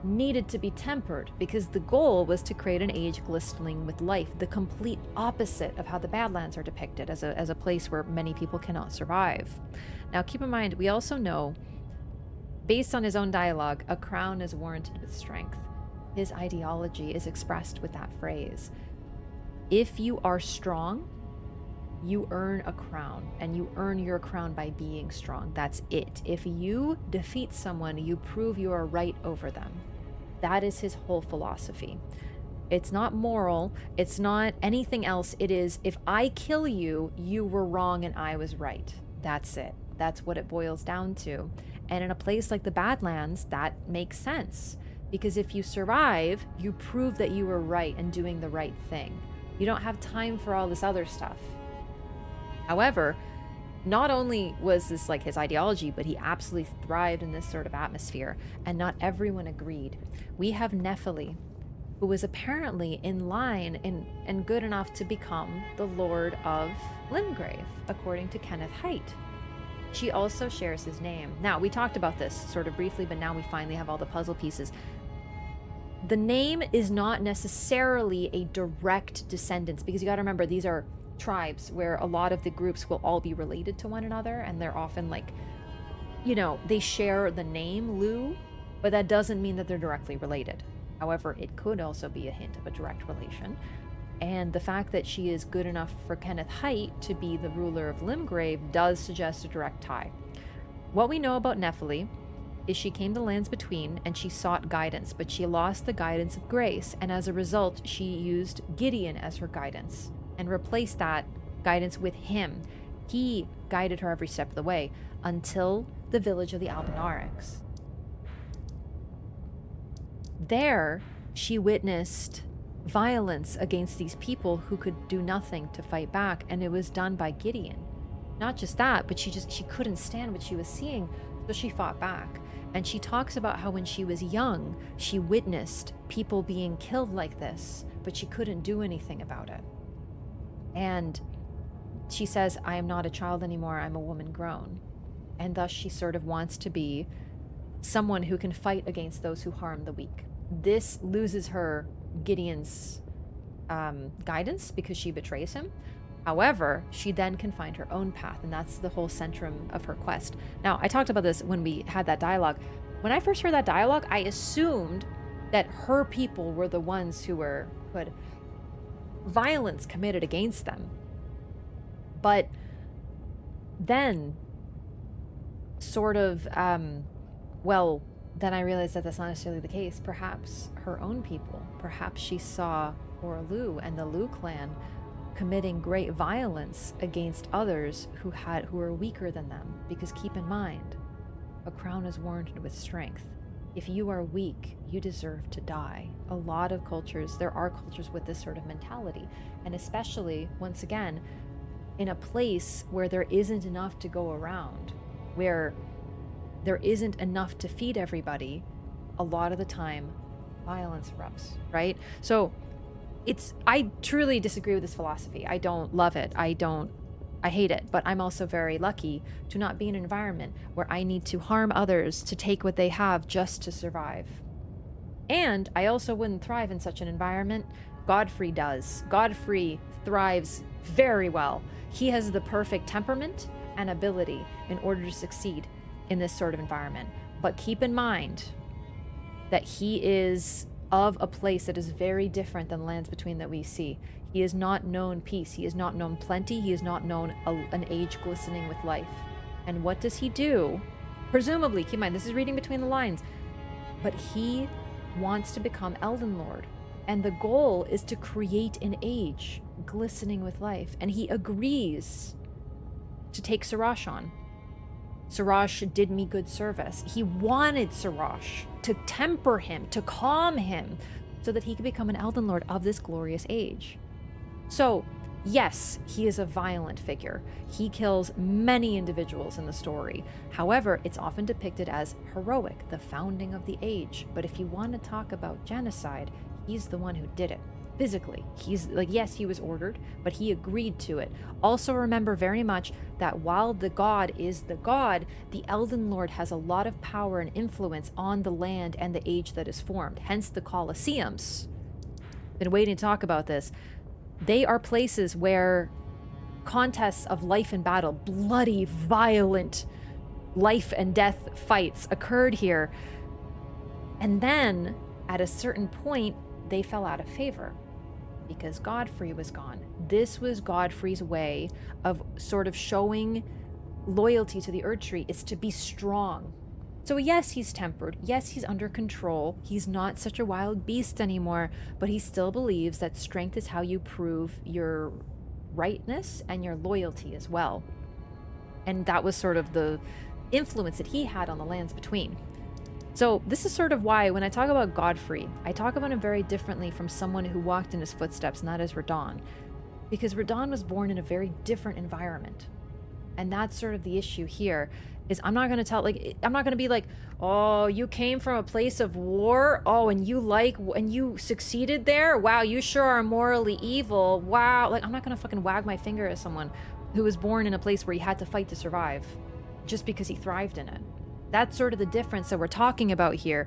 needed to be tempered, because the goal was to create an age glistening with life, the complete opposite of how the Badlands are depicted as a place where many people cannot survive. Now keep in mind, we also know, based on his own dialogue, a crown is warranted with strength. His ideology is expressed with that phrase. If you are strong, you earn a crown, and you earn your crown by being strong. That's it. If you defeat someone, you prove you are right over them. That is his whole philosophy. It's not moral. It's not anything else. It is, if I kill you, you were wrong and I was right. That's it. That's what it boils down to. And in a place like the Badlands, that makes sense. Because if you survive, you prove that you were right and doing the right thing. You don't have time for all this other stuff. However, not only was this like his ideology, but he absolutely thrived in this sort of atmosphere, and not everyone agreed. We have Nepheli, who was apparently in line and good enough to become the Lord of Limgrave, according to Kenneth Haight. She also shares his name. Now, we talked about this sort of briefly, but now we finally have all the puzzle pieces. The name is not necessarily a direct descendants, because you got to remember, these are tribes where a lot of the groups will all be related to one another, and they're often like, you know, they share the name Lu, but that doesn't mean that they're directly related. However, it could also be a hint of a direct relation. And the fact that she is good enough for Kenneth Haight to be the ruler of Limgrave does suggest a direct tie. What we know about Nepheli is she came to Lands Between and she sought guidance, but she lost the guidance of grace, and as a result, she used Gideon as her guidance and replaced that guidance with him. He guided her every step of the way until the village of the Albinarics. There, she witnessed violence against these people who could do nothing to fight back, and it was done by Gideon. Not just that, but she couldn't stand what she was seeing, so she fought back. And she talks about how when she was young, she witnessed people being killed like this, but she couldn't do anything about it. And she says, I am not a child anymore, I'm a woman grown. And thus she sort of wants to be someone who can fight against those who harm the weak. This loses her Gideon's guidance because she betrays him. However, she then can find her own path, and that's the whole centrum of her quest. Now, I talked about this when we had that dialogue. When I first heard that dialogue, I assumed that her people were the ones who had violence committed against them. But then, sort of, then I realized that that's not necessarily the case. Perhaps her own people, perhaps she saw Orlu and the Lu clan committing great violence against others who were weaker than them. Because keep in mind, a crown is warranted with strength. If you are weak, you deserve to die. A lot of cultures, there are cultures with this sort of mentality. And especially, once again, in a place where there isn't enough to go around, where there isn't enough to feed everybody, a lot of the time, violence erupts, right? So I truly disagree with this philosophy. I don't love it. I hate it, but I'm also very lucky to not be in an environment where I need to harm others to take what they have just to survive. And I also wouldn't thrive in such an environment. Godfrey does. Godfrey thrives very well. He has the perfect temperament and ability in order to succeed in this sort of environment. But keep in mind that he is of a place that is very different than lands between that we see. He has not known peace. He has not known plenty. He has not known an age glistening with life. And what does he do? Presumably, keep in mind, this is reading between the lines, but he wants to become Elden Lord. And the goal is to create an age glistening with life. And he agrees to take Sirash on. Sirash did me good service. He wanted Sirash to temper him, to calm him, so that he could become an Elden Lord of this glorious age. So, yes, he is a violent figure. He kills many individuals in the story. However, it's often depicted as heroic, the founding of the age. But if you want to talk about genocide, he's the one who did it. Physically. He's like, yes, he was ordered, but he agreed to it. Also remember very much that while the god is the god, the Elden Lord has a lot of power and influence on the land and the age that is formed. Hence the Colosseums. Been waiting to talk about this. They are places where contests of life and battle, bloody, violent life and death fights occurred here. And then, at a certain point, they fell out of favor because Godfrey was gone. This was Godfrey's way of sort of showing loyalty to the Erdtree, is to be strong. So yes, he's tempered. Yes, he's under control. He's not such a wild beast anymore, but he still believes that strength is how you prove your rightness and your loyalty as well. And that was sort of the influence that he had on the lands between. So this is sort of why when I talk about Godfrey, I talk about him very differently from someone who walked in his footsteps, and that is Radahn. Because Radahn was born in a very different environment. And that's sort of the issue here, is I'm not going to be like, oh, you came from a place of war? Oh, and you succeeded there? Wow, you sure are morally evil. Wow. Like, I'm not going to fucking wag my finger at someone who was born in a place where he had to fight to survive just because he thrived in it. That's sort of the difference that we're talking about here.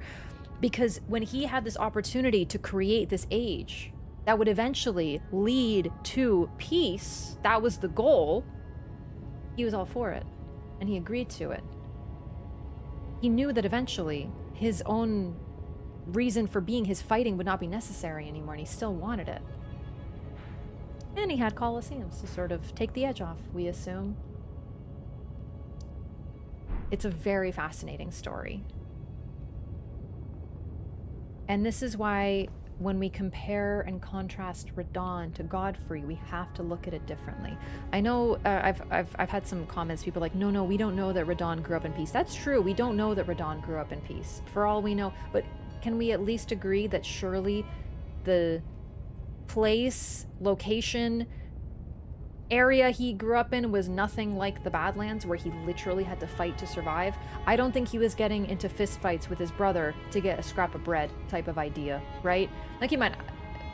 Because when he had this opportunity to create this age that would eventually lead to peace, that was the goal, he was all for it. And he agreed to it. He knew that eventually his own reason for being, his fighting, would not be necessary anymore, and he still wanted it. And he had Colosseums to sort of take the edge off, we assume. It's a very fascinating story. And this is why when we compare and contrast Radahn to Godfrey, we have to look at it differently. I know I've had some comments, people like, no, we don't know that Radahn grew up in peace. That's true, we don't know that Radahn grew up in peace, for all we know. But can we at least agree that surely the place, location, area he grew up in was nothing like the Badlands, where he literally had to fight to survive. I don't think he was getting into fist fights with his brother to get a scrap of bread type of idea, right? Like, he might...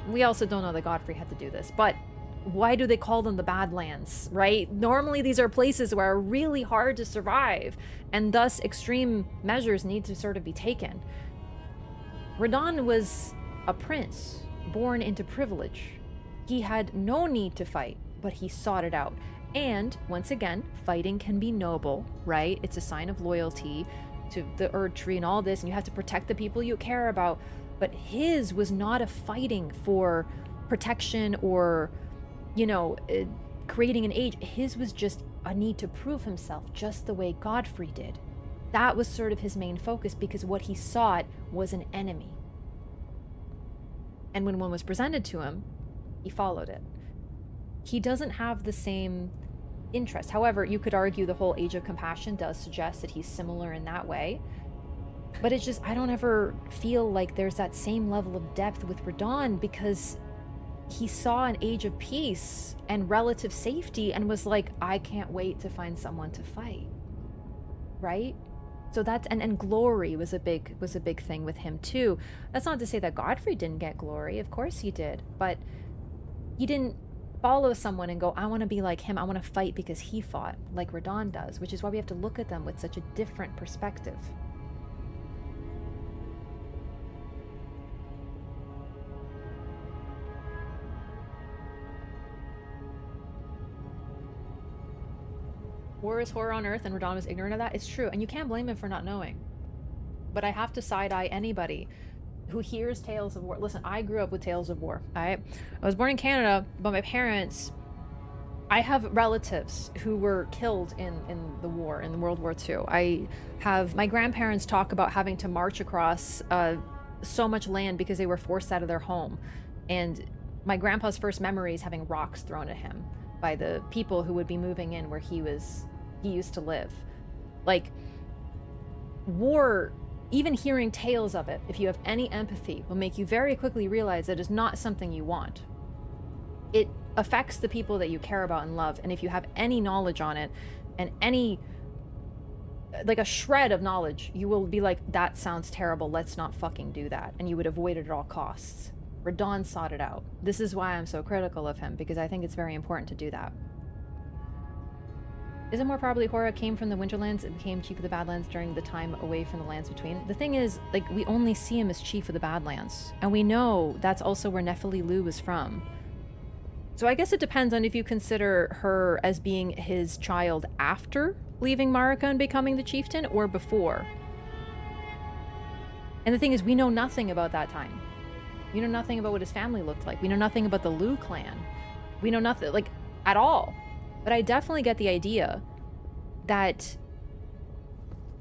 We also don't know that Godfrey had to do this, but why do they call them the Badlands, right? Normally these are places where are really hard to survive, and thus extreme measures need to sort of be taken. Radahn was a prince, born into privilege. He had no need to fight, but he sought it out. And, once again, fighting can be noble, right? It's a sign of loyalty to the Erd Tree and all this, and you have to protect the people you care about. But his was not a fighting for protection or, you know, creating an age. His was just a need to prove himself, just the way Godfrey did. That was sort of his main focus, because what he sought was an enemy. And when one was presented to him, he followed it. He doesn't have the same interest. However, you could argue the whole Age of Compassion does suggest that he's similar in that way. But it's just, I don't ever feel like there's that same level of depth with Radahn, because he saw an age of peace and relative safety and was like, I can't wait to find someone to fight. Right? So that's, and glory was a big thing with him too. That's not to say that Godfrey didn't get glory. Of course he did. But he didn't follow someone and go, I want to be like him. I want to fight because he fought, like Radahn does, which is why we have to look at them with such a different perspective. War is horror on earth, and Radahn was ignorant of that. It's true, and you can't blame him for not knowing. But I have to side-eye anybody who hears tales of war. Listen, I grew up with tales of war. I was born in Canada, but my parents... I have relatives who were killed in the war, in World War II. I have... My grandparents talk about having to march across so much land because they were forced out of their home. And my grandpa's first memory is having rocks thrown at him by the people who would be moving in where he used to live. Like, war, even hearing tales of it, if you have any empathy, will make you very quickly realize that it's not something you want. It affects the people that you care about and love, and if you have any knowledge on it, and any, like a shred of knowledge, you will be like, that sounds terrible, let's not fucking do that, and you would avoid it at all costs. Radahn sought it out. This is why I'm so critical of him, because I think it's very important to do that. Is it more probably Hora came from the Winterlands and became chief of the Badlands during the time away from the lands between? The thing is, like, we only see him as chief of the Badlands, and we know that's also where Nephili Lu was from. So I guess it depends on if you consider her as being his child after leaving Marika and becoming the chieftain, or before. And the thing is, we know nothing about that time. We know nothing about what his family looked like. We know nothing about the Lu clan. We know nothing, like, at all. But I definitely get the idea that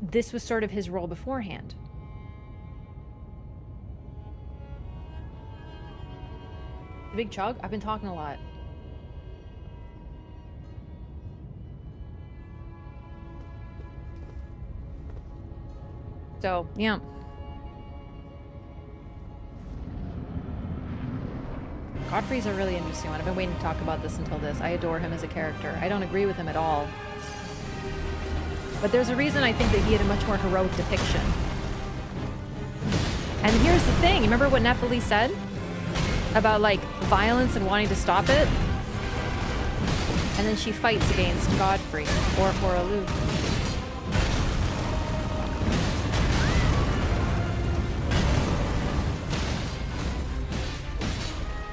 this was sort of his role beforehand. Big chug? I've been talking a lot. So, yeah. Godfrey's a really interesting one. I've been waiting to talk about this until this. I adore him as a character. I don't agree with him at all. But there's a reason I think that he had a much more heroic depiction. And here's the thing. Remember what Nephili said? About, like, violence and wanting to stop it? And then she fights against Godfrey or Hora Lu.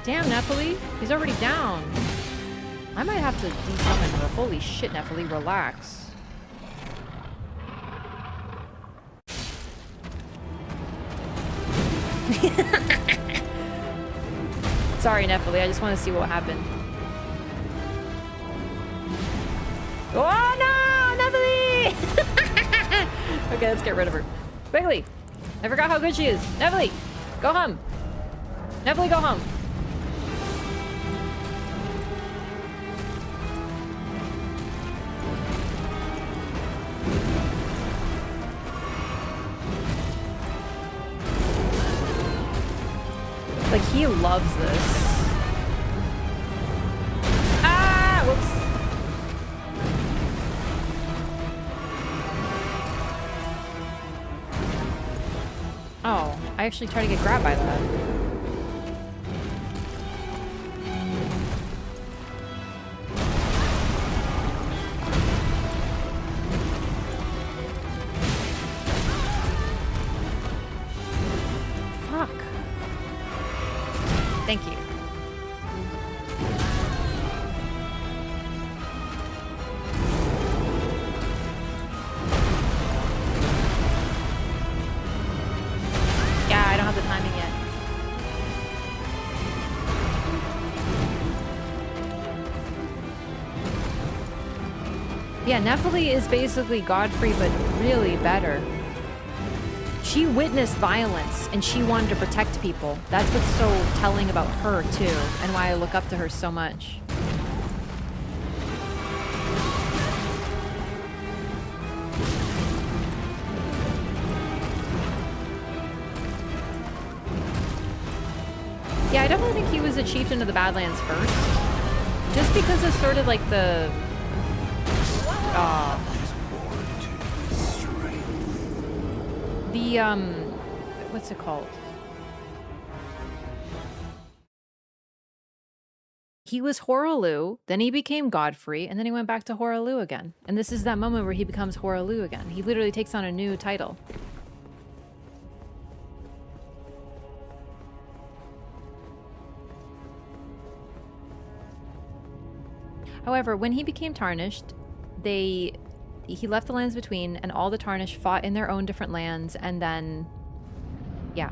Damn, Nephili. He's already down. I might have to de-summon her. Holy shit, Nephili, relax. Sorry, Nephili, I just want to see what happened. Oh no, Nephili! Okay, let's get rid of her. Quickly! I forgot how good she is. Nephili, go home. Nephili, go home. Like, he loves this. Ah! Whoops. Oh, I actually tried to get grabbed by that. Fuck. Thank you. Yeah, I don't have the timing yet. Yeah, Nephili is basically Godfrey, but really better. She witnessed violence, and she wanted to protect people. That's what's so telling about her, too, and why I look up to her so much. Yeah, I definitely think he was a chieftain of the Badlands first. Just because of sort of like the... what's it called? He was Horalu, then he became Godfrey, and then he went back to Horalu again. And this is that moment where he becomes Horalu again. He literally takes on a new title. However, when he became Tarnished, he left the lands between, and all the Tarnished fought in their own different lands, and then, yeah.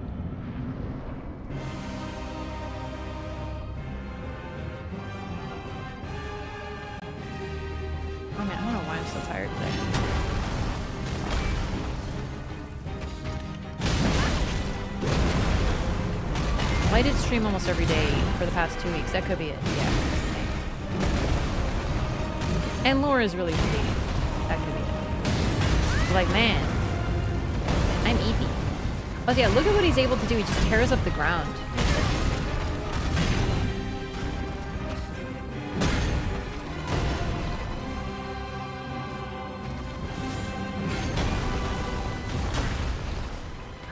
Oh man, I don't know why I'm so tired today. Well, I did stream almost every day for the past 2 weeks. That could be it, yeah. And lore is really pretty. That could be it. Like, man, I'm EP. But yeah, look at what he's able to do. He just tears up the ground.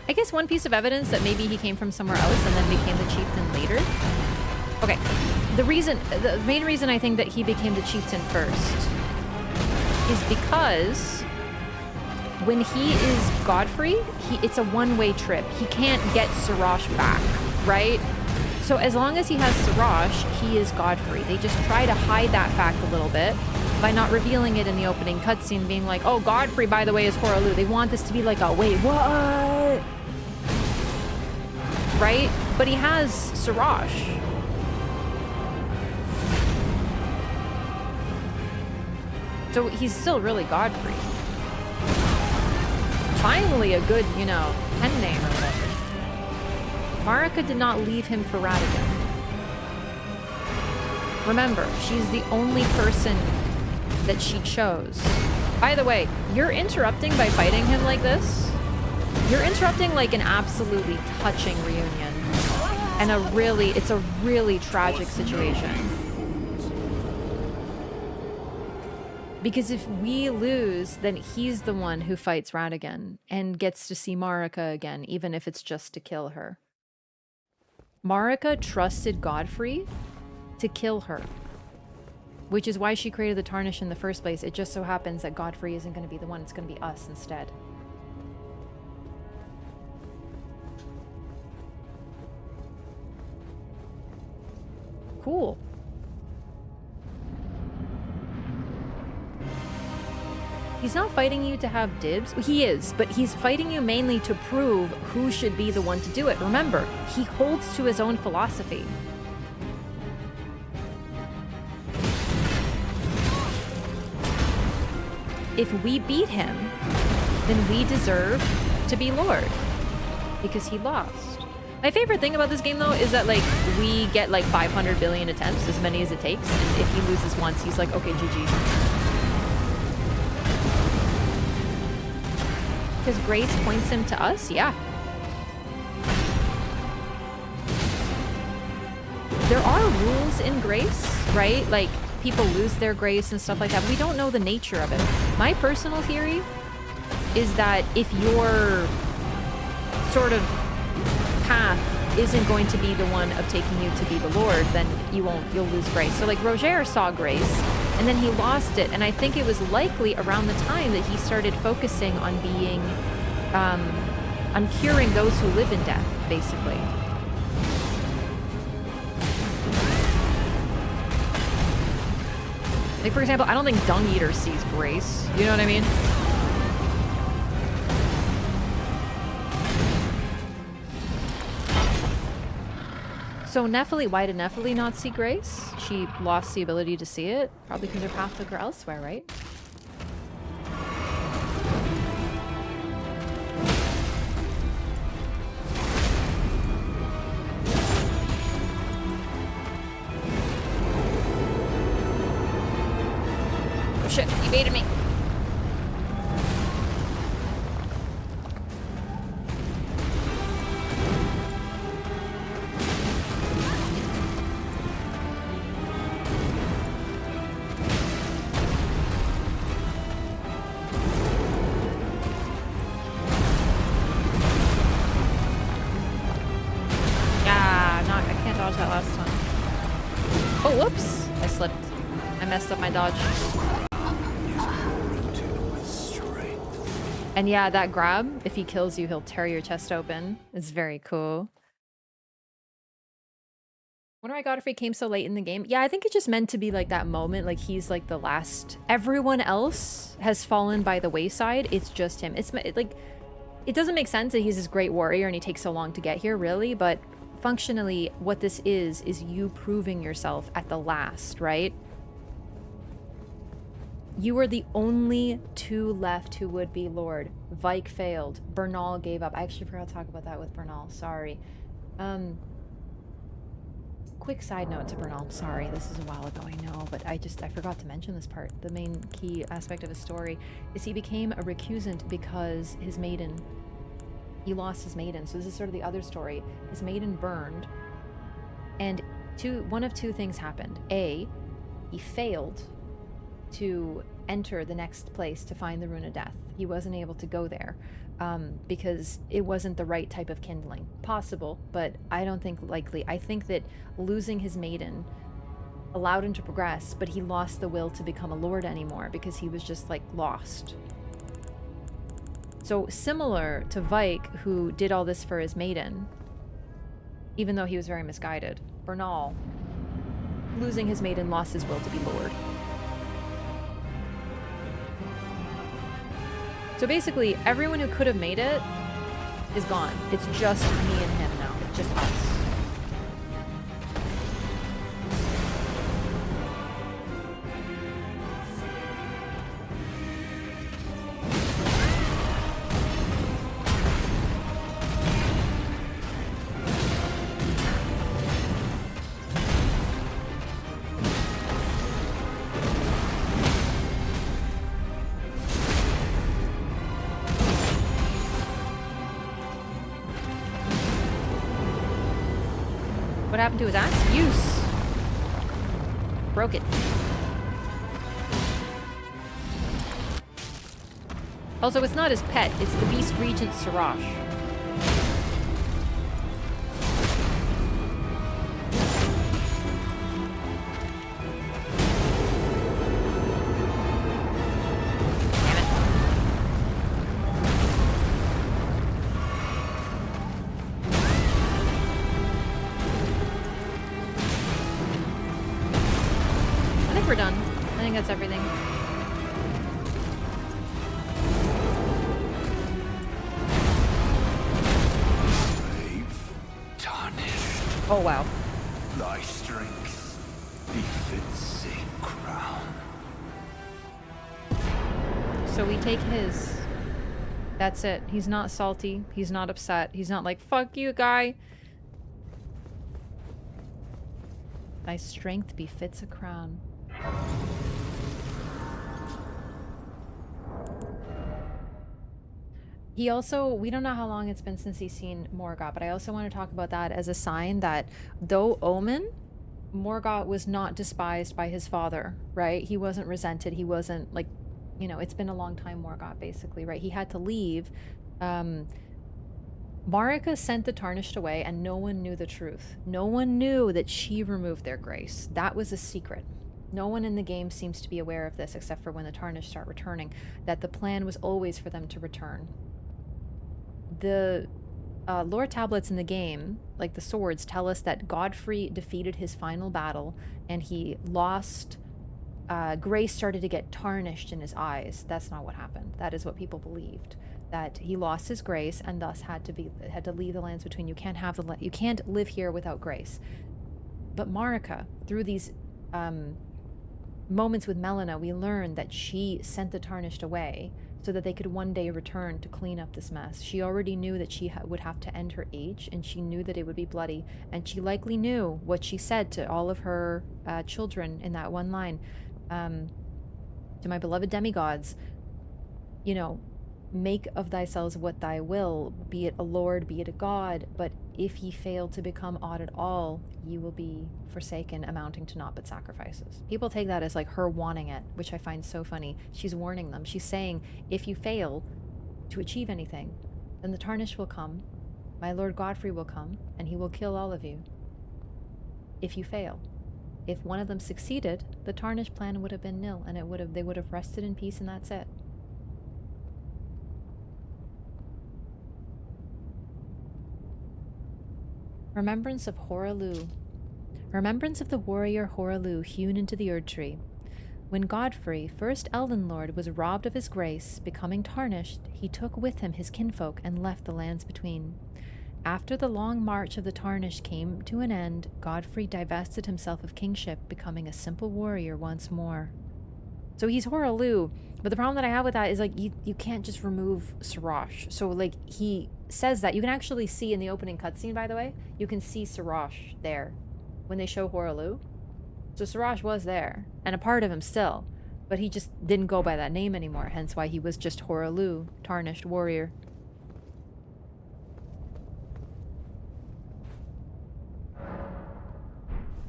I guess one piece of evidence that maybe he came from somewhere else and then became the chieftain later. Okay, the main reason I think that he became the chieftain first is because when he is Godfrey, it's a one-way trip. He can't get Sirash back, right? So as long as he has Sirash, he is Godfrey. They just try to hide that fact a little bit by not revealing it in the opening cutscene, being like, oh, Godfrey, by the way, is Horalu. They want this to be like a, wait, what? Right? But he has Sirash. So he's still really Godfrey. Finally a good, you know, pen name or whatever. Marika did not leave him for Radigan. Remember, she's the only person that she chose. By the way, you're interrupting by fighting him like this. You're interrupting like an absolutely touching reunion. And it's a really tragic situation. Because if we lose, then he's the one who fights Radigan and gets to see Marika again, even if it's just to kill her. Marika trusted Godfrey to kill her, which is why she created the Tarnish in the first place. It just so happens that Godfrey isn't going to be the one, it's going to be us instead. Cool. He's not fighting you to have dibs. He is, but he's fighting you mainly to prove who should be the one to do it. Remember, he holds to his own philosophy. If we beat him, then we deserve to be Lord. Because he lost. My favorite thing about this game, though, is that, like, we get, like, 500 billion attempts, as many as it takes. And if he loses once, he's like, okay, GG. Because Grace points him to us? Yeah. There are rules in Grace, right? Like, people lose their grace and stuff like that. But we don't know the nature of it. My personal theory is that if you're sort of path isn't going to be the one of taking you to be the Lord, then you'll lose grace. So like Roger saw grace and then he lost it, and I think it was likely around the time that he started focusing on being on curing those who live in death, basically. Like, for example, I don't think Dung Eater sees grace. You know what I mean? So Nephili, why did Nephili not see grace? She lost the ability to see it? Probably because her path took her elsewhere, right? Oh shit, he baited me. Dodge. And yeah, that grab, if he kills you, he'll tear your chest open. It's very cool. Wonder why Godfrey came so late in the game. Yeah, I think it just meant to be like that moment, like he's like the last. Everyone else has fallen by the wayside. It's just him. It's like, it doesn't make sense that he's this great warrior and he takes so long to get here, really, but functionally what this is you proving yourself at the last, right? You were the only two left who would be Lord. Vike failed. Bernal gave up. I actually forgot to talk about that with Bernal. Sorry. Quick side note to Bernal. Sorry, this is a while ago, I know, but I forgot to mention this part. The main key aspect of his story is he became a recusant because his maiden, he lost his maiden. So this is sort of the other story. His maiden burned, and one of two things happened. A, he failed to enter the next place to find the Rune of Death. He wasn't able to go there because it wasn't the right type of kindling. Possible, but I don't think likely. I think that losing his maiden allowed him to progress, but he lost the will to become a lord anymore because he was just like lost. So similar to Vike, who did all this for his maiden, even though he was very misguided, Bernal, losing his maiden, lost his will to be lord. So basically, everyone who could have made it is gone. It's just me and him now. It's just us. What happened to his axe? Use. Broke it. Also, it's not his pet. It's the Beast Regent Siraj. That's everything. Oh wow. Thy strength befits a crown. So we take his. That's it. He's not salty. He's not upset. He's not like, fuck you, guy. Thy strength befits a crown. He also, we don't know how long it's been since he's seen Morgoth, but I also want to talk about that as a sign that though Omen, Morgoth was not despised by his father, right? He wasn't resented. He wasn't like, you know, it's been a long time, Morgoth, basically, right? He had to leave Marika sent the Tarnished away, and no one knew the truth. No one knew that she removed their grace. That was a secret. No one in the game seems to be aware of this, except for when the Tarnished start returning, that the plan was always for them to return. The lore tablets in the game, like the swords, tell us that Godfrey defeated his final battle, and he lost... grace started to get tarnished in his eyes. That's not what happened. That is what people believed. That he lost his grace and thus had to leave the lands between. You can't live here without grace. But Marika, through these moments with Melina, we learned that she sent the Tarnished away so that they could one day return to clean up this mess. She already knew that she would have to end her age, and she knew that it would be bloody, and she likely knew what she said to all of her children in that one line. To my beloved demigods, you know, make of thyself what thy will, be it a lord, be it a god, but if ye fail to become aught at all, ye will be forsaken, amounting to naught but sacrifices. People take that as like her wanting it, which I find so funny. She's warning them. She's saying, if you fail to achieve anything, then the Tarnished will come, my Lord Godfrey will come, and he will kill all of you. If you fail. If one of them succeeded, the Tarnished plan would have been nil, and they would have rested in peace, and that's it. Remembrance of Horalu. Remembrance of the warrior Horalu hewn into the Erd Tree. When Godfrey, first Elden Lord, was robbed of his grace, becoming tarnished, he took with him his kinfolk and left the lands between. After the long march of the Tarnished came to an end, Godfrey divested himself of kingship, becoming a simple warrior once more. So he's Horalu, but the problem that I have with that is, like, you can't just remove Siraj. So, like, he says that. You can actually see in the opening cutscene, by the way, you can see Siraj there when they show Horalu. So Siraj was there, and a part of him still, but he just didn't go by that name anymore, hence why he was just Horalu, Tarnished Warrior.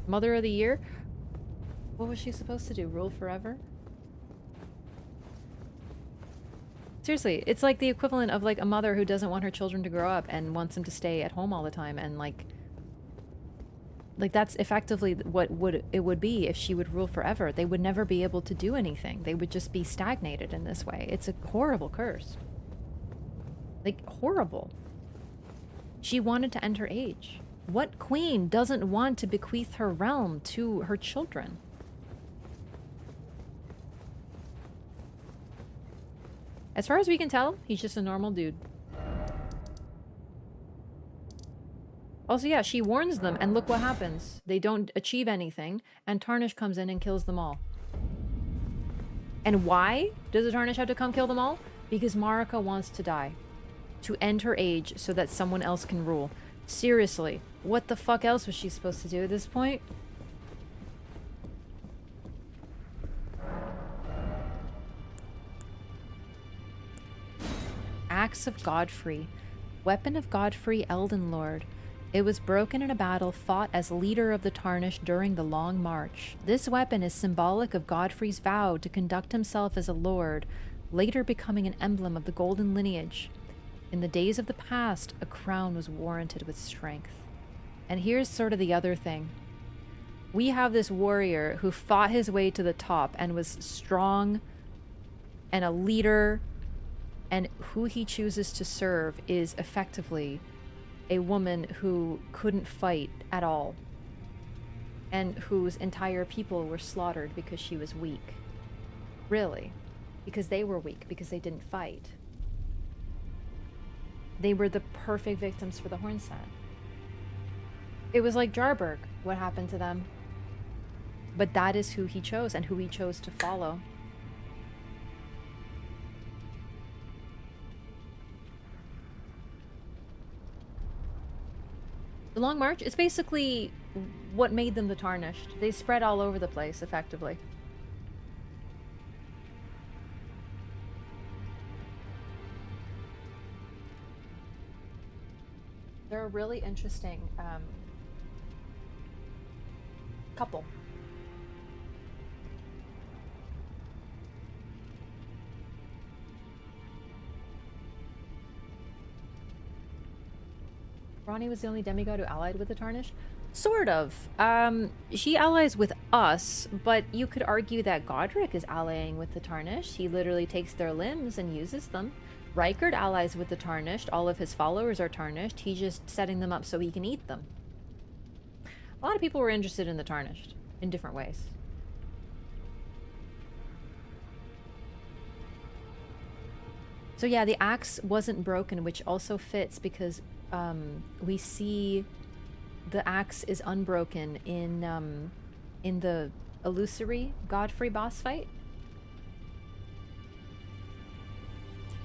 Mother of the Year? What was she supposed to do? Rule forever? Seriously, it's like the equivalent of like a mother who doesn't want her children to grow up and wants them to stay at home all the time, and like that's effectively what it would be if she would rule forever. They would never be able to do anything. They would just be stagnated in this way. It's a horrible curse. Like, horrible. She wanted to end her age. What queen doesn't want to bequeath her realm to her children? As far as we can tell, he's just a normal dude. Also, yeah, she warns them, and look what happens. They don't achieve anything, and Tarnish comes in and kills them all. And why does the Tarnish have to come kill them all? Because Marika wants to die. To end her age so that someone else can rule. Seriously, what the fuck else was she supposed to do at this point? Axe of Godfrey. Weapon of Godfrey, Elden Lord. It was broken in a battle fought as leader of the Tarnished during the Long March. This weapon is symbolic of Godfrey's vow to conduct himself as a lord, later becoming an emblem of the golden lineage. In the days of the past, a crown was warranted with strength. And here's sort of the other thing. We have this warrior who fought his way to the top and was strong and a leader, and who he chooses to serve is effectively a woman who couldn't fight at all, and whose entire people were slaughtered because she was weak. Really. Because they were weak, because they didn't fight. They were the perfect victims for the Hornset. It was like Jarberg, what happened to them. But that is who he chose, and who he chose to follow. The Long March is basically what made them the Tarnished. They spread all over the place, effectively. They're a really interesting couple. Ronnie was the only demigod who allied with the Tarnished? Sort of. She allies with us, but you could argue that Godric is allying with the Tarnished. He literally takes their limbs and uses them. Rykard allies with the Tarnished. All of his followers are Tarnished. He's just setting them up so he can eat them. A lot of people were interested in the Tarnished in different ways. So yeah, the axe wasn't broken, which also fits because we see the axe is unbroken in the illusory Godfrey boss fight.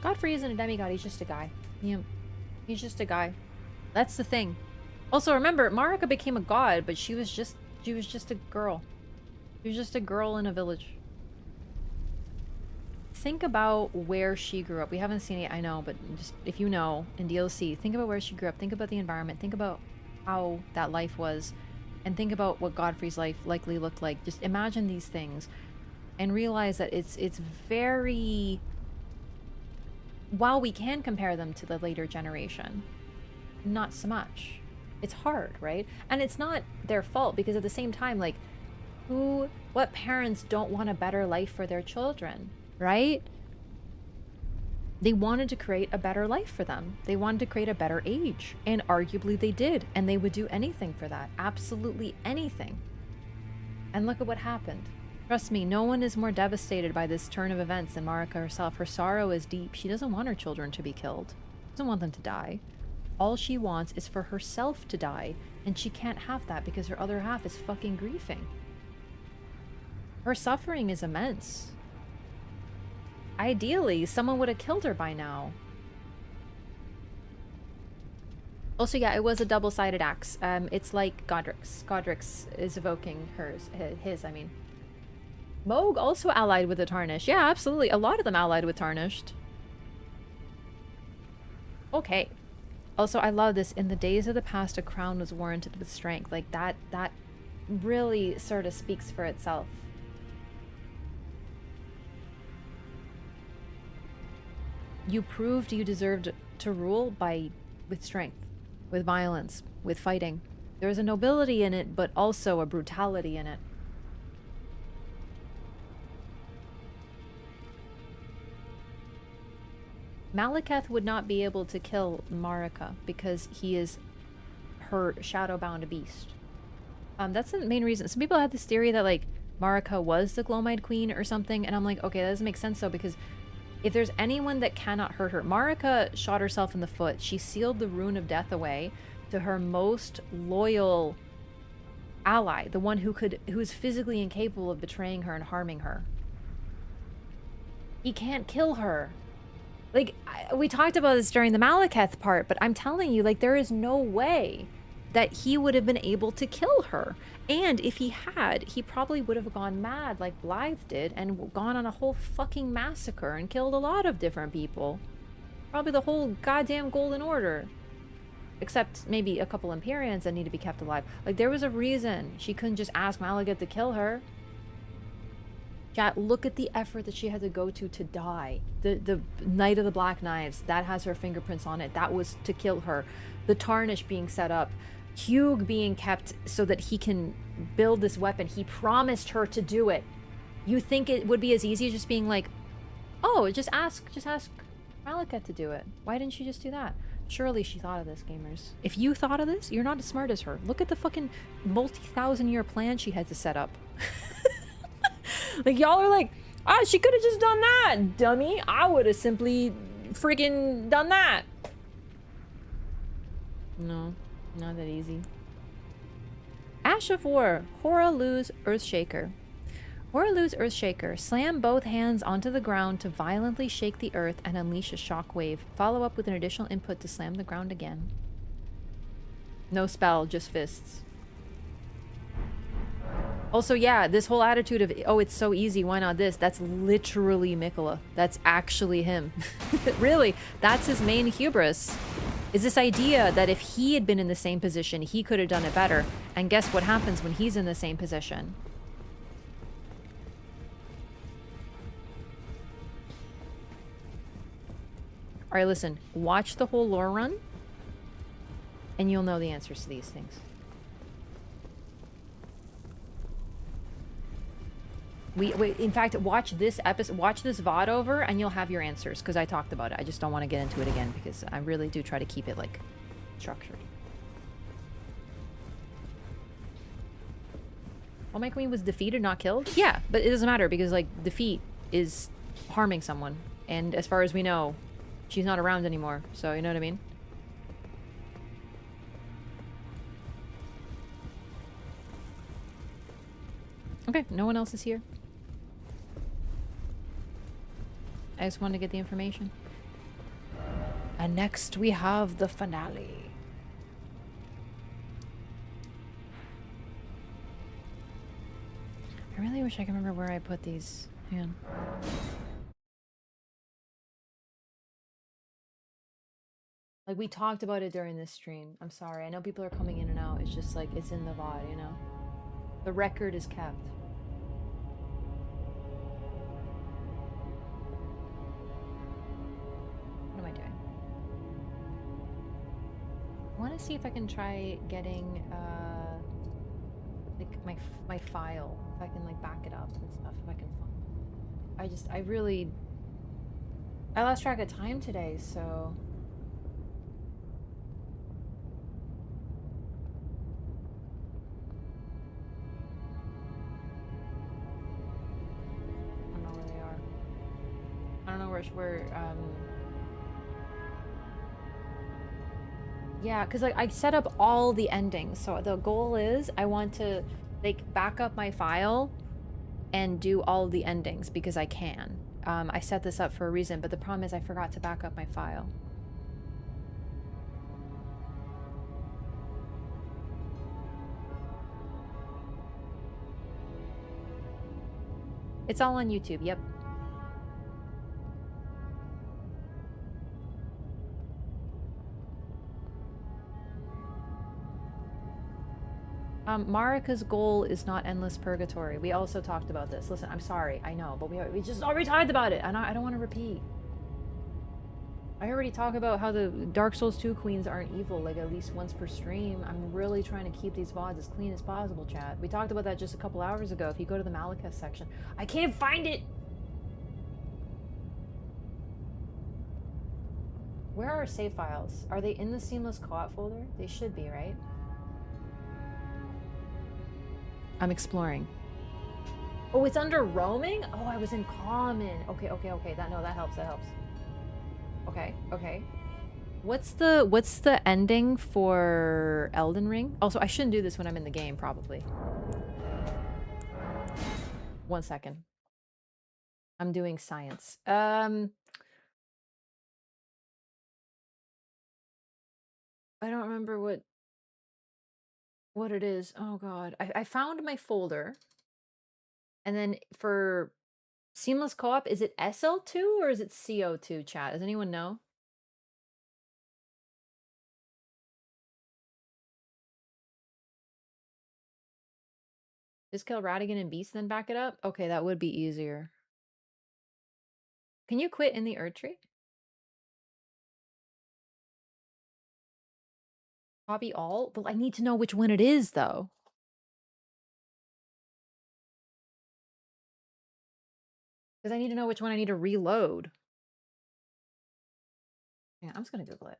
Godfrey isn't a demigod, he's just a guy. Yeah, he's just a guy. That's the thing. Also, remember, Marika became a god, but she was just a girl. She was just a girl in a village. Think about where she grew up. We haven't seen it, I know, but just if you know in DLC, think about where she grew up. Think about the environment. Think about how that life was, and think about what Godfrey's life likely looked like. Just imagine these things and realize that it's very, while we can compare them to the later generation, not so much. It's hard, right? And it's not their fault, because at the same time, like, what parents don't want a better life for their children, right? They wanted to create a better life for them. They wanted to create a better age. And arguably they did. And they would do anything for that. Absolutely anything. And look at what happened. Trust me, no one is more devastated by this turn of events than Marika herself. Her sorrow is deep. She doesn't want her children to be killed. She doesn't want them to die. All she wants is for herself to die. And she can't have that because her other half is fucking grieving. Her suffering is immense. Ideally, someone would have killed her by now. Also, yeah, it was a double-sided axe. It's like Godric's. Godric's is evoking his, I mean. Moog also allied with the Tarnished. Yeah, absolutely. A lot of them allied with Tarnished. Okay. Also, I love this. In the days of the past, a crown was warranted with strength. Like, that really sort of speaks for itself. You proved you deserved to rule with strength, with violence, with fighting. There's a nobility in it, but also a brutality in it. Malekith would not be able to kill Marika because he is her shadow-bound beast. That's the main reason. Some people had this theory that, like, Marika was the Glowmide Queen or something, and I'm like, okay, that doesn't make sense though, because if there's anyone that cannot hurt her, Marika shot herself in the foot. She sealed the Rune of Death away to her most loyal ally, the one who is physically incapable of betraying her and harming her. He can't kill her. Like, we talked about this during the Malekith part, but I'm telling you, like, there is no way that he would have been able to kill her. And if he had, he probably would have gone mad like Blythe did and gone on a whole fucking massacre and killed a lot of different people. Probably the whole goddamn Golden Order. Except maybe a couple Empyreans that need to be kept alive. Like, there was a reason she couldn't just ask Malekith to kill her. Chat, look at the effort that she had to go to die. The Knight of the Black Knives, that has her fingerprints on it. That was to kill her. The Tarnish being set up. Hugh being kept so that he can build this weapon. He promised her to do it. You think it would be as easy as just being like, oh, just ask Malekith to do it. Why didn't she just do that? Surely she thought of this, gamers. If you thought of this, you're not as smart as her. Look at the fucking multi-thousand-year plan she had to set up. Like, y'all are like, she could have just done that, dummy. I would have simply freaking done that. No, not that easy. Ash of War, Horalu's Earthshaker. Horalu's Earthshaker. Slam both hands onto the ground to violently shake the earth and unleash a shockwave. Follow up with an additional input to slam the ground again. No spell, just fists. Also, yeah, this whole attitude of, oh, it's so easy, why not this? That's literally Mikola. That's actually him. Really, that's his main hubris. Is this idea that if he had been in the same position, he could have done it better. And guess what happens when he's in the same position? Alright, listen. Watch the whole lore run. And you'll know the answers to these things. We in fact, watch this episode, watch this VOD over, and you'll have your answers, because I talked about it. I just don't want to get into it again, because I really do try to keep it, like, structured. Oh, my queen was defeated, not killed? Yeah, but it doesn't matter, because, like, defeat is harming someone. And as far as we know, she's not around anymore, so you know what I mean? Okay, no one else is here. I just wanted to get the information. And next we have the finale. I really wish I could remember where I put these. Hang on. Like, we talked about it during this stream. I'm sorry. I know people are coming in and out. It's just like, it's in the VOD, you know? The record is kept. What am I doing? I want to see if I can try getting, like, my file. If I can, like, back it up and stuff. If I can find. I lost track of time today, so... I don't know where they are. I don't know where yeah, because, like, I set up all the endings, so the goal is I want to, like, back up my file and do all the endings, because I can. I set this up for a reason, but the problem is I forgot to back up my file. It's all on YouTube, yep. Marika's goal is not endless purgatory. We also talked about this. Listen, I'm sorry, I know, but we just already talked about it, and I don't want to repeat. I already talked about how the Dark Souls 2 queens aren't evil, like, at least once per stream. I'm really trying to keep these VODs as clean as possible, chat. We talked about that just a couple hours ago. If you go to the Malekith section. I can't find it! Where are our save files? Are they in the Seamless Co-op folder? They should be, right? I'm exploring. Oh, it's under roaming? Oh, I was in common. Okay. That helps. Okay. What's the ending for Elden Ring? Also, I shouldn't do this when I'm in the game, probably. 1 second. I'm doing science. I don't remember what it is. Oh god. I found my folder. And then for Seamless Co-op, is it SL2 or is it CO2, chat? Does anyone know? Just kill Radigan and Beast, then back it up? Okay, that would be easier. Can you quit in the Erdtree? Copy all? But I need to know which one it is, though. Because I need to know which one I need to reload. Yeah, I'm just going to Google it.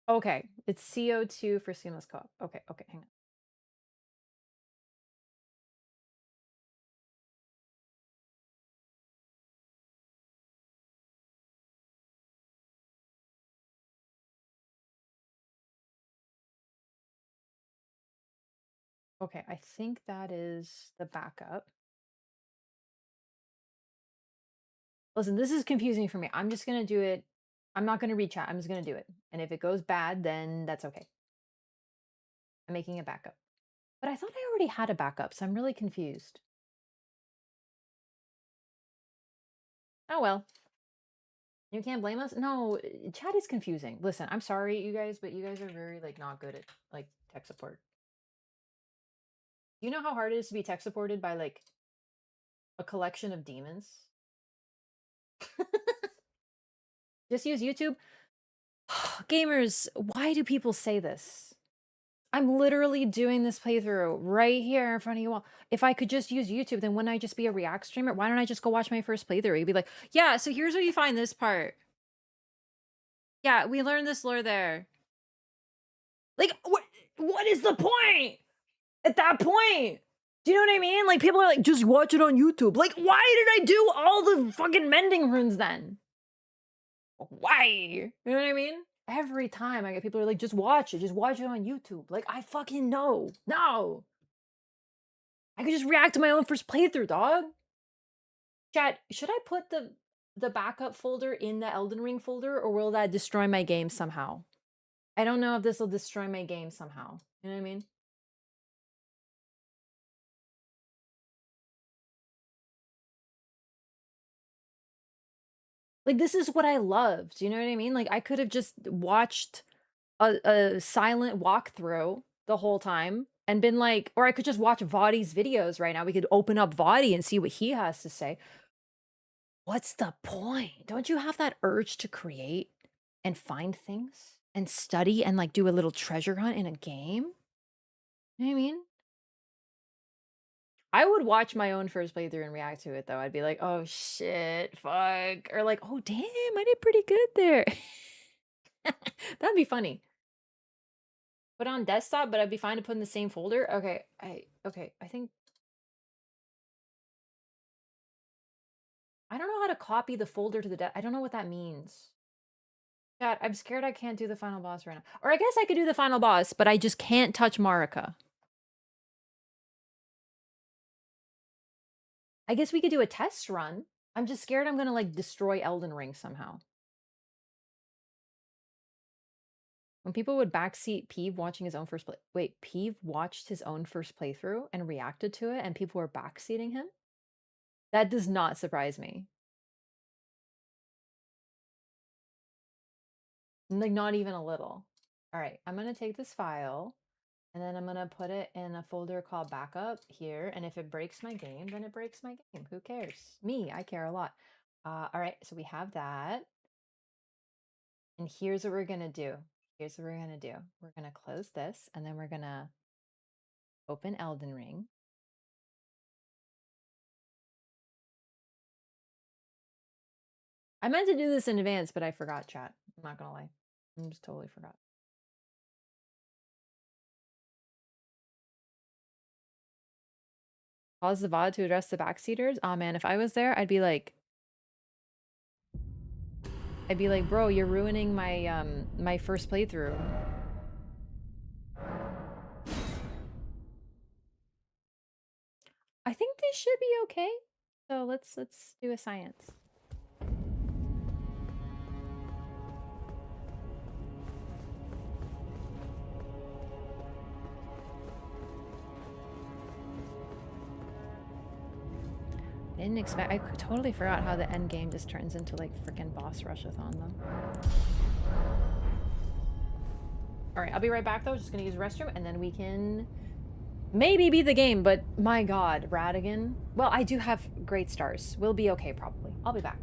Okay, it's CO2 for Seamless Co-op. Okay, hang on. Okay, I think that is the backup. Listen, this is confusing for me. I'm just going to do it. I'm not going to read chat. I'm just going to do it. And if it goes bad, then that's okay. I'm making a backup. But I thought I already had a backup, so I'm really confused. Oh well. You can't blame us? No, chat is confusing. Listen, I'm sorry, you guys, but you guys are very, like, not good at, like, tech support. You know how hard it is to be tech supported by, like, A collection of demons. Just use YouTube. Gamers, why do people say this? I'm literally doing this playthrough right here in front of you all. If I could just use YouTube, then wouldn't I just be a React streamer? Why don't I just go watch my first playthrough? You'd be like, yeah, so here's where you find this part. Yeah, we learned this lore there. Like, what is the point? At that point? Do you know what I mean? Like, people are like, just watch it on YouTube. Like, why did I do all the fucking mending runes then? Why? You know what I mean? Every time I get people are like, just watch it on YouTube. Like, I fucking know. No. I could just react to my own first playthrough, dog. Chat, should I put the backup folder in the Elden Ring folder, or will that destroy my game somehow? I don't know if this will destroy my game somehow. You know what I mean? Like, this is what I loved. You know what I mean? Like, I could have just watched a silent walkthrough the whole time and been like, or I could just watch Vadi's videos right now. We could open up Vadi and see what he has to say. What's the point? Don't you have that urge to create and find things and study and like do a little treasure hunt in a game? You know what I mean? I would watch my own first playthrough and react to it though. I'd be like, oh shit, fuck. Or like, oh damn, I did pretty good there. That'd be funny. Put on desktop, but I'd be fine to put in the same folder. Okay, I think I don't know how to copy the folder to the I don't know what that means. Chat, I'm scared I can't do the final boss right now. Or I guess I could do the final boss, but I just can't touch Marika. I guess we could do a test run. I'm just scared I'm gonna like destroy Elden Ring somehow. When people would backseat Peeve watching his own first play. Wait, Peeve watched his own first playthrough and reacted to it, and people were backseating him? That does not surprise me. Like, not even a little. All right, I'm gonna take this file and then I'm gonna put it in a folder called backup here. And if it breaks my game, then it breaks my game. Who cares? Me, I care a lot. All right, so we have that. And here's what we're gonna do. Here's what we're gonna do. We're gonna close this and then we're gonna open Elden Ring. I meant to do this in advance, but I forgot, chat. I'm not gonna lie. I just totally forgot. Pause the VOD to address the backseaters? Aw, man, if I was there, I'd be like, bro, you're ruining my my first playthrough. I think this should be okay. So let's do a science. I didn't expect. I totally forgot how the end game just turns into like freaking boss rushathon though. All right, I'll be right back though. Just gonna use the restroom and then we can maybe beat the game. But my God, Radigan. Well, I do have great stars. We'll be okay probably. I'll be back.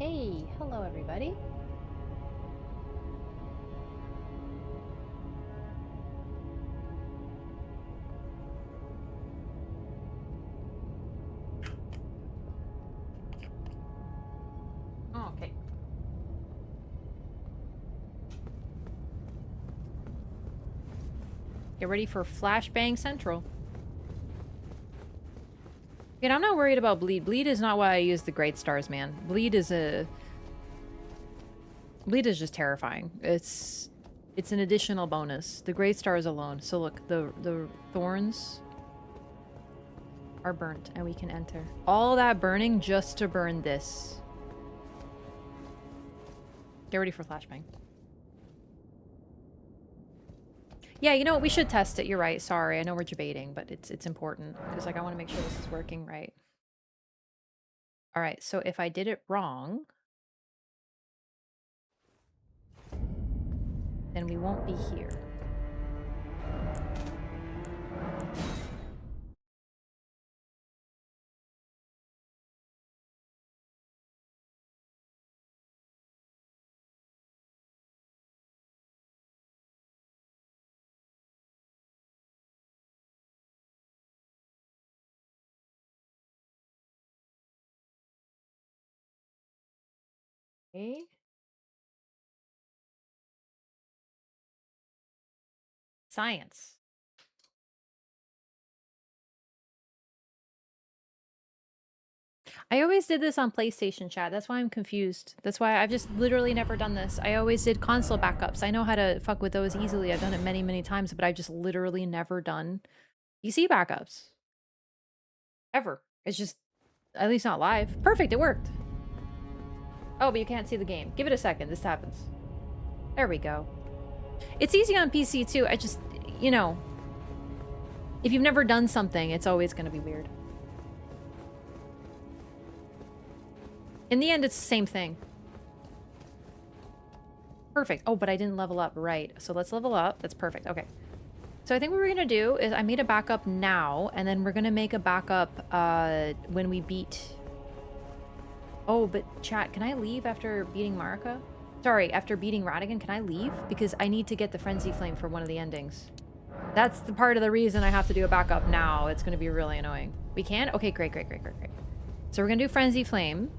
Okay, hello everybody. Oh, okay. Get ready for Flashbang Central. And I'm not worried about bleed. Bleed is not why I use the Great Stars, man. Bleed is just terrifying. It's an additional bonus. The Great Stars alone. So look, the thorns are burnt and we can enter. All that burning just to burn this. Get ready for Flashbang. Yeah, you know what? We should test it. You're right. Sorry. I know we're debating, but it's important because like I want to make sure this is working right. All right. So if I did it wrong, then we won't be here. Okay. Science. I always did this on PlayStation chat. That's why I'm confused. That's why I've just literally never done this. I always did console backups. I know how to fuck with those easily. I've done it many, many times, but I've just literally never done PC backups. Ever. It's just, at least not live. Perfect, it worked. Oh, but you can't see the game. Give it a second. This happens. There we go. It's easy on PC too. I just, you know, if you've never done something, it's always going to be weird. In the end, it's the same thing. Perfect. Oh, but I didn't level up. Right. So let's level up. That's perfect. Okay. So I think what we're going to do is I made a backup now, and then we're going to make a backup when we beat... Oh, but chat, can I leave after beating Marika? Sorry, after beating Radigan, can I leave? Because I need to get the Frenzy Flame for one of the endings. That's the part of the reason I have to do a backup now. It's going to be really annoying. We can? Okay, great, great, great, great, great. So we're going to do Frenzy Flame.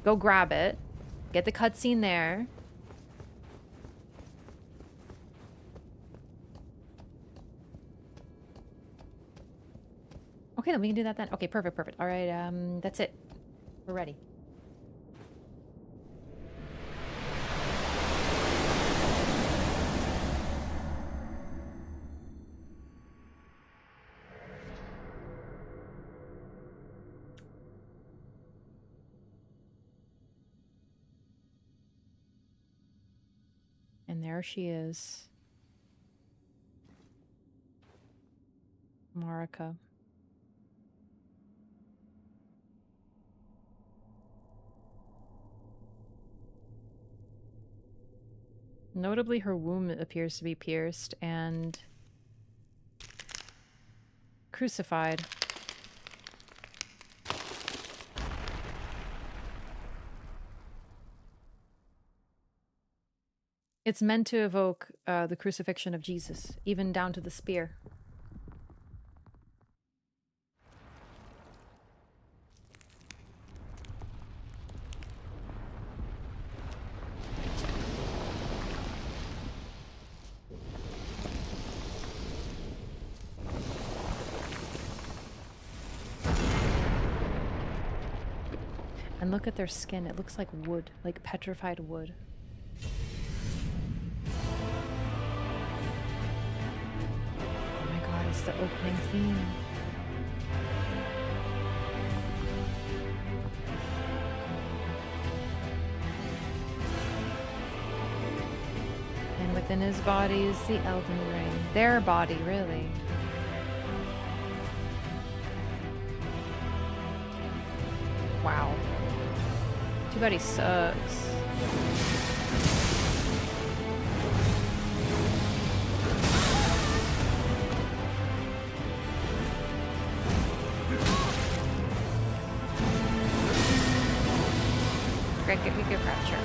Go grab it. Get the cutscene there. Okay, then we can do that then. Okay, perfect, perfect. All right, that's it. We're ready. And there she is. Marika. Notably, her womb appears to be pierced and crucified. It's meant to evoke the crucifixion of Jesus, even down to the spear. And look at their skin. It looks like wood, like petrified wood. Oh my god, it's the opening theme. And within his body is the Elden Ring. Their body, really. Wow. Too bad he sucks. Great, good crap, sure.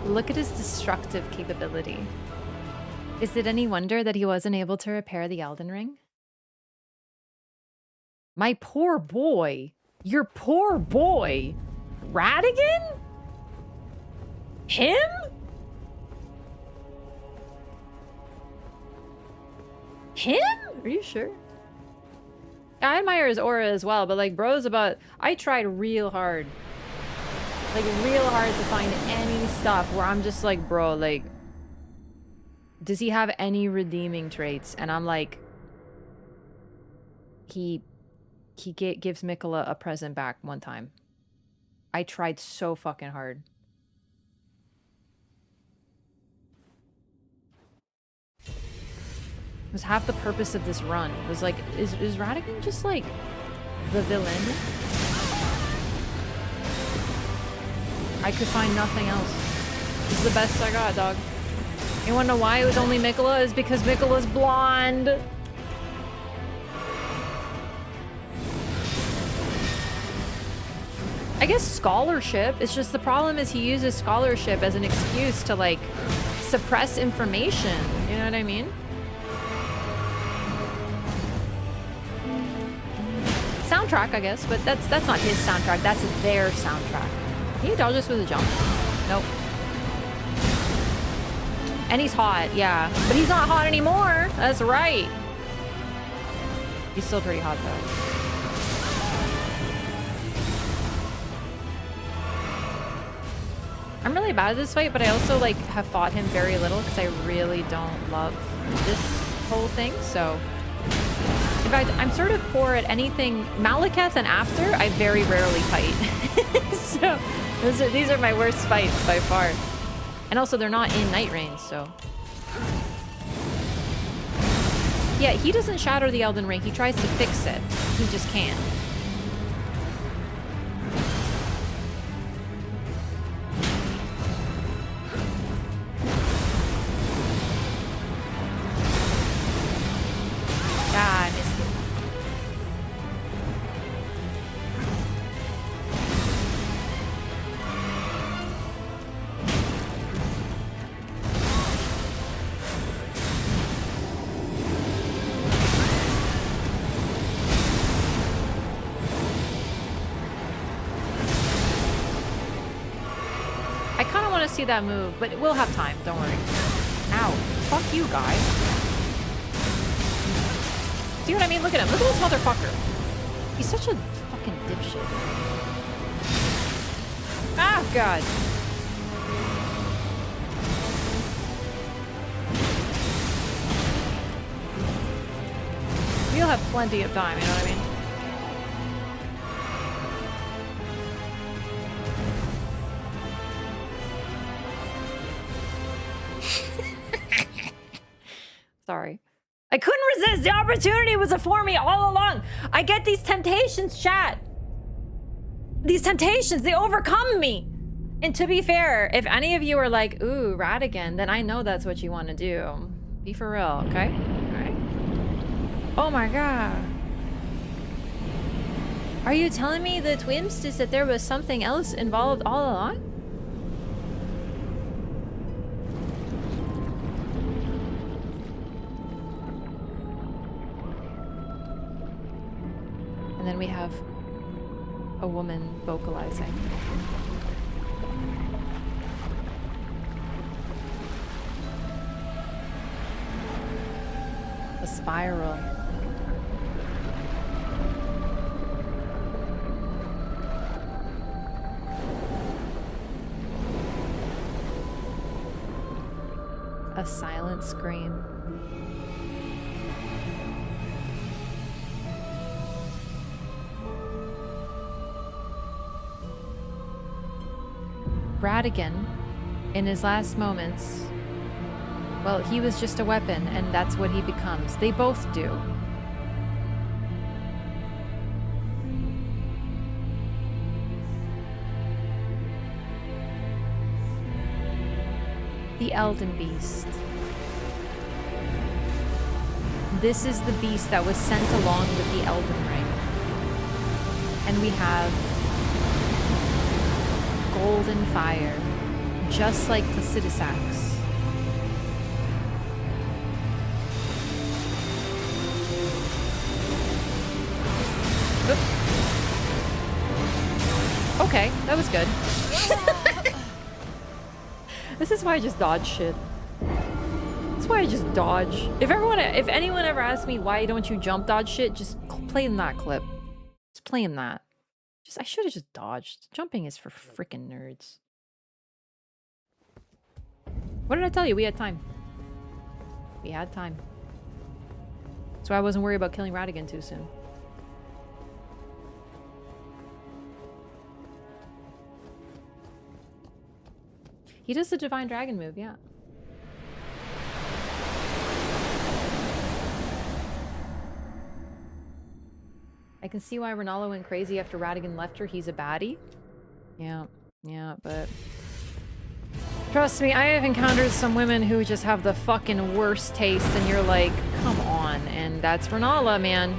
Look at his destructive capability. Is it any wonder that he wasn't able to repair the Elden Ring? My poor boy. Your poor boy. Radigan? Him? Him? Are you sure? I admire his aura as well, but like bro's about... I tried real hard. Like real hard to find any stuff where I'm just like, bro, like... Does he have any redeeming traits? And I'm like... He gives Mikola a present back one time. I tried so fucking hard. It was half the purpose of this run. It was like, is Radigan just like the villain? I could find nothing else. This is the best I got, dog. You wanna know why it was only Mikola? Is because Mikola's blonde. I guess scholarship. It's just the problem is he uses scholarship as an excuse to like suppress information. You know what I mean? Soundtrack, I guess, but that's not his soundtrack. That's their soundtrack. Can you dodge this with a jump? Nope. And he's hot, yeah. But he's not hot anymore. That's right. He's still pretty hot though. I'm really bad at this fight, but I also like have fought him very little because I really don't love this whole thing. So, in fact, I'm sort of poor at anything Malekith and after. I very rarely fight. So these are my worst fights by far. And also, they're not in night range, so. Yeah, he doesn't shatter the Elden Ring. He tries to fix it. He just can't. Ah, I missed it. I kind of want to see that move, but we'll have time. Don't worry. Ow. Fuck you, guy. See what I mean? Look at him. Look at this motherfucker. He's such a fucking dipshit. Ah, God. We'll have plenty of time, you know what I mean? Sorry. I couldn't resist. The opportunity was before me all along. I get these temptations, chat. These temptations, they overcome me. And to be fair, if any of you are like, ooh, Radigan, then I know that's what you want to do. Be for real, okay? All right. Oh my God. Are you telling me the twins is that there was something else involved all along? And then we have a woman vocalizing. A spiral. A silent scream. Radigan, in his last moments, well, he was just a weapon, and that's what he becomes. They both do. The Elden Beast. This is the beast that was sent along with the Elden Ring. And we have golden fire, just like Placidus Axe. Okay, that was good. This is why I just dodge shit. That's why I just dodge. If anyone ever asks me why don't you jump dodge shit, just play in that clip. Just play in that. I should have just dodged. Jumping is for freaking nerds. What did I tell you? We had time. We had time. So I wasn't worried about killing Radigan too soon. He does the Divine Dragon move, yeah. I can see why Renala went crazy after Radigan left her. He's a baddie. Yeah, but... Trust me, I have encountered some women who just have the fucking worst taste, and you're like, come on. And that's Renala, man.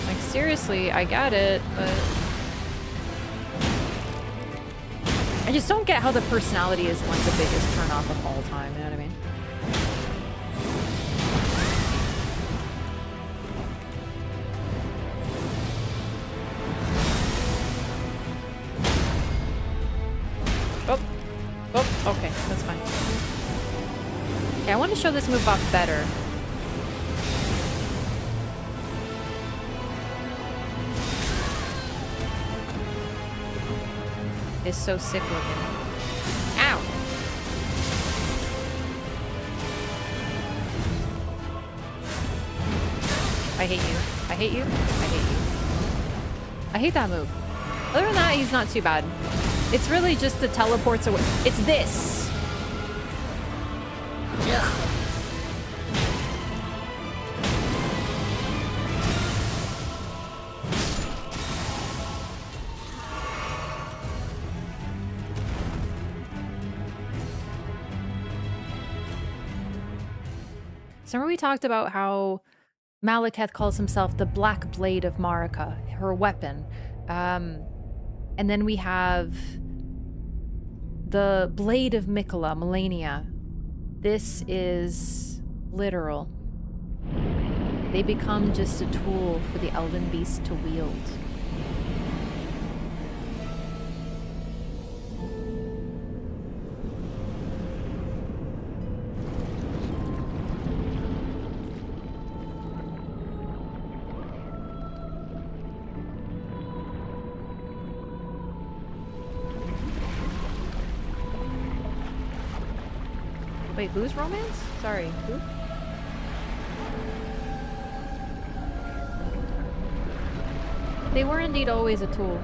Like, seriously, I get it, but... I just don't get how the personality isn't like the biggest turnoff of all time, you know what I mean? Oh, okay, that's fine. Okay, I want to show this move off better. Is so sick looking. Ow! I hate you. I hate you. I hate you. I hate that move. Other than that, he's not too bad. It's really just the teleports away. It's this! Ugh. So remember we talked about how Malekith calls himself the Black Blade of Marika, her weapon. And then we have the Blade of Mikola, Melania. This is literal. They become just a tool for the Elden Beast to wield. Wait, who's romance? Sorry, who? They were indeed always a tool.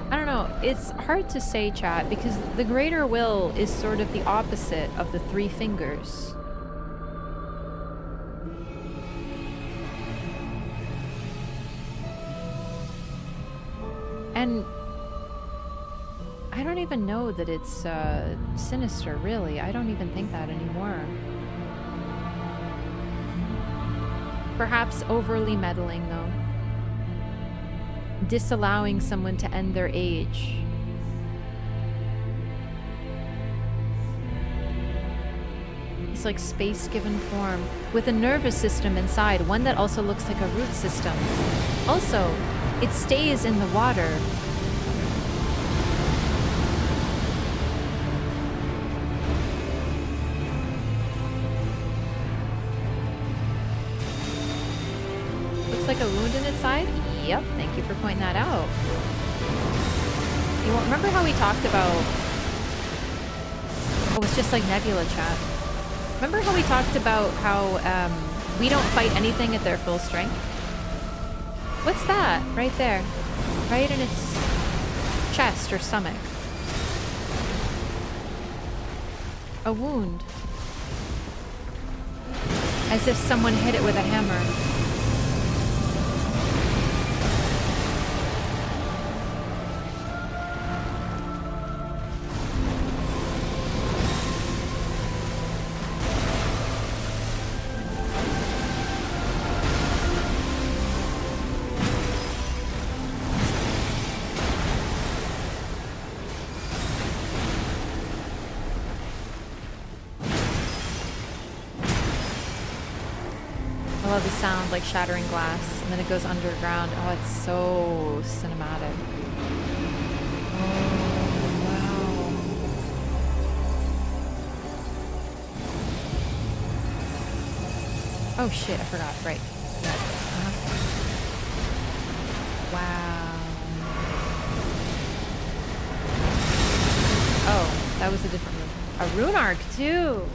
I don't know, it's hard to say, chat, because the greater will is sort of the opposite of the three fingers. And I don't even know that it's sinister, really. I don't even think that anymore. Perhaps overly meddling, though. Disallowing someone to end their age. It's like space given form, with a nervous system inside, one that also looks like a root system. Also, it stays in the water. Like a wound in its side? Yep, thank you for pointing that out. You remember how we talked about... Oh, it's just like Nebula, chat. Remember how we talked about how we don't fight anything at their full strength? What's that? Right there. Right in its chest or stomach. A wound. As if someone hit it with a hammer. love the sound, like shattering glass, and then it goes underground. Oh, it's so cinematic. Oh, wow. Oh shit, I forgot. Right. Wow. Oh, that was a different move. A rune arc too.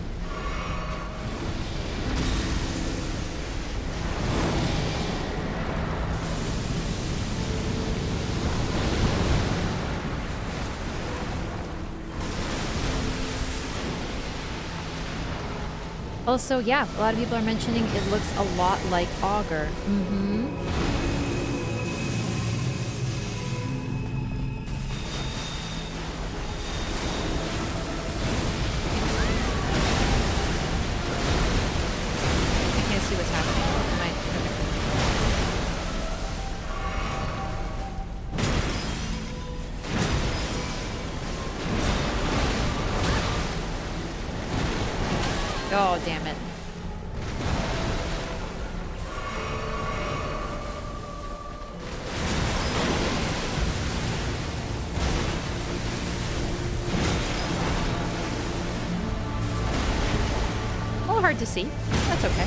Also, yeah, a lot of people are mentioning it looks a lot like Augur. Mm-hmm. I can't see what's happening. Am I? Okay. Oh, damn it. A little hard to see. That's okay.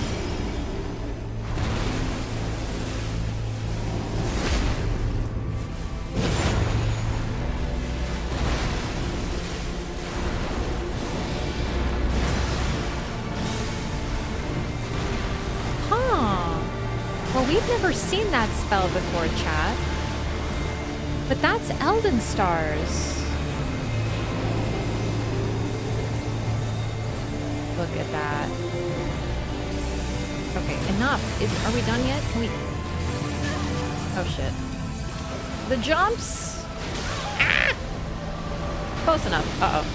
We've never seen that spell before, chat. But that's Elden stars. Look at that. Okay, enough. Are we done yet? Can we... Oh, shit. The jumps! Ah! Close enough. Uh-oh.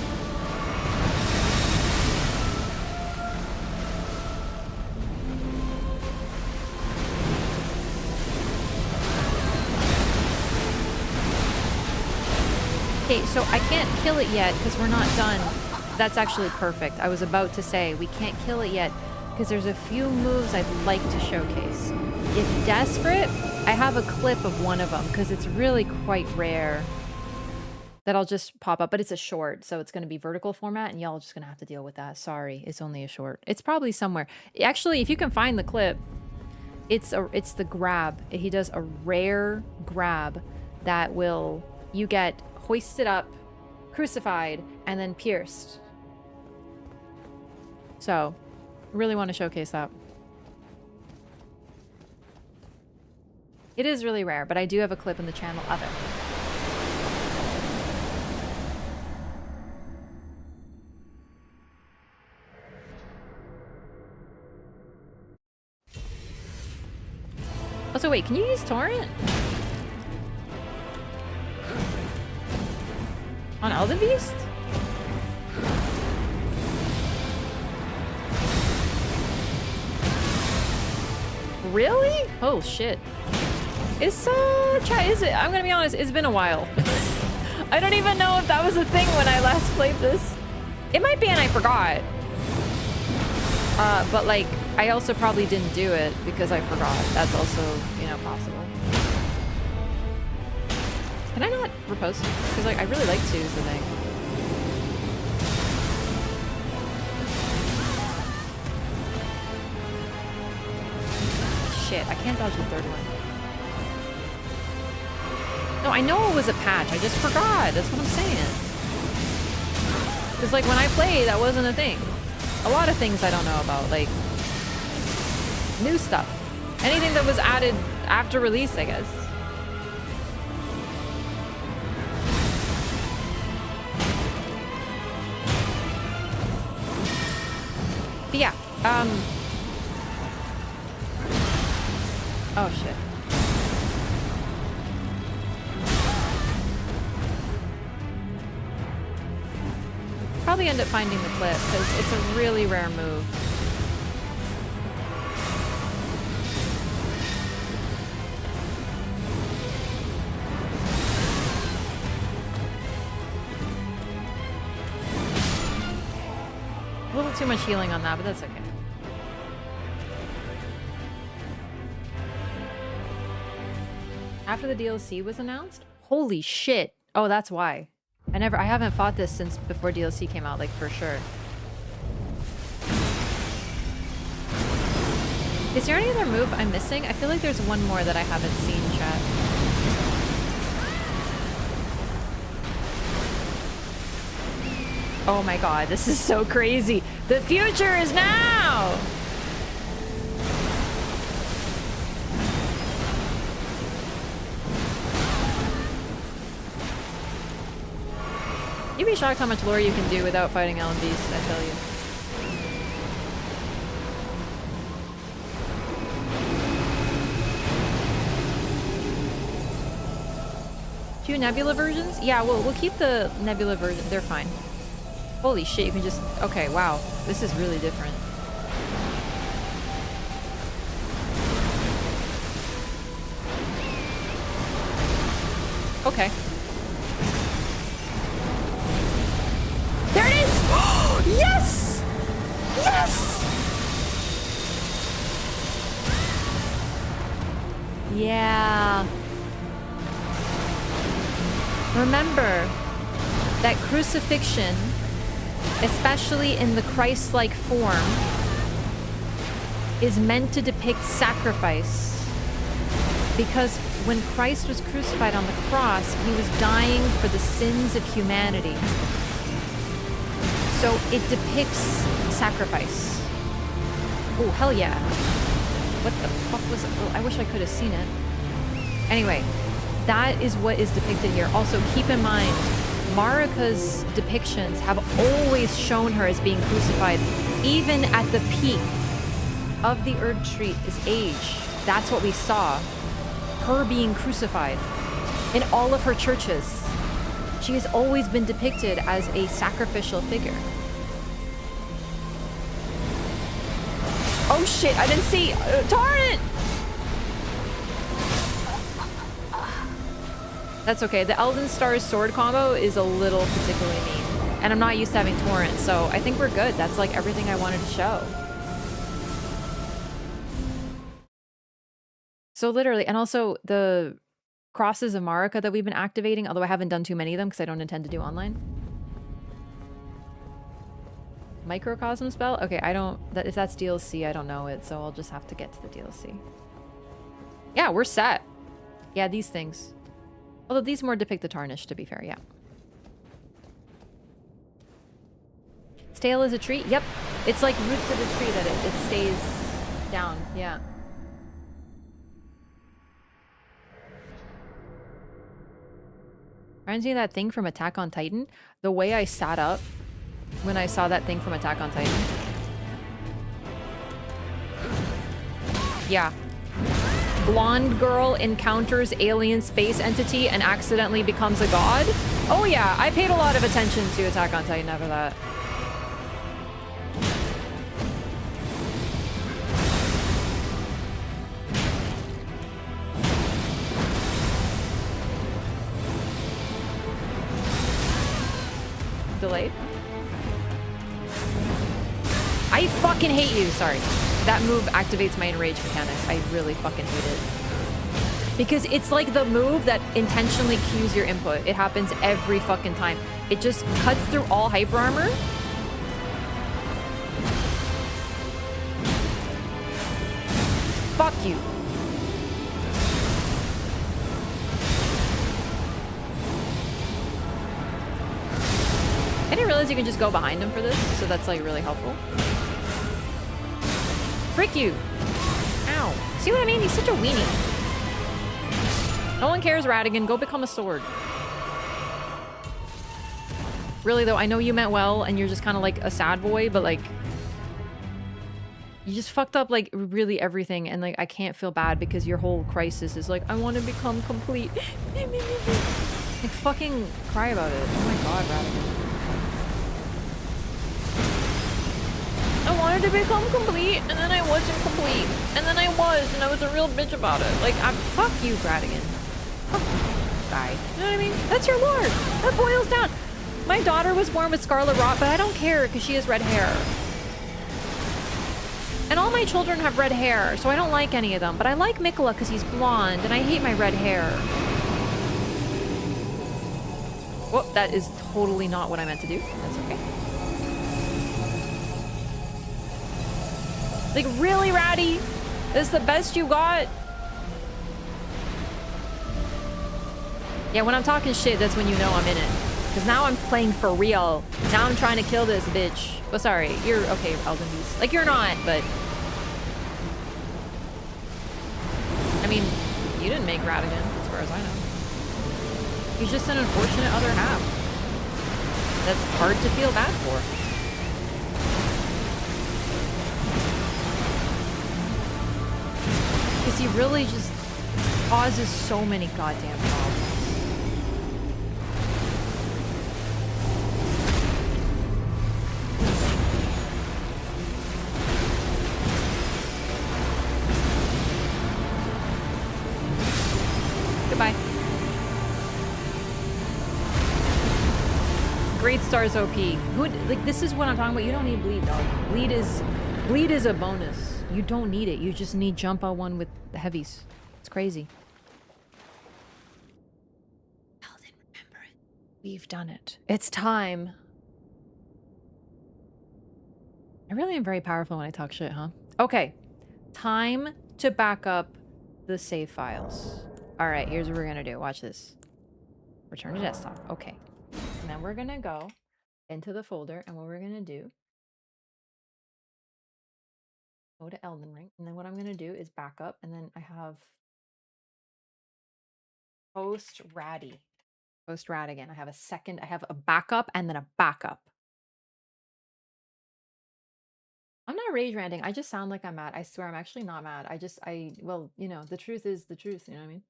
Okay, so I can't kill it yet because we're not done. That's actually perfect. I was about to say we can't kill it yet because there's a few moves I'd like to showcase. If desperate, I have a clip of one of them because it's really quite rare that I'll just pop up, but it's a short, so it's going to be vertical format and y'all are just going to have to deal with that. Sorry, it's only a short. It's probably somewhere. Actually, if you can find the clip, it's the grab. He does a rare grab that will, you get hoisted up, crucified, and then pierced. So, really want to showcase that. It is really rare, but I do have a clip in the channel of it. Also, wait, can you use torrent? On Elden Beast? Really? Oh shit. It's chat, is it? I'm gonna be honest, it's been a while. I don't even know if that was a thing when I last played this. It might be and I forgot. But like, I also probably didn't do it because I forgot. That's also, you know, possible. Can I not repost? Because like I really like to is the thing. Shit, I can't dodge the third one. No, I know it was a patch. I just forgot. That's what I'm saying. Because like when I played, that wasn't a thing. A lot of things I don't know about, like new stuff. Anything that was added after release, I guess. But yeah, oh shit. Probably end up finding the clip because it's a really rare move. A little too much healing on that, but that's okay. After the DLC was announced? Holy shit. Oh, that's why. I haven't fought this since before DLC came out, like, for sure. Is there any other move I'm missing? I feel like there's one more that I haven't seen, chat. Oh my god, this is so crazy. The future is now! You'd be shocked how much lore you can do without fighting Elden beasts, I tell you. Two Nebula versions? Yeah, we'll keep the Nebula version. They're fine. Holy shit, you can just... Okay, wow. This is really different. Okay. There it is! Yes! Yes! Yeah. Remember that crucifixion, especially in the Christ-like form, is meant to depict sacrifice. Because when Christ was crucified on the cross, he was dying for the sins of humanity. So it depicts sacrifice. Oh, hell yeah. What the fuck was it? Oh, I wish I could have seen it. Anyway, that is what is depicted here. Also, keep in mind, Marika's depictions have always shown her as being crucified. Even at the peak of the Erd Tree, his age, that's what we saw. Her being crucified. In all of her churches, she has always been depicted as a sacrificial figure. Oh shit, I didn't see! Darn it! That's okay. The Elden Stars sword combo is a little particularly mean. And I'm not used to having torrent, so I think we're good. That's like everything I wanted to show. So literally, and also the crosses of Marika that we've been activating, although I haven't done too many of them because I don't intend to do online. Microcosm spell? Okay, I don't... if that's DLC, I don't know it, so I'll just have to get to the DLC. Yeah, we're set. Yeah, these things. Although these more depict the tarnish, to be fair, yeah. Its tail is a tree? Yep. It's like roots of a tree that it stays down, yeah. Reminds me of that thing from Attack on Titan. The way I sat up when I saw that thing from Attack on Titan. Yeah. Blonde girl encounters alien space entity and accidentally becomes a god? Oh yeah, I paid a lot of attention to Attack on Titan after that. Delayed? I fucking hate you, sorry. That move activates my enrage mechanic. I really fucking hate it. Because it's like the move that intentionally cues your input. It happens every fucking time. It just cuts through all hyper armor. Fuck you. I didn't realize you can just go behind him for this, so that's like really helpful. Frick you! Ow. See what I mean? He's such a weenie. No one cares, Radigan. Go become a sword. Really though, I know you meant well and you're just kind of like a sad boy, but like... You just fucked up like really everything and like I can't feel bad because your whole crisis is like, I want to become complete. Like fucking cry about it. Oh my god, Radigan. I wanted to become complete, and then I wasn't complete. And then I was, and I was a real bitch about it. Like, fuck you, Bradigan. Fuck you, guy. You know what I mean? That's your lord. That boils down. My daughter was born with scarlet rot, but I don't care, because she has red hair. And all my children have red hair, so I don't like any of them. But I like Mikola because he's blonde, and I hate my red hair. Well, that is totally not what I meant to do. That's okay. Like, really, Ratty? This is the best you got? Yeah, when I'm talking shit, that's when you know I'm in it. Because now I'm playing for real. Now I'm trying to kill this bitch. Oh, sorry. You're okay, Elden Beast. Like, you're not, but... I mean, you didn't make Radigan, as far as I know. He's just an unfortunate other half. That's hard to feel bad for. Because he really just causes so many goddamn problems. Goodbye. Great Stars OP. Who, like, this is what I'm talking about. You don't need bleed, dog. Bleed is a bonus. You don't need it. You just need jump on1 with the heavies. It's crazy. Elden, remember it. We've done it. It's time. I really am very powerful when I talk shit, huh? Okay. Time to back up the save files. Alright, here's what we're gonna do. Watch this. Return to desktop. Okay. And then we're gonna go into the folder, and what we're gonna do, go to Elden Ring, and then what I'm gonna do is back up, and then I have post Radigan. I have a second, I have a backup and then a backup. I'm not rage ranting. I just sound like I'm mad. I swear I'm actually not mad. Well, you know, the truth is the truth, you know what I mean?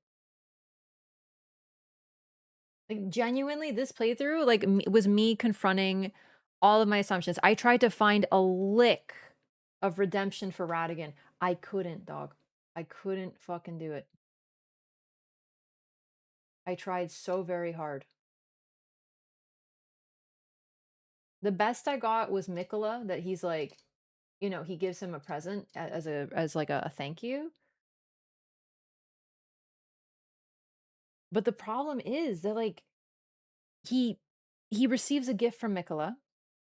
Like, genuinely, this playthrough, like, was me confronting all of my assumptions. I tried to find a lick of redemption for Radigan. I couldn't, dog. I couldn't fucking do it. I tried so very hard. The best I got was Mikola, that he's like, you know, he gives him a present as like a thank you. But the problem is that, like, he receives a gift from Mikola,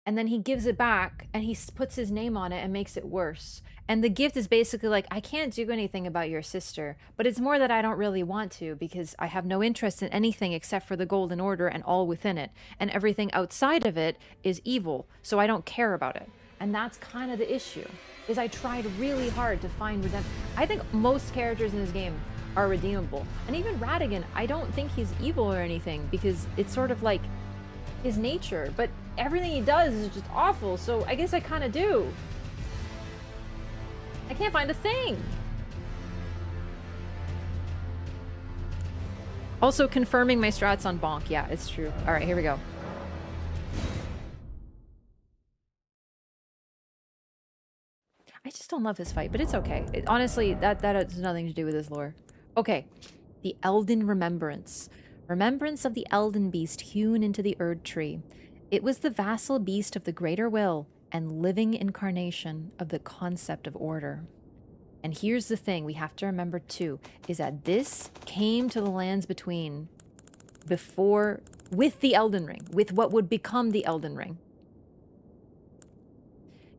and then he gives it back, and he puts his name on it and makes it worse. And the gift is basically like, I can't do anything about your sister, but it's more that I don't really want to, because I have no interest in anything except for the Golden Order and all within it. And everything outside of it is evil, so I don't care about it. And that's kind of the issue, is I tried really hard to find redemption. I think most characters in this game are redeemable. And even Radigan, I don't think he's evil or anything, because it's sort of like his nature, but everything he does is just awful, so I guess I kind of do. I can't find a thing. Also confirming my strats on Bonk. Yeah, it's true. All right, here we go. I just don't love this fight, but it's okay. Honestly, that has nothing to do with his lore. Okay, the Elden Remembrance. Remembrance of the Elden beast hewn into the Erd tree. It was the vassal beast of the greater will and living incarnation of the concept of order. And here's the thing we have to remember too, is that this came to the lands between with the Elden Ring, with what would become the Elden Ring.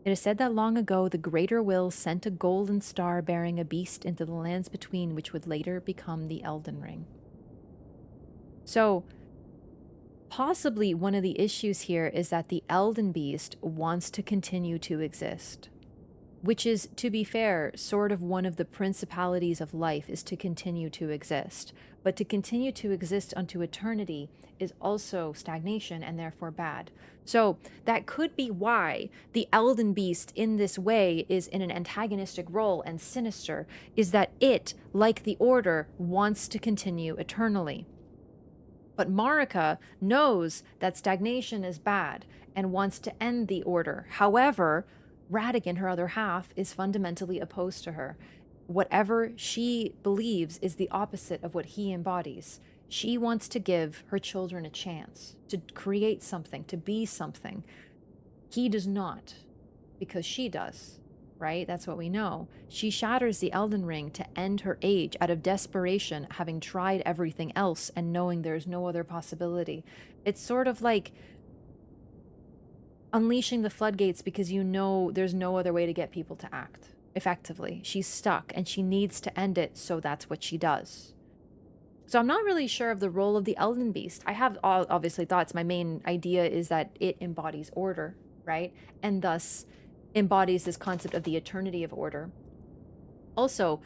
It is said that long ago, the greater will sent a golden star bearing a beast into the lands between, which would later become the Elden Ring. So, possibly one of the issues here is that the Elden beast wants to continue to exist. Which is, to be fair, sort of one of the principalities of life, is to continue to exist. But to continue to exist unto eternity is also stagnation and therefore bad. So that could be why the Elden beast in this way is in an antagonistic role and sinister, is that it, like the Order, wants to continue eternally. But Marika knows that stagnation is bad and wants to end the Order. However, Radigan, her other half, is fundamentally opposed to her. Whatever she believes is the opposite of what he embodies. She wants to give her children a chance to create something, to be something. He does not, because she does. right? That's what we know. She shatters the Elden Ring to end her age out of desperation, having tried everything else and knowing there's no other possibility. It's sort of like unleashing the floodgates because you know there's no other way to get people to act effectively. She's stuck and she needs to end it, so that's what she does. So I'm not really sure of the role of the Elden Beast. I have obviously thoughts. My main idea is that it embodies order, right? And thus embodies this concept of the eternity of order. Also,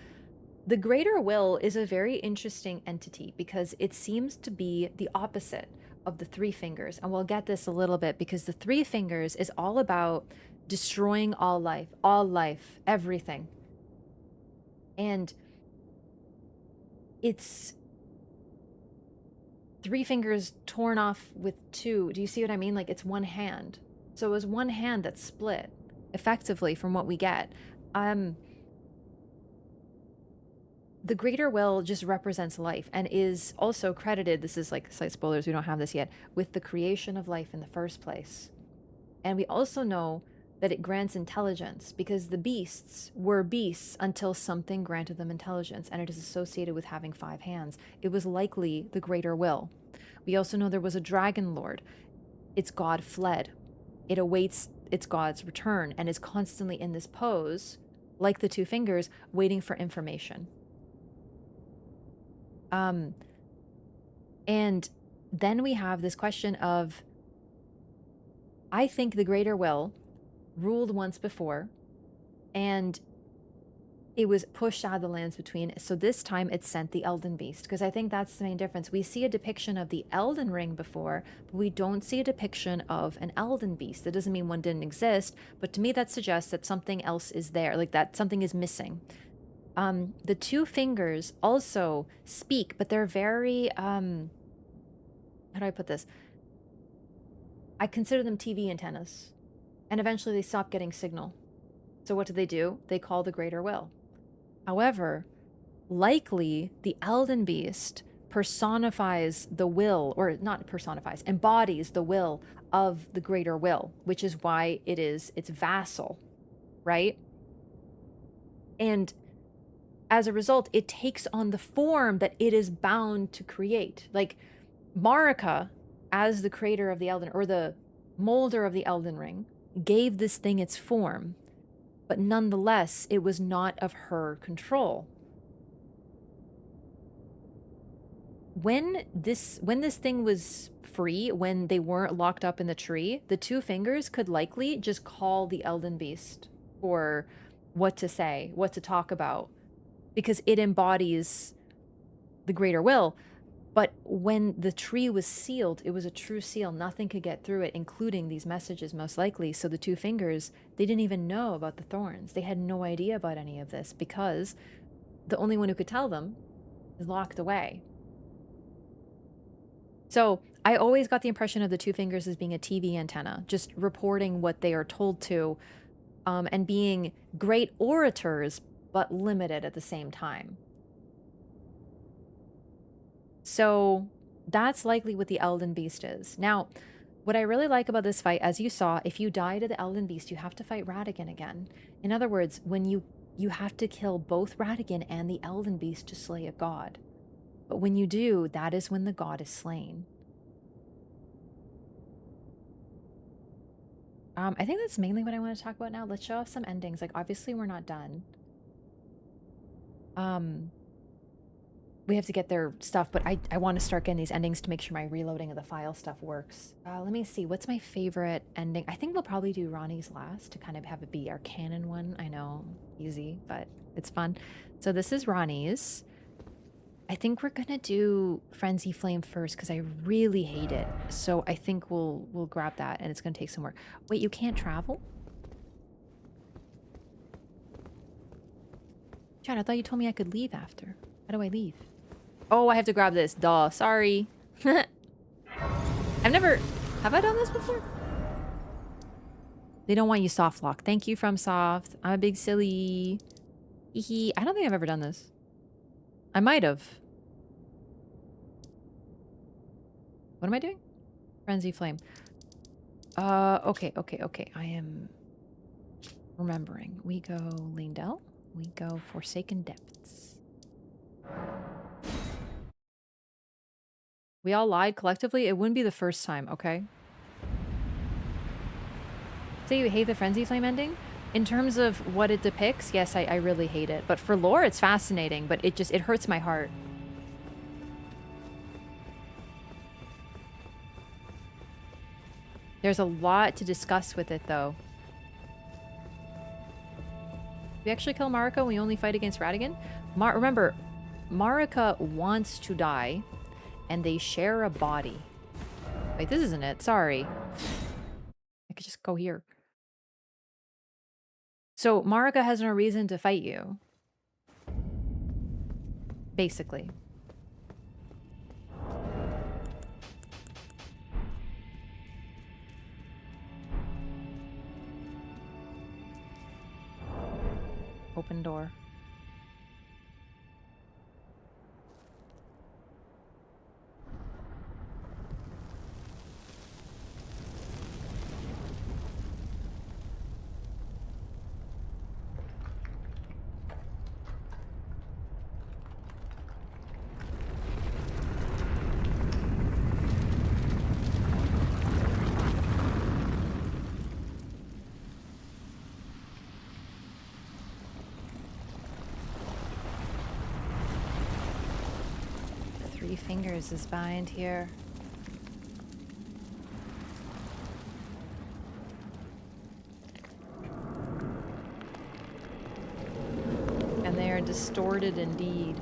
the Greater Will is a very interesting entity because it seems to be the opposite of the Three Fingers. And we'll get this a little bit because the Three Fingers is all about destroying all life, everything. And it's three fingers torn off with two. Do you see what I mean? Like, it's one hand. So it was one hand that split, effectively, from what we get. The Greater Will just represents life and is also credited, this is like slight spoilers, we don't have this yet, with the creation of life in the first place. And we also know that it grants intelligence because the beasts were beasts until something granted them intelligence, and it is associated with having 5 hands. It was likely the Greater Will. We also know there was a dragon lord. Its god fled. It awaits its god's return and is constantly in this pose, like the Two Fingers, waiting for information. And then we have this question of, I think the Greater Will ruled once before, and it was pushed out of the lands between. So this time it sent the Elden Beast, because I think that's the main difference. We see a depiction of the Elden Ring before, but we don't see a depiction of an Elden Beast. That doesn't mean one didn't exist, but to me that suggests that something else is there, like that something is missing. The Two Fingers also speak, but they're very, how do I put this? I consider them TV antennas. And eventually they stop getting signal. So what do? They call the Greater Will. However, likely the Elden Beast personifies the will, or not personifies, embodies the will of the Greater Will, which is why it is its vassal, right? And as a result, it takes on the form that it is bound to create. Like Marika, as the creator of the Elden, or the molder of the Elden Ring, gave this thing its form, but nonetheless, it was not of her control. When this thing was free, when they weren't locked up in the tree, the Two Fingers could likely just call the Elden Beast for what to say, what to talk about, because it embodies the Greater Will. But when the tree was sealed, it was a true seal. Nothing could get through it, including these messages, most likely. So the Two Fingers, they didn't even know about the thorns. They had no idea about any of this because the only one who could tell them is locked away. So I always got the impression of the Two Fingers as being a TV antenna, just reporting what they are told to, and being great orators, but limited at the same time. So that's likely what the Elden Beast is. Now, what I really like about this fight, as you saw, if you die to the Elden Beast, you have to fight Radagon again. In other words, when you have to kill both Radagon and the Elden Beast to slay a god. But when you do, that is when the god is slain. I think that's mainly what I want to talk about now. Let's show off some endings. Like, obviously we're not done. We have to get their stuff, but I want to start getting these endings to make sure my reloading of the file stuff works. Let me see. What's my favorite ending? I think we'll probably do Ronnie's last to kind of have it be our canon one. I know, easy, but it's fun. So this is Ronnie's. I think we're going to do Frenzy Flame first because I really hate it. So I think we'll grab that, and it's going to take some work. Wait, you can't travel? Chad, I thought you told me I could leave after. How do I leave? Oh, I have to grab this. Duh. Sorry. I've never... Have I done this before? They don't want you soft lock. Thank you, From Soft. I'm a big silly. Hee. I don't think I've ever done this. I might have. What am I doing? Frenzy Flame. Okay. I am... Remembering, we go Lindell, we go Forsaken Depths. We all lied collectively. It wouldn't be the first time, okay? Say you hate the Frenzy Flame ending? In terms of what it depicts, yes, I really hate it. But for lore, it's fascinating, but it hurts my heart. There's a lot to discuss with it, though. We actually kill Marika when we only fight against Radigan? Remember, Marika wants to die, and they share a body. Wait, this isn't it. Sorry. I could just go here. So Marika has no reason to fight you. Basically. Open door. Fingers is behind here. And they are distorted indeed.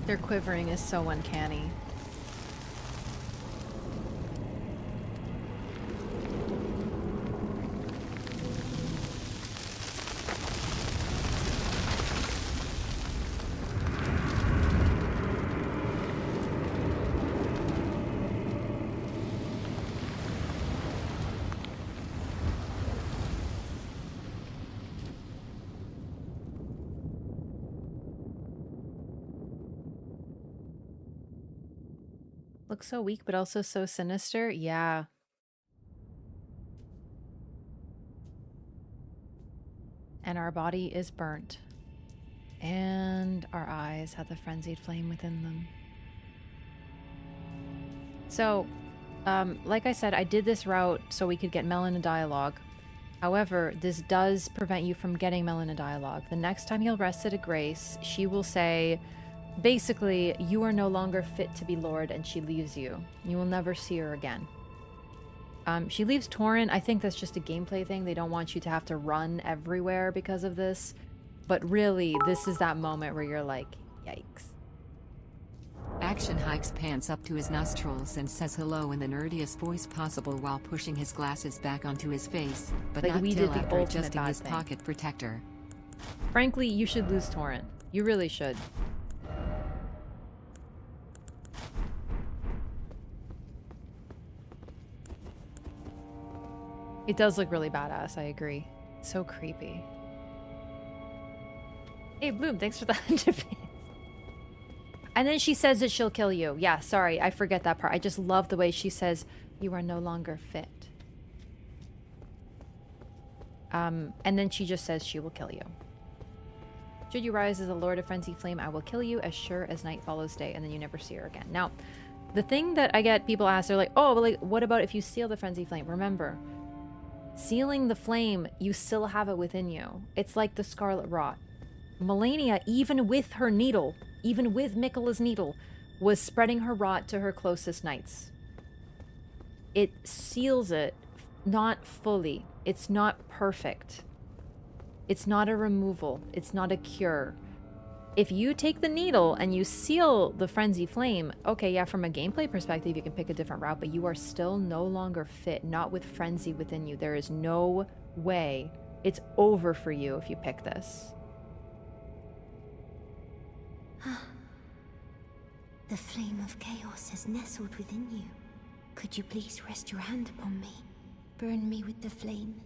Their quivering is so uncanny. Looks so weak, but also so sinister. Yeah. And our body is burnt. And our eyes have the frenzied flame within them. So, like I said, I did this route so we could get Melina dialogue. However, this does prevent you from getting Melina dialogue. The next time you'll rest at a grace, she will say, basically, you are no longer fit to be Lord, and she leaves you. You will never see her again. She leaves Torrent. I think that's just a gameplay thing. They don't want you to have to run everywhere because of this. But really, this is that moment where you're like, yikes. Action hikes pants up to his nostrils and says hello in the nerdiest voice possible while pushing his glasses back onto his face, but like not we till did the after ultimate adjusting bad his thing. pocket protector. Frankly, you should lose Torrent. You really should. It does look really badass, I agree. So creepy. Hey, Bloom, thanks for the 100 bits. And then she says that she'll kill you. Yeah, sorry, I forget that part. I just love the way she says, you are no longer fit. And then she just says she will kill you. Should you rise as a Lord of Frenzy Flame, I will kill you as sure as night follows day, and then you never see her again. Now, the thing that I get people ask, they're like, oh, but like, what about if you seal the Frenzy Flame? Remember, sealing the flame, you still have it within you. It's like the Scarlet Rot. Melania, even with her needle, even with Miquella's needle, was spreading her rot to her closest knights. It seals it, not fully. It's not perfect. It's not a removal. It's not a cure. If you take the needle and you seal the Frenzy Flame, okay, yeah, from a gameplay perspective, you can pick a different route, but you are still no longer fit, not with Frenzy within you. There is no way. It's over for you if you pick this. The flame of chaos has nestled within you. Could you please rest your hand upon me? Burn me with the flame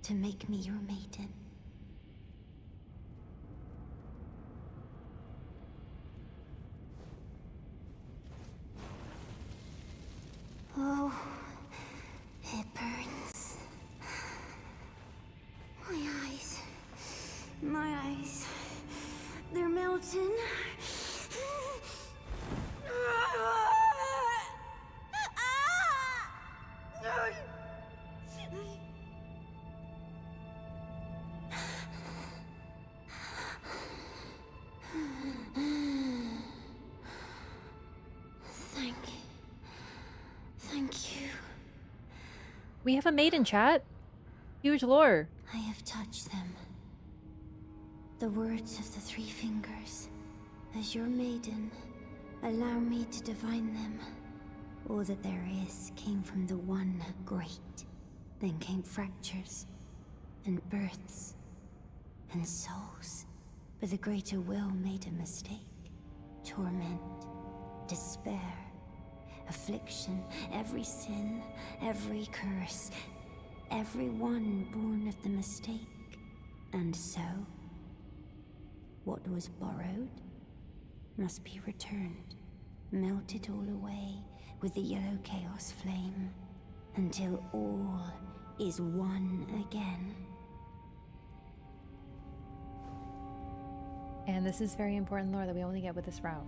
to make me your maiden. Oh, it burns. My eyes, they're melting. Thank you. We have a maiden chat. Huge lore. I have touched them. The words of the three fingers. As your maiden, allow me to divine them. All that there is came from the one great. Then came fractures, and births, and souls. But the greater will made a mistake. Torment, despair, affliction, every sin, every curse, every one born of the mistake. And so, what was borrowed must be returned, melted all away with the yellow chaos flame, until all is one again. And this is very important lore that we only get with this route.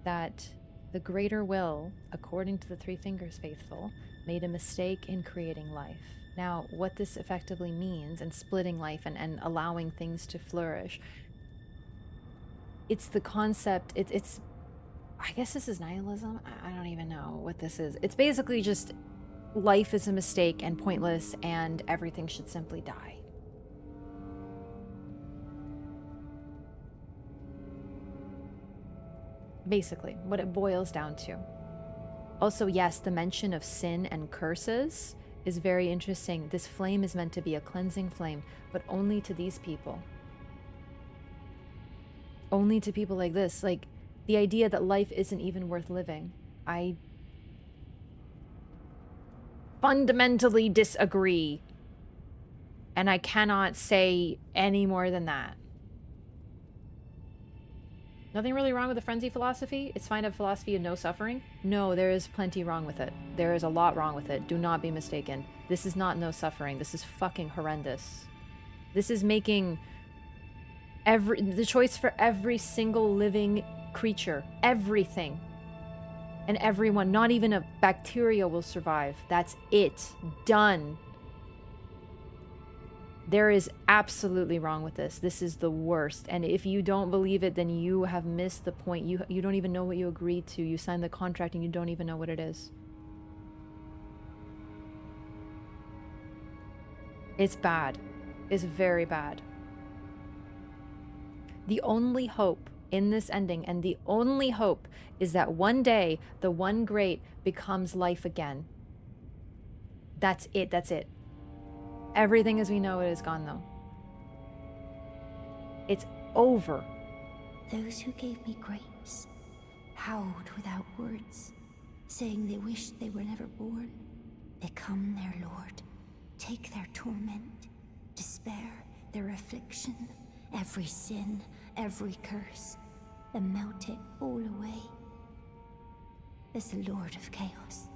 That the greater will, according to the Three Fingers faithful, made a mistake in creating life. Now, what this effectively means, and splitting life and allowing things to flourish, it's the concept, it's I guess this is nihilism? I don't even know what this is. It's basically just life is a mistake and pointless and everything should simply die. Basically, what it boils down to. Also, yes, the mention of sin and curses is very interesting. This flame is meant to be a cleansing flame, but only to these people. Only to people like this. Like, the idea that life isn't even worth living. I fundamentally disagree. And I cannot say any more than that. Nothing really wrong with the frenzy philosophy. It's fine to have a philosophy of no suffering. No, there is plenty wrong with it. There is a lot wrong with it. Do not be mistaken. This is not no suffering. This is fucking horrendous. This is making the choice for every single living creature. Everything. And everyone. Not even a bacteria will survive. That's it. Done. There is absolutely wrong with this. This is the worst. And if you don't believe it, then you have missed the point. You don't even know what you agreed to. You signed the contract and you don't even know what it is. It's bad. It's very bad. The only hope in this ending, and the only hope, is that one day the one great becomes life again. That's it. That's it. Everything as we know it is gone, though. It's over. Those who gave me grapes howled without words, saying they wished they were never born. Become their lord. Take their torment, despair, their affliction, every sin, every curse, and melt it all away. As the Lord of Chaos,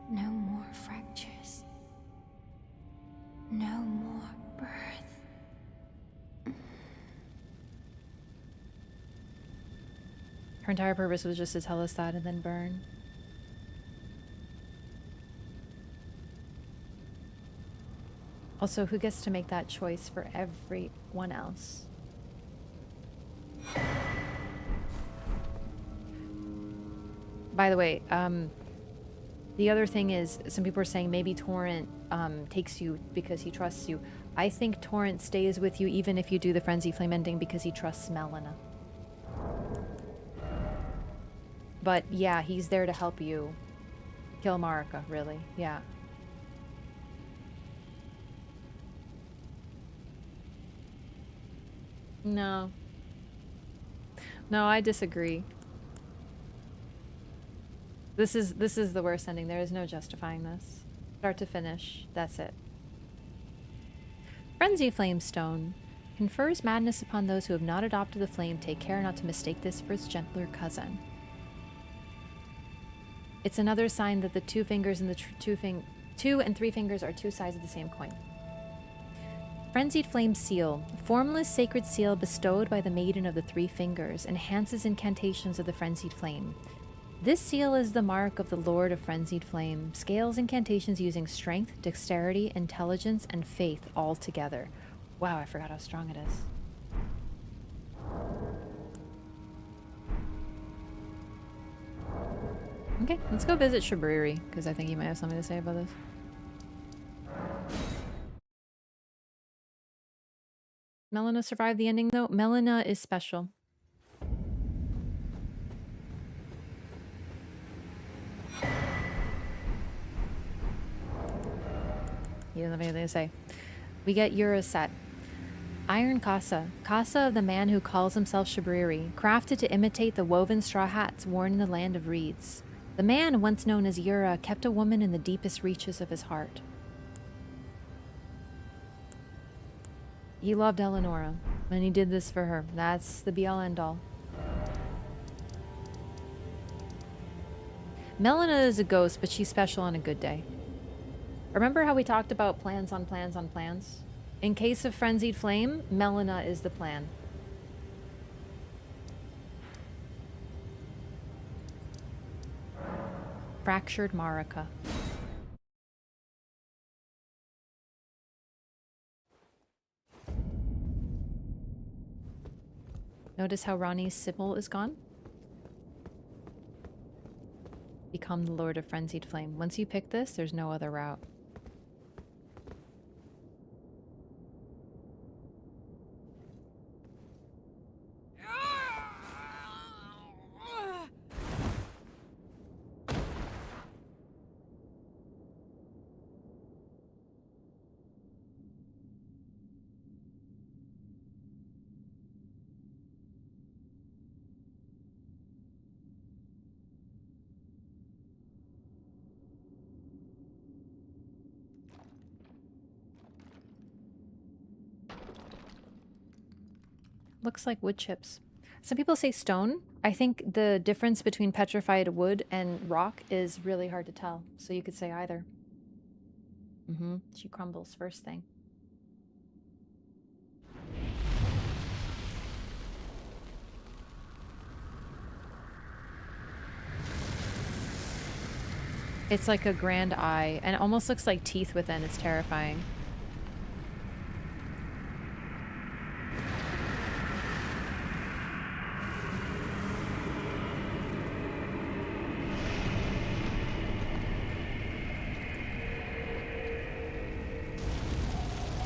no more fractures. No more birth. Her entire purpose was just to tell us that and then burn. Also, who gets to make that choice for everyone else? By the way, the other thing is, some people are saying maybe Torrent takes you because he trusts you. I think Torrent stays with you even if you do the Frenzy Flame ending because he trusts Melina. But yeah, he's there to help you kill Marika, really. Yeah. No. No, I disagree. This is the worst ending. There is no justifying this. Start to finish. That's it. Frenzy Flamestone. Confers madness upon those who have not adopted the flame. Take care not to mistake this for its gentler cousin. It's another sign that the two fingers and the two and three fingers are two sides of the same coin. Frenzied Flame Seal. Formless sacred seal bestowed by the Maiden of the Three Fingers. Enhances incantations of the Frenzied Flame. This seal is the mark of the Lord of Frenzied Flame. Scales incantations using strength, dexterity, intelligence, and faith all together. Wow, I forgot how strong it is. Okay, let's go visit Shabriri, because I think you might have something to say about this. Melina survived the ending, though. Melina is special. He doesn't have anything to say. We get Uraset. Iron Casa. Casa of the man who calls himself Shabriri. Crafted to imitate the woven straw hats worn in the land of reeds. The man, once known as Ura, kept a woman in the deepest reaches of his heart. He loved Eleonora, and he did this for her. That's the be-all end-all. Melina is a ghost, but she's special on a good day. Remember how we talked about plans on plans on plans? In case of Frenzied Flame, Melina is the plan. Fractured Marika. Notice how Ronnie's Sybil is gone? Become the Lord of Frenzied Flame. Once you pick this, there's no other route. Looks like wood chips. Some people say stone. I think the difference between petrified wood and rock is really hard to tell. So you could say either. She crumbles first thing. It's like a grand eye, and it almost looks like teeth within. It's terrifying.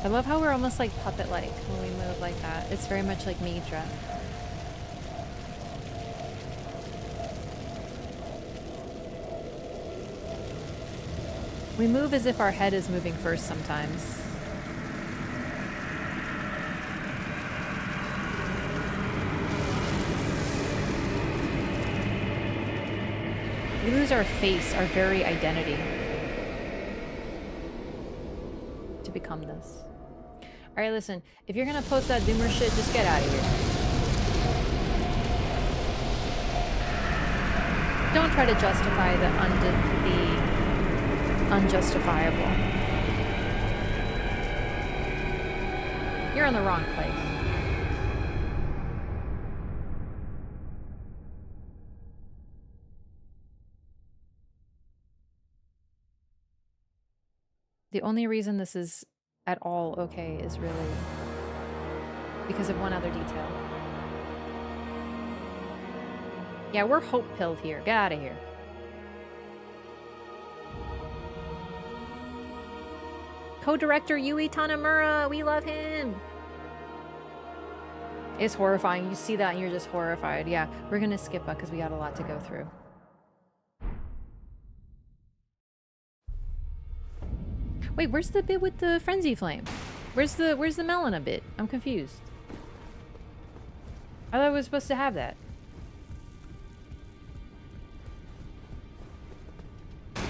I love how we're almost like puppet-like when we move like that. It's very much like Midra. We move as if our head is moving first sometimes. We lose our face, our very identity, to become this. Alright, listen. If you're gonna post that Doomer shit, just get out of here. Don't try to justify the unjustifiable. You're in the wrong place. The only reason this is at all okay is really because of one other detail. Yeah, we're hope-pilled here. Get out of here. Co-director Yui Tanamura, we love him. It's horrifying. You see that and you're just horrified. Yeah, we're gonna skip it because we got a lot to go through. Wait, where's the bit with the frenzy flame? Where's the Melina bit? I'm confused. I thought we were supposed to have that.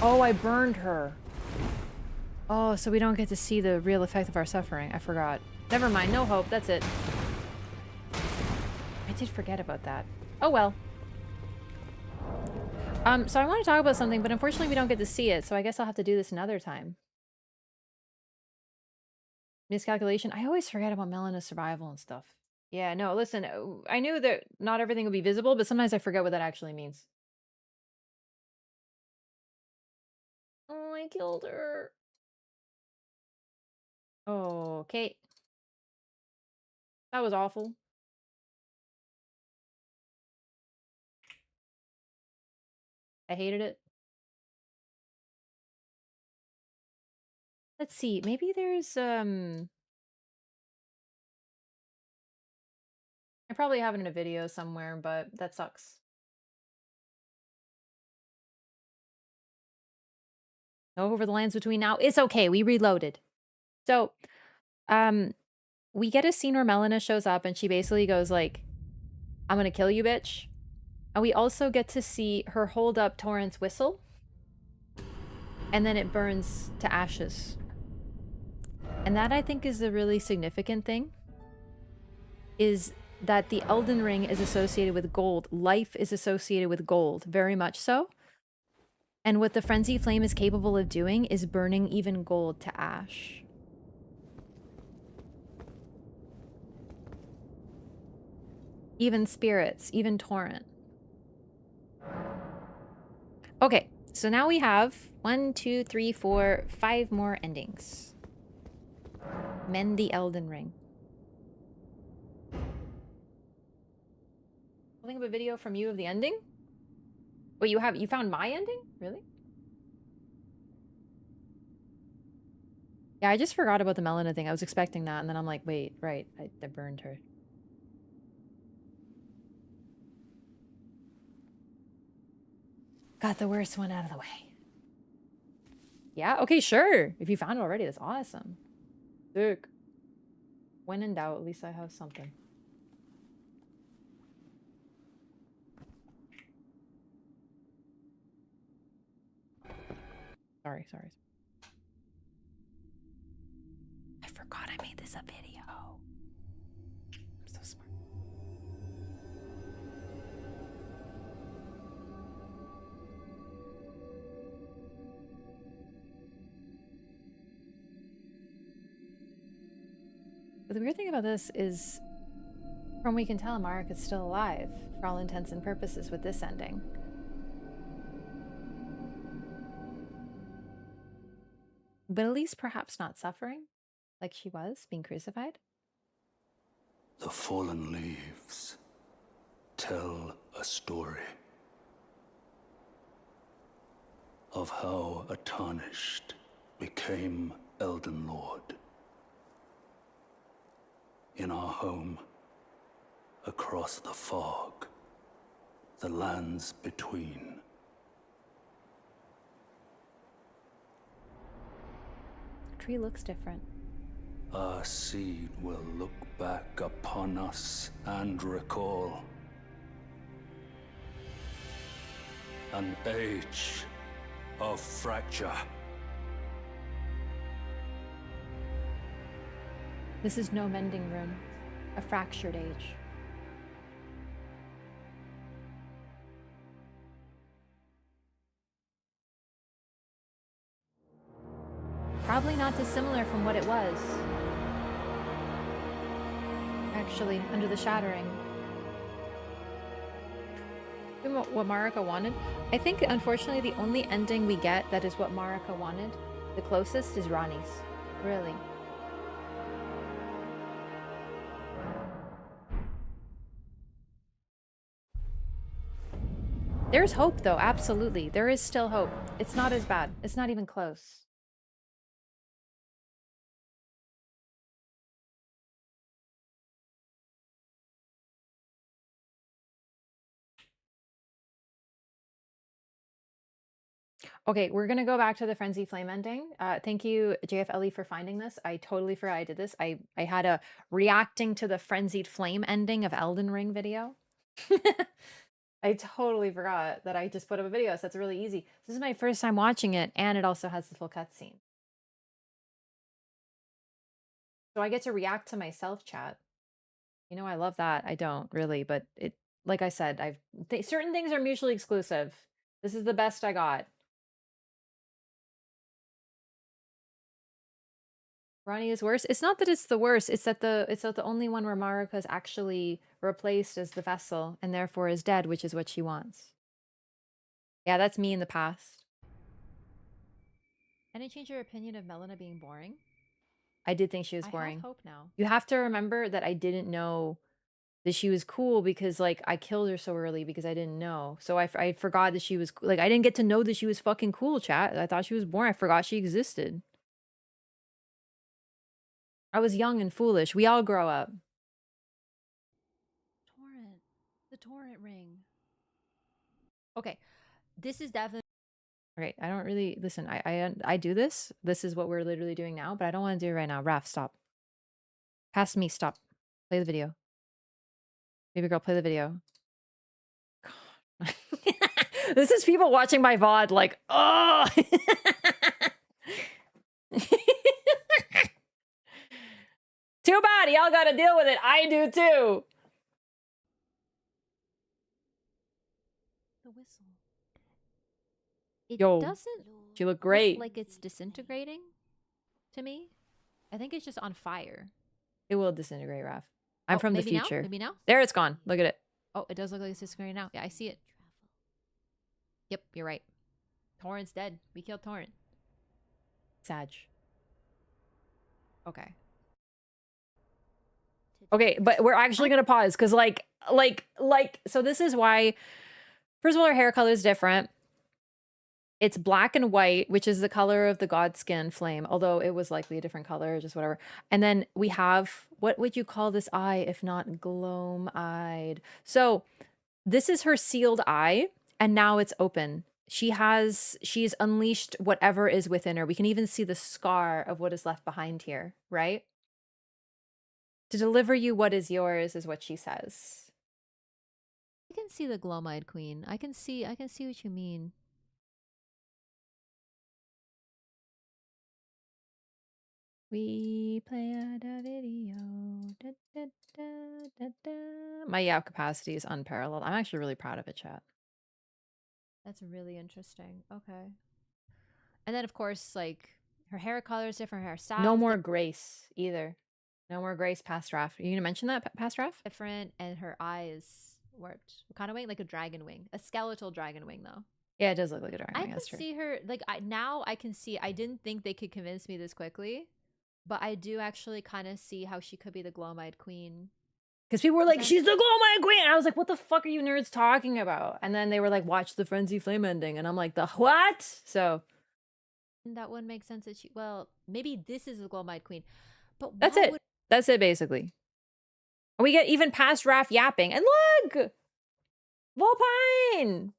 Oh, I burned her. Oh, so we don't get to see the real effect of our suffering. I forgot. Never mind. No hope. That's it. I did forget about that. Oh, well. So I want to talk about something, but unfortunately we don't get to see it, so I guess I'll have to do this another time. Miscalculation. I always forget about Melena's survival and stuff. Yeah, no, listen, I knew that not everything would be visible, but sometimes I forget what that actually means. Oh, I killed her. Oh, okay. That was awful. I hated it. Let's see, maybe there's, I probably have it in a video somewhere, but that sucks. Over the lands between now. It's okay, we reloaded. So, we get a scene where Melina shows up and she basically goes like, I'm gonna kill you, bitch. And we also get to see her hold up Torrent's whistle. And then it burns to ashes. And that, I think, is a really significant thing. Is that the Elden Ring is associated with gold. Life is associated with gold, very much so. And what the Frenzy Flame is capable of doing is burning even gold to ash. Even spirits, even Torrent. Okay, so now we have 1, 2, 3, 4, 5 more endings. Mend the Elden Ring. Holding up a video from you of the ending? Wait, you found my ending? Really? Yeah, I just forgot about the Melina thing. I was expecting that, and then I'm like, wait, right, I burned her. Got the worst one out of the way. Yeah, okay, sure. If you found it already, that's awesome. Sick. When in doubt, at least I have something. Sorry. I forgot I made this a video. I'm so smart. But the weird thing about this is, from what we can tell, Marika's still alive, for all intents and purposes, with this ending. But at least perhaps not suffering, like she was, being crucified. The fallen leaves tell a story of how a tarnished became Elden Lord. In our home, across the fog, the lands between. The tree looks different. Our seed will look back upon us and recall an age of fracture. This is no mending rune, a fractured age. Probably not dissimilar from what it was. Actually, under the shattering. What Marika wanted? I think, unfortunately, the only ending we get that is what Marika wanted, the closest, is Ranni's. Really. There's hope, though, absolutely. There is still hope. It's not as bad. It's not even close. Okay, we're gonna go back to the Frenzy Flame ending. Thank you, JFLE, for finding this. I totally forgot I did this. I had a reacting to the Frenzied Flame ending of Elden Ring video. I totally forgot that I just put up a video, so it's really easy. This is my first time watching it, and it also has the full cutscene. So I get to react to myself, chat. You know, I love that. I don't really, but it, like I said, certain things are mutually exclusive. This is the best I got. Ronnie is worse. It's not that it's the worst. It's that the only one where Marika is actually replaced as the vessel and therefore is dead, which is what she wants. Yeah, that's me in the past. Any change your opinion of Melina being boring? I did think she was boring. I have hope now. You have to remember that I didn't know that she was cool because, like, I killed her so early because I didn't know. So I forgot that she was, like, I didn't get to know that she was fucking cool, chat. I thought she was boring. I forgot she existed. I was young and foolish. We all grow up. Torrent. The torrent ring. Okay. This is definitely... Okay, I don't really... Listen, I do this. This is what we're literally doing now, but I don't want to do it right now. Wraff, stop. Pass me, stop. Play the video. Baby girl, play the video. God. This is people watching my VOD like, oh! Too bad, y'all gotta deal with it. I do too. The whistle. It doesn't she look great. Look like it's disintegrating to me. I think it's just on fire. It will disintegrate, Wraff. I'm from the future. Now? Maybe now? There, it's gone. Look at it. Oh, it does look like it's disintegrating now. Yeah, I see it. Yep, you're right. Torrent's dead. We killed Torrent. Sag. Okay. Okay, but we're actually gonna pause because so this is why, first of all, her hair color is different. It's black and white, which is the color of the god skin flame, although it was likely a different color, just whatever. And then we have, what would you call this eye if not gloam-eyed? So this is her sealed eye, and now it's open. She's unleashed whatever is within her. We can even see the scar of what is left behind here, right? To deliver you what is yours is what she says. I can see the gloam-eyed queen. I can see what you mean. We play out a video. Da, da, da, da, da. My yaw capacity is unparalleled. I'm actually really proud of it, chat. That's really interesting. Okay. And then, of course, like, her hair color is different, her hairstyle. No more Grace either. No more Grace past Wraff. Are you gonna mention that, past Wraff? Different, and her eye is warped. What kind of wing? Like a dragon wing. A skeletal dragon wing, though. Yeah, it does look like a dragon wing. I can see her, like, now I can see, I didn't think they could convince me this quickly, but I do actually kind of see how she could be the gloam-eyed queen. Because people were like, she's the gloam-eyed queen! And I was like, what the fuck are you nerds talking about? And then they were like, watch the Frenzy Flame ending. And I'm like, the what? So... that wouldn't make sense that she... Well, maybe this is the gloam-eyed queen. But that's it. That's it, basically. And we get even past Wraff yapping. And look! Volpine!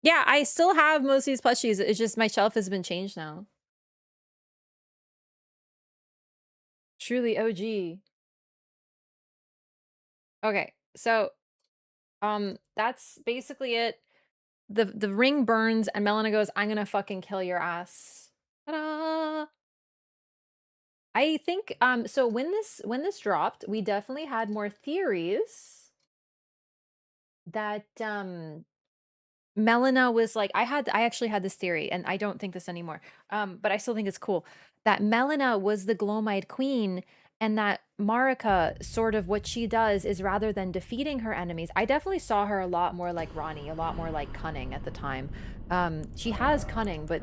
Yeah, I still have most of these plushies. It's just my shelf has been changed now. Truly OG. Okay, so that's basically it. The ring burns and Melina goes, I'm gonna fucking kill your ass. Ta-da! I think so when this dropped, we definitely had more theories that Melina was like, I actually had this theory, and I don't think this anymore, but I still think it's cool, that Melina was the gloam-eyed queen, and that Marika, sort of what she does is rather than defeating her enemies, I definitely saw her a lot more like Ronnie, a lot more like cunning at the time. She has cunning, but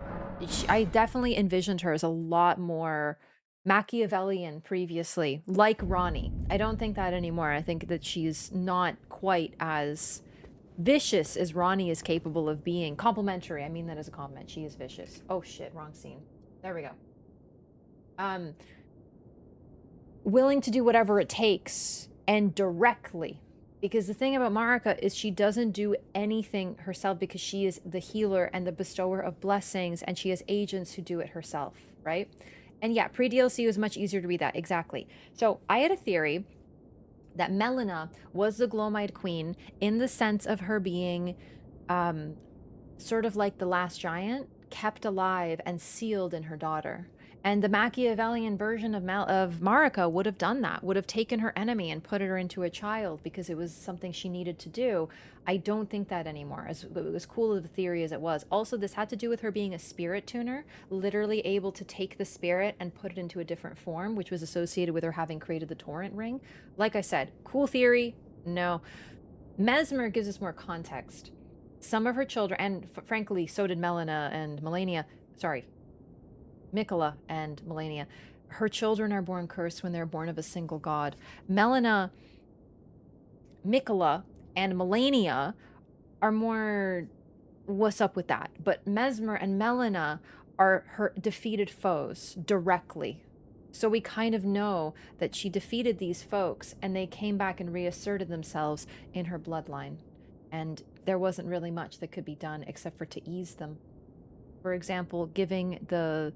I definitely envisioned her as a lot more Machiavellian previously, like Ronnie. I don't think that anymore. I think that she's not quite as vicious as Ronnie is capable of being. Complimentary, I mean that as a compliment. She is vicious. Oh shit, wrong scene. There we go. Willing to do whatever it takes, and directly. Because the thing about Marika is she doesn't do anything herself because she is the healer and the bestower of blessings, and she has agents who do it herself, right? And yeah, pre-DLC was much easier to be that, exactly. So I had a theory that Melina was the Glomite Queen in the sense of her being sort of like the last giant, kept alive and sealed in her daughter. And the Machiavellian version of Marika would have done that, would have taken her enemy and put her into a child because it was something she needed to do. I don't think that anymore, as cool of a theory as it was. Also, this had to do with her being a spirit tuner, literally able to take the spirit and put it into a different form, which was associated with her having created the Torrent Ring. Like I said, cool theory, no. Mesmer gives us more context. Some of her children, and frankly, so did Melina and Melania, Mikola and Melania. Her children are born cursed when they're born of a single god. Melina, Mikola, and Melania are more, what's up with that? But Mesmer and Melina are her defeated foes directly. So we kind of know that she defeated these folks and they came back and reasserted themselves in her bloodline. And there wasn't really much that could be done except for to ease them. For example, giving the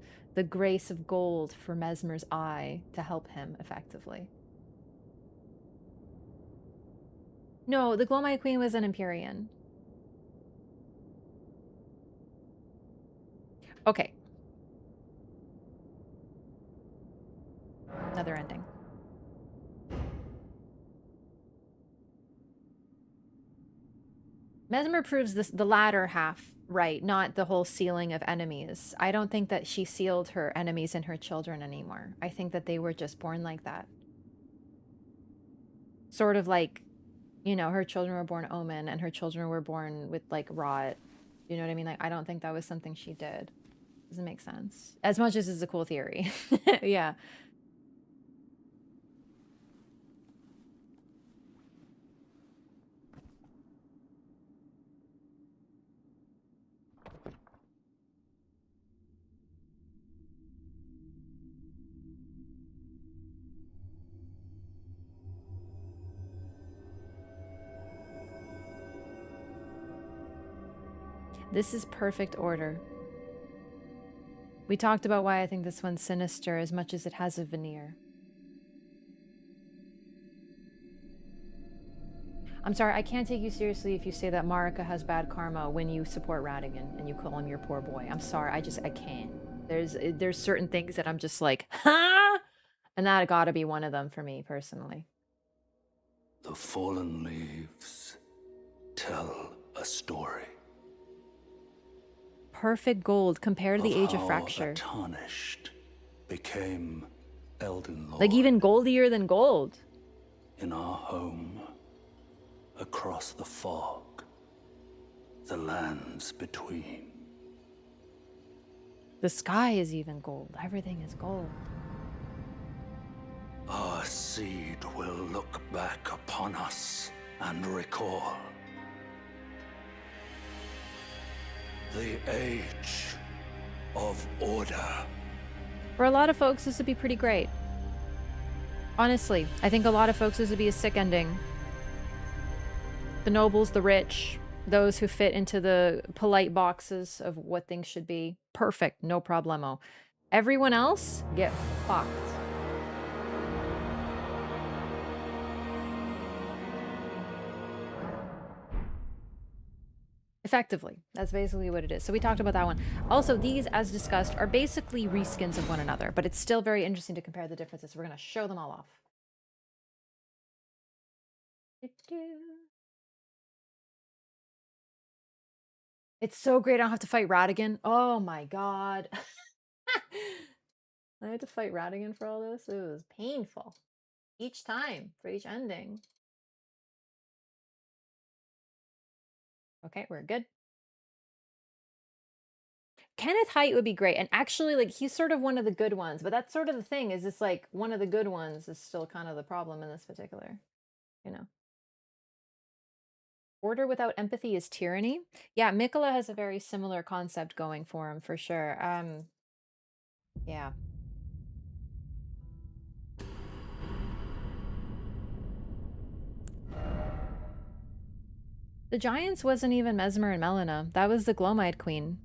grace of gold for Mesmer's eye to help him effectively. No, the Glomite Queen was an Empyrean. Okay. Another ending. Mesmer proves this, the latter half right, not the whole sealing of enemies. I don't think that she sealed her enemies and her children anymore. I think that they were just born like that. Sort of like, you know, her children were born Omen and her children were born with like rot. You know what I mean? Like, I don't think that was something she did. Doesn't make sense. As much as it's a cool theory. Yeah. This is perfect order. We talked about why I think this one's sinister as much as it has a veneer. I'm sorry, I can't take you seriously if you say that Marika has bad karma when you support Radigan and you call him your poor boy. I'm sorry, I can't. There's certain things that I'm just like, huh? And that gotta be one of them for me, personally. The fallen leaves tell a story. Perfect gold compared to the Age of Fracture. The tarnished became Elden Lord. Like even goldier than gold. In our home, across the fog, the lands between. The sky is even gold. Everything is gold. Our seed will look back upon us and recall. The age of order. For a lot of folks, this would be pretty great. Honestly, I think a lot of folks, this would be a sick ending. The nobles, the rich, those who fit into the polite boxes of what things should be. Perfect, no problemo. Everyone else, get fucked. Effectively, that's basically what it is. So we talked about that one. Also, these, as discussed, are basically reskins of one another, but it's still very interesting to compare the differences. So we're going to show them all off. It's so great I don't have to fight Radigan. Oh my god. I had to fight Radigan for all this. It was painful. Each time, for each ending. Okay, we're good. Kenneth Haight would be great. And actually, like, he's sort of one of the good ones. But that's sort of the thing, is it's like one of the good ones is still kind of the problem in this particular, you know. Order without empathy is tyranny. Yeah, Mikola has a very similar concept going for him, for sure. Yeah. The Giants wasn't even Mesmer and Melina. That was the Glomite Queen.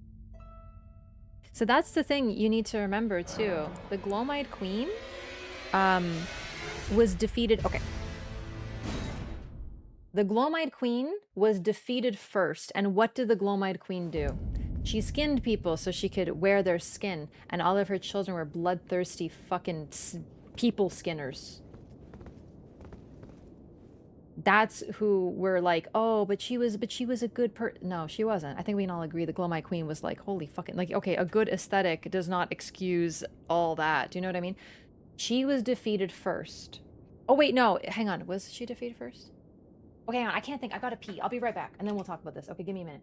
So that's the thing you need to remember, too. The Glomite Queen was defeated... Okay. The Glomide Queen was defeated first, and what did the Glomide Queen do? She skinned people so she could wear their skin, and all of her children were bloodthirsty fucking people skinners. That's who were like, oh, but she was a good No, she wasn't. I think we can all agree the Glomide Queen was like, holy fucking, like, okay, a good aesthetic does not excuse all that. Do you know what I mean? She was defeated first. Oh, wait, no, hang on. Was she defeated first? Okay, hang on, I can't think. I gotta pee. I'll be right back, and then we'll talk about this. Okay, give me a minute.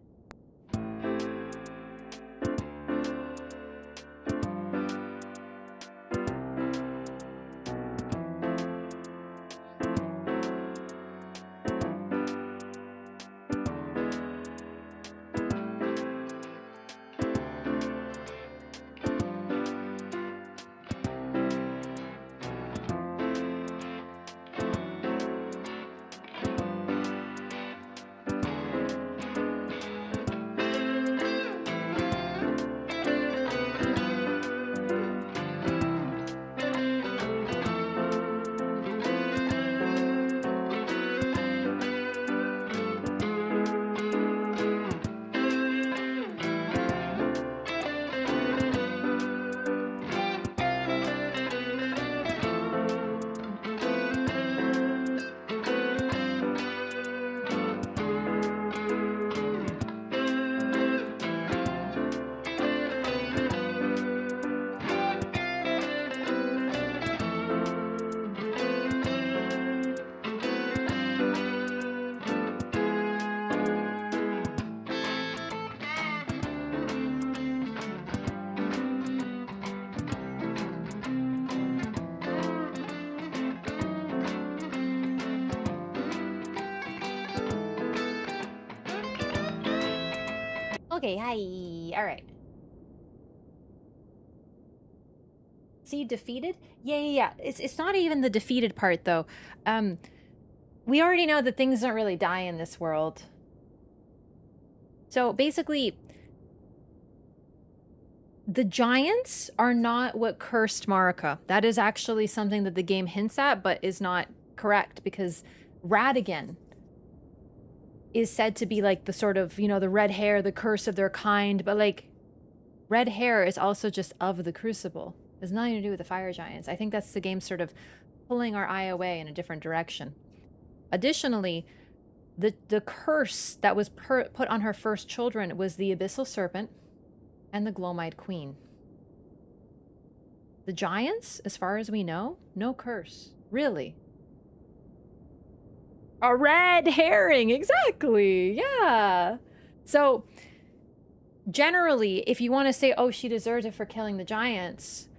Okay, hi. All right. See, defeated? Yeah. It's not even the defeated part, though. We already know that things don't really die in this world. So basically, the giants are not what cursed Marika. That is actually something that the game hints at, but is not correct, because Radigan is said to be like the sort of, you know, the red hair, the curse of their kind, but like red hair is also just of the crucible. It has nothing to do with the fire giants. I think that's the game sort of pulling our eye away in a different direction. Additionally, the curse that was put on her first children was the abyssal serpent and the Glomide Queen. The giants, as far as we know, no curse. Really. A red herring, exactly. Yeah. So generally, if you want to say, oh, she deserves it for killing the giants,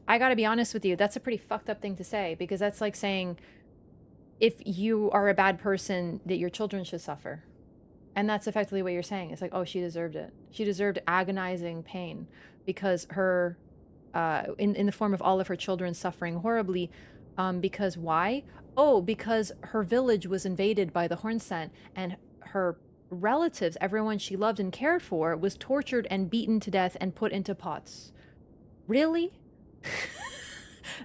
I gotta be honest with you, that's a pretty fucked up thing to say, because that's like saying if you are a bad person, that your children should suffer. And that's effectively what you're saying. It's like, oh, she deserved it. She deserved agonizing pain because her, in the form of all of her children suffering horribly. Because why? Oh, because her village was invaded by the Hornsent, and her relatives, everyone she loved and cared for, was tortured and beaten to death and put into pots. Really?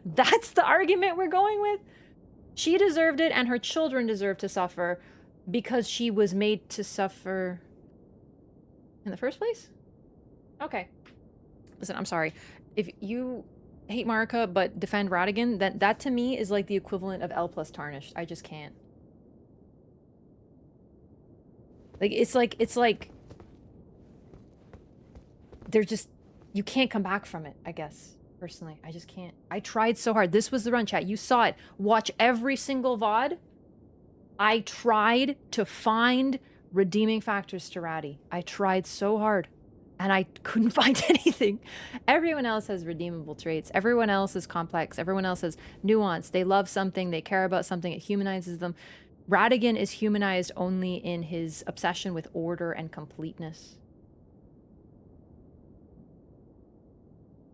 That's the argument we're going with? She deserved it, and her children deserve to suffer because she was made to suffer in the first place? Okay. Listen, I'm sorry. If you hate Marika but defend Radigan, that to me is like the equivalent of L plus tarnished. I just can't. Like it's like they're just, you can't come back from it, I guess. Personally, I just can't. I tried so hard. This was the run, chat. You saw it. Watch every single VOD. I tried to find redeeming factors to Ratty. I tried so hard. And I couldn't find anything. Everyone else has redeemable traits. Everyone else is complex. Everyone else has nuance. They love something. They care about something. It humanizes them. Radigan is humanized only in his obsession with order and completeness.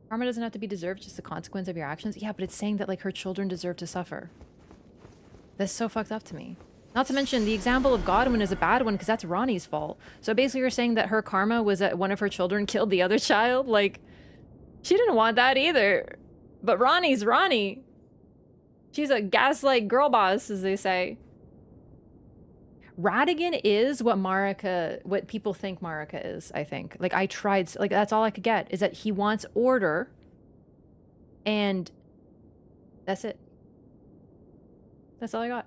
Karma doesn't have to be deserved, just the consequence of your actions. Yeah, but it's saying that like her children deserve to suffer. That's so fucked up to me. Not to mention, the example of Godwin is a bad one because that's Ronnie's fault. So basically you're saying that her karma was that one of her children killed the other child? Like, she didn't want that either. But Ronnie's Ronnie. She's a gaslight girl boss, as they say. Radigan is what what people think Marika is, I think. Like, I tried, like, that's all I could get, is that he wants order, and that's it. That's all I got.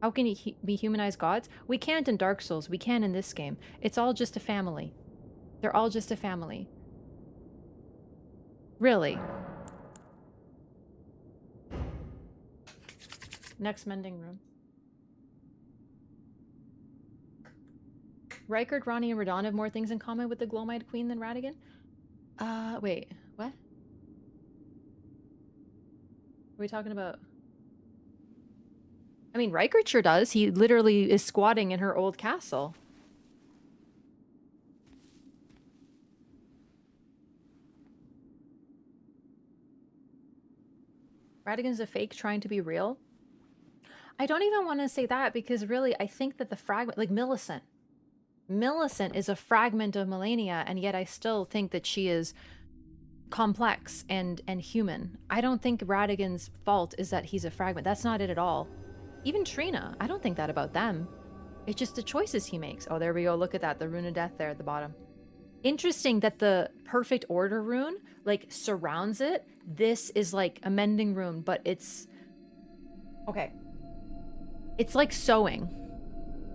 How can we humanize gods? We can't in Dark Souls. We can in this game. It's all just a family. They're all just a family. Really. Next mending room. Rykard, Ronnie, and Radon have more things in common with the Glowmite Queen than Radigan? Wait. What? What are we talking about? I mean, Rykard sure does. He literally is squatting in her old castle. Radigan's a fake trying to be real? I don't even want to say that because really, I think that the fragment, like Millicent. Millicent is a fragment of Melania, and yet I still think that she is complex and human. I don't think Radigan's fault is that he's a fragment. That's not it at all. Even Trina, I don't think that about them. It's just the choices he makes. Oh, there we go. Look at that. The Rune of Death there at the bottom. Interesting that the Perfect Order rune, like, surrounds it. This is like a mending rune, but it's... Okay. It's like sewing.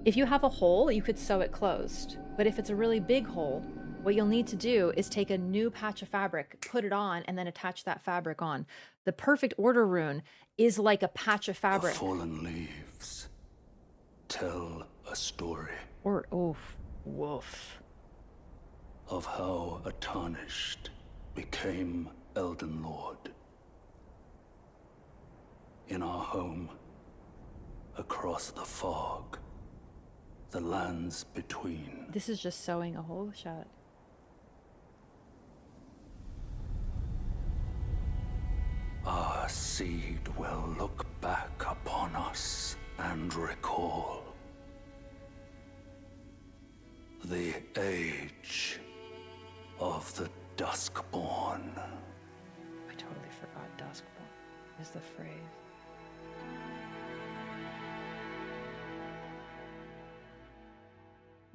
If you have a hole, you could sew it closed. But if it's a really big hole, what you'll need to do is take a new patch of fabric, put it on, and then attach that fabric on. The Perfect Order rune is like a patch of fabric. The fallen leaves tell a story. Or, oof, woof. Of how a tarnished became Elden Lord. In our home, across the fog, the lands between. This is just sewing a hole shut. Our seed will look back upon us and recall the age of the Duskborn. I totally forgot Duskborn is the phrase.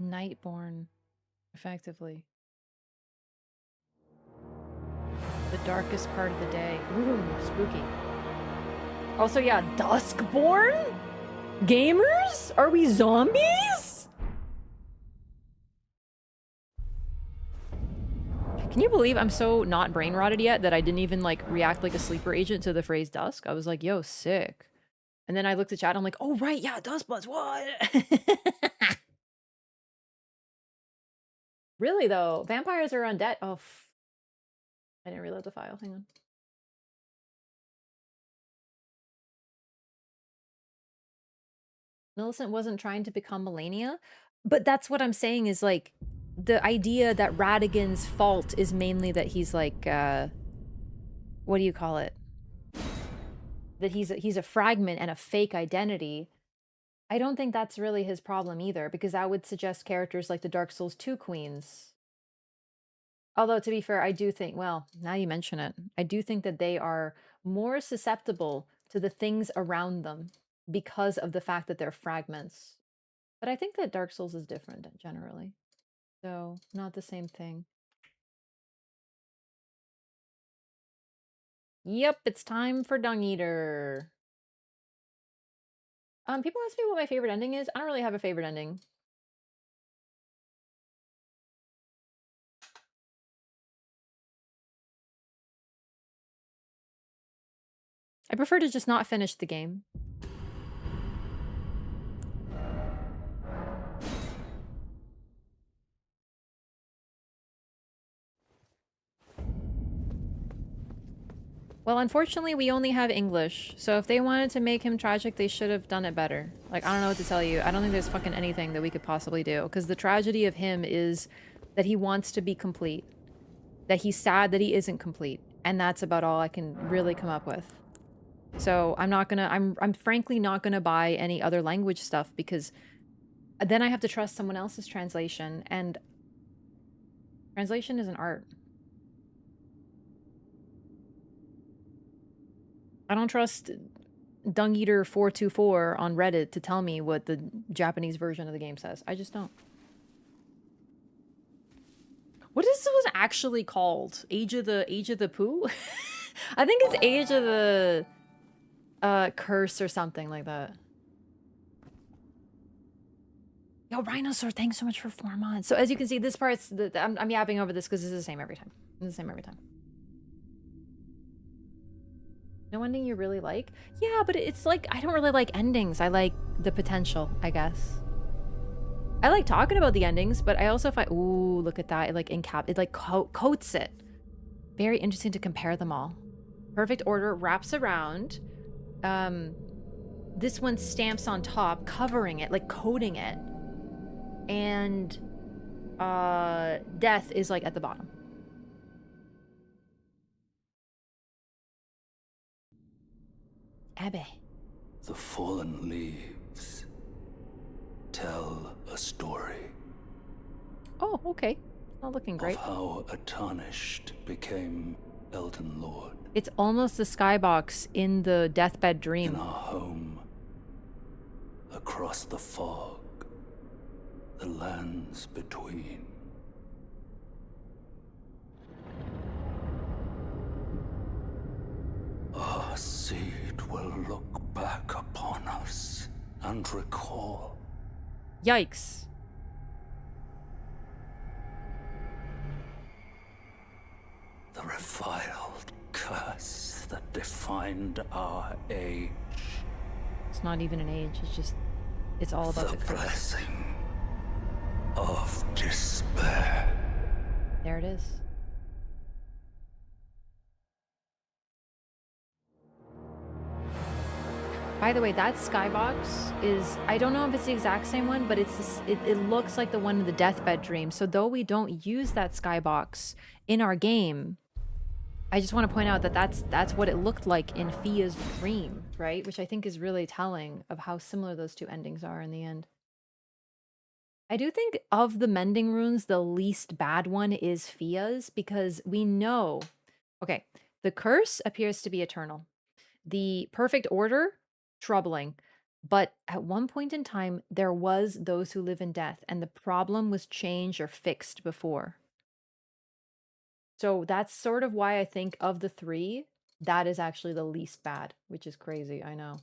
Nightborn, effectively. The darkest part of the day. Ooh, spooky. Also, yeah, Duskborn? Gamers? Are we zombies? Can you believe I'm so not brain rotted yet that I didn't even like react like a sleeper agent to the phrase dusk? I was like, yo, sick. And then I looked at chat and I'm like, oh right, yeah, Duskbloods, what? Really though, vampires are undead. Oh, I didn't reload the file. Hang on. Millicent wasn't trying to become Melania, but that's what I'm saying is like the idea that Radigan's fault is mainly that he's like, what do you call it? That he's a fragment and a fake identity. I don't think that's really his problem either, because that would suggest characters like the Dark Souls 2 queens. Although, to be fair, I do think, well, now you mention it, I do think that they are more susceptible to the things around them because of the fact that they're fragments. But I think that Dark Souls is different generally. So, not the same thing. Yep, it's time for Dung Eater. People ask me what my favorite ending is. I don't really have a favorite ending. I prefer to just not finish the game. Well, unfortunately, we only have English. So if they wanted to make him tragic, they should have done it better. Like, I don't know what to tell you. I don't think there's fucking anything that we could possibly do. Because the tragedy of him is that he wants to be complete. That he's sad that he isn't complete. And that's about all I can really come up with. So I'm not gonna, I'm frankly not gonna buy any other language stuff because then I have to trust someone else's translation, and translation is an art. I don't trust Dung Eater 424 on Reddit to tell me what the Japanese version of the game says. I just don't. What is this one actually called? Age of the Pooh? I think it's Age of the Curse or something like that. Yo, Rhinosaur, thanks so much for 4 months. So as you can see, this part's I'm yapping over this because it's the same every time. It's the same every time. No ending you really like? Yeah, but it's like I don't really like endings. I like the potential, I guess. I like talking about the endings, but I also find, ooh, look at that. It like it like coats it. Very interesting to compare them all. Perfect order wraps around. This one stamps on top, covering it, like coating it. And death is like at the bottom. Abbe. The fallen leaves tell a story. Oh, okay. Not looking great. Of how a tarnished became Elden Lord. It's almost the skybox in the deathbed dream. In our home, across the fog, the lands between. Our seed will look back upon us and recall. Yikes. The reviled curse that defined our age. It's not even an age, it's just, it's all about the curse. Blessing of despair. There it is. By the way, that skybox is, I don't know if it's the exact same one, but it's this, it looks like the one in the deathbed dream. So though we don't use that skybox in our game, I just want to point out that that's what it looked like in Fia's dream, right? Which I think is really telling of how similar those two endings are in the end. I do think of the mending runes, the least bad one is Fia's, because we know, okay, the curse appears to be eternal. The perfect order, troubling. But at one point in time, there was those who live in death, and the problem was changed or fixed before. So that's sort of why I think of the three, that is actually the least bad, which is crazy, I know.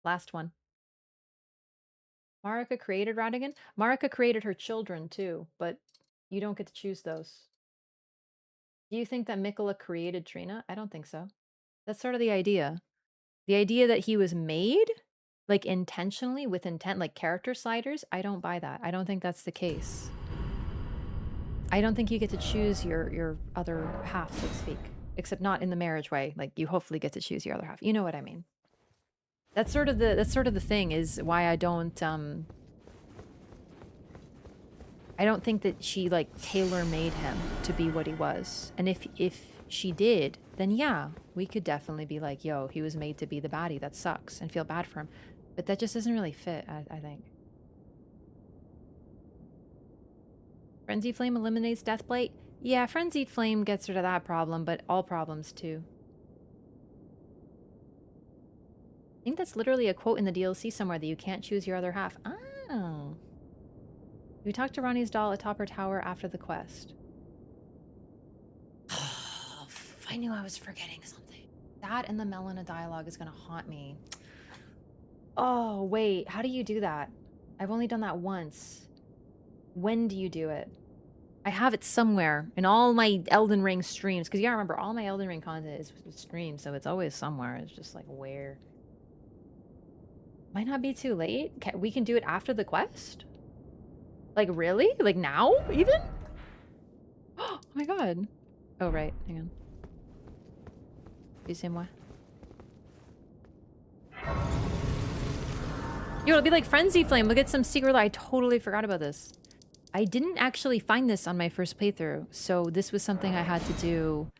Last one. Marika created Radigan? Marika created her children too, but you don't get to choose those. Do you think that Mikola created Trina? I don't think so. That's sort of the idea. The idea that he was made, like intentionally, with intent, like character sliders, I don't buy that. I don't think that's the case. I don't think you get to choose your other half, so to speak. Except not in the marriage way. Like, you hopefully get to choose your other half. You know what I mean. That's sort of the thing, is why I don't think that she like tailor-made him to be what he was. And if she did, then yeah, we could definitely be like, yo, he was made to be the baddie, that sucks, and feel bad for him. But that just doesn't really fit, I think. Frenzied Flame eliminates Deathblight? Yeah, Frenzied Flame gets rid of that problem, but all problems too. I think that's literally a quote in the DLC somewhere, that you can't choose your other half. Oh. We talked to Ronnie's doll atop her tower after the quest. I knew I was forgetting something. That and the Melina dialogue is gonna haunt me. Oh, wait. How do you do that? I've only done that once. When do you do it? I have it somewhere in all my Elden Ring streams. Because you gotta remember, all my Elden Ring content is streamed, so it's always somewhere. It's just like, where? Might not be too late. We can do it after the quest? Like, really? Like, now? Even? Oh my god. Oh, right. Hang on. Excusez-moi. Yo, it'll be like Frenzy Flame. We'll get some secret. I totally forgot about this. I didn't actually find this on my first playthrough, so this was something I had to do.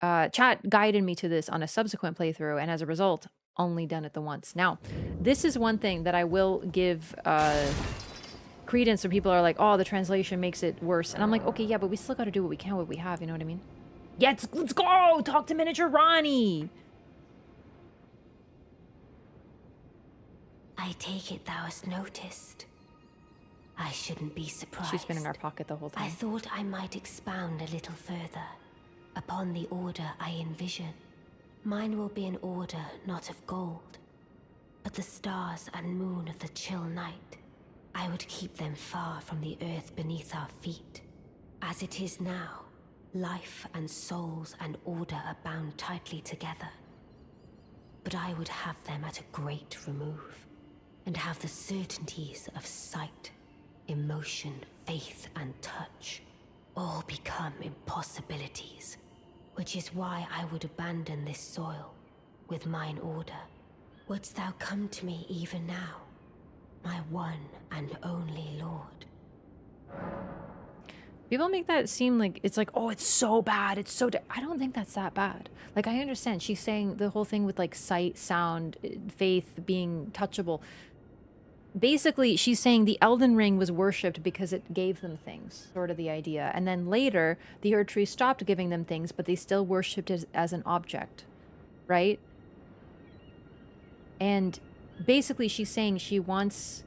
Chat guided me to this on a subsequent playthrough, and as a result, only done it the once. Now, this is one thing that I will give credence when people are like, oh, the translation makes it worse. And I'm like, okay, yeah, but we still got to do what we can, what we have, you know what I mean? Yes, let's go! Talk to miniature Ronnie! I take it thou hast noticed. I shouldn't be surprised. She's been in our pocket the whole time. I thought I might expound a little further upon the order I envision. Mine will be an order not of gold, but the stars and moon of the chill night. I would keep them far from the earth beneath our feet. As it is now, life and souls and order are bound tightly together. But I would have them at a great remove, and have the certainties of sight, emotion, faith, and touch all become impossibilities, which is why I would abandon this soil with mine order. Wouldst thou come to me even now, my one and only Lord? People make that seem like it's like, oh, it's so bad. It's so. I don't think that's that bad. Like, I understand she's saying the whole thing with like sight, sound, faith being touchable. Basically, she's saying the Elden Ring was worshipped because it gave them things, sort of the idea. And then later, the Earth Tree stopped giving them things, but they still worshipped it as an object, right? And basically, she's saying she wants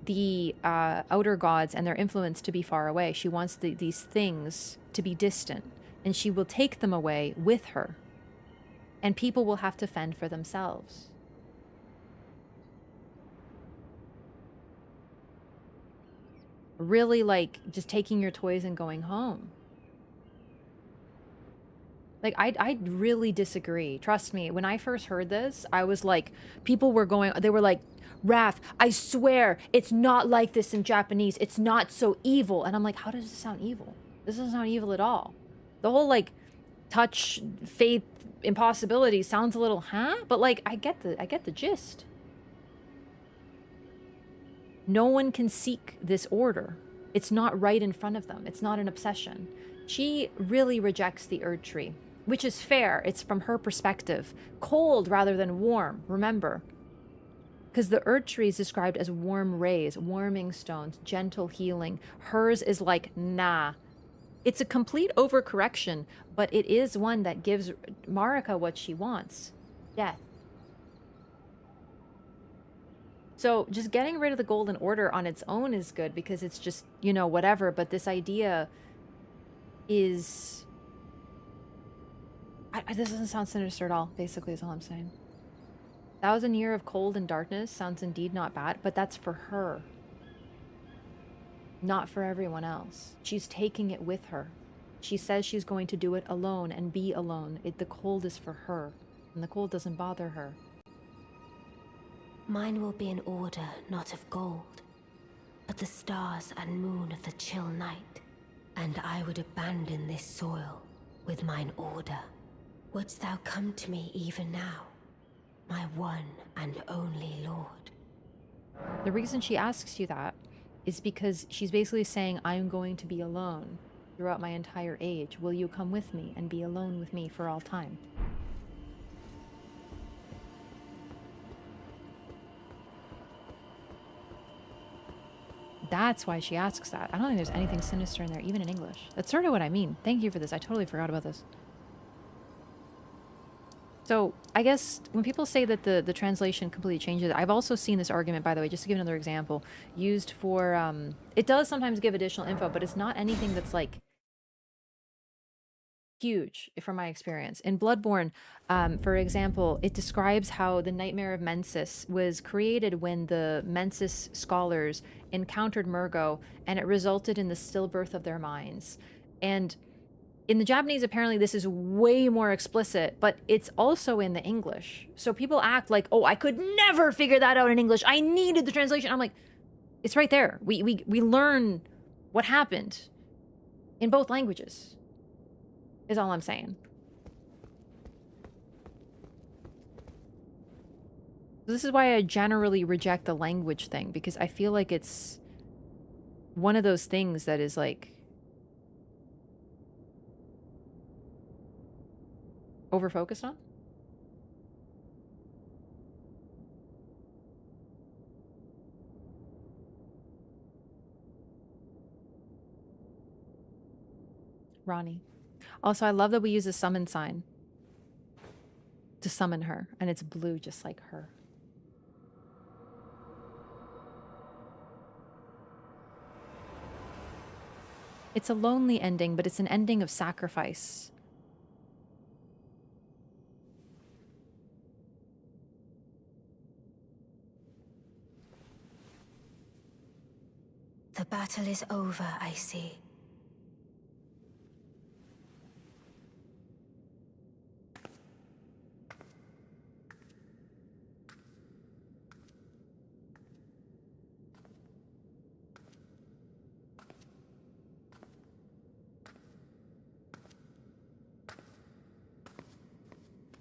the outer gods and their influence to be far away. She wants these things to be distant, and she will take them away with her. And people will have to fend for themselves. Really, like, just taking your toys and going home. Like, I really disagree. Trust me, when I first heard this, I was like, people were going, they were like, Wraff, I swear, it's not like this in Japanese. It's not so evil. And I'm like, how does this sound evil? This doesn't sound evil at all. The whole, like, touch, faith, impossibility sounds a little, huh? But, like, I get the gist. No one can seek this order. It's not right in front of them. It's not an obsession. She really rejects the Erd Tree, which is fair. It's from her perspective. Cold rather than warm, remember. Because the Erd Tree is described as warm rays, warming stones, gentle healing. Hers is like, nah. It's a complete overcorrection, but it is one that gives Marika what she wants. Death. So just getting rid of the Golden Order on its own is good because it's just, you know, whatever. But this idea is... this doesn't sound sinister at all, basically, is all I'm saying. 1,000 years of cold and darkness sounds indeed not bad, but that's for her. Not for everyone else. She's taking it with her. She says she's going to do it alone and be alone. The cold is for her, and the cold doesn't bother her. Mine will be an order not of gold, but the stars and moon of the chill night. And I would abandon this soil with mine order. Wouldst thou come to me even now, my one and only Lord? The reason she asks you that is because she's basically saying, I'm going to be alone throughout my entire age. Will you come with me and be alone with me for all time? That's why she asks that. I don't think there's anything sinister in there, even in English. That's sort of what I mean. Thank you for this. I totally forgot about this. So, I guess when people say that the translation completely changes, I've also seen this argument, by the way, just to give another example, used for, it does sometimes give additional info, but it's not anything that's, like, huge, from my experience. In Bloodborne, for example, it describes how the Nightmare of Mensis was created when the Mensis scholars encountered Murgo, and it resulted in the stillbirth of their minds. And in the Japanese, apparently this is way more explicit, but it's also in the English. So people act like, oh, I could never figure that out in English. I needed the translation. I'm like, it's right there. We learn what happened in both languages, is all I'm saying. This is why I generally reject the language thing, because I feel like it's one of those things that is like over-focused on. Ronnie. Also, I love that we use a summon sign to summon her, and it's blue just like her. It's a lonely ending, but it's an ending of sacrifice. The battle is over, I see.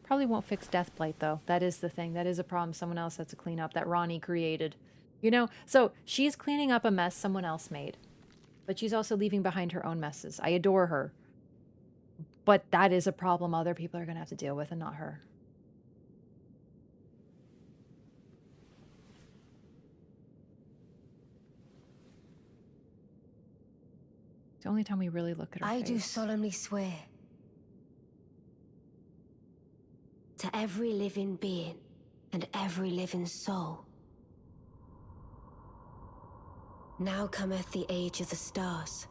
Probably won't fix Deathblight, though. That is the thing. That is a problem someone else has to clean up that Ronnie created. You know? So she's cleaning up a mess someone else made. But she's also leaving behind her own messes. I adore her. But that is a problem other people are going to have to deal with and not her. It's the only time we really look at her I face. do solemnly swear to every living being and every living soul. Now cometh the age of the stars.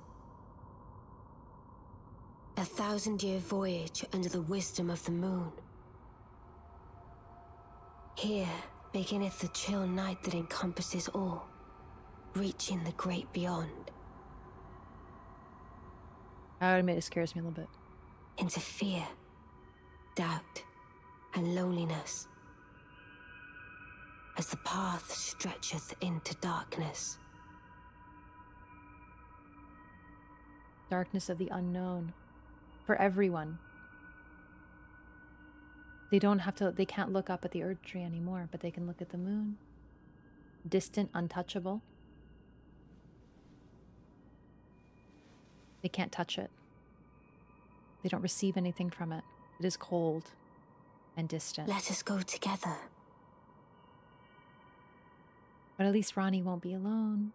1,000-year voyage under the wisdom of the moon. Here beginneth the chill night that encompasses all, reaching the great beyond. I admit it scares me a little bit. Into fear, doubt, and loneliness, as the path stretcheth into darkness. Darkness of the unknown. For everyone. They don't have to, they can't look up at the Earth Tree anymore, but they can look at the moon. Distant, untouchable. They can't touch it. They don't receive anything from it. It is cold and distant. Let us go together. But at least Ronnie won't be alone.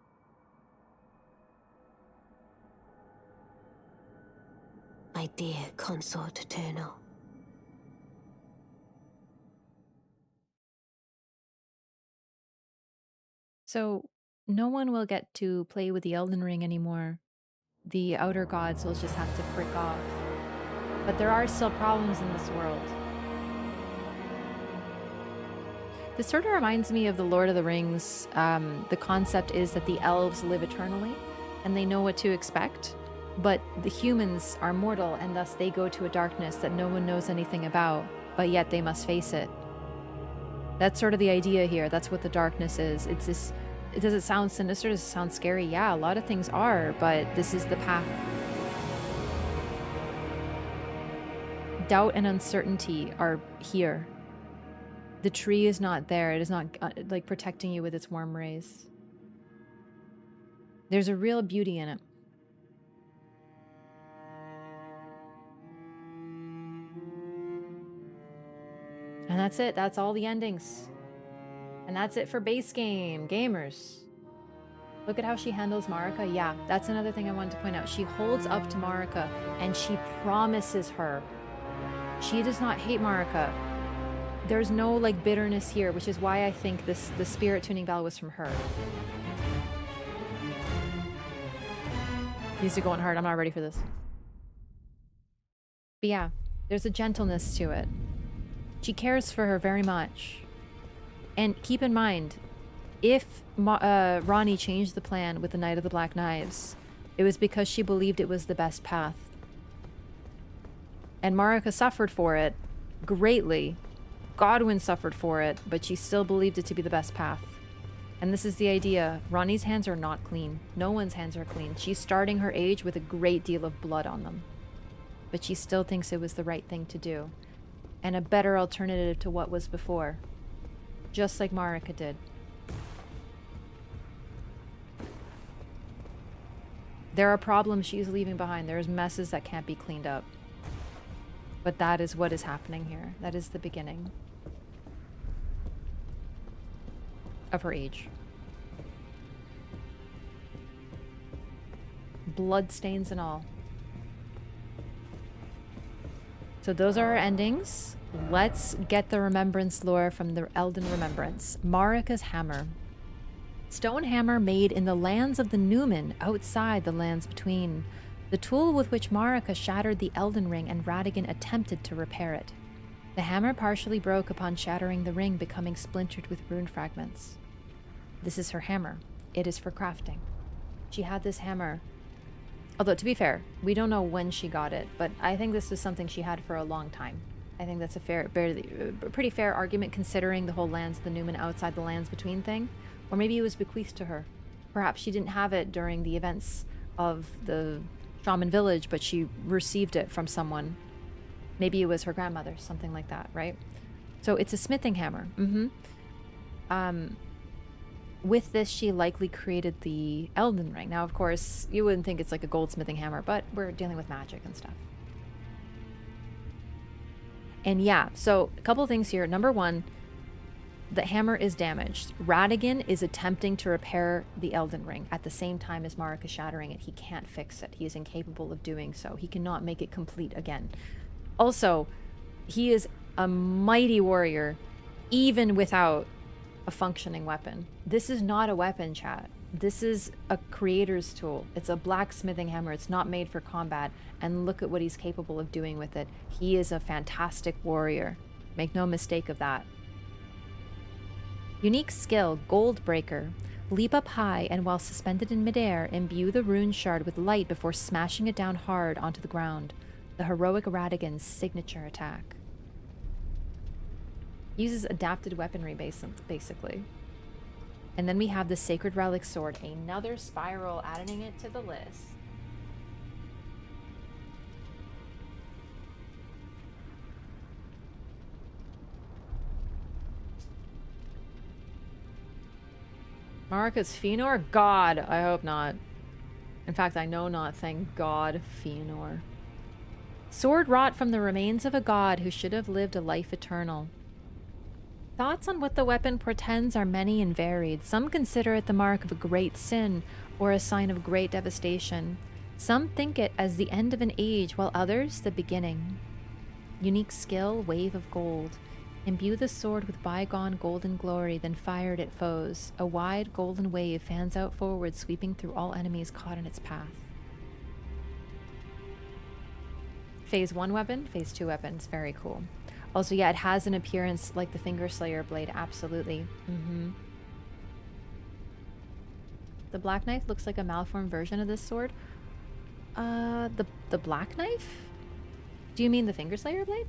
My dear consort eternal. So, no one will get to play with the Elden Ring anymore. The outer gods will just have to frick off. But there are still problems in this world. This sort of reminds me of the Lord of the Rings. The concept is that the elves live eternally, and they know what to expect. But the humans are mortal, and thus they go to a darkness that no one knows anything about, but yet they must face it. That's sort of the idea here. That's what the darkness is. It's this. Does it sound sinister? Does it sound scary? Yeah, a lot of things are, but this is the path. Doubt and uncertainty are here. The tree is not there. It is not like protecting you with its warm rays. There's a real beauty in it. And that's it. That's all the endings. And that's it for base game. Gamers. Look at how she handles Marika. Yeah, that's another thing I wanted to point out. She holds up to Marika and she promises her. She does not hate Marika. There's no like bitterness here, which is why I think the spirit tuning bell was from her. These are going hard. I'm not ready for this. But yeah, there's a gentleness to it. She cares for her very much. And keep in mind, if Ronnie changed the plan with the Knight of the Black Knives, it was because she believed it was the best path. And Marika suffered for it greatly. Godwyn suffered for it, but she still believed it to be the best path. And this is the idea. Ronnie's hands are not clean. No one's hands are clean. She's starting her age with a great deal of blood on them. But she still thinks it was the right thing to do. And a better alternative to what was before. Just like Marika did. There are problems she's leaving behind. There's messes that can't be cleaned up. But that is what is happening here. That is the beginning of her age. Blood stains and all. So those are our endings. Let's get the remembrance lore from the Elden Remembrance. Marika's Hammer. Stone hammer made in the lands of the Numen, outside the lands between. The tool with which Marika shattered the Elden Ring and Radagon attempted to repair it. The hammer partially broke upon shattering the ring, becoming splintered with rune fragments. This is her hammer. It is for crafting. She had this hammer. Although, to be fair, we don't know when she got it, but I think this was something she had for a long time. I think that's a pretty fair argument considering the whole lands of the Numen outside the lands between thing. Or maybe it was bequeathed to her. Perhaps she didn't have it during the events of the shaman village, but she received it from someone. Maybe it was her grandmother, something like that, right? So it's a smithing hammer. With this, she likely created the Elden Ring. Now, of course, you wouldn't think it's like a goldsmithing hammer, but we're dealing with magic and stuff. And yeah, so a couple things here. Number one, the hammer is damaged. Radagon is attempting to repair the Elden Ring at the same time as Marika shattering it. He can't fix it. He is incapable of doing so. He cannot make it complete again. Also, he is a mighty warrior, even without a functioning weapon. This is not a weapon, chat. This is a creator's tool. It's a blacksmithing hammer. It's not made for combat. And look at what he's capable of doing with it. He is a fantastic warrior. Make no mistake of that. Unique skill, Goldbreaker. Leap up high and while suspended in midair, imbue the rune shard with light before smashing it down hard onto the ground. The heroic Radagon's signature attack. Uses adapted weaponry basically. And then we have the Sacred Relic Sword, another spiral, adding it to the list. Marika's Fëanor? God, I hope not. In fact, I know not, thank God, Fëanor. Sword wrought from the remains of a god who should have lived a life eternal. Thoughts on what the weapon portends are many and varied. Some consider it the mark of a great sin or a sign of great devastation. Some think it as the end of an age, while others the beginning. Unique skill, Wave of Gold. Imbue the sword with bygone golden glory, then fire it at foes. A wide golden wave fans out forward, sweeping through all enemies caught in its path. Phase 1 weapon, Phase 2 weapons, very cool. Also, yeah, it has an appearance like the Finger Slayer blade, absolutely. The Black Knife looks like a malformed version of this sword. The Black Knife? Do you mean the Finger Slayer blade?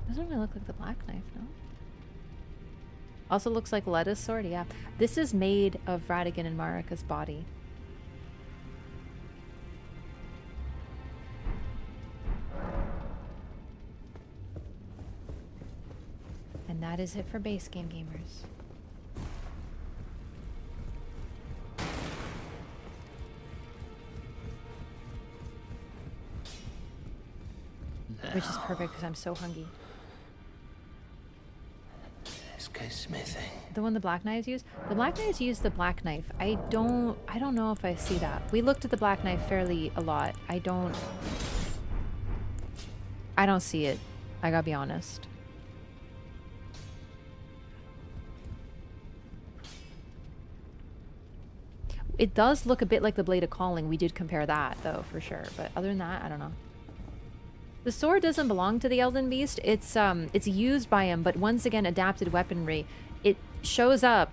Doesn't really look like the Black Knife, no? Also looks like Letta's sword, yeah. This is made of Radagon and Marika's body. And that is it for base game gamers. Which is perfect because I'm so hungry. Smithing. The one the Black Knives use? The Black Knives use the Black Knife. I don't know if I see that. We looked at the Black Knife fairly a lot. I don't see it. I gotta be honest. It does look a bit like the Blade of Calling. We did compare that though, for sure. But other than that, I don't know. The sword doesn't belong to the Elden Beast. It's used by him, but once again, adapted weaponry. It shows up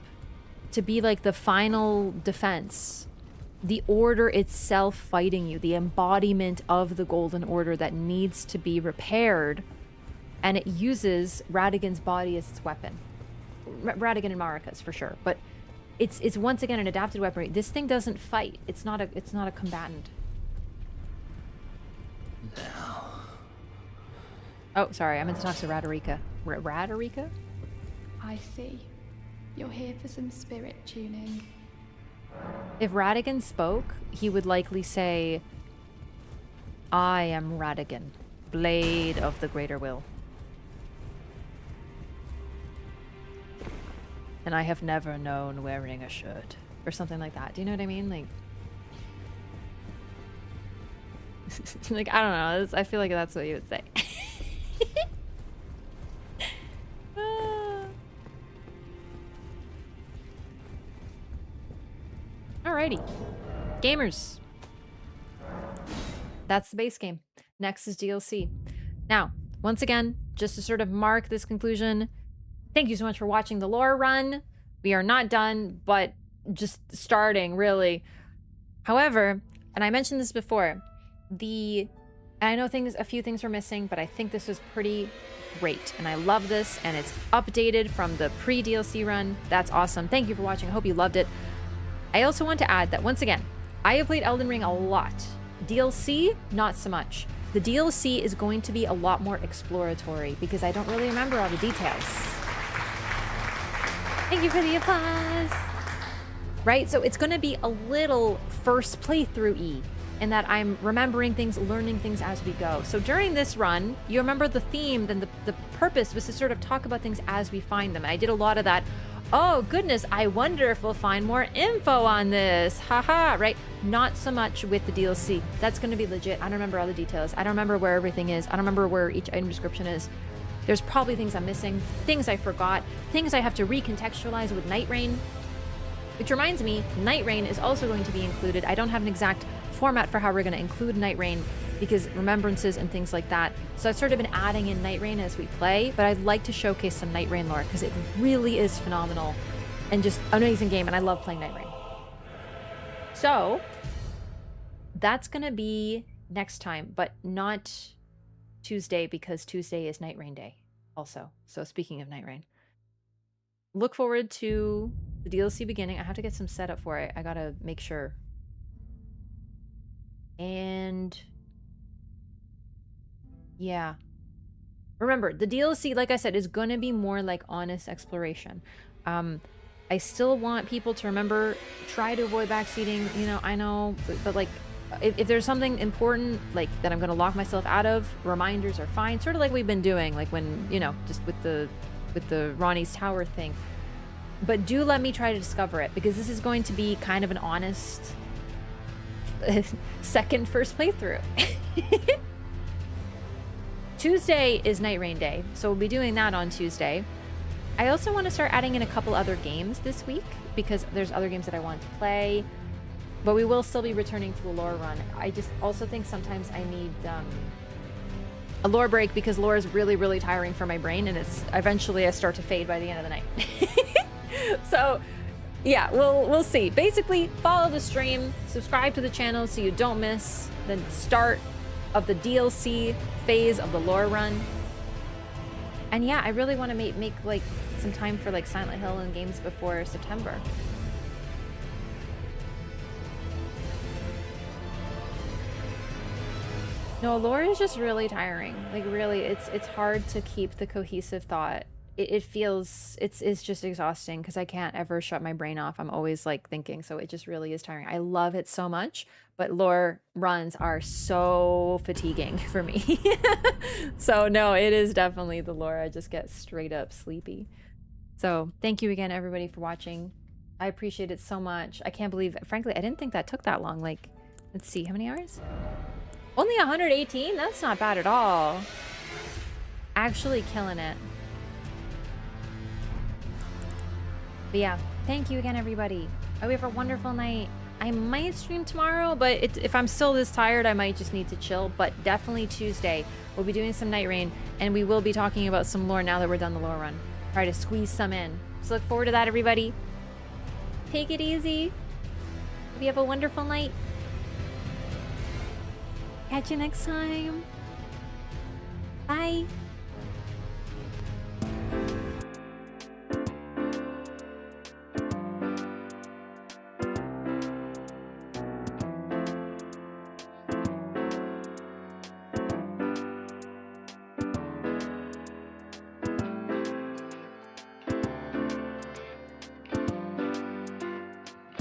to be like the final defense. The Order itself fighting you. The embodiment of the Golden Order that needs to be repaired. And it uses Radagon's body as its weapon. Radagon and Marika's, for sure. But it's once again an adapted weaponry. This thing doesn't fight. It's not a combatant. Now. Oh, sorry, I meant to talk to Radarika. Radarika? I see. You're here for some spirit tuning. If Radagon spoke, he would likely say, I am Radagon, Blade of the Greater Will. And I have never known wearing a shirt. or something like that. Do you know what I mean? Like, like, I don't know. I feel like that's what you would say. Alrighty. Gamers. That's the base game. Next is DLC. Now, once again, just to sort of mark this conclusion, thank you so much for watching the lore run. We are not done, but just starting, really. However, and I mentioned this before, I know a few things were missing, but I think this was pretty great. And I love this, and it's updated from the pre-DLC run. That's awesome. Thank you for watching. I hope you loved it. I also want to add that, once again, I have played Elden Ring a lot. DLC, not so much. The DLC is going to be a lot more exploratory because I don't really remember all the details. Thank you for the applause. Right? So it's going to be a little first playthrough-y in that I'm remembering things, learning things as we go. So during this run, you remember the theme, then the purpose was to sort of talk about things as we find them. And I did a lot of that. Oh goodness, I wonder if we'll find more info on this. Haha, right? Not so much with the DLC. That's going to be legit. I don't remember all the details. I don't remember where everything is. I don't remember where each item description is. There's probably things I'm missing, things I forgot, things I have to recontextualize with Night Rain. Which reminds me, Night Rain is also going to be included. I don't have an exact format for how we're going to include Night Rain because remembrances and things like that. So I've sort of been adding in Night Rain as we play, but I'd like to showcase some Night Rain lore because it really is phenomenal and just an amazing game, and I love playing Night Rain. So that's going to be next time, but not Tuesday because Tuesday is Night Rain Day also. So speaking of Night Rain, look forward to the DLC beginning. I have to get some setup for it. I gotta make sure. And yeah. Remember, the DLC, like I said, is gonna be more like honest exploration. I still want people to remember, try to avoid backseating. You know, I know, but like, if there's something important, like, that I'm gonna lock myself out of, reminders are fine. Sort of like we've been doing, like when, you know, just with the Ronnie's Tower thing. But do let me try to discover it, because this is going to be kind of an honest first playthrough. Tuesday is Night Rain Day, so we'll be doing that on Tuesday. I also want to start adding in a couple other games this week, because there's other games that I want to play, but we will still be returning to the lore run. I just also think sometimes I need a lore break, because lore is really, really tiring for my brain, and it's eventually I start to fade by the end of the night. So yeah, we'll see. Basically, follow the stream, subscribe to the channel so you don't miss the start of the DLC phase of the lore run. And yeah, I really want to make like some time for like Silent Hill and games before September. No, lore is just really tiring. Like really, it's hard to keep the cohesive thought. It feels, it's just exhausting because I can't ever shut my brain off. I'm always like thinking, so it just really is tiring. I love it so much, but lore runs are so fatiguing for me. So no, it is definitely the lore. I just get straight up sleepy. So thank you again, everybody, for watching. I appreciate it so much. I can't believe, frankly, I didn't think that took that long. Like, let's see, how many hours? Only 118? That's not bad at all. Actually killing it. But yeah, thank you again, everybody. I hope you have a wonderful night. I might stream tomorrow, but if I'm still this tired, I might just need to chill. But definitely Tuesday, we'll be doing some Night Rain, and we will be talking about some lore now that we're done the lore run. Try to squeeze some in. So look forward to that, everybody. Take it easy. Hope you have a wonderful night. Catch you next time. Bye.